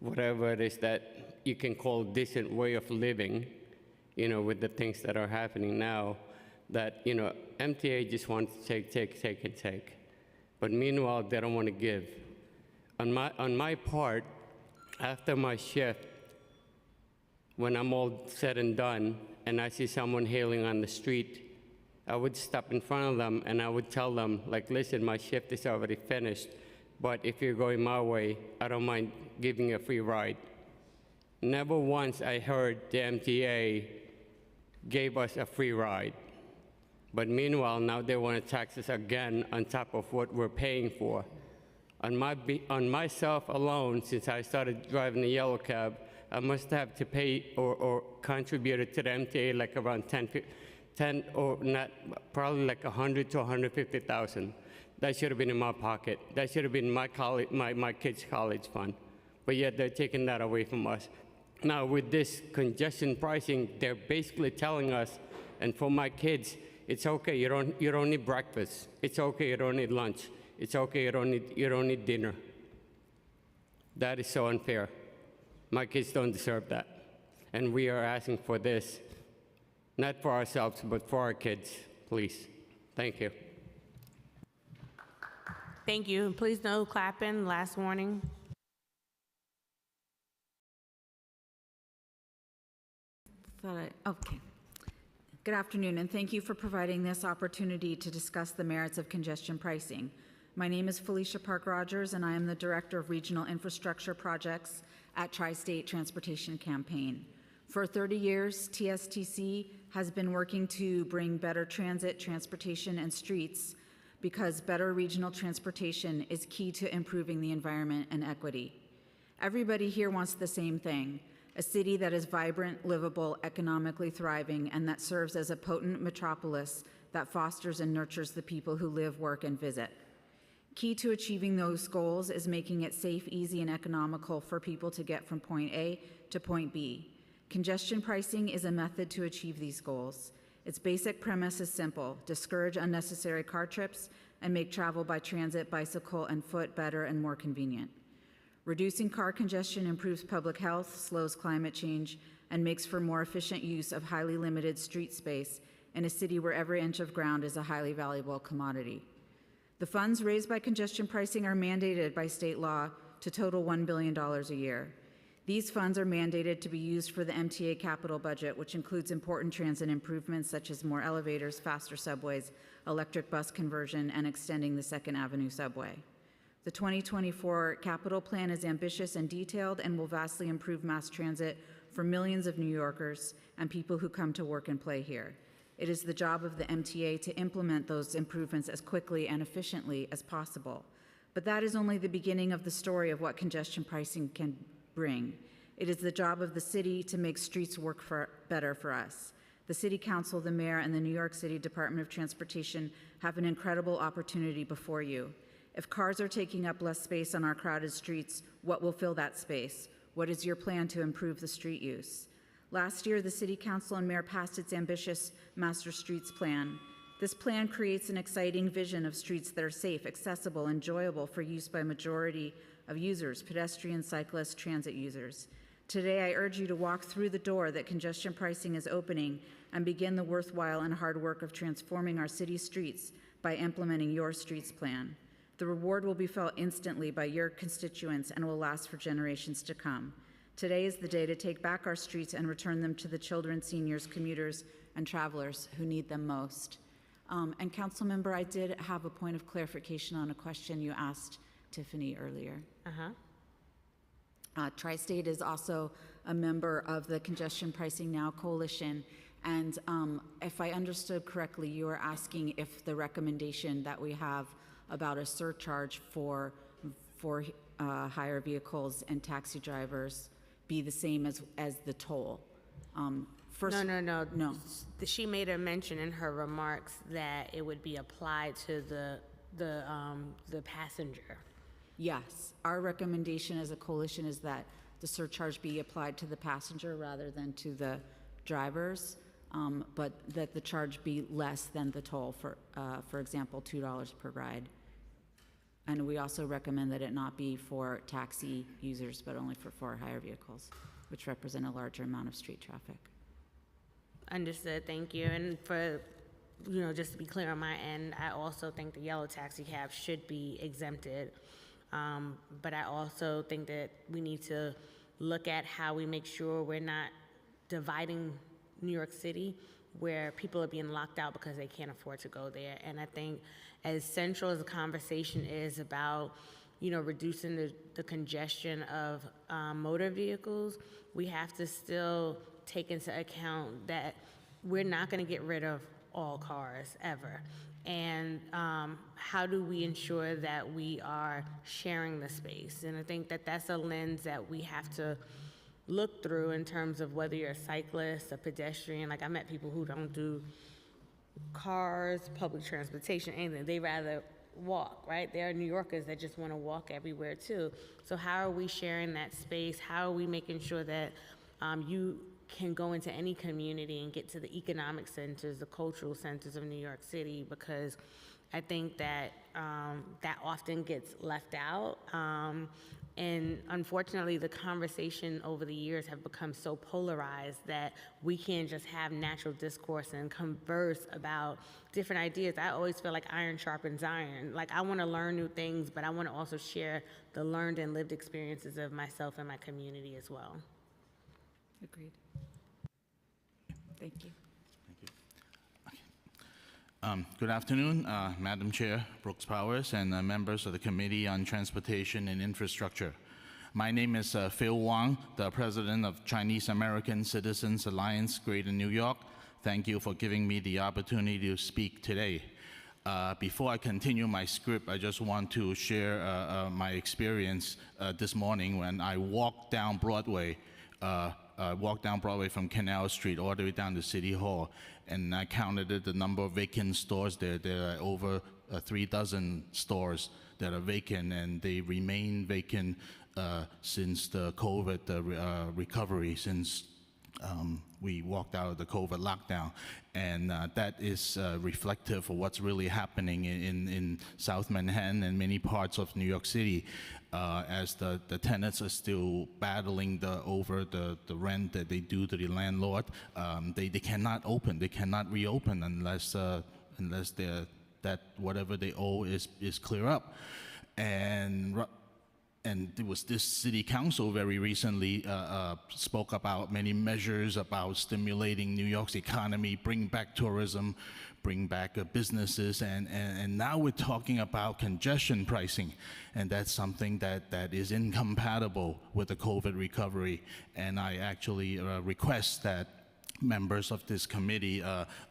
whatever it is that you can call decent way of living, with the things that are happening now, that, MTA just wants to take. But meanwhile, they don't want to give. On my part, after my shift, when I'm all said and done, and I see someone hailing on the street, I would stop in front of them and I would tell them, like, listen, my shift is already finished, but if you're going my way, I don't mind giving you a free ride. Never once I heard the MTA gave us a free ride. But meanwhile, now they want to tax us again on top of what we're paying for. On myself alone, since I started driving the yellow cab, I must have to pay or contributed to the MTA like around 10 or not, probably like 100 to 150,000. That should have been in my pocket. That should have been my kids' college fund. But yet they're taking that away from us. Now with this congestion pricing, they're basically telling us, and for my kids, it's okay, you don't need breakfast. It's okay, you don't need lunch. It's okay, you don't need dinner. That is so unfair. My kids don't deserve that. And we are asking for this, not for ourselves, but for our kids, please. Thank you. Thank you. Please no clapping. Last warning. Okay. Good afternoon, and thank you for providing this opportunity to discuss the merits of congestion pricing. My name is Felicia Park Rogers, and I am the Director of Regional Infrastructure Projects at Tri-State Transportation Campaign. For 30 years, TSTC has been working to bring better transit, transportation, and streets because better regional transportation is key to improving the environment and equity. Everybody here wants the same thing: a city that is vibrant, livable, economically thriving, and that serves as a potent metropolis that fosters and nurtures the people who live, work, and visit. Key to achieving those goals is making it safe, easy, and economical for people to get from point A to point B. Congestion pricing is a method to achieve these goals. Its basic premise is simple: discourage unnecessary car trips and make travel by transit, bicycle, and foot better and more convenient. Reducing car congestion improves public health, slows climate change, and makes for more efficient use of highly limited street space in a city where every inch of ground is a highly valuable commodity. The funds raised by congestion pricing are mandated by state law to total $1 billion a year. These funds are mandated to be used for the MTA capital budget, which includes important transit improvements such as more elevators, faster subways, electric bus conversion, and extending the 2nd Avenue subway. The 2024 capital plan is ambitious and detailed and will vastly improve mass transit for millions of New Yorkers and people who come to work and play here. It is the job of the MTA to implement those improvements as quickly and efficiently as possible. But that is only the beginning of the story of what congestion pricing can bring. It is the job of the city to make streets work better for us. The City Council, the Mayor, and the New York City Department of Transportation have an incredible opportunity before you. If cars are taking up less space on our crowded streets, what will fill that space? What is your plan to improve the street use? Last year, the City Council and Mayor passed its ambitious Master Streets Plan. This plan creates an exciting vision of streets that are safe, accessible, enjoyable for use by a majority of users: pedestrians, cyclists, transit users. Today, I urge you to walk through the door that congestion pricing is opening and begin the worthwhile and hard work of transforming our city streets by implementing your streets plan. The reward will be felt instantly by your constituents and will last for generations to come. Today is the day to take back our streets and return them to the children, seniors, commuters, and travelers who need them most. And council member, I did have a point of clarification on a question you asked Tiffany earlier. Tri-State is also a member of the Congestion Pricing Now Coalition, and if I understood correctly, you were asking if the recommendation that we have about a surcharge for hire vehicles and taxi drivers be the same as the toll. No. She made a mention in her remarks that it would be applied to the passenger. Yes, our recommendation as a coalition is that the surcharge be applied to the passenger rather than to the drivers, but that the charge be less than the toll, for example, $2 per ride. And we also recommend that it not be for taxi users, but only for hire vehicles, which represent a larger amount of street traffic. Understood, thank you. And for, just to be clear on my end, I also think the yellow taxi cab should be exempted. But I also think that we need to look at how we make sure we're not dividing New York City where people are being locked out because they can't afford to go there. And I think as central as the conversation is about, reducing the congestion of motor vehicles, we have to still take into account that we're not going to get rid of all cars ever. And how do we ensure that we are sharing the space? And I think that that's a lens that we have to look through in terms of whether you're a cyclist, a pedestrian. Like, I met people who don't do cars, public transportation, anything. They rather walk, right? There are New Yorkers that just want to walk everywhere too. So how are we sharing that space? How are we making sure that you can go into any community and get to the economic centers, the cultural centers of New York City? Because I think that that often gets left out. And unfortunately, the conversation over the years have become so polarized that we can't just have natural discourse and converse about different ideas. I always feel like iron sharpens iron. Like, I want to learn new things, but I want to also share the learned and lived experiences of myself and my community as well. Agreed. Thank you. Good afternoon, Madam Chair Brooks Powers and members of the Committee on Transportation and Infrastructure. My name is Phil Wang, the President of Chinese American Citizens Alliance, Greater New York. Thank you for giving me the opportunity to speak today. Before I continue my script, I just want to share my experience this morning when I walked down Broadway from Canal Street all the way down to City Hall, and I counted the number of vacant stores there. There are over 3 dozen stores that are vacant, and they remain vacant since the COVID recovery, since we walked out of the COVID lockdown. And that is reflective of what's really happening in South Manhattan and many parts of New York City, as the tenants are still battling over the rent that they do to the landlord. They cannot open, they cannot reopen unless that whatever they owe is clear up. And it was this city council very recently spoke about many measures about stimulating New York's economy, bring back tourism, bring back businesses, and now we're talking about congestion pricing, and that's something that is incompatible with the COVID recovery. And I actually request that members of this committee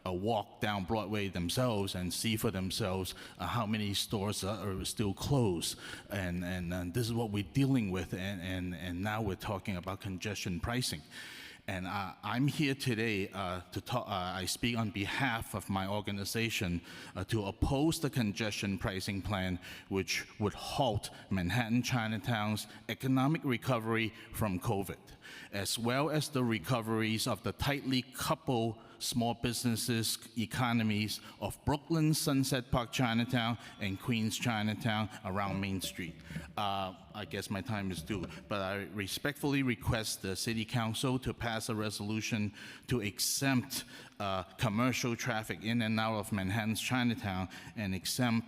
walk down Broadway themselves and see for themselves how many stores are still closed. And this is what we're dealing with, and now we're talking about congestion pricing. And I'm here today to talk. I speak on behalf of my organization to oppose the congestion pricing plan, which would halt Manhattan Chinatown's economic recovery from COVID, as well as the recoveries of the tightly coupled small businesses economies of Brooklyn, Sunset Park Chinatown, and Queens Chinatown around Main Street. I guess my time is due, but I respectfully request the City Council to pass a resolution to exempt commercial traffic in and out of Manhattan's Chinatown and exempt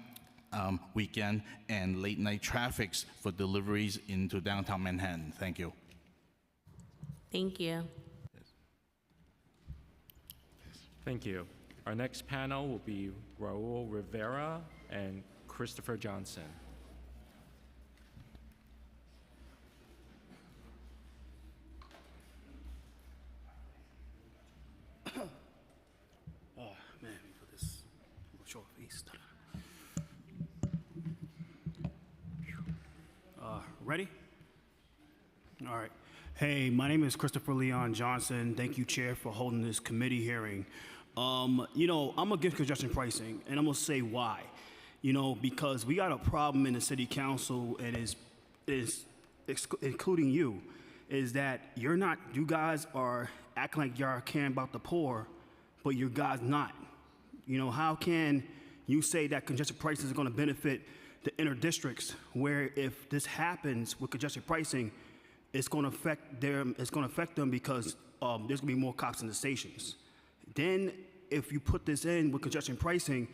weekend and late night traffics for deliveries into downtown Manhattan. Thank you. Thank you. Thank you. Our next panel will be Raul Rivera and Christopher Johnson. Oh, man, let me put this short face. Ready? All right. Hey, my name is Christopher Leon Johnson. Thank you, Chair, for holding this committee hearing. You know, I'm against congestion pricing, and I'm gonna say why. You know, because we got a problem in the city council, and including you, is that you guys are acting like y'all caring about the poor, but you guys not. You know, how can you say that congestion prices are gonna benefit the inner districts, where if this happens with congestion pricing, it's gonna affect them because there's gonna be more cops in the stations. Then, if you put this in with congestion pricing,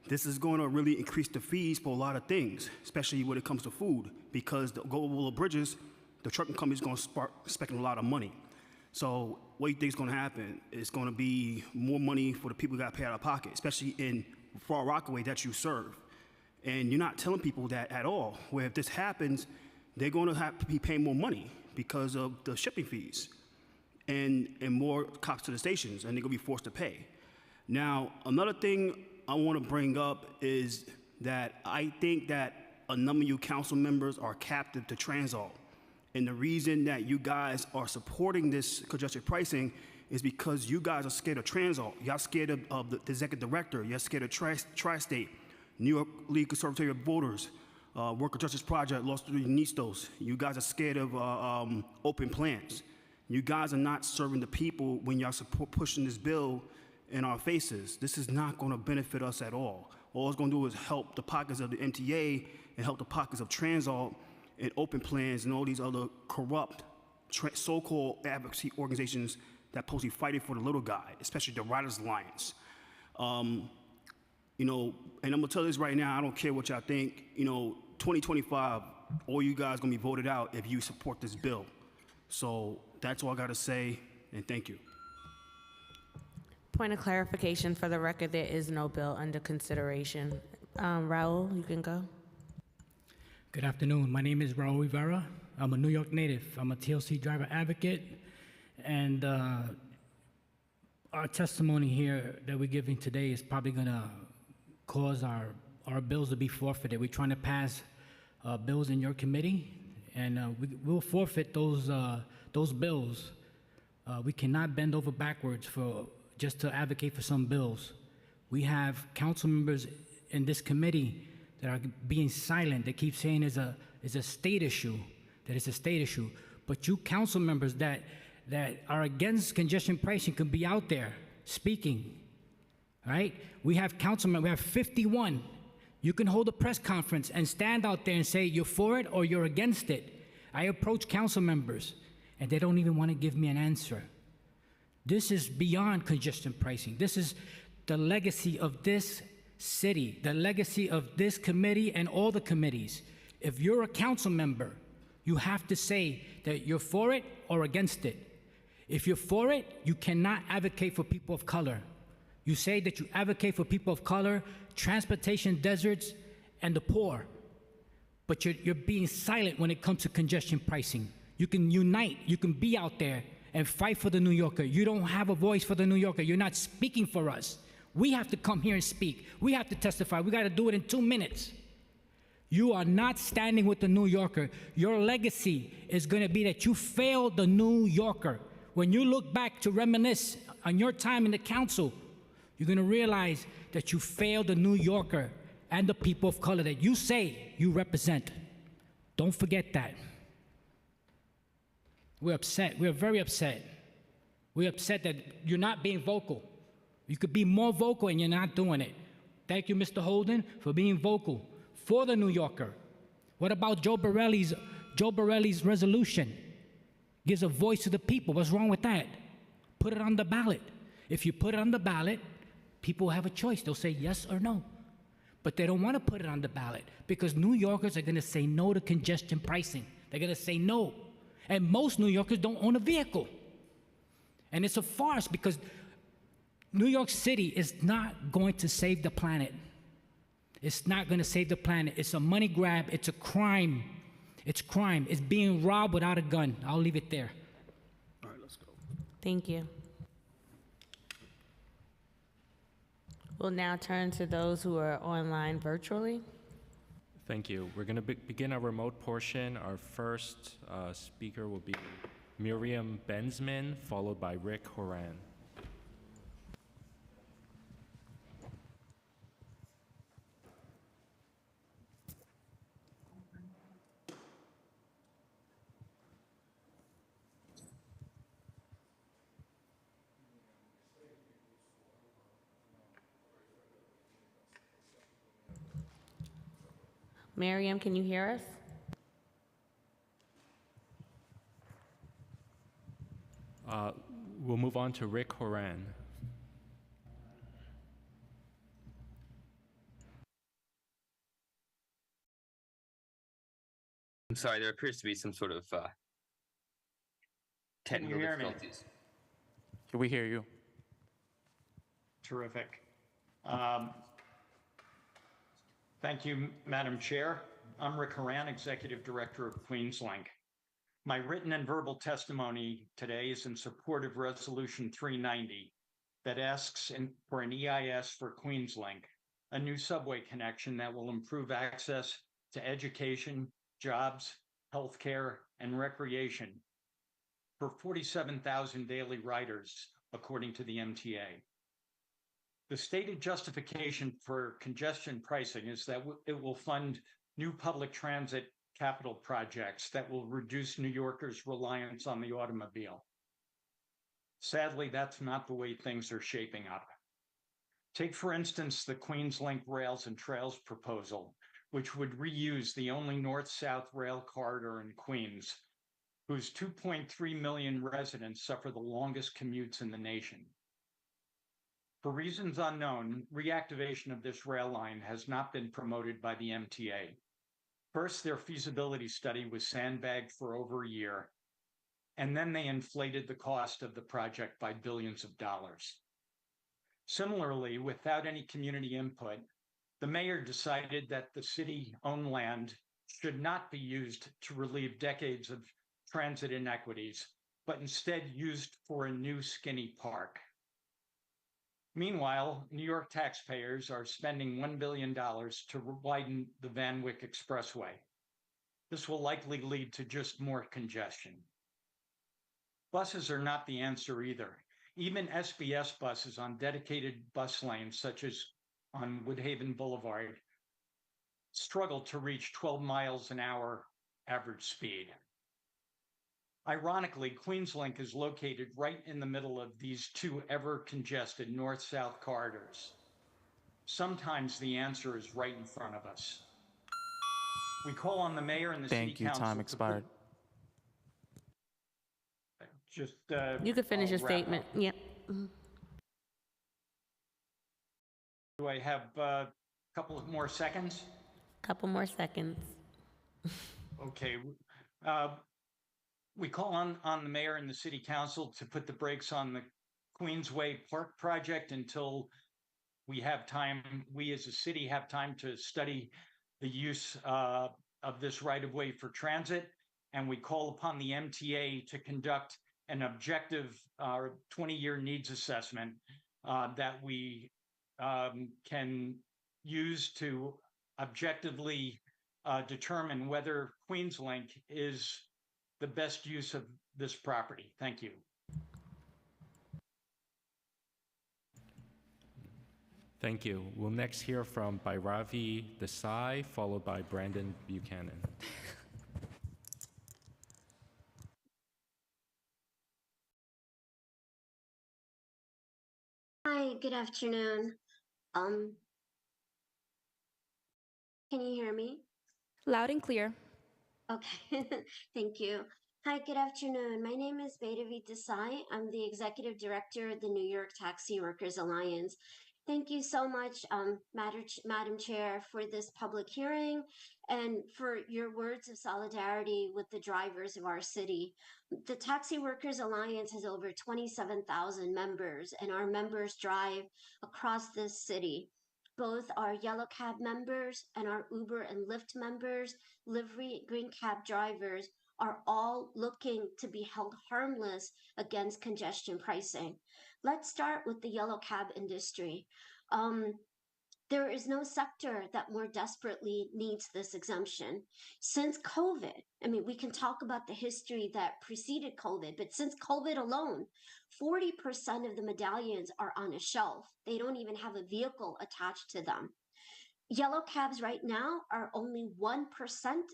this is going to really increase the fees for a lot of things, especially when it comes to food, because the global bridges, the trucking company is going to start spending a lot of money. So what do you think is going to happen? It's going to be more money for the people who got to pay out of pocket, especially in Far Rockaway that you serve. And you're not telling people that at all, where if this happens, they're going to have to be paying more money because of the shipping fees and more cops to the stations, and they're going to be forced to pay. Now, another thing I want to bring up is that I think that a number of you council members are captive to Transalt. And the reason that you guys are supporting this congestion pricing is because you guys are scared of Transalt. Y'all scared of the executive director. You're scared of Tri-State, New York League Conservative Voters, Worker Justice Project, Los Nistos. You guys are scared of open plans. You guys are not serving the people when y'all pushing this bill in our faces. This is not going to benefit us at all. All it's going to do is help the pockets of the MTA and help the pockets of Transalt and open plans and all these other corrupt so-called advocacy organizations that supposedly fighting for the little guy, especially the Riders Alliance. You know, and I'm gonna tell this right now, I don't care what y'all think, you know, 2025, all you guys gonna be voted out if you support this bill. So that's all I gotta say, and thank you. Point of clarification for the record, there is no bill under consideration. Raul, you can go. Good afternoon. My name is Raul Rivera. I'm a New York native. I'm a TLC driver advocate. And our testimony here that we're giving today is probably going to cause our bills to be forfeited. We're trying to pass bills in your committee, and we'll forfeit those bills. We cannot bend over backwards just to advocate for some bills. We have council members in this committee that are being silent. They keep saying it's a state issue, that it's a state issue. But you council members that are against congestion pricing can be out there speaking, right? We have council members, we have 51. You can hold a press conference and stand out there and say you're for it or you're against it. I approach council members and they don't even want to give me an answer. This is beyond congestion pricing. This is the legacy of this city, the legacy of this committee and all the committees. If you're a council member, you have to say that you're for it or against it. If you're for it, you cannot advocate for people of color. You say that you advocate for people of color, transportation deserts, and the poor. But you're being silent when it comes to congestion pricing. You can unite, you can be out there and fight for the New Yorker. You don't have a voice for the New Yorker. You're not speaking for us. We have to come here and speak. We have to testify. We got to do it in 2 minutes. You are not standing with the New Yorker. Your legacy is going to be that you failed the New Yorker. When you look back to reminisce on your time in the council, you're going to realize that you failed the New Yorker and the people of color that you say you represent. Don't forget that. We're upset. We're very upset. We're upset that you're not being vocal. You could be more vocal and you're not doing it. Thank you, Mr. Holden, for being vocal for the New Yorker. What about Joe Borelli's resolution? Gives a voice to the people. What's wrong with that? Put it on the ballot. If you put it on the ballot, people have a choice. They'll say yes or no. but they don't want to put it on the ballot because New Yorkers are going to say no to congestion pricing. They're going to say no. And most New Yorkers don't own a vehicle. And it's a farce because New York City is not going to save the planet. It's not going to save the planet. It's a money grab. It's a crime. It's crime. It's being robbed without a gun. I'll leave it there. All right, let's go. Thank you. We'll now turn to those who are online virtually. Thank you. We're going to begin our remote portion. Our first speaker will be Miriam Benzman, followed by Rick Horan. Miriam, can you hear us? We'll move on to Rick Horan. I'm sorry, there appears to be some sort of technical hear me? difficulties. Can we hear you? Terrific. Thank you, Madam Chair. I'm Rick Horan, Executive Director of QueensLink. My written and verbal testimony today is in support of Resolution 390 that asks for an EIS for QueensLink, a new subway connection that will improve access to education, jobs, healthcare, and recreation for 47,000 daily riders, according to the MTA. The stated justification for congestion pricing is that it will fund new public transit capital projects that will reduce New Yorkers' reliance on the automobile. Sadly, that's not the way things are shaping up. Take, for instance, the QueensLink Rails and Trails proposal, which would reuse the only north-south rail corridor in Queens, whose 2.3 million residents suffer the longest commutes in the nation. For reasons unknown, reactivation of this rail line has not been promoted by the MTA. First, their feasibility study was sandbagged for over a year, and then they inflated the cost of the project by billions of dollars. Similarly, without any community input, the mayor decided that the city-owned land should not be used to relieve decades of transit inequities, but instead used for a new skinny park. Meanwhile, New York taxpayers are spending $1 billion to widen the Van Wyck Expressway. This will likely lead to just more congestion. Buses are not the answer either. Even SBS buses on dedicated bus lanes, such as on Woodhaven Boulevard, struggle to reach 12 miles an hour average speed. Ironically, QueensLink is located right in the middle of these two ever-congested north-south corridors. Sometimes the answer is right in front of us. We call on the mayor and the city council. Thank you. Time expired. You could finish your statement. Yep. Do I have a couple of more seconds? Couple more seconds. Okay. We call on the mayor and the city council to put the brakes on the Queensway Park project until we have time, we as a city have time to study the use of this right-of-way for transit. And we call upon the MTA to conduct an objective 20-year needs assessment that we can use to objectively determine whether QueensLink is the best use of this property. Thank you. Thank you. We'll next hear from Bhairavi Desai, followed by Brandon Buchanan. Hi, good afternoon. Can you hear me? Loud and clear. Okay, thank you. Hi, good afternoon. My name is Bhairavi Desai. I'm the Executive Director of the New York Taxi Workers Alliance. Thank you so much, Madam Chair, for this public hearing and for your words of solidarity with the drivers of our city. The Taxi Workers Alliance has over 27,000 members, and our members drive across this city. Both our Yellow Cab members and our Uber and Lyft members, livery green cab drivers, are all looking to be held harmless against congestion pricing. Let's start with the yellow cab industry. There is no sector that more desperately needs this exemption. Since COVID, I mean, we can talk about the history that preceded COVID, but since COVID alone, 40% of the medallions are on a shelf. They don't even have a vehicle attached to them. Yellow cabs right now are only 1%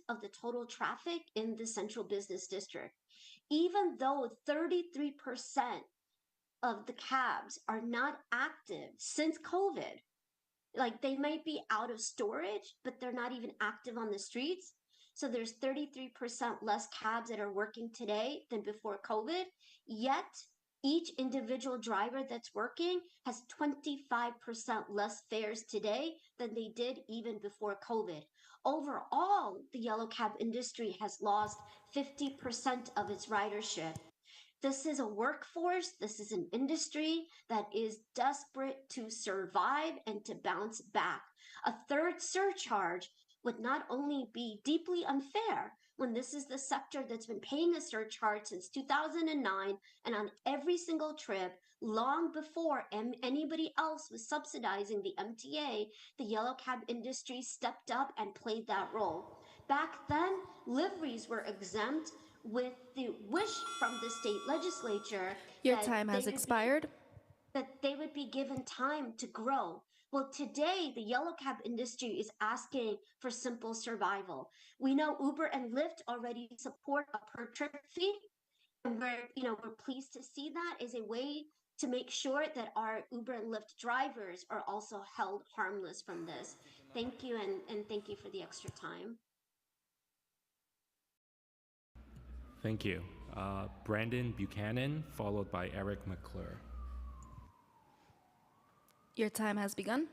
of the total traffic in the central business district. Even though 33% of the cabs are not active since COVID, like they might be out of storage, but they're not even active on the streets. So there's 33% less cabs that are working today than before COVID, yet each individual driver that's working has 25% less fares today than they did even before COVID. Overall, the yellow cab industry has lost 50% of its ridership. This is a workforce, this is an industry that is desperate to survive and to bounce back. A third surcharge would not only be deeply unfair when this is the sector that's been paying a surcharge since 2009 and on every single trip long before anybody else was subsidizing the MTA, the yellow cab industry stepped up and played that role. Back then, liveries were exempt with the wish from the state legislature. Your time has expired. That they would be given time to grow. Well, today, the yellow cab industry is asking for simple survival. We know Uber and Lyft already support a per trip fee, and we're pleased to see that as a way to make sure that our Uber and Lyft drivers are also held harmless from this. Thank you, and thank you for the extra time. Thank you. Brandon Buchanan, followed by Eric McClure. Your time has begun.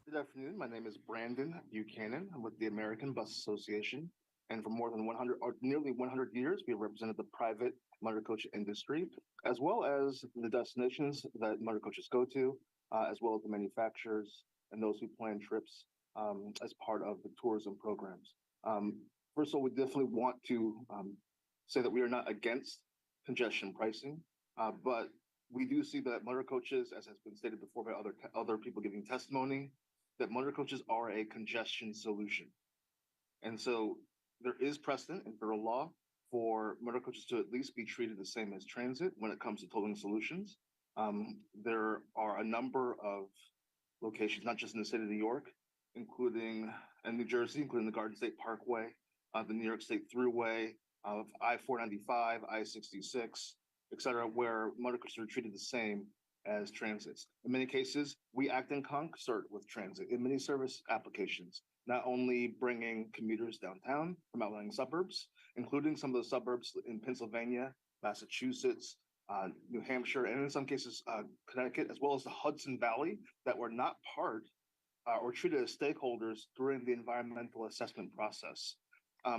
Good afternoon. My name is Brandon Buchanan. I'm with the American Bus Association. And for more than 100 or nearly 100 years, we have represented the private motor coach industry, as well as the destinations that motor coaches go to, as well as the manufacturers and those who plan trips as part of the tourism programs. First of all, we definitely want to say that we are not against congestion pricing, but we do see that motor coaches, as has been stated before by other people giving testimony, that motor coaches are a congestion solution. And so there is precedent in federal law for motor coaches to at least be treated the same as transit when it comes to tolling solutions. There are a number of locations, not just in the state of New York, including in New Jersey, including the Garden State Parkway, the New York State Thruway, of I-495, I-66, et cetera, where motor coaches are treated the same as transits. In many cases, we act in concert with transit in many service applications, not only bringing commuters downtown from outlying suburbs, including some of the suburbs in Pennsylvania, Massachusetts, New Hampshire, and in some cases, Connecticut, as well as the Hudson Valley that were not part or treated as stakeholders during the environmental assessment process.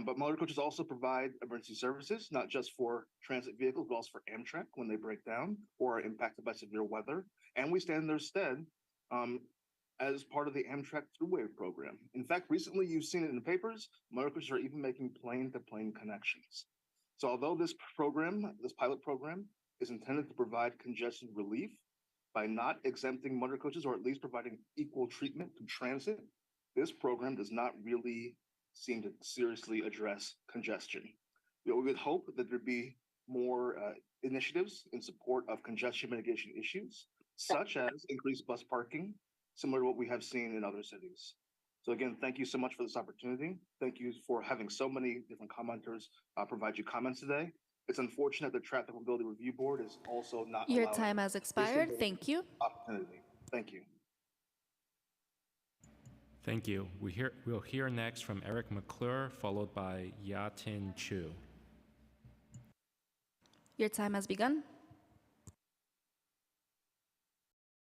But motor coaches also provide emergency services, not just for transit vehicles, but also for Amtrak when they break down or are impacted by severe weather. And we stand in their stead as part of the Amtrak Thruway program. In fact, recently you've seen it in the papers, motor coaches are even making plane-to-plane connections. So although this pilot program, is intended to provide congestion relief by not exempting motor coaches or at least providing equal treatment to transit, this program does not really seem to seriously address congestion. We would hope that there'd be more initiatives in support of congestion mitigation issues, such as increased bus parking, similar to what we have seen in other cities. So again, thank you so much for this opportunity. Thank you for having so many different commenters provide you comments today. It's unfortunate the Traffic Mobility Review Board is also not Your time has expired. Thank you. Opportunity. Thank you. Thank you. We'll hear next from Eric McClure, followed by Yatin Chu. Your time has begun.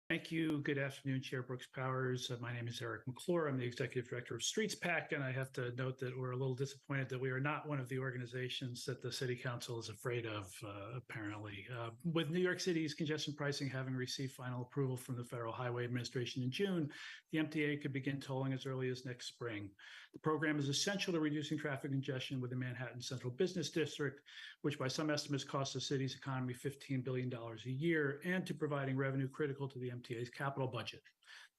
Thank you. Good afternoon, Chair Brooks Powers. My name is Eric McClure. I'm the Executive Director of Streets PAC, and I have to note that we're a little disappointed that we are not one of the organizations that the City Council is afraid of, apparently. With New York City's congestion pricing having received final approval from the Federal Highway Administration in June, the MTA could begin tolling as early as next spring. The program is essential to reducing traffic congestion within Manhattan Central Business District, which by some estimates costs the city's economy $15 billion a year, and to providing revenue critical to the MTA's capital budget.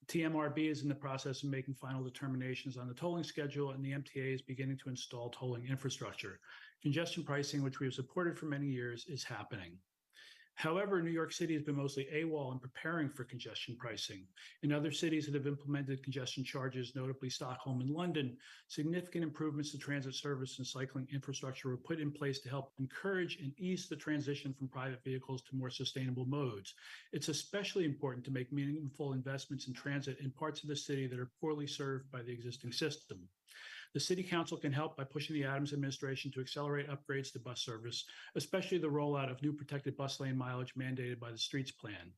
The TMRB is in the process of making final determinations on the tolling schedule, and the MTA is beginning to install tolling infrastructure. Congestion pricing, which we have supported for many years, is happening. However, New York City has been mostly AWOL in preparing for congestion pricing. In other cities that have implemented congestion charges, notably Stockholm and London, significant improvements to transit service and cycling infrastructure were put in place to help encourage and ease the transition from private vehicles to more sustainable modes. It's especially important to make meaningful investments in transit in parts of the city that are poorly served by the existing system. The City Council can help by pushing the Adams administration to accelerate upgrades to bus service, especially the rollout of new protected bus lane mileage mandated by the Streets Plan.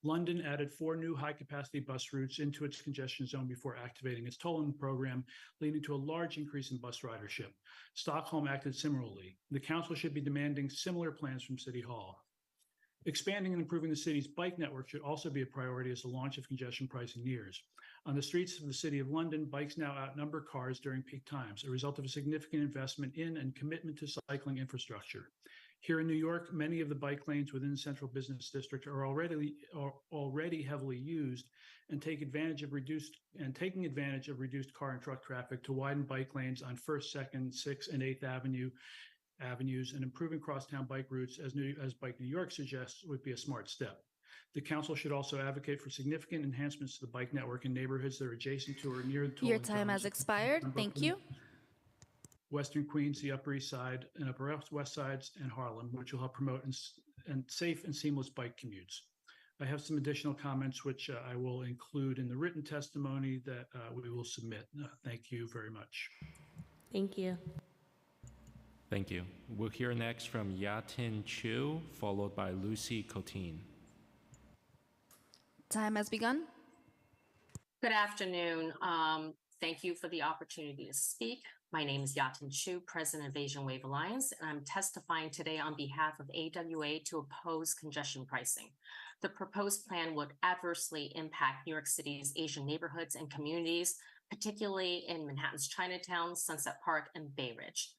London added 4 new high-capacity bus routes into its congestion zone before activating its tolling program, leading to a large increase in bus ridership. Stockholm acted similarly. The Council should be demanding similar plans from City Hall. Expanding and improving the city's bike network should also be a priority as the launch of congestion pricing nears. On the streets of the City of London, bikes now outnumber cars during peak times, a result of a significant investment in and commitment to cycling infrastructure. Here in New York, many of the bike lanes within the Central Business District are already heavily used, and taking advantage of reduced car and truck traffic to widen bike lanes on 1st, 2nd, 6th, and 8th avenues and improving crosstown bike routes, as Bike New York suggests, would be a smart step. The council should also advocate for significant enhancements to the bike network in neighborhoods that are adjacent to or near the tolling Your time has zones expired. Thank you. Western Queens, the Upper East Side, and Upper West Sides, and Harlem, which will help promote and safe and seamless bike commutes. I have some additional comments which I will include in the written testimony that we will submit. Thank you very much. Thank you. Thank you. We'll hear next from Yatin Chu, followed by Lucy Coteen. Time has begun. Good afternoon. Thank you for the opportunity to speak. My name is Yatin Chu, President of Asian Wave Alliance, and I'm testifying today on behalf of AWA to oppose congestion pricing. The proposed plan would adversely impact New York City's Asian neighborhoods and communities, particularly in Manhattan's Chinatown, Sunset Park, and Bay Ridge.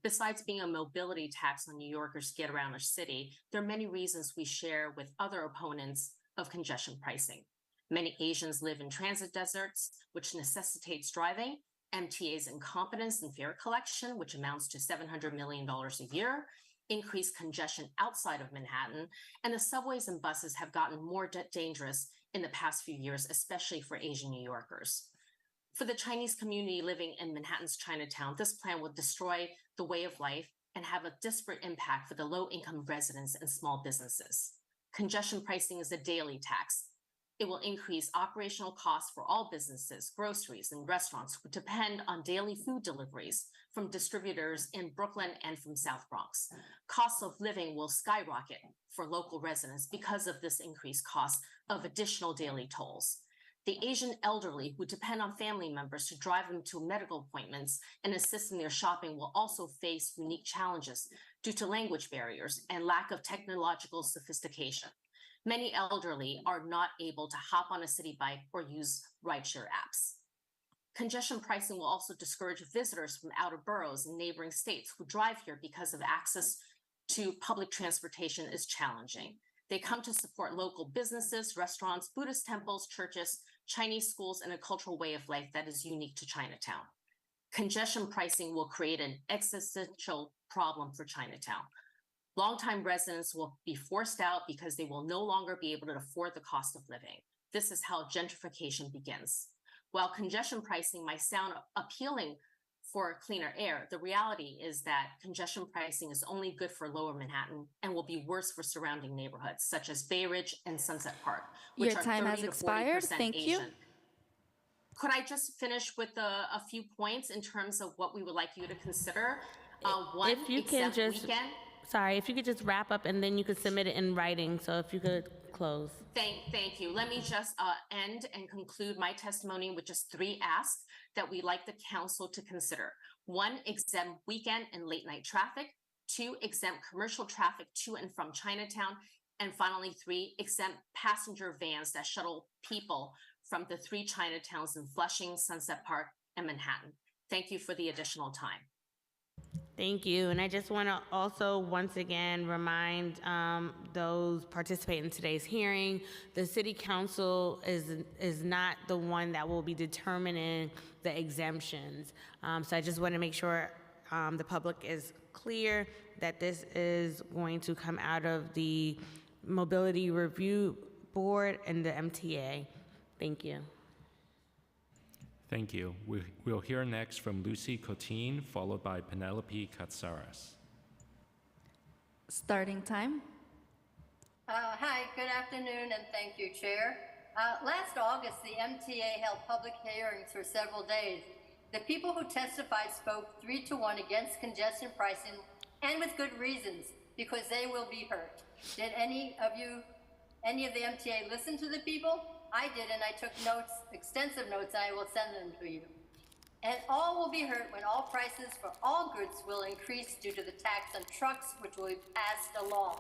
Besides being a mobility tax on New Yorkers to get around our city, there are many reasons we share with other opponents of congestion pricing. Many Asians live in transit deserts, which necessitates driving, MTA's incompetence in fare collection, which amounts to $700 million a year, increased congestion outside of Manhattan, and the subways and buses have gotten more dangerous in the past few years, especially for Asian New Yorkers. For the Chinese community living in Manhattan's Chinatown, this plan would destroy the way of life and have a disparate impact for the low-income residents and small businesses. Congestion pricing is a daily tax. It will increase operational costs for all businesses, groceries, and restaurants who depend on daily food deliveries from distributors in Brooklyn and from South Bronx. Costs of living will skyrocket for local residents because of this increased cost of additional daily tolls. The Asian elderly who depend on family members to drive them to medical appointments and assist in their shopping will also face unique challenges due to language barriers and lack of technological sophistication. Many elderly are not able to hop on a city bike or use rideshare apps. Congestion pricing will also discourage visitors from outer boroughs and neighboring states who drive here because of access to public transportation is challenging. They come to support local businesses, restaurants, Buddhist temples, churches, Chinese schools, and a cultural way of life that is unique to Chinatown. Congestion pricing will create an existential problem for Chinatown. Longtime residents will be forced out because they will no longer be able to afford the cost of living. This is how gentrification begins. While congestion pricing might sound appealing for cleaner air, the reality is that congestion pricing is only good for Lower Manhattan and will be worse for surrounding neighborhoods such as Bay Ridge and Sunset Park, which Your are time 30 has to 40% expired. Thank you. Asian. Could I just finish with a few points in terms of what we would like you to consider? One, If you can exempt just, weekend. sorry, if you could just wrap up and then you could submit it in writing. So if you could close. Thank you. Let me just end and conclude my testimony with just 3 asks that we'd like the council to consider. 1, exempt weekend and late night traffic. 2, exempt commercial traffic to and from Chinatown. And finally, 3, exempt passenger vans that shuttle people from the 3 Chinatowns in Flushing, Sunset Park, and Manhattan. Thank you for the additional time. Thank you. And I just want to also once again remind those participating in today's hearing, the City Council is not the one that will be determining the exemptions. So I just want to make sure the public is clear that this is going to come out of the Mobility Review Board and the MTA. Thank you. Thank you. We'll hear next from Lucy Cotin, followed by Penelope Katsaras. Starting time. Hi, good afternoon, and thank you, Chair. Last August, the MTA held public hearings for several days. The people who testified spoke 3-1 against congestion pricing, and with good reasons, because they will be hurt. Did any of the MTA listen to the people? I did, and I took notes, extensive notes, and I will send them to you. And all will be hurt when all prices for all goods will increase due to the tax on trucks, which will be passed along.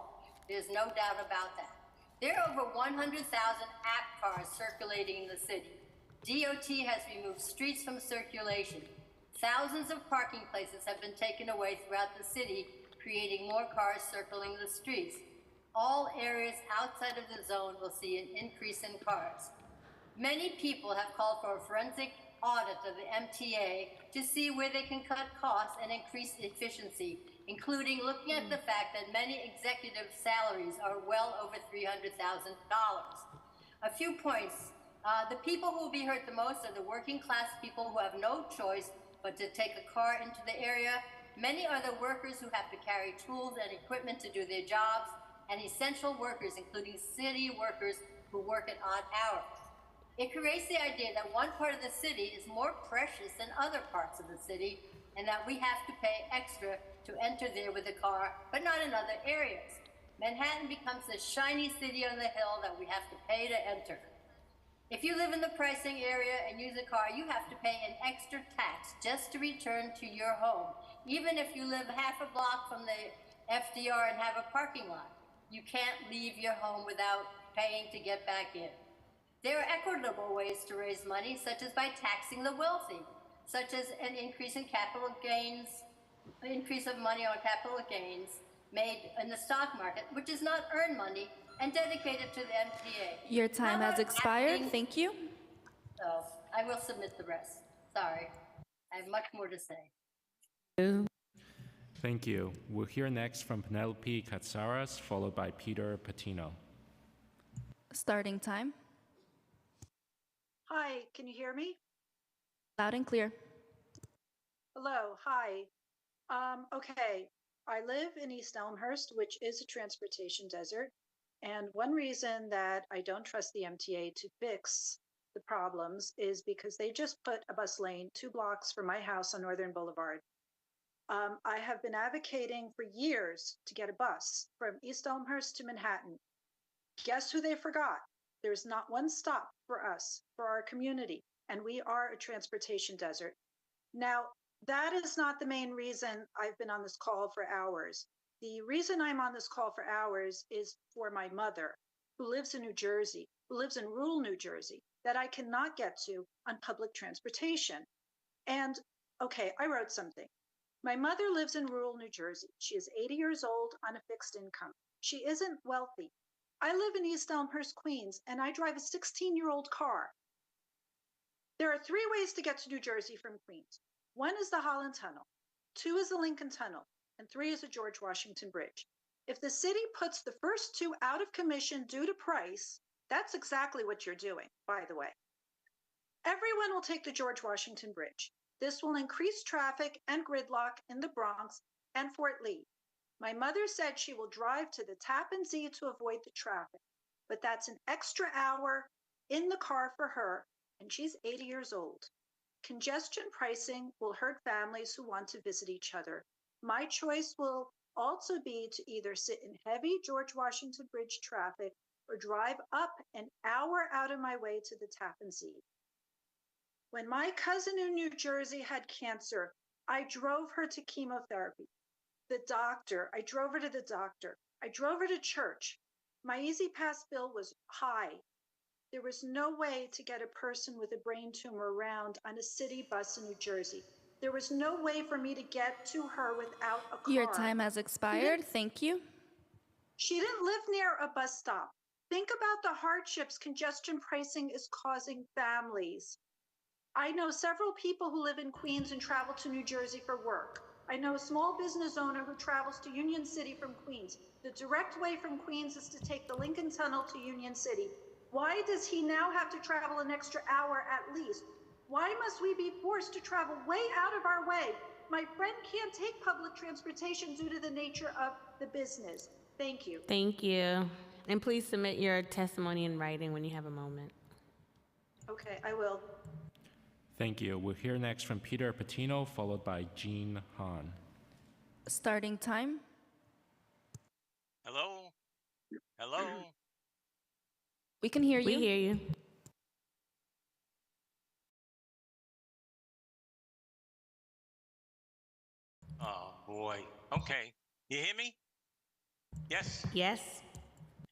There's no doubt about that. There are over 100,000 app cars circulating in the city. DOT has removed streets from circulation. Thousands of parking places have been taken away throughout the city, creating more cars circling the streets. All areas outside of the zone will see an increase in cars. Many people have called for a forensic audit of the MTA to see where they can cut costs and increase efficiency, including looking at the fact that many executive salaries are well over $300,000. A few points. The people who will be hurt the most are the working class people who have no choice but to take a car into the area. Many are the workers who have to carry tools and equipment to do their jobs, and essential workers, including city workers who work at odd hours. It creates the idea that one part of the city is more precious than other parts of the city, and that we have to pay extra to enter there with a car, but not in other areas. Manhattan becomes the shiny city on the hill that we have to pay to enter. If you live in the pricing area and use a car, you have to pay an extra tax just to return to your home, even if you live half a block from the FDR and have a parking lot. You can't leave your home without paying to get back in. There are equitable ways to raise money, such as by taxing the wealthy, such as an increase in capital gains, an increase of money on capital gains made in the stock market, which is not earned money, and dedicated to the MTA. Your time has expired. Thank you. So I will submit the rest. Sorry. I have much more to say. Thank you. We'll hear next from Penelope Katsaras, followed by Peter Patino. Starting time. Hi, can you hear me? Loud and clear. Hello, hi. Okay, I live in East Elmhurst, which is a transportation desert. And one reason that I don't trust the MTA to fix the problems is because they just put a bus lane 2 blocks from my house on Northern Boulevard. I have been advocating for years to get a bus from East Elmhurst to Manhattan. Guess who they forgot? There's not one stop for us, for our community, and we are a transportation desert. Now, that is not the main reason I've been on this call for hours. The reason I'm on this call for hours is for my mother, who lives in New Jersey, who lives in rural New Jersey, that I cannot get to on public transportation. And, okay, I wrote something. My mother lives in rural New Jersey. She is 80 years old on a fixed income. She isn't wealthy. I live in East Elmhurst, Queens, and I drive a 16-year-old car. There are 3 ways to get to New Jersey from Queens. 1 is the Holland Tunnel, 2 is the Lincoln Tunnel, and 3 is the George Washington Bridge. If the city puts the first 2 out of commission due to price, that's exactly what you're doing, by the way. Everyone will take the George Washington Bridge. This will increase traffic and gridlock in the Bronx and Fort Lee. My mother said she will drive to the Tappan Zee to avoid the traffic, but that's an extra hour in the car for her, and she's 80 years old. Congestion pricing will hurt families who want to visit each other. My choice will also be to either sit in heavy George Washington Bridge traffic or drive up an hour out of my way to the Tappan Zee. When my cousin in New Jersey had cancer, I drove her to chemotherapy. The doctor, I drove her to the doctor. I drove her to church. My Easy Pass bill was high. There was no way to get a person with a brain tumor around on a city bus in New Jersey. There was no way for me to get to her without a car. Your time has expired. Thank you. She didn't live near a bus stop. Think about the hardships congestion pricing is causing families. I know several people who live in Queens and travel to New Jersey for work. I know a small business owner who travels to Union City from Queens. The direct way from Queens is to take the Lincoln Tunnel to Union City. Why does he now have to travel an extra hour at least? Why must we be forced to travel way out of our way? My friend can't take public transportation due to the nature of the business. Thank you. Thank you. And please submit your testimony in writing when you have a moment. Okay, I will. Thank you. We'll hear next from Peter Patino, followed by Jean Han. Starting time. Hello? Hello? We can hear you. We hear you. Oh, boy. Okay. You hear me? Yes? Yes.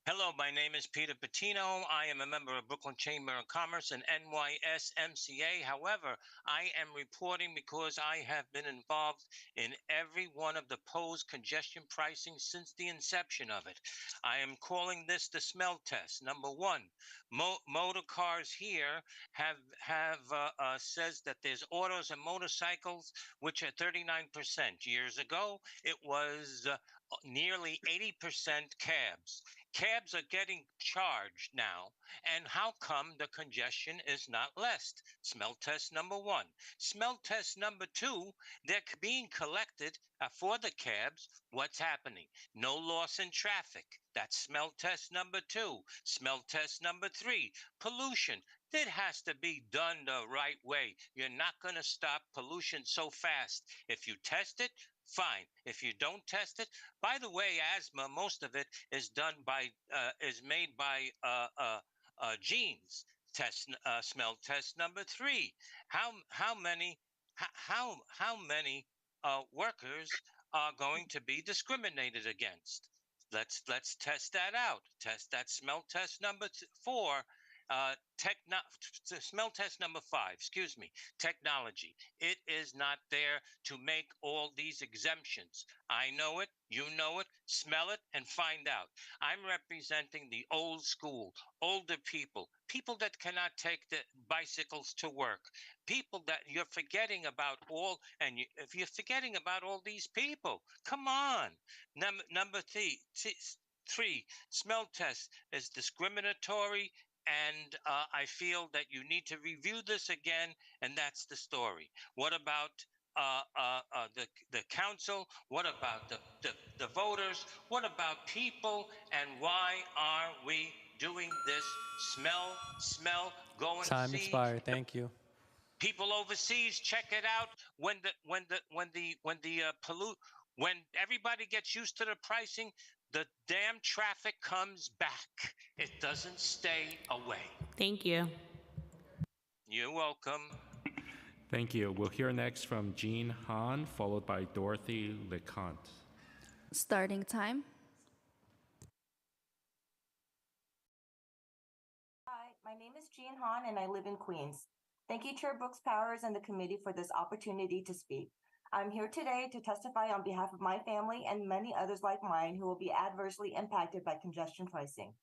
Hello, my name is Peter Patino. I am a member of Brooklyn Chamber of Commerce and NYSMCA. However, I am reporting because I have been involved in every one of the proposed congestion pricing since the inception of it. I am calling this the smell test. Number one, motor cars here says that there's autos and motorcycles, which are 39%. Years ago, it was nearly 80% cabs. Cabs are getting charged now, and how come the congestion is not less? Smell test number one. Smell test number two, they're being collected for the cabs. What's happening? No loss in traffic. That's smell test number two. Smell test number three, pollution. It has to be done the right way. You're not going to stop pollution so fast. If you test it, fine. If you don't test it, by the way, asthma, most of it is made by genes. Smell test number three. How many workers are going to be discriminated against? Let's test that out. Test that smell test number four. Smell test number five, excuse me, technology. It is not there to make all these exemptions. I know it, you know it, smell it, and find out. I'm representing the old school, older people, people that cannot take the bicycles to work, people that you're forgetting about if you're forgetting about all these people, come on. Number three, smell test is discriminatory. And I feel that you need to review this again, and that's the story. What about the council? What about the voters? What about people? And why are we doing this? Smell, go and see. Time expired. Thank you. People overseas, check it out. When everybody gets used to the pricing, the damn traffic comes back. It doesn't stay away. Thank you. You're welcome. Thank you. We'll hear next from Jean Han, followed by Dorothy LeConte. Starting time. Hi, my name is Jean Han and I live in Queens. Thank you, Chair Brooks Powers and the committee for this opportunity to speak. I'm here today to testify on behalf of my family and many others like mine who will be adversely impacted by congestion pricing.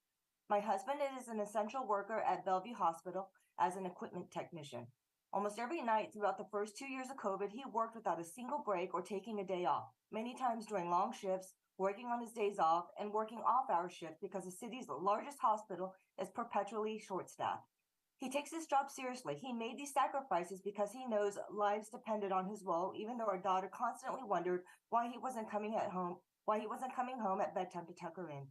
My husband is an essential worker at Bellevue Hospital as an equipment technician. Almost every night throughout the first 2 years of COVID, he worked without a single break or taking a day off, many times during long shifts, working on his days off, and working off-hour shifts because the city's largest hospital is perpetually short-staffed. He takes his job seriously. He made these sacrifices because he knows lives depended on his role, even though our daughter constantly wondered why he wasn't coming home at bedtime to tuck her in.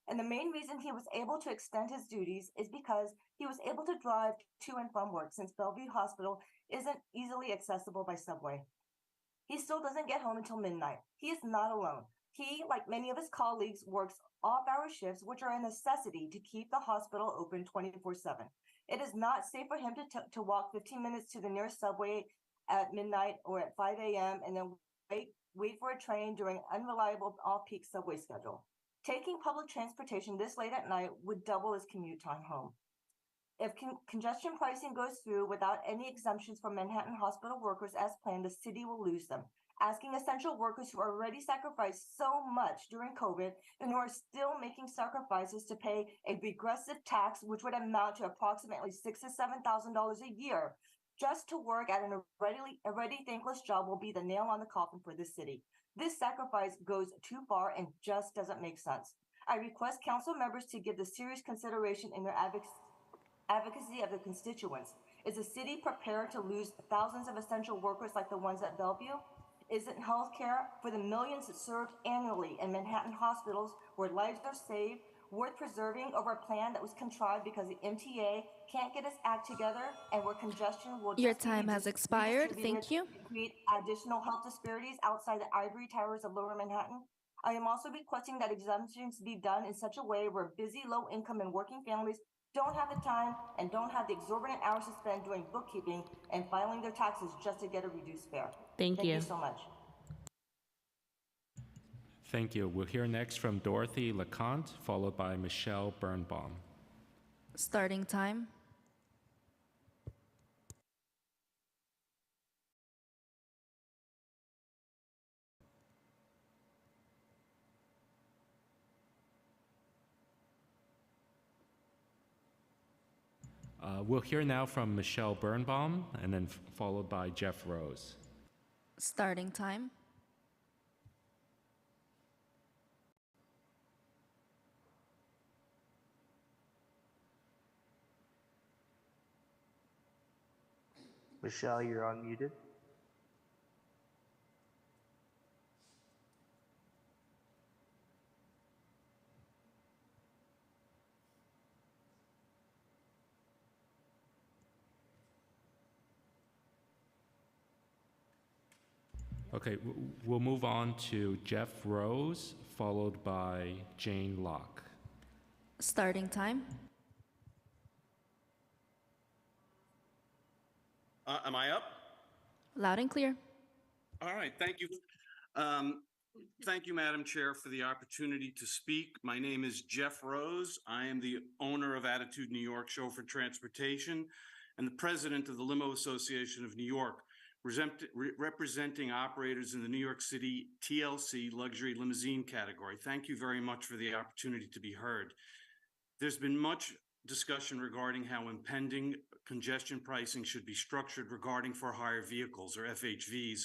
And the main reason he was able to extend his duties is because he was able to drive to and from work, since Bellevue Hospital isn't easily accessible by subway. He still doesn't get home until midnight. He is not alone. He, like many of his colleagues, works off-hour shifts, which are a necessity to keep the hospital open 24/7. It is not safe for him to walk 15 minutes to the nearest subway at midnight or at 5 a.m. and then wait for a train during an unreliable off-peak subway schedule. Taking public transportation this late at night would double his commute time home. If congestion pricing goes through without any exemptions for Manhattan hospital workers as planned, the city will lose them, asking essential workers who already sacrificed so much during COVID and who are still making sacrifices to pay a regressive tax, which would amount to approximately $6,000 to $7,000 a year, just to work at an already thankless job will be the nail on the coffin for this city. This sacrifice goes too far and just doesn't make sense. I request council members to give this serious consideration in their advocacy of the constituents. Is the city prepared to lose thousands of essential workers like the ones at Bellevue? Isn't healthcare for the millions served annually in Manhattan hospitals where lives are saved worth preserving over a plan that was contrived because the MTA can't get its act together and where congestion will Your just be time has expired. Thank you. to create additional health disparities outside the ivory towers of Lower Manhattan? I am also requesting that exemptions be done in such a way where busy, low-income, and working families don't have the time and don't have the exorbitant hours to spend doing bookkeeping and filing their taxes just to get a reduced fare. Thank you. Thank you so much. Thank you. We'll hear next from Dorothy LeConte, followed by Michelle Birnbaum. Starting time. We'll hear now from Michelle Birnbaum, and then followed by Jeff Rose. Starting time. Michelle, you're unmuted. Okay, we'll move on to Jeff Rose, followed by Jane Locke. Starting time. Am I up? Loud and clear. All right, thank you. Thank you, Madam Chair, for the opportunity to speak. My name is Jeff Rose. I am the owner of Attitude New York Chauffeur Transportation and the president of the Limo Association of New York, representing operators in the New York City TLC luxury limousine category. Thank you very much for the opportunity to be heard. There's been much discussion regarding how impending congestion pricing should be structured regarding for-hire vehicles, or FHVs.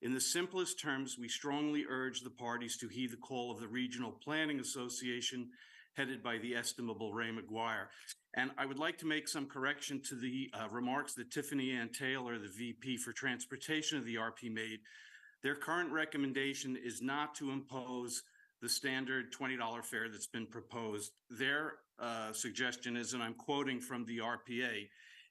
In the simplest terms, we strongly urge the parties to heed the call of the Regional Planning Association, headed by the estimable Ray McGuire. And I would like to make some correction to the remarks that Tiffany Ann Taylor, the VP for Transportation of the RP, made. Their current recommendation is not to impose the standard $20 fare that's been proposed. Their suggestion is, and I'm quoting from the RPA,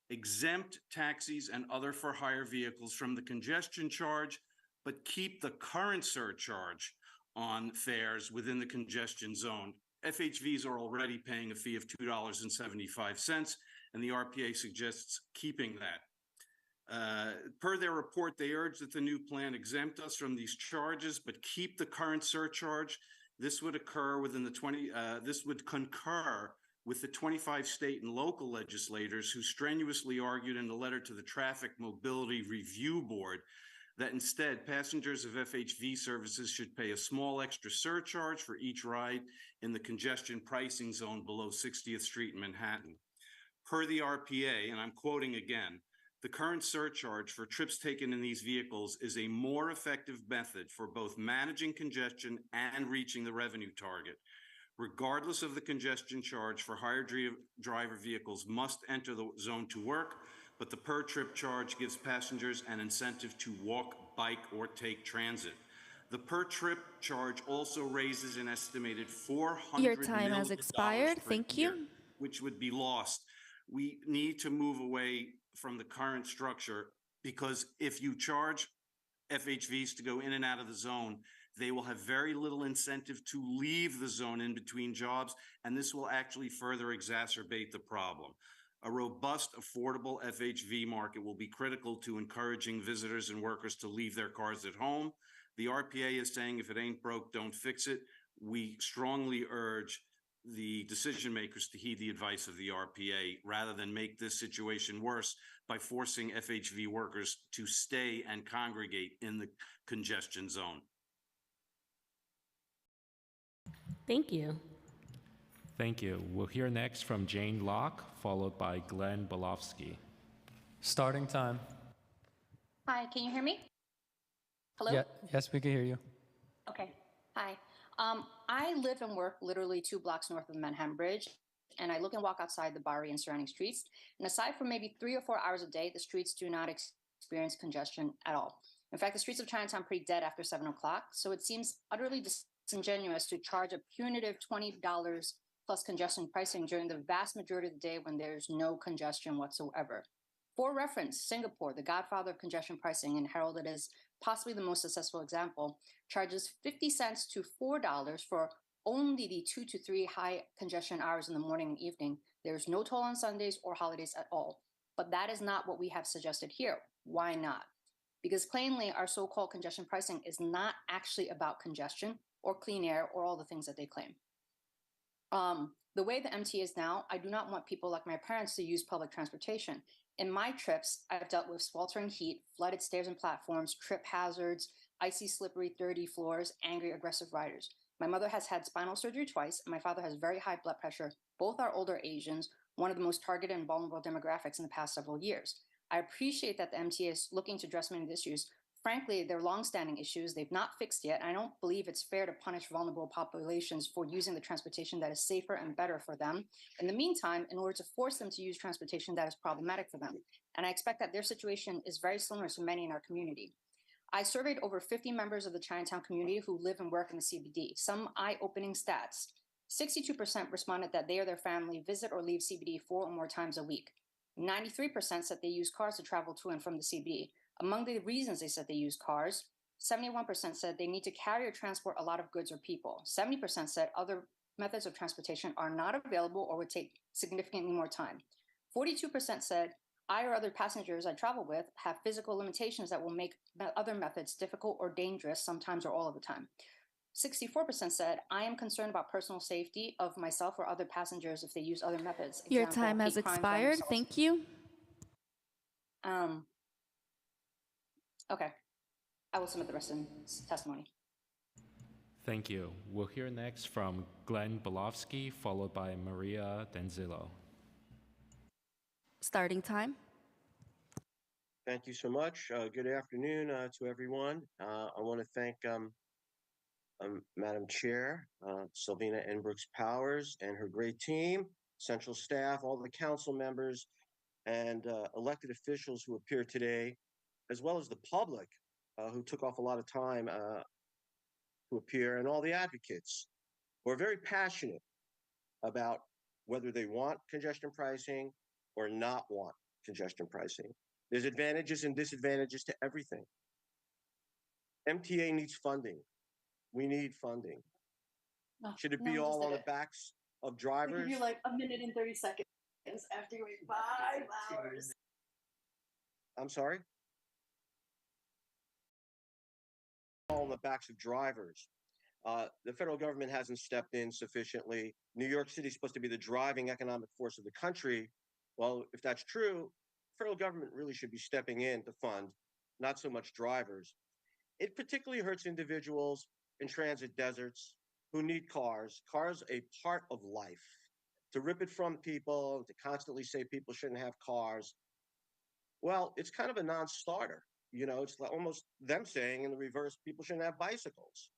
exempt taxis and other for-hire vehicles from the congestion charge, but keep the current surcharge on fares within the congestion zone. FHVs are already paying a fee of $2.75, and the RPA suggests keeping that. Per their report, they urge that the new plan exempt us from these charges, but keep the current surcharge. This would occur within the this would concur with the 25 state and local legislators who strenuously argued in a letter to the Traffic Mobility Review Board that instead passengers of FHV services should pay a small extra surcharge for each ride in the congestion pricing zone below 60th Street in Manhattan. Per the RPA, and I'm quoting again, the current surcharge for trips taken in these vehicles is a more effective method for both managing congestion and reaching the revenue target. Regardless of the congestion charge for hire driver vehicles must enter the zone to work, but the per trip charge gives passengers an incentive to walk, bike, or take transit. The per trip charge also raises an estimated $400 Your time has expired. Thank you. Which would be lost. We need to move away from the current structure because if you charge FHVs to go in and out of the zone, They will have very little incentive to leave the zone in between jobs, and this will actually further exacerbate the problem. A robust, affordable FHV market will be critical to encouraging visitors and workers to leave their cars at home. The RPA is saying if it ain't broke, don't fix it. We strongly urge the decision makers to heed the advice of the RPA rather than make this situation worse by forcing FHV workers to stay and congregate in the congestion zone. Thank you. Thank you. We'll hear next from Jane Locke, followed by Glenn Bolofsky. Starting time. Hi, can you hear me? Hello? Yeah, yes, we can hear you. Okay. Hi. I live and work literally 2 blocks north of the Manhattan Bridge, and I look and walk outside the Bowery and surrounding streets. And aside from maybe 3 or 4 hours a day, the streets do not experience congestion at all. In fact, the streets of Chinatown are pretty dead after 7 o'clock, so it seems utterly disingenuous to charge a punitive $20 plus congestion pricing during the vast majority of the day when there's no congestion whatsoever. For reference, Singapore, the godfather of congestion pricing and heralded as possibly the most successful example, charges 50 cents to $4 for only the 2 to 3 high congestion hours in the morning and evening. There's no toll on Sundays or holidays at all. But that is not what we have suggested here. Why not? Because plainly, our so-called congestion pricing is not actually about congestion or clean air or all the things that they claim. The way the MTA is now, I do not want people like my parents to use public transportation. In my trips, I've dealt with sweltering heat, flooded stairs and platforms, trip hazards, icy, slippery, dirty floors, angry, aggressive riders. My mother has had spinal surgery twice, and my father has very high blood pressure. Both are older Asians, one of the most targeted and vulnerable demographics in the past several years. I appreciate that the MTA is looking to address many of the issues. Frankly, they're longstanding issues they've not fixed yet. I don't believe it's fair to punish vulnerable populations for using the transportation that is safer and better for them. In the meantime, in order to force them to use transportation that is problematic for them. And I expect that their situation is very similar to many in our community. I surveyed over 50 members of the Chinatown community who live and work in the CBD. Some eye-opening stats. 62% responded that they or their family visit or leave CBD 4 or more times a week. 93% said they use cars to travel to and from the CBD. Among the reasons they said they use cars, 71% said they need to carry or transport a lot of goods or people. 70% said other methods of transportation are not available or would take significantly more time. 42% said I or other passengers I travel with have physical limitations that will make other methods difficult or dangerous sometimes or all of the time. 64% said I am concerned about personal safety of myself or other passengers if they use other methods. Your Example, time has hate crimes, expired. violence, Thank you. Okay. I will submit the rest in testimony. Thank you. We'll hear next from Glenn Bolofsky, followed by Maria Denzillo. Starting time. Thank you so much. Good afternoon to everyone. I want to thank Madam Chair, Sylvina Enbrooks Powers and her great team, central staff, all the council members, and elected officials who appeared today, as well as the public who took off a lot of time to appear, and all the advocates who are very passionate about whether they want congestion pricing or not want congestion pricing. There's advantages and disadvantages to everything. MTA needs funding. We need funding. Should it be all on the backs of drivers? They give you like a minute and 30 seconds after you wait 5 hours. I'm sorry? All on the backs of drivers. The federal government hasn't stepped in sufficiently. New York City is supposed to be the driving economic force of the country. Well, if that's true, the federal government really should be stepping in to fund, not so much drivers. It particularly hurts individuals in transit deserts who need cars. Cars are a part of life. To rip it from people, to constantly say people shouldn't have cars, well, it's kind of a non-starter. You know, it's like almost them saying in the reverse, people shouldn't have bicycles.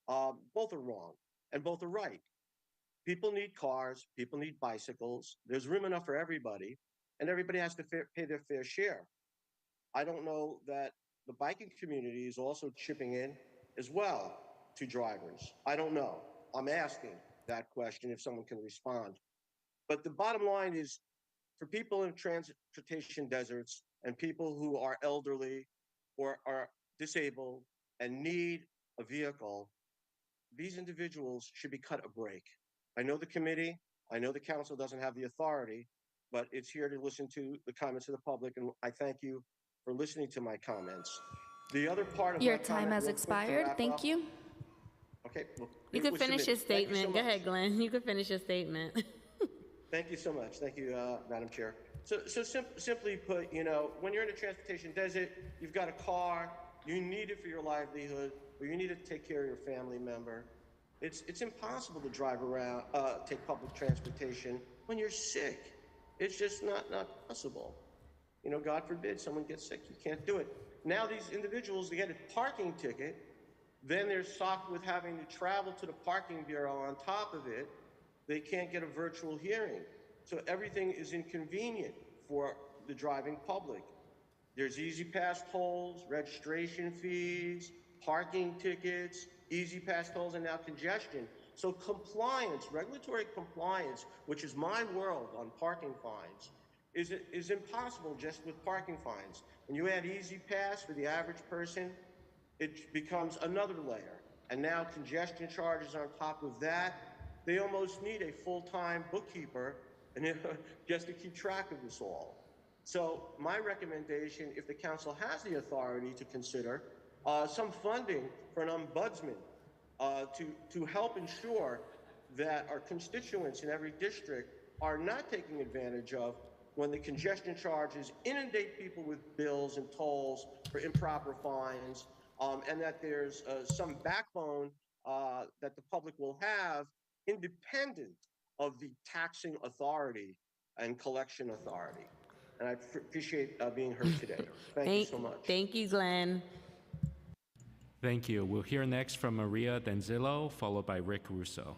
Both are wrong and both are right. People need cars, people need bicycles. There's room enough for everybody, and everybody has to pay their fair share. I don't know that the biking community is also chipping in as well to drivers. I don't know. I'm asking that question if someone can respond. But the bottom line is, for people in transportation deserts and people who are elderly or are disabled and need a vehicle, these individuals should be cut a break. I know the committee, I know the council doesn't have the authority, but it's here to listen to the comments of the public, and I thank you for listening to my comments. The other part of Your my time comment, has real quick to expired. wrap Thank up. you. Okay, well, You it can was finish your submitted. Thank you so statement. Go much. ahead, Glenn. You can finish your statement. Thank you so much. Thank you, Madam Chair. Simply put, you know, when you're in a transportation desert, you've got a car, you need it for your livelihood, or you need it to take care of your family member. It's impossible to drive around, take public transportation when you're sick. It's just not possible. You know, God forbid someone gets sick, you can't do it. Now these individuals, they get a parking ticket, then they're socked with having to travel to the parking bureau on top of it. They can't get a virtual hearing. So everything is inconvenient for the driving public. There's easy pass tolls, registration fees, parking tickets, easy pass tolls, and now congestion. So compliance, regulatory compliance, which is my world on parking fines, is impossible just with parking fines. When you add easy pass for the average person, it becomes another layer. And now congestion charges on top of that. They almost need a full-time bookkeeper and just to keep track of this all. So my recommendation, if the council has the authority to consider some funding for an ombudsman to help ensure that our constituents in every district are not taking advantage of when the congestion charges inundate people with bills and tolls for improper fines, and that there's some backbone that the public will have independent of the taxing authority and collection authority. And I appreciate being heard today. Thank you so much. Thank you, Glenn. Thank you. We'll hear next from Maria Denzillo, followed by Rick Russo.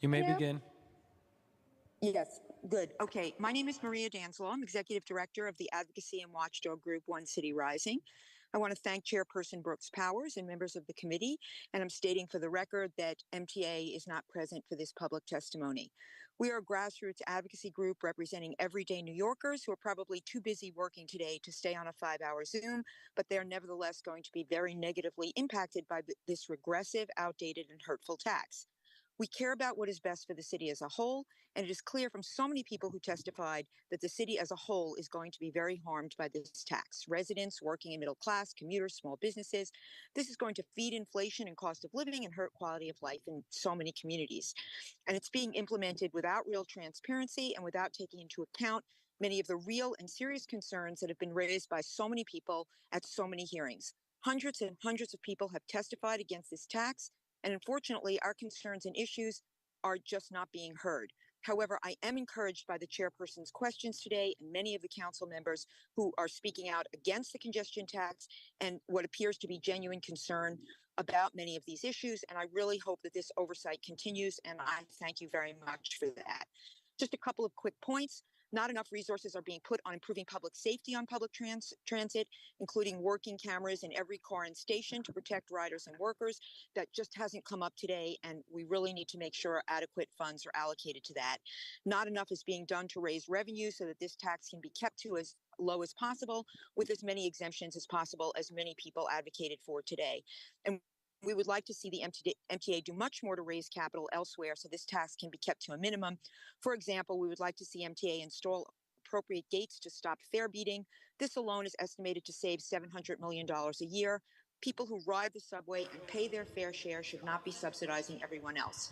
You may Hello? begin. Yes, good. Okay, my name is Maria Danzelo. I'm Executive Director of the Advocacy and Watchdog Group One City Rising. I want to thank Chairperson Brooks Powers and members of the committee, and I'm stating for the record that MTA is not present for this public testimony. We are a grassroots advocacy group representing everyday New Yorkers who are probably too busy working today to stay on a 5-hour Zoom, but they're nevertheless going to be very negatively impacted by this regressive, outdated, and hurtful tax. We care about what is best for the city as a whole, and it is clear from so many people who testified that the city as a whole is going to be very harmed by this tax. Residents, working and middle class, commuters, small businesses. This is going to feed inflation and cost of living and hurt quality of life in so many communities. And it's being implemented without real transparency and without taking into account many of the real and serious concerns that have been raised by so many people at so many hearings. Hundreds and hundreds of people have testified against this tax. And unfortunately, our concerns and issues are just not being heard. However, I am encouraged by the chairperson's questions today and many of the council members who are speaking out against the congestion tax and what appears to be genuine concern about many of these issues. And I really hope that this oversight continues. And I thank you very much for that. Just a couple of quick points. Not enough resources are being put on improving public safety on public transit, including working cameras in every car and station to protect riders and workers. That just hasn't come up today, and we really need to make sure adequate funds are allocated to that. Not enough is being done to raise revenue so that this tax can be kept to as low as possible with as many exemptions as possible, as many people advocated for today. And we would like to see the MTA do much more to raise capital elsewhere so this tax can be kept to a minimum. For example, we would like to see MTA install appropriate gates to stop fare beating. This alone is estimated to save $700 million a year. People who ride the subway and pay their fair share should not be subsidizing everyone else.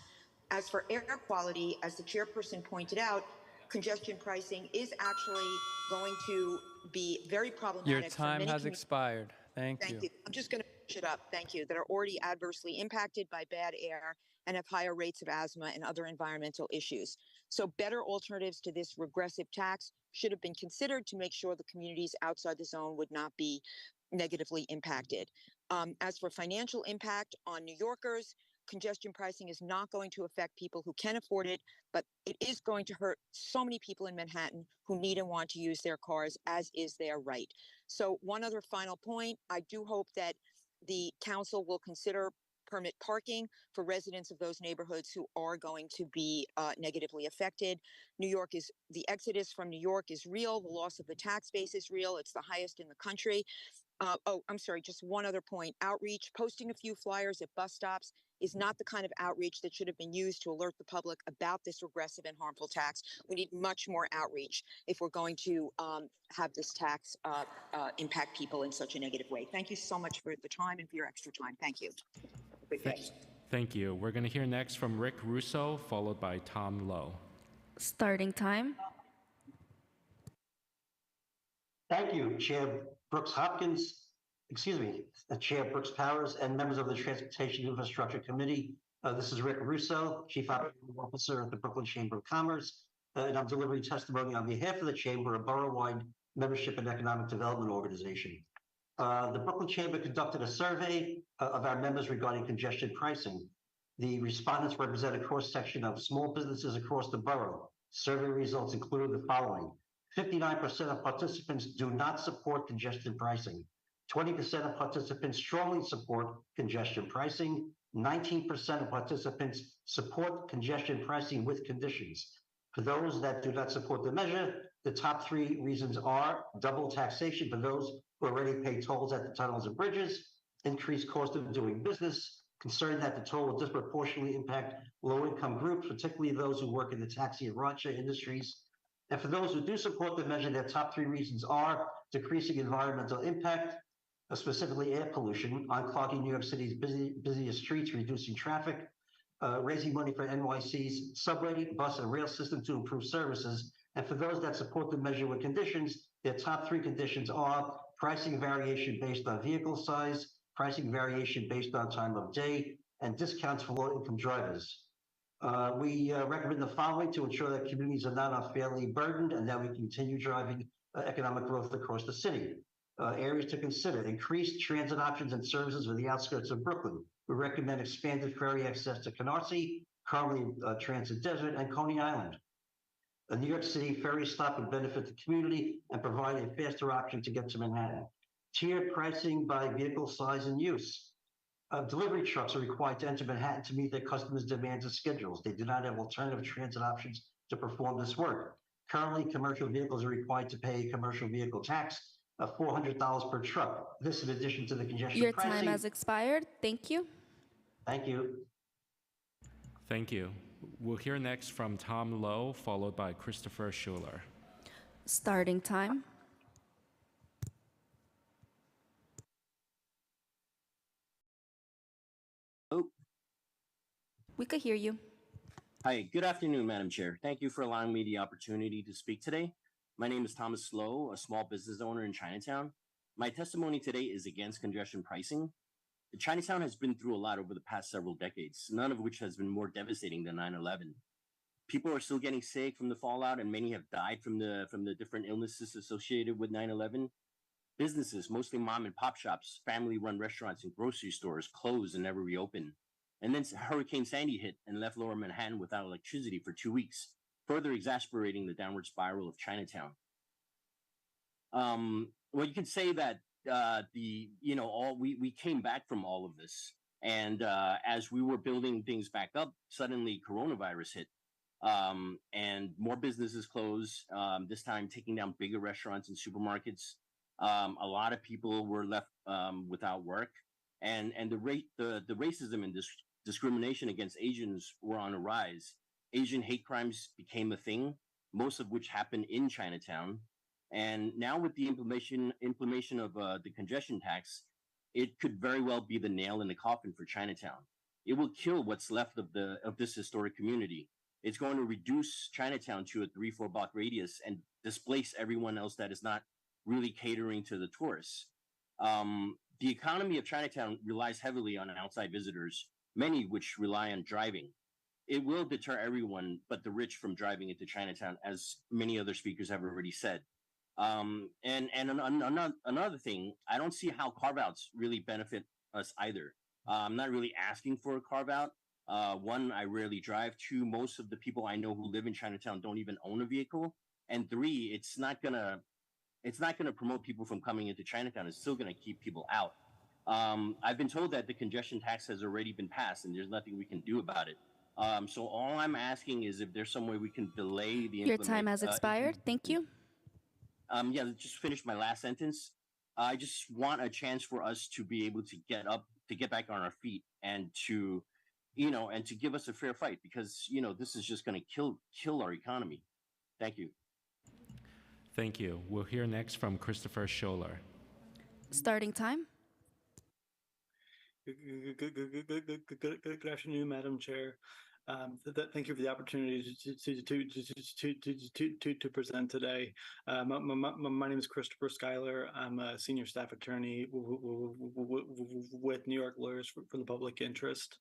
As for air quality, as the chairperson pointed out, congestion pricing is actually going to be very problematic. Your time has expired. Thank you. I'm just going to finish it up. Thank you. That are already adversely impacted by bad air and have higher rates of asthma and other environmental issues. So better alternatives to this regressive tax should have been considered to make sure the communities outside the zone would not be negatively impacted. As for financial impact on New Yorkers, congestion pricing is not going to affect people who can afford it, but it is going to hurt so many people in Manhattan who need and want to use their cars, as is their right. So one other final point, I do hope that the council will consider permit parking for residents of those neighborhoods who are going to be negatively affected. The exodus from New York is real. The loss of the tax base is real. It's the highest in the country. I'm sorry, just one other point. Outreach, posting a few flyers at bus stops is not the kind of outreach that should have been used to alert the public about this regressive and harmful tax. We need much more outreach if we're going to have this tax impact people in such a negative way. Thank you so much for the time and for your extra time. Thank you. Good day. Thank you. We're going to hear next from Rick Russo, followed by Tom Lowe. Starting time. Thank you, Chair Brooks Hopkins, Chair Brooks Powers, and members of the Transportation Infrastructure Committee. This is Rick Russo, Chief Operating Officer at the Brooklyn Chamber of Commerce, and I'm delivering testimony on behalf of the Chamber, a borough-wide membership and economic development organization. The Brooklyn Chamber conducted a survey of our members regarding congestion pricing. The respondents represent a cross-section of small businesses across the borough. Survey results include the following. 59% of participants do not support congestion pricing. 20% of participants strongly support congestion pricing. 19% of participants support congestion pricing with conditions. For those that do not support the measure, the top 3 reasons are double taxation for those who already pay tolls at the tunnels and bridges, increased cost of doing business, concern that the toll will disproportionately impact low-income groups, particularly those who work in the taxi and rideshare industries. And for those who do support the measure, their top 3 reasons are decreasing environmental impact, specifically air pollution, unclogging New York City's busiest streets, reducing traffic, raising money for NYC's subway, bus, and rail system to improve services. And for those that support the measure with conditions, their top 3 conditions are pricing variation based on vehicle size, pricing variation based on time of day, and discounts for low-income drivers. We recommend the following to ensure that communities are not unfairly burdened and that we continue driving economic growth across the city. Areas to consider: increased transit options and services for the outskirts of Brooklyn. We recommend expanded ferry access to Canarsie, currently Transit Desert, and Coney Island. A New York City ferry stop would benefit the community and provide a faster option to get to Manhattan. Tiered pricing by vehicle size and use. Delivery trucks are required to enter Manhattan to meet their customers' demands and schedules. They do not have alternative transit options to perform this work. Currently, commercial vehicles are required to pay a commercial vehicle tax of $400 per truck. This in addition to the congestion Your pricing. time has expired. Thank you. Thank you. Thank you. We'll hear next from Tom Lowe, followed by Christopher Schuler. Starting time. Oh. We could hear you. Hi, good afternoon, Madam Chair. Thank you for allowing me the opportunity to speak today. My name is Thomas Lowe, a small business owner in Chinatown. My testimony today is against congestion pricing. Chinatown has been through a lot over the past several decades, none of which has been more devastating than 9/11. People are still getting sick from the fallout, and many have died from the different illnesses associated with 9/11. Businesses, mostly mom and pop shops, family-run restaurants and grocery stores closed and never reopened. And then Hurricane Sandy hit and left Lower Manhattan without electricity for 2 weeks, further exacerbating the downward spiral of Chinatown. Well, you can say that we came back from all of this, and as we were building things back up, suddenly coronavirus hit, and more businesses closed. This time, taking down bigger restaurants and supermarkets. A lot of people were left without work, and the racism and discrimination against Asians were on a rise. Asian hate crimes became a thing, most of which happened in Chinatown. And now with the implementation of the congestion tax, it could very well be the nail in the coffin for Chinatown. It will kill what's left of this historic community. It's going to reduce Chinatown to a 3-4 block radius and displace everyone else that is not really catering to the tourists. The economy of Chinatown relies heavily on outside visitors, many which rely on driving. It will deter everyone but the rich from driving into Chinatown, as many other speakers have already said. Another thing, I don't see how carve-outs really benefit us either. I'm not really asking for a carve-out. One, I rarely drive. Two, most of the people I know who live in Chinatown don't even own a vehicle. And three, it's not gonna promote people from coming into Chinatown. It's still gonna keep people out. I've been told that the congestion tax has already been passed and there's nothing we can do about it. So all I'm asking is if there's some way we can delay the Your time has expired. Thank you. Yeah, just finish my last sentence. I just want a chance for us to be able to get back on our feet, and to, and to give us a fair fight, because this is just going to kill our economy. Thank you. Thank you. We'll hear next from Christopher Scholler. Starting time. Good afternoon, Madam Chair. Thank you for the opportunity to present today. My name is Christopher Schuyler. I'm a senior staff attorney with New York Lawyers for the Public Interest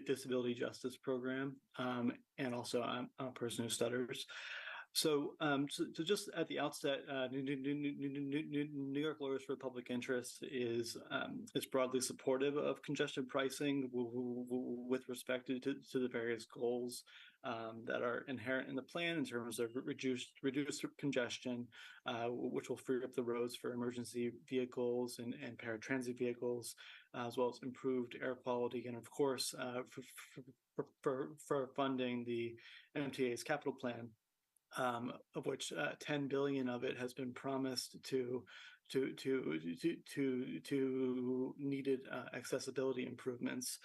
Disability Justice Program, and also I'm a person who stutters. So just at the outset, New York Lawyers for Public Interest is broadly supportive of congestion pricing with respect to the various goals that are inherent in the plan in terms of reduced congestion, which will free up the roads for emergency vehicles and paratransit vehicles, as well as improved air quality, and of course, for funding the MTA's capital plan. Of which 10 billion of it has been promised to needed accessibility improvements.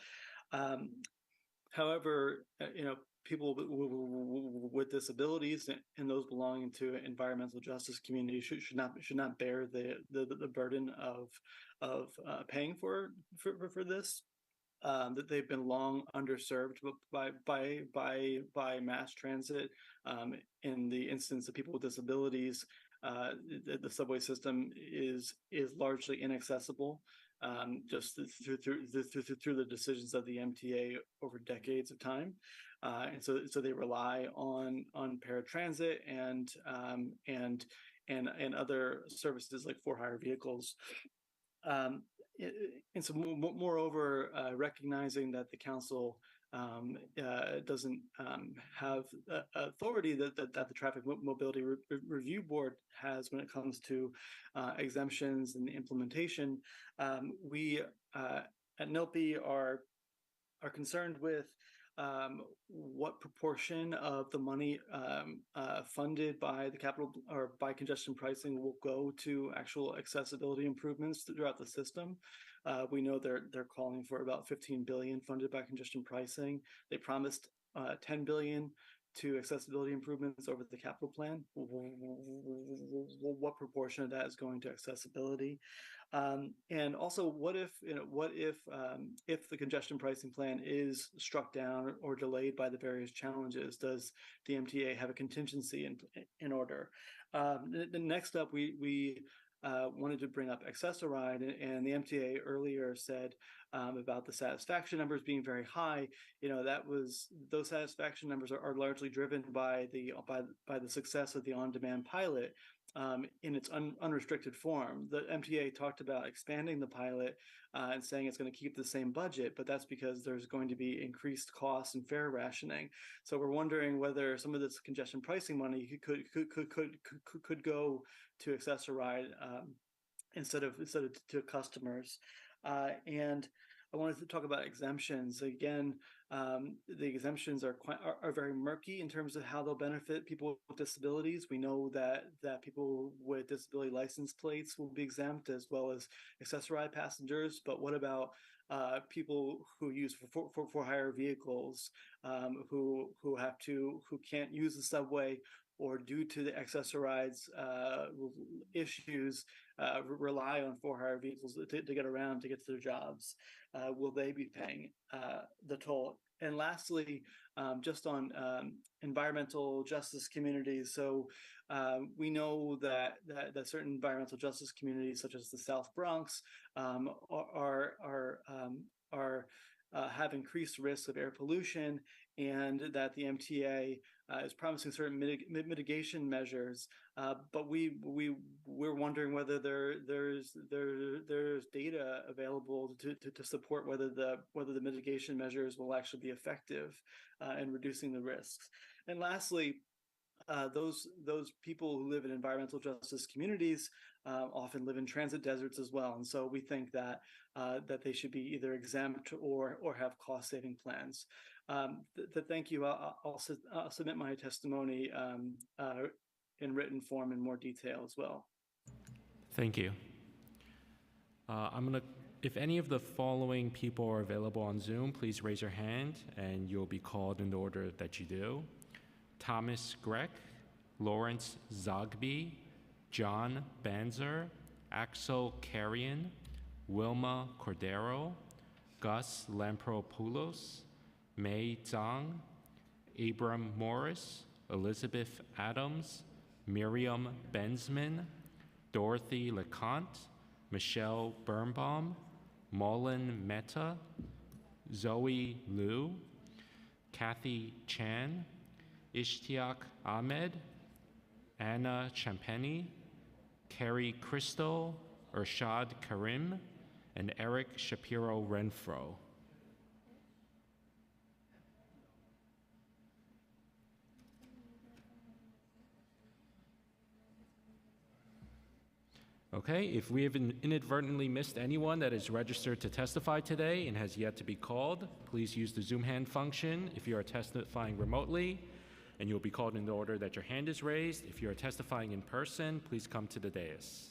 However, people with disabilities and those belonging to environmental justice communities should not bear the burden of paying for this. That they've been long underserved by mass transit. In the instance of people with disabilities, the subway system is largely inaccessible, just through the decisions of the MTA over decades of time, and so they rely on paratransit and other services like for-hire vehicles. And so, moreover, recognizing that the council doesn't have authority that the Traffic Mobility Review Board has when it comes to exemptions and implementation, we at NILPI are concerned with what proportion of the money funded by the capital or by congestion pricing will go to actual accessibility improvements throughout the system. We know they're calling for about 15 billion funded by congestion pricing. They promised 10 billion to accessibility improvements over the capital plan. What proportion of that is going to accessibility? And also, what if the congestion pricing plan is struck down or delayed by the various challenges? Does the MTA have a contingency in order? The next up, we wanted to bring up Access-a-Ride, and the MTA earlier said about the satisfaction numbers being very high. Those satisfaction numbers are largely driven by the success of the on-demand pilot in its unrestricted form. The MTA talked about expanding the pilot and saying it's going to keep the same budget, but that's because there's going to be increased costs and fare rationing. So we're wondering whether some of this congestion pricing money could go to Access-a-Ride instead of to customers. And I wanted to talk about exemptions. Again, the exemptions are very murky in terms of how they'll benefit people with disabilities. We know that people with disability license plates will be exempt, as well as Access-a-Ride passengers. But what about people who use for-hire vehicles, who can't use the subway, or due to the Access-a-Ride's issues, rely on for-hire vehicles to get around, to get to their jobs? Will they be paying the toll? And lastly, just on environmental justice communities. So we know that certain environmental justice communities, such as the South Bronx, have increased risks of air pollution, and that the MTA is promising certain mitigation measures. But we're wondering whether there's data available to support whether the mitigation measures will actually be effective in reducing the risks. And lastly, those people who live in environmental justice communities often live in transit deserts as well, and so we think that that they should be either exempt or have cost saving plans. Thank you. I'll submit my testimony in written form in more detail as well. Thank you. If any of the following people are available on Zoom, please raise your hand and you'll be called in the order that you do. Thomas Grech, Lawrence Zogby, John Banzer, Axel Carrion, Wilma Cordero, Gus Lampropoulos, Mei Zhang, Abram Morris, Elizabeth Adams, Miriam Benzman, Dorothy LeConte, Michelle Birnbaum, Mullen Mehta, Zoe Liu, Kathy Chan, Ishtiaq Ahmed, Anna Champagny, Carrie Crystal, Urshad Karim, and Eric Shapiro Renfro. Okay, if we have inadvertently missed anyone that is registered to testify today and has yet to be called, please use the Zoom hand function if you are testifying remotely, and you'll be called in the order that your hand is raised. If you are testifying in person, please come to the dais.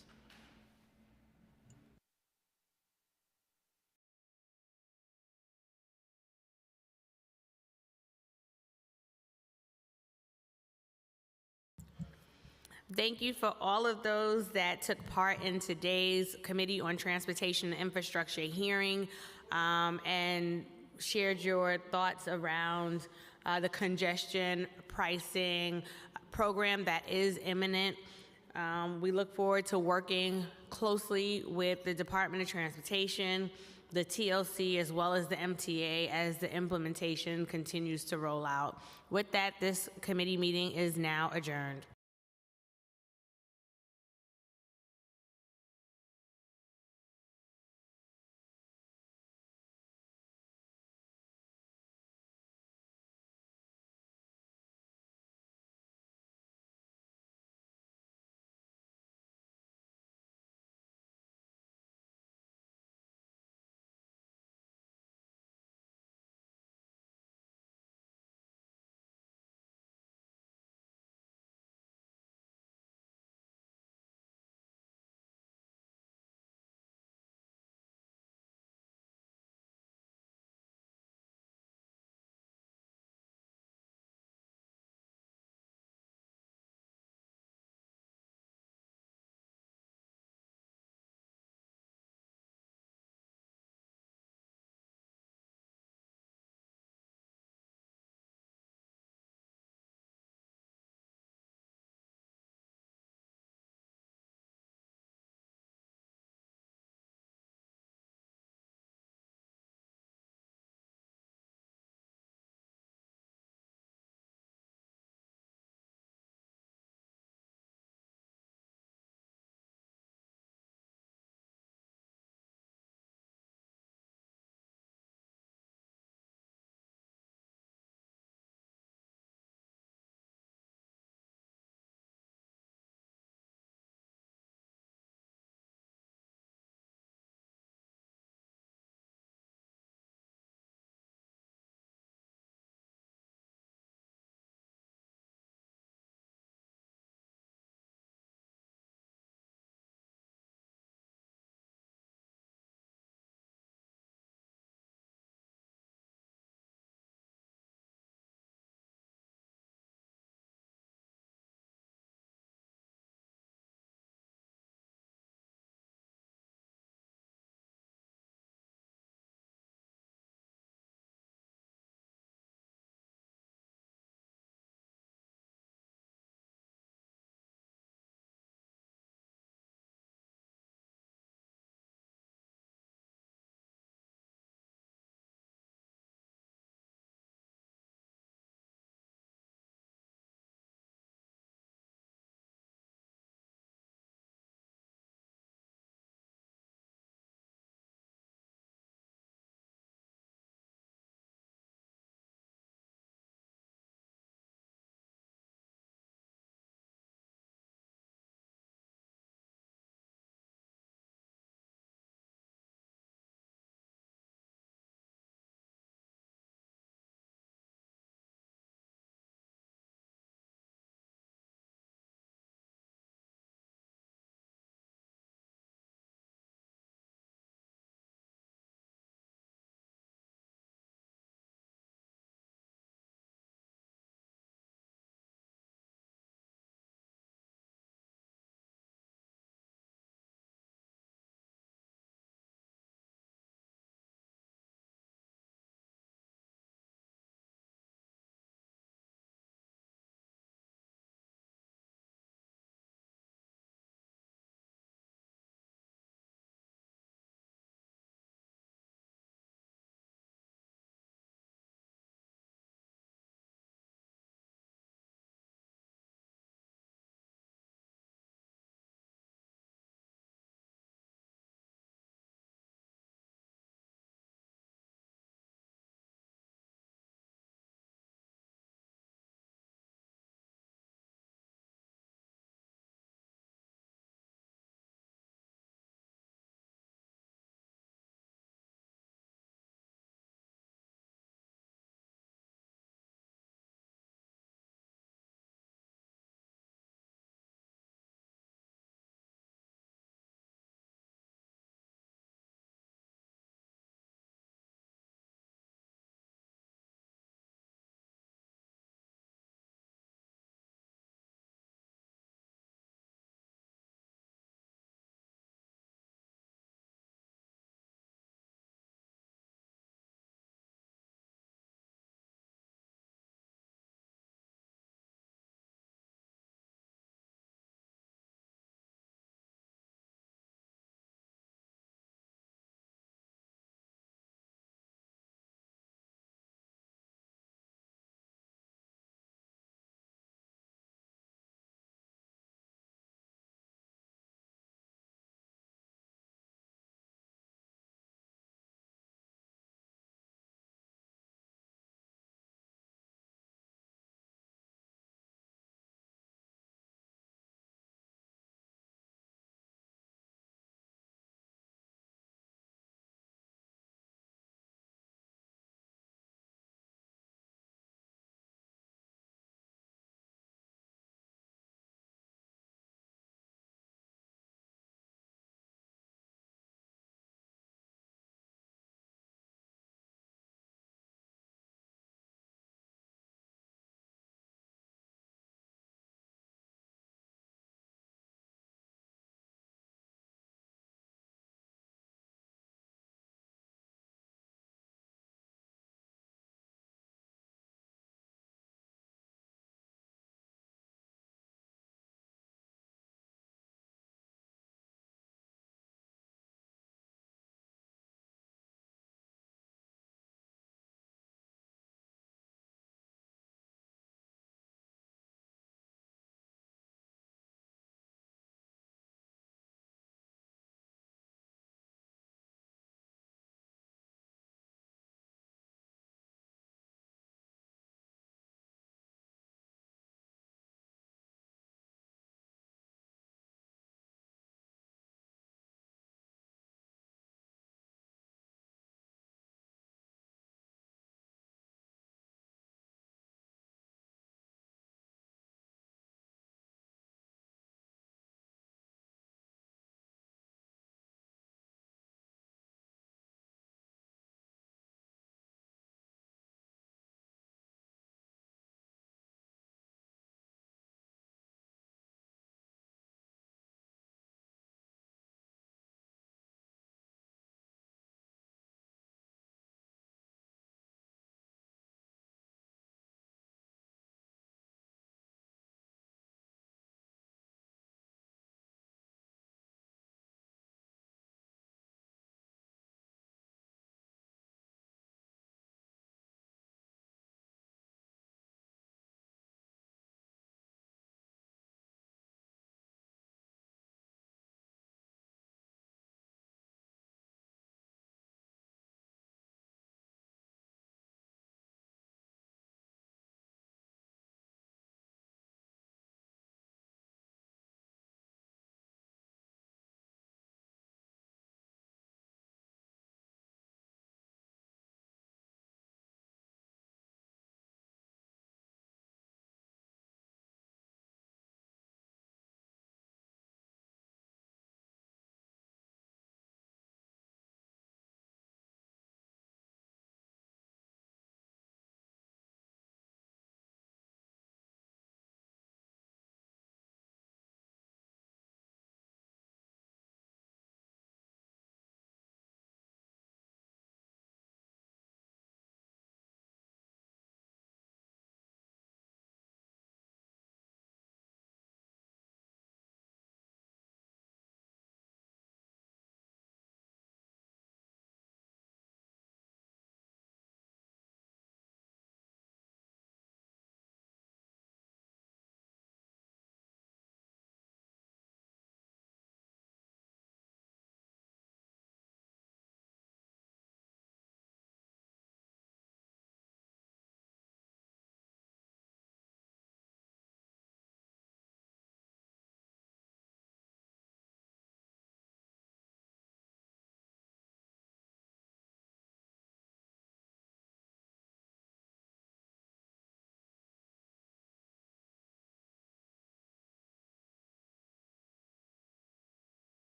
Thank you for all of those that took part in today's Committee on Transportation and Infrastructure hearing and shared your thoughts around the congestion pricing program that is imminent. We look forward to working closely with the Department of Transportation, the TLC, as well as the MTA as the implementation continues to roll out. With that, this committee meeting is now adjourned.